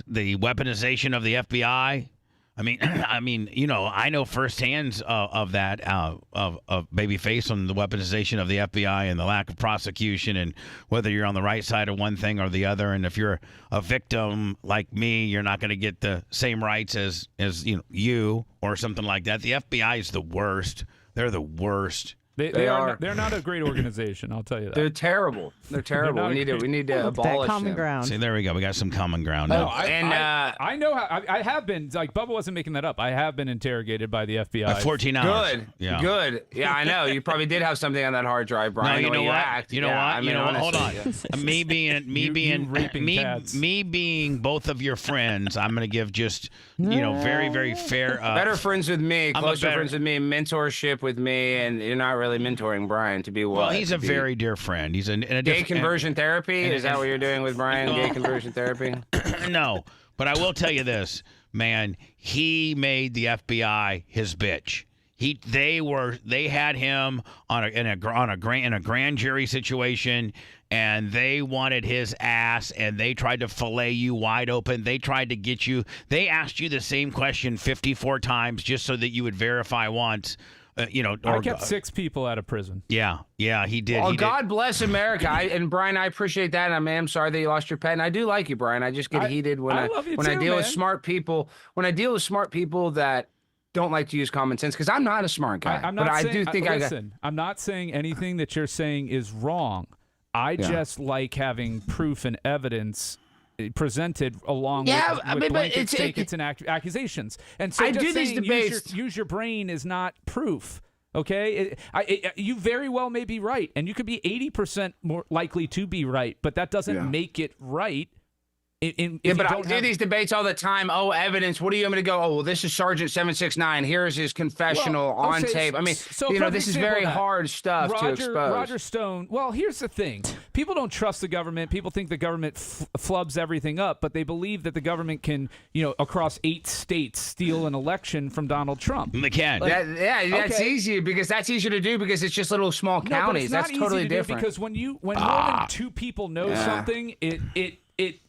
the weaponization of the FBI. I know firsthand of that, of Babyface on the weaponization of the FBI and the lack of prosecution and whether you're on the right side of one thing or the other. And if you're a victim like me, you're not going to get the same rights as you or something like that. The FBI is the worst. They're the worst. They are. They're not a great organization. I'll tell you that. They're terrible. They're terrible. We need to abolish that common them. ground. See, there we go. We got some common ground No, now. I know how I have been. Like Bubba wasn't making that up. I have been interrogated by the FBI. 14 hours. Good. Yeah. Good. Yeah, I know. You probably did have something on that hard drive, Brian. No, you know what? Act. You know what? I mean, Hold on. me being both of your friends, I'm going to give just very, very fair. Better friends with me, closer friends with me, mentorship with me, and you're not really mentoring Brian to be what? Well, he's a very dear friend. He's in a gay conversion therapy. Is that what you're doing with Brian? Gay conversion therapy? No, but I will tell you this, man. He made the FBI his bitch. They had him in a grand jury situation, and they wanted his ass, and they tried to fillet you wide open. They tried to get you. They asked you the same question 54 times just so that you would verify once. I kept 6 people out of prison. Yeah, he did. Well, God bless America. And Brian, I appreciate that. And I'm sorry that you lost your pet. And I do like you, Brian. I just get heated when I deal with smart people. When I deal with smart people that don't like to use common sense, because I'm not a smart guy. I'm not saying anything that you're saying is wrong. I just like having proof and evidence presented along with blanket statements and accusations. And so I do these debates. Use your brain is not proof. Okay, you very well may be right, and you could be 80% more likely to be right, but that doesn't make it right. But I do these debates all the time. Oh, evidence. What are you going to go? Oh, well, this is Sergeant 769. Here's his confessional on tape. I mean, this is very hard stuff to expose. Roger Stone. Well, here's the thing. People don't trust the government. People think the government flubs everything up, but they believe that the government can, across 8 states, steal an election from Donald Trump. They can. That's easy because that's easier to do because it's just little small counties. That's totally different. Because when more than 2 people know something,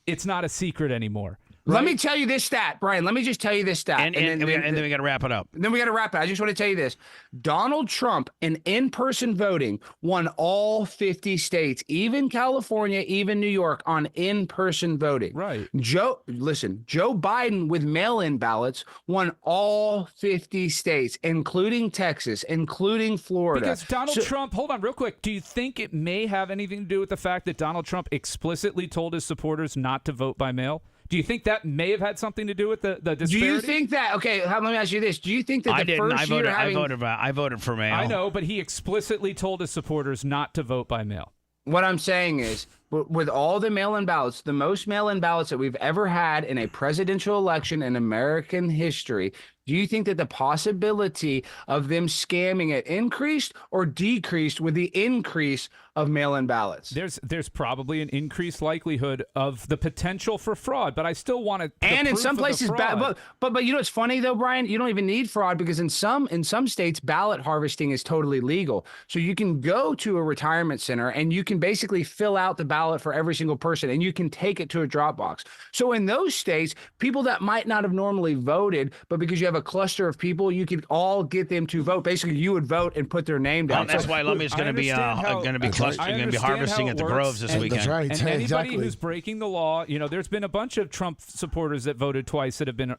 it's not a secret anymore. Right? Let me tell you this stat, Brian. Let me just tell you this stat. And then we got to wrap it up. Then we got to wrap it. I just want to tell you this. Donald Trump in-person voting won all 50 states, even California, even New York, on in-person voting. Right. Joe Biden with mail-in ballots won all 50 states, including Texas, including Florida. Because Donald Trump, hold on real quick. Do you think it may have anything to do with the fact that Donald Trump explicitly told his supporters not to vote by mail? Do you think that may have had something to do with the disparity? Do you think that? Okay, let me ask you this: do you think that I voted for mail. I know, but he explicitly told his supporters not to vote by mail. What I'm saying is, with all the mail-in ballots, the most mail-in ballots that we've ever had in a presidential election in American history, do you think that the possibility of them scamming it increased or decreased with the increase of mail-in ballots? There's probably an increased likelihood of the potential for fraud, but I still want to. And in some places, but you know what's funny though, Brian? You don't even need fraud because in some states, ballot harvesting is totally legal. So you can go to a retirement center and you can basically fill out the ballot for every single person, and you can take it to a drop box. So in those states, people that might not have normally voted, but because you have have a cluster of people, you could all get them to vote. Basically, you would vote and put their name down. That's why Lummy's going to be harvesting at the Groves this weekend. That's right. And anybody who's breaking the law, there's been a bunch of Trump supporters that voted twice that have been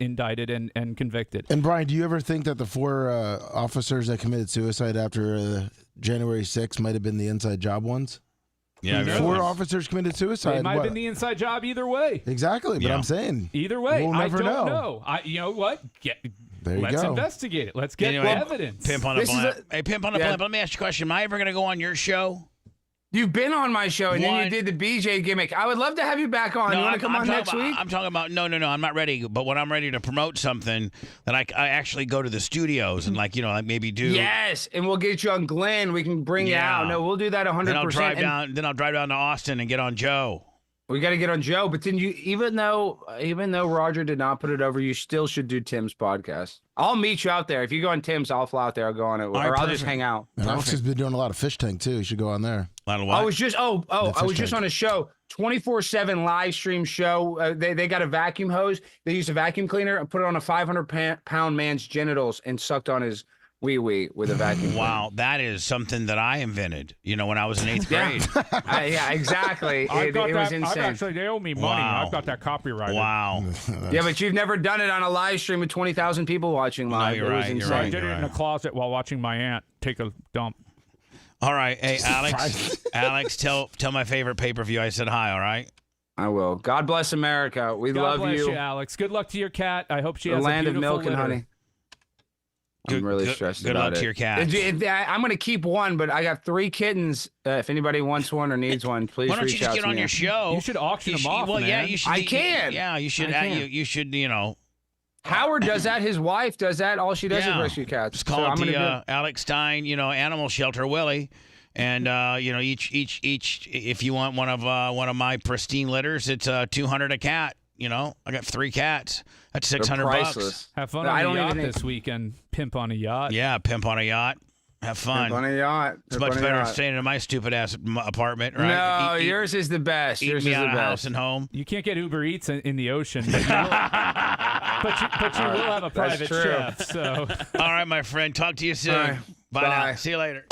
indicted and convicted. And Brian, do you ever think that the 4 officers that committed suicide after January 6th might have been the inside job ones? Yeah, 4 officers committed suicide. They might have been the inside job either way. Exactly, but I'm saying either way. we'll never I don't know. You know what? Let's investigate it. Let's get evidence. Pimp on a blimp. Hey, Pimp on a blimp. Let me ask you a question. Am I ever going to go on your show? You've been on my show, and then you did the BJ gimmick. I would love to have you back on. No, you want to come on next week? I'm talking about no. I'm not ready. But when I'm ready to promote something, then I actually go to the studios and like maybe do. Yes, and we'll get you on Glenn. We can bring you out. No, we'll do that 100%. Then I'll drive down. Then I'll drive down to Austin and get on Joe. We got to get on Joe, but then even though Roger did not put it over, you still should do Tim's podcast. I'll meet you out there. If you go on Tim's, I'll fly out there. I'll go on it, or I'll just hang out. And Alex has been doing a lot of fish tank too. You should go on there. A lot of what? I was just on a show, 24/7 live stream show. They got a vacuum hose. They used a vacuum cleaner and put it on a 500-pound man's genitals and sucked on his wee with a vacuum. Wow, that is something that I invented. When I was in 8th grade. Yeah, exactly. It was insane. They owe me money. Wow. I've got that copyrighted. Wow. Yeah, but you've never done it on a live stream with 20,000 people watching live. No, you're right. You're I right. did it in a closet while watching my aunt take a dump. All right, hey Alex, tell my favorite pay-per-view I said hi. All right. I will. God bless America. We God love bless you, Alex. Good luck to your cat. I hope she the has land a of beautiful milk and litter. honey. I'm really stressed good about luck it. to your cat. I'm going to keep one, but I got 3 kittens. If anybody wants one or needs one, please reach out to me. Why don't you just get on your show? You should auction them off, Well, man. yeah, you should. I can. Yeah, you should. You should. Howard does that. His wife does that. All she does is rescue cats. Just call it the Alex Stein, Animal Shelter Willie, and each if you want one of my pristine litters, it's $200 a cat. I got 3 cats. That's $600. Have fun on a yacht this weekend. Pimp on a yacht. Yeah, pimp on a yacht. Have fun. Pimp on a yacht. It's much better than staying in my stupid ass apartment, right? No, yours is the best. Yours is the best. House and home. You can't get Uber Eats in the ocean, but you will have a private chef. So, all right, my friend. Talk to you soon. Right. Bye now. See you later.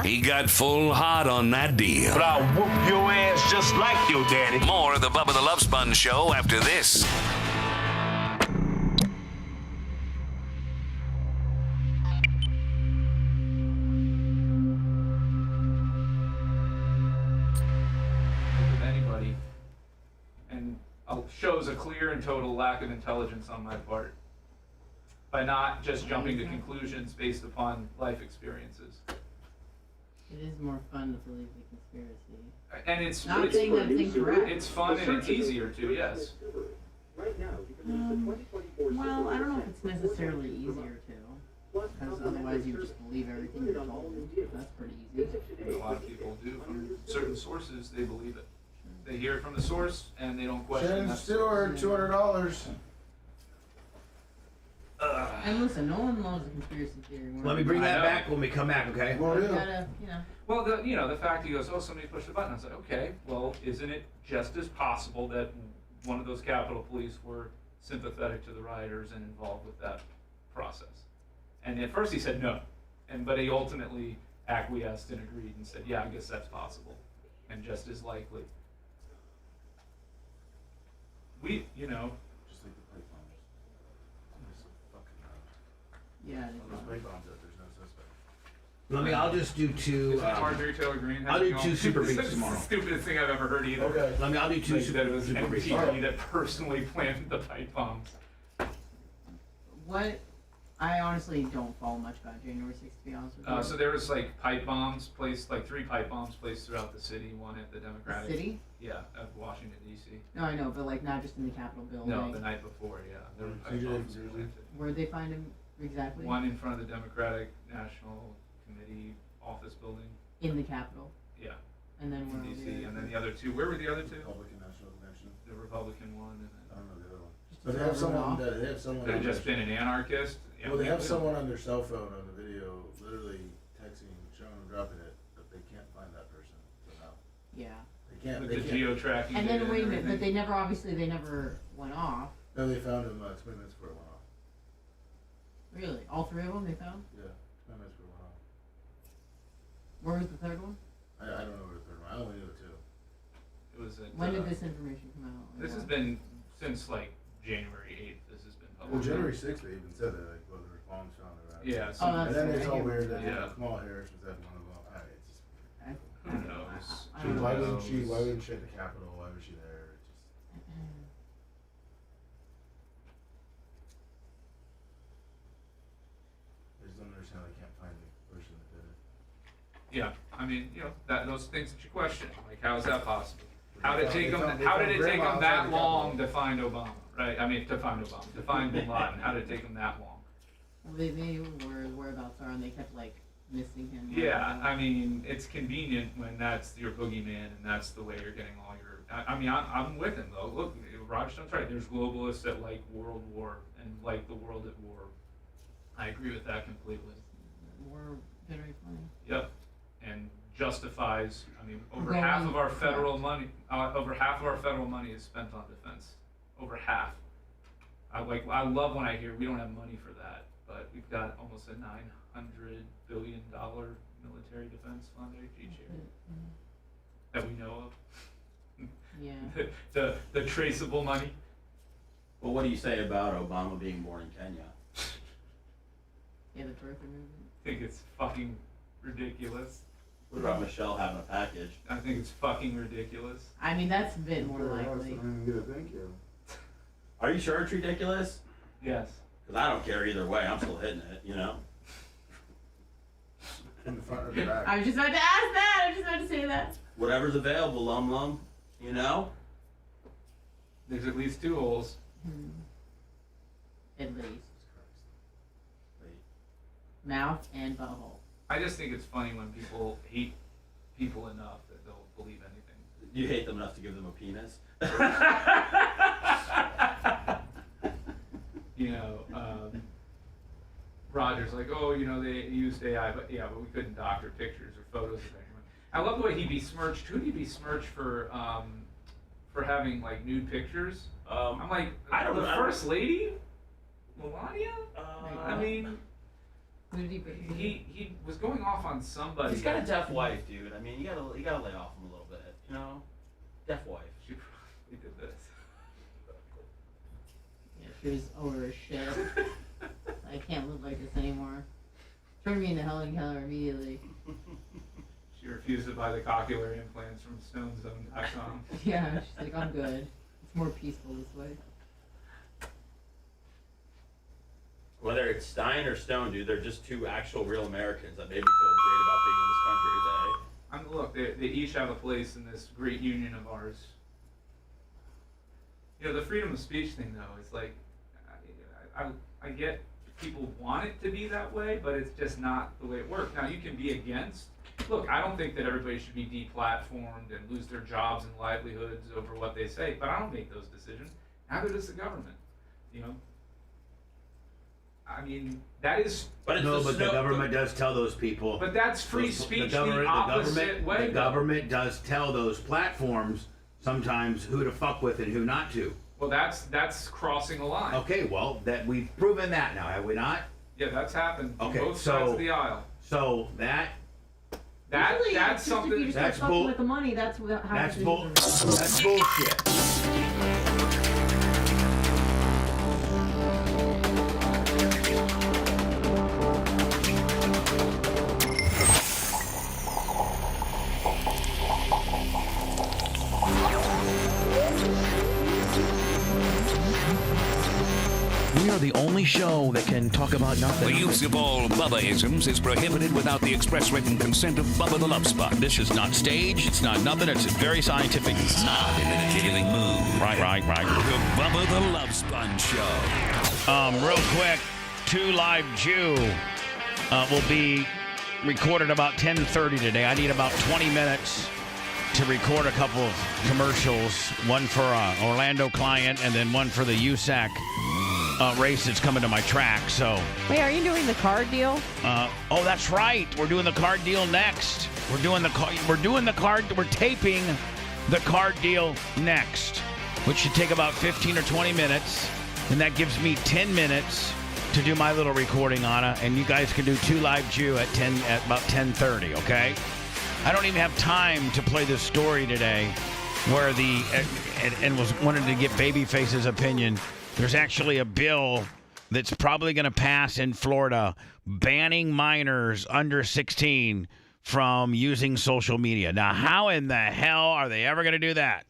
He got full hard on that deal. But I'll whoop your ass just like your daddy. More of the Bubba the Love Sponge show after this. Of anybody, and shows a clear and total lack of intelligence on my part by not just jumping to conclusions based upon life experiences. It is more fun to believe the conspiracy. And it's Not saying that thing's correct. It's fun and it's easier to, yes. Well, I don't know if it's necessarily easier to, because otherwise you just believe everything you're told. That's pretty easy. A lot of people do. From certain sources, they believe it. They hear it from the source and they don't question Shannon that. Stewart, $200. And listen, no one loves a conspiracy theory. Let me bring that back when we come back, okay? Well, you gotta, Well, the fact he goes, oh, somebody pushed the button. I was like, okay, well, isn't it just as possible that one of those Capitol Police were sympathetic to the rioters and involved with that process? And at first he said no, but he ultimately acquiesced and agreed and said, yeah, I guess that's possible, and just as likely. Just like the pipe bombs. There's a fucking yeah. those pipe bombs that there's no suspect. I'll just do 2. Isn't Marjorie Taylor Greene? I'll do 2 super beats That's tomorrow. the stupidest thing I've ever heard either. Okay. I'll do 2 Like super that it was super beats. MTV that personally planted the pipe bombs. What? I honestly don't follow much about January 6th, to be honest with you. So there was like pipe bombs placed, like 3 pipe bombs placed throughout the city. One at the Democratic. The city? Yeah, at Washington D.C. No, I know, but like not just in the Capitol building. No, the night before. Yeah, there were pipe bombs planted. Where'd they find him exactly? One in front of the Democratic National Committee office building. In the Capitol. Yeah. And then where in were D.C. the And then the other 2. Where were the other 2? Republican National Convention. The Republican one, and then I don't know the other one. But they have someone. They have someone. Could have just been an anarchist. Yeah, Well, they have someone on their cell phone on the video, literally texting, showing them dropping it, but they can't find that person. So no. Yeah. They can't. With They the can't. geo-tracking And data then wait a minute, everything. but they never went off. No, they found him 20 minutes before it went off. Really? All three of them they found? Yeah, been there for a while. Where was the third one? I don't know where the third one. I only knew the two. It was at, When did this information come out? This has been since like January 8th. This has been Well, published. January 6th they even said that like whether the bombs found or not. Yeah. Oh, that's and then right. it's all weird that Yeah. Kamala Harris was at one of them. It's just. Who knows? Why wouldn't she? Why wouldn't she at the Capitol? Why was she there? It just. I just don't understand how they can't find the person that did it. Yeah, I mean, those things that you question, like how is that possible? How did it take them? they How found did it take grandma them that outside the long Capitol. to find Obama? Right? I mean, to find Bin Laden. How did it take them that long? Well, they knew where his whereabouts are, and they kept like missing him. Yeah, I mean, it's convenient when that's your boogeyman and that's the way you're getting all your. I mean, I'm with him though. Look, Raj's right. There's globalists that like world war and like the world at war. I agree with that completely. War generates money. Yep, and justifies. I mean, over Going half of our correct. federal money. Over half of our federal money is spent on defense. Over half. I love when I hear we don't have money for that, but we've got almost a $900 billion military defense fund each year that we know of. Yeah. the traceable money. Well, what do you say about Obama being born in Kenya? Yeah, the birther movement. I think it's fucking ridiculous. What about Michelle having a package? I think it's fucking ridiculous. I mean, that's a bit more likely. Thank you. Are you sure it's ridiculous? Yes. Because I don't care either way. I'm still hitting it, you know? In the front or the back. I was just about to ask that. I was just about to say that. Whatever's available, lum, you know? There's at least 2 holes. At least. Mouth and butthole. I just think it's funny when people hate people enough that they'll believe anything. You hate them enough to give them a penis? Roger's like, oh, they used AI, but we couldn't doctor pictures or photos of anyone. I love the way he besmirched. Who did he besmirch for having like nude pictures? I'm like, I don't the know. first lady, Melania. I mean, he was going off on somebody. He's got a deaf wife, dude. I mean, you gotta lay off him a little bit, you know? Deaf wife. She probably did this. Yeah, she was over her shit. I can't live like this anymore. Turn me into Helen Keller immediately. She refused to buy the cochlear implants from StoneZone.com. Yeah, she's like, I'm good. It's more peaceful this way. Whether it's Stein or Stone, dude, they're just 2 actual real Americans that made me feel great about being in this country today. I mean, look, they each have a place in this great union of ours. The freedom of speech thing, though, is like, I get people want it to be that way, but it's just not the way it works. Now, you can be against. Look, I don't think that everybody should be deplatformed and lose their jobs and livelihoods over what they say, but I don't make those decisions. Neither does the government. I mean, that is. But the government does tell those people. But that's free speech the opposite way. The government does tell those platforms sometimes who to fuck with and who not to. Well, that's crossing a line. Okay, well, that we've proven that now, have we not? Yeah, that's happened on Okay, both sides of the aisle. So that's something. That's bull. With the money, that's how. That's bull. That's bullshit. We are the only show that can talk about nothing. The use of all Bubba-isms is prohibited without the express written consent of Bubba the Love Sponge. This is not staged. It's not nothing. It's very scientific. Not in a killing mood. Right. The Bubba the Love Sponge Show. Real quick, 2 Live Jew will be recorded about 10:30 today. I need about 20 minutes to record a couple of commercials, one for an Orlando client and then one for the USAC race that's coming to my track. So, wait, are you doing the card deal? Oh, that's right. We're doing the card deal next. We're taping the card deal next, which should take about 15 or 20 minutes, and that gives me 10 minutes to do my little recording, Anna, and you guys can do 2 Live Jew at about 10:30. Okay. I don't even have time to play this story today, where wanted to get Babyface's opinion. There's actually a bill that's probably going to pass in Florida banning minors under 16 from using social media. Now, how in the hell are they ever going to do that?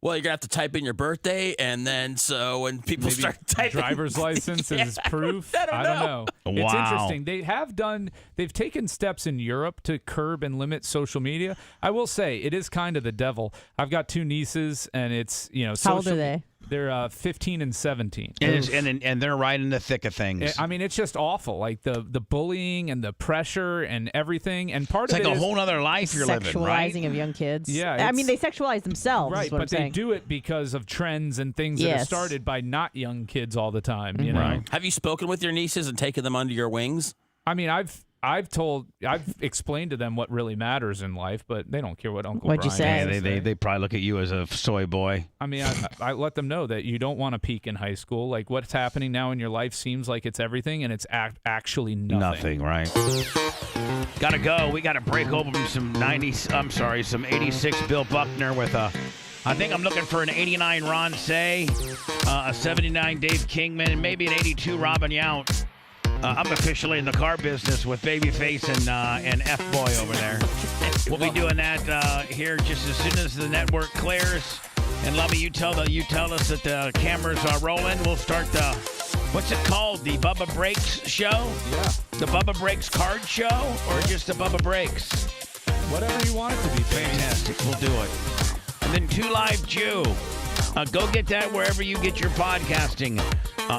Well, you're going to have to type in your birthday, and then so when people start typing... driver's license as proof? I don't know. Wow. It's interesting. They've taken steps in Europe to curb and limit social media. I will say, it is kind of the devil. I've got 2 nieces, and it's, How old are they? They're 15 and 17. And they're right in the thick of things. I mean, it's just awful. Like the bullying and the pressure and everything. And part it's of like it a whole other life you're living, right? Sexualizing of young kids. Yeah. I mean, they sexualize themselves. Right, is what but I'm saying. they do it because of trends and things that are started by not young kids all the time. You know? Right. Have you spoken with your nieces and taken them under your wings? I mean, I've explained to them what really matters in life, but they don't care what Uncle What'd you Brian say? says. They probably look at you as a soy boy. I mean, I let them know that you don't want to peak in high school. Like, what's happening now in your life seems like it's everything, and it's actually nothing. Nothing, right? Gotta go. We gotta break open some 86 Bill Buckner with I think I'm looking for an 89 Ron Say, a 79 Dave Kingman, and maybe an 82 Robin Yount. I'm officially in the car business with Babyface and F-Boy over there. We'll be doing that here just as soon as the network clears. And Lovey, you tell us that the cameras are rolling. We'll start the, what's it called? The Bubba Breaks show? Yeah. The Bubba Breaks card show, or just the Bubba Breaks? Whatever you want it to be. Fantastic. We'll do it. And then 2 Live Jew. Go get that wherever you get your podcasting.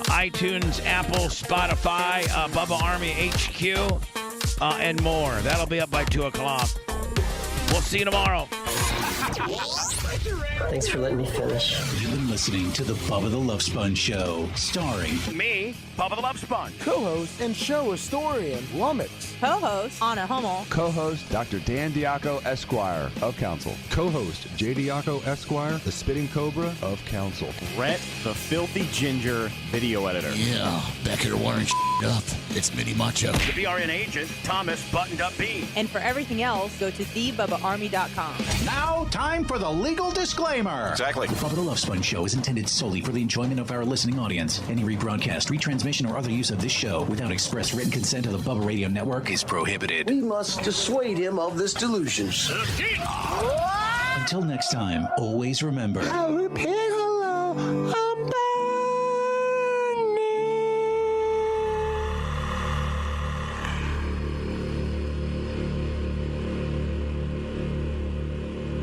iTunes, Apple, Spotify, Bubba Army HQ, and more. That'll be up by 2 o'clock. We'll see you tomorrow. Thanks for letting me finish. You've been listening to the Bubba the Love Sponge Show, starring me, Bubba the Love Sponge, co-host and show historian Lummox, co-host Anna Hummel, co-host Dr. Dan Diaco Esquire of Council, co-host J. Diaco Esquire, the Spitting Cobra of Council, Rhett, the Filthy Ginger video editor. Yeah, back here wiring up. It's Mini Macho. The BRN agent, Thomas Buttoned Up B. And for everything else, go to thebubbaarmy.com. Now, time for the legal disclaimer. Exactly. The Bubba the Love Sponge Show is intended solely for the enjoyment of our listening audience. Any rebroadcast, retransmission, or other use of this show without express written consent of the Bubba Radio Network is prohibited. We must dissuade him of this delusion. Until next time, always remember. I'll repeat hello.